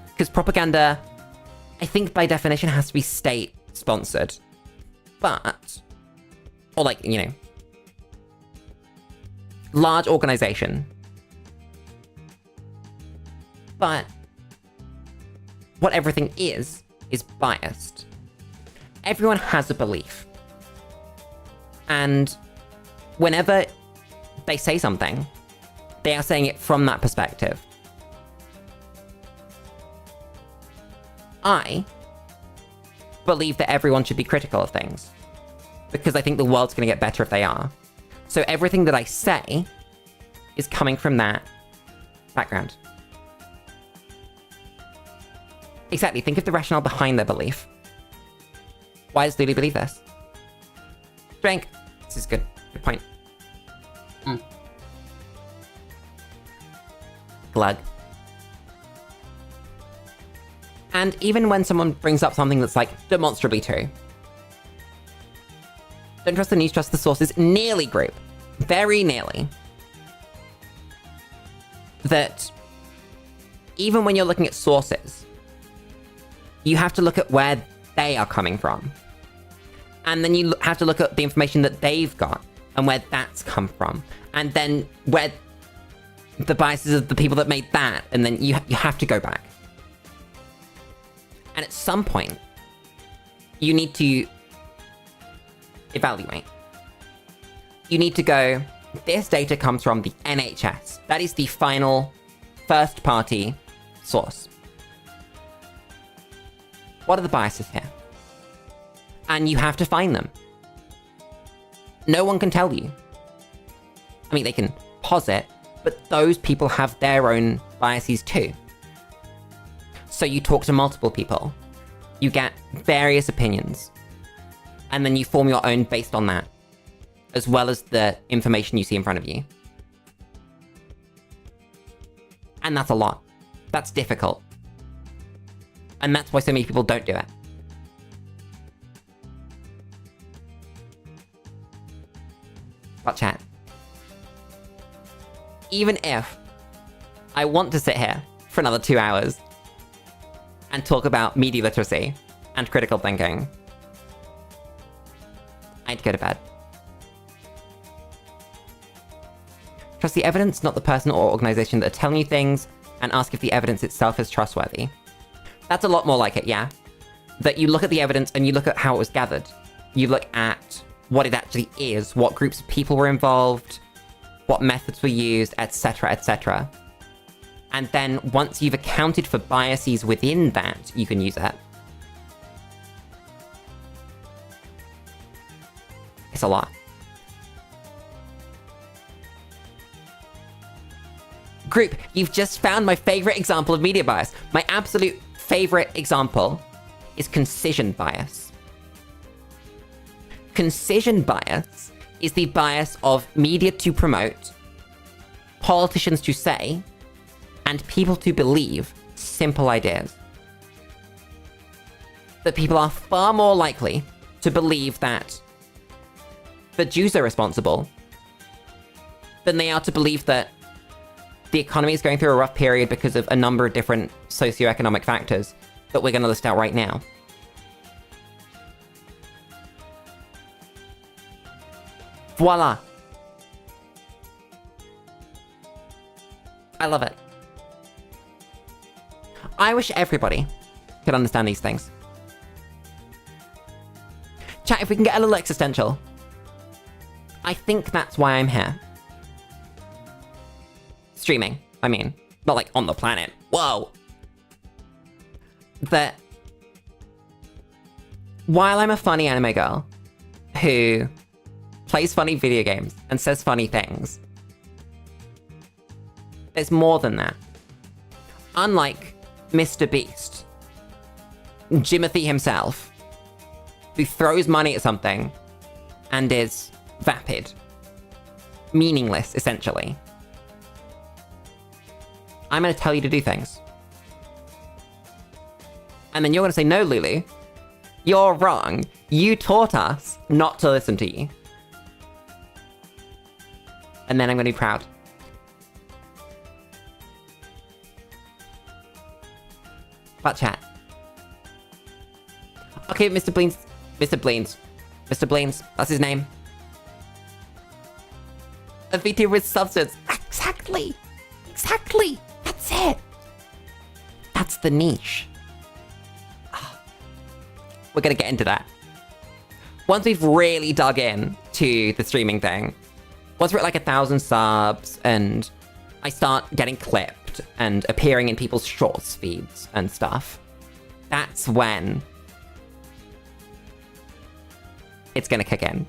Because propaganda, I think by definition, has to be state-sponsored. But, or like, you know, large organization. But what everything is biased. Everyone has a belief. And whenever they say something, they are saying it from that perspective. I believe that everyone should be critical of things, because I think the world's going to get better if they are. So everything that I say is coming from that background. Exactly, think of the rationale behind their belief. Why does Lulu believe this? Drink. This is good. Good point. Glug. And even when someone brings up something that's like demonstrably true, don't trust the news, trust the sources. Nearly group, very nearly, that even when you're looking at sources, you have to look at where they are coming from. And then you have to look at the information that they've got and where that's come from. And then where the biases of the people that made that, and then you have to go back. And at some point, you need to evaluate. You need to go, this data comes from the NHS. That is the final first-party source. What are the biases here? And you have to find them. No one can tell you. I mean, they can posit, but those people have their own biases too. So you talk to multiple people, you get various opinions, and then you form your own based on that, as well as the information you see in front of you. And that's a lot. That's difficult. And that's why so many people don't do it. But chat. Even if I want to sit here for another 2 hours and talk about media literacy and critical thinking, I'd go to bed. Trust the evidence, not the person or organization that are telling you things, and ask if the evidence itself is trustworthy. That's a lot more like it, yeah? That you look at the evidence and you look at how it was gathered. You look at what it actually is, what groups of people were involved, what methods were used, etc., etc. And then once you've accounted for biases within that, you can use it. It's a lot. Group, you've just found my favorite example of media bias. My absolute favorite example is concision bias. Concision bias is the bias of media to promote, politicians to say, and people to believe simple ideas. That people are far more likely to believe that the Jews are responsible than they are to believe that the economy is going through a rough period because of a number of different socioeconomic factors that we're going to list out right now. Voila. I love it. I wish everybody could understand these things. Chat, if we can get a little existential. I think that's why I'm here. Streaming, I mean. Not like on the planet. Whoa! That while I'm a funny anime girl who plays funny video games and says funny things, there's more than that. Unlike Mr. Beast, Jimothy himself, who throws money at something and is vapid, meaningless, essentially. I'm going to tell you to do things. And then you're going to say, no, Lulu, you're wrong. You taught us not to listen to you. And then I'm gonna be proud. But chat. Okay, Mr. Bloons. Mr. Bloons. Mr. Bloons. That's his name. A VT with substance. Exactly. Exactly. That's it. That's the niche. We're gonna get into that. Once we've really dug in to the streaming thing, once we're at like 1,000 subs and I start getting clipped and appearing in people's shorts feeds and stuff, that's when it's gonna kick in.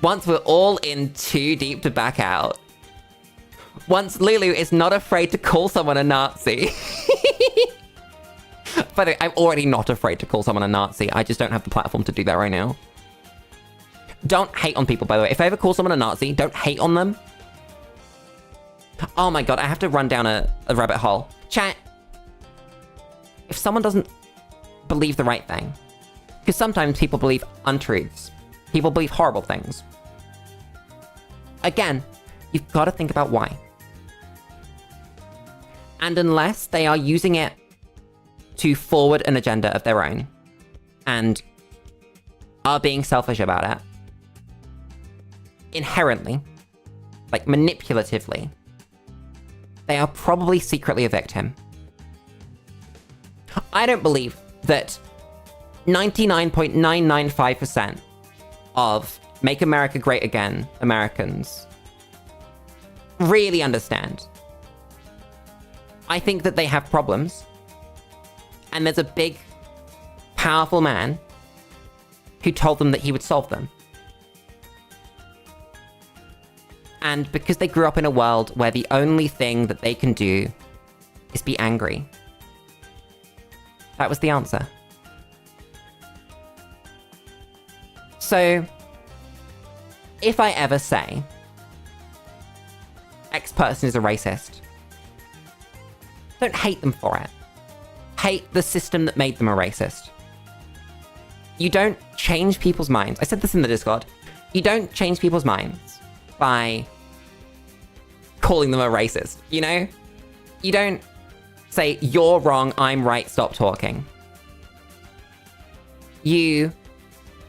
Once we're all in too deep to back out. Once Lulu is not afraid to call someone a Nazi. By the way, I'm already not afraid to call someone a Nazi. I just don't have the platform to do that right now. Don't hate on people, by the way. If I ever call someone a Nazi, don't hate on them. Oh my god, I have to run down a rabbit hole. Chat. If someone doesn't believe the right thing, because sometimes people believe untruths. People believe horrible things. Again, you've got to think about why. And unless they are using it to forward an agenda of their own and are being selfish about it, inherently, like manipulatively, they are probably secretly a victim. I don't believe that 99.995% of Make America Great Again Americans really understand. I think that they have problems. And there's a big, powerful man who told them that he would solve them. And because they grew up in a world where the only thing that they can do is be angry, that was the answer. So, if I ever say, X person is a racist, don't hate them for it. Hate the system that made them a racist. You don't change people's minds. I said this in the Discord. You don't change people's minds by calling them a racist, you know? You don't say, you're wrong, I'm right, stop talking. You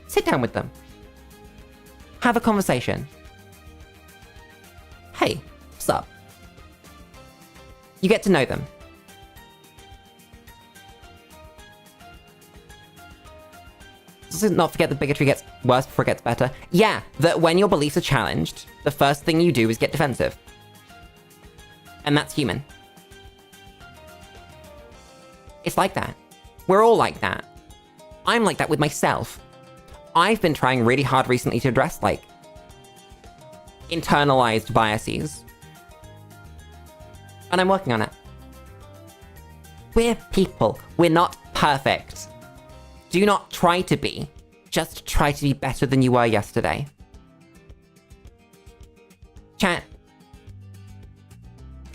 sit down with them. Have a conversation. Hey, what's up? You get to know them. Let's not forget that bigotry gets worse before it gets better. Yeah, that when your beliefs are challenged, the first thing you do is get defensive. And that's human. It's like that. We're all like that. I'm like that with myself. I've been trying really hard recently to address, like, internalized biases. And I'm working on it. We're people. We're not perfect. Do not try to be. Just try to be better than you were yesterday. Chat.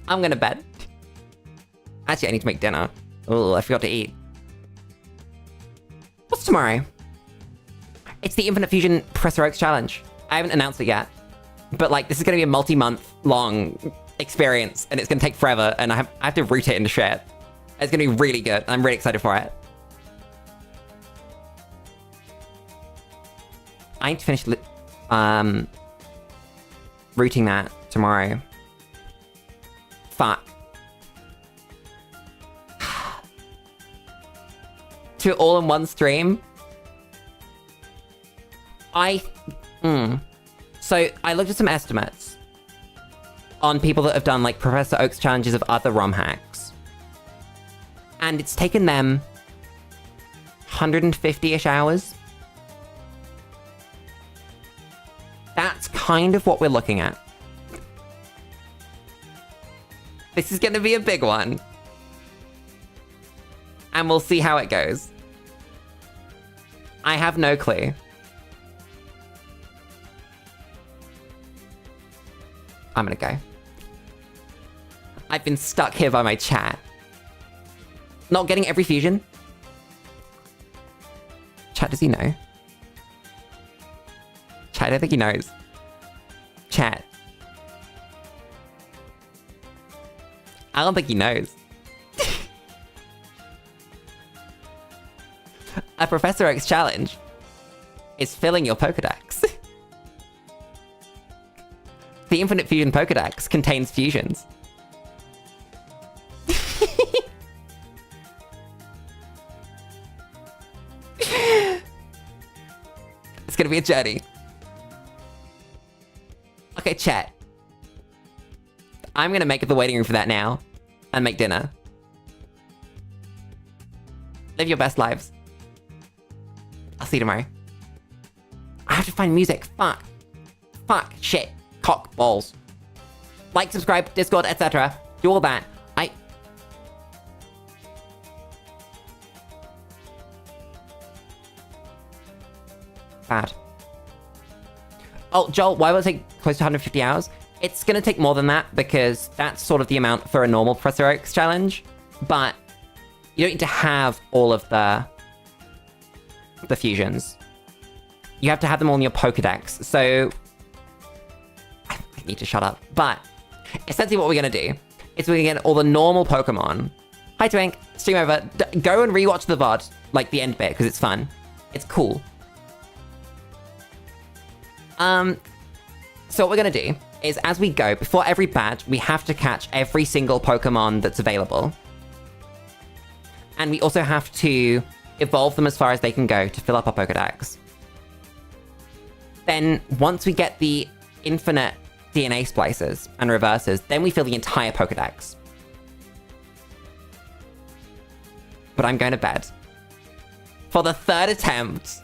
I'm gonna bed. Actually, I need to make dinner. Oh, I forgot to eat. What's tomorrow? It's the Infinite Fusion Professor Oaks Challenge. I haven't announced it yet. But, like, this is gonna be a multi-month long experience, and it's gonna take forever, and I have to root it into shit. It's gonna be really good. I'm really excited for it. I need to finish routing that tomorrow. Fuck. Do it all in one stream? So, I looked at some estimates on people that have done, like, Professor Oak's challenges of other ROM hacks. And it's taken them 150-ish hours. That's kind of what we're looking at. This is gonna be a big one. And we'll see how it goes. I have no clue. I'm gonna go. I've been stuck here by my chat. Not getting every fusion. Chat, does he know? Chat, I don't think he knows. Chat. I don't think he knows. A Professor Oak's challenge is filling your Pokedex. The Infinite Fusion Pokedex contains fusions. It's gonna be a journey. Okay, chat. I'm gonna make the waiting room for that now and make dinner. Live your best lives. I'll see you tomorrow. I have to find music. Fuck. Fuck. Shit. Cock. Balls. Like, subscribe, Discord, etc. Do all that. Bad. Oh, Joel, why will it take close to 150 hours? It's gonna take more than that because that's sort of the amount for a normal Professor Oak's challenge. But you don't need to have all of the fusions. You have to have them all in your Pokedex. So I need to shut up. But essentially what we're gonna do is we're gonna get all the normal Pokemon. Hi Twink, stream over. Go and rewatch the VOD, like the end bit, because it's fun. It's cool. So what we're gonna do is as we go, before every badge, we have to catch every single Pokemon that's available. And we also have to evolve them as far as they can go to fill up our Pokedex. Then, once we get the infinite DNA splices and reverses, then we fill the entire Pokedex. But I'm going to bed. For the third attempt,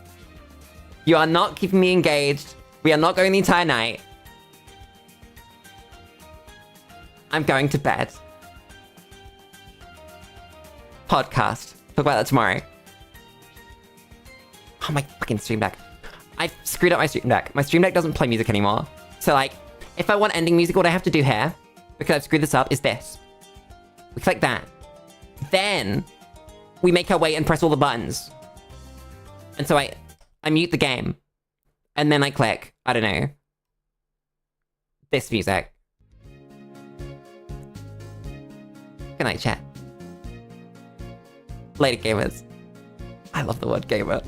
you are not keeping me engaged. We are not going the entire night. I'm going to bed. Podcast. Talk about that tomorrow. Oh, my fucking Stream Deck. I've screwed up my Stream Deck. My Stream Deck doesn't play music anymore. So, like, if I want ending music, what I have to do here, because I've screwed this up, is this. We click that. Then, we make our way and press all the buttons. And so I mute the game. And then I click, I don't know, this music. Good night, chat. Later, gamers. I love the word gamer.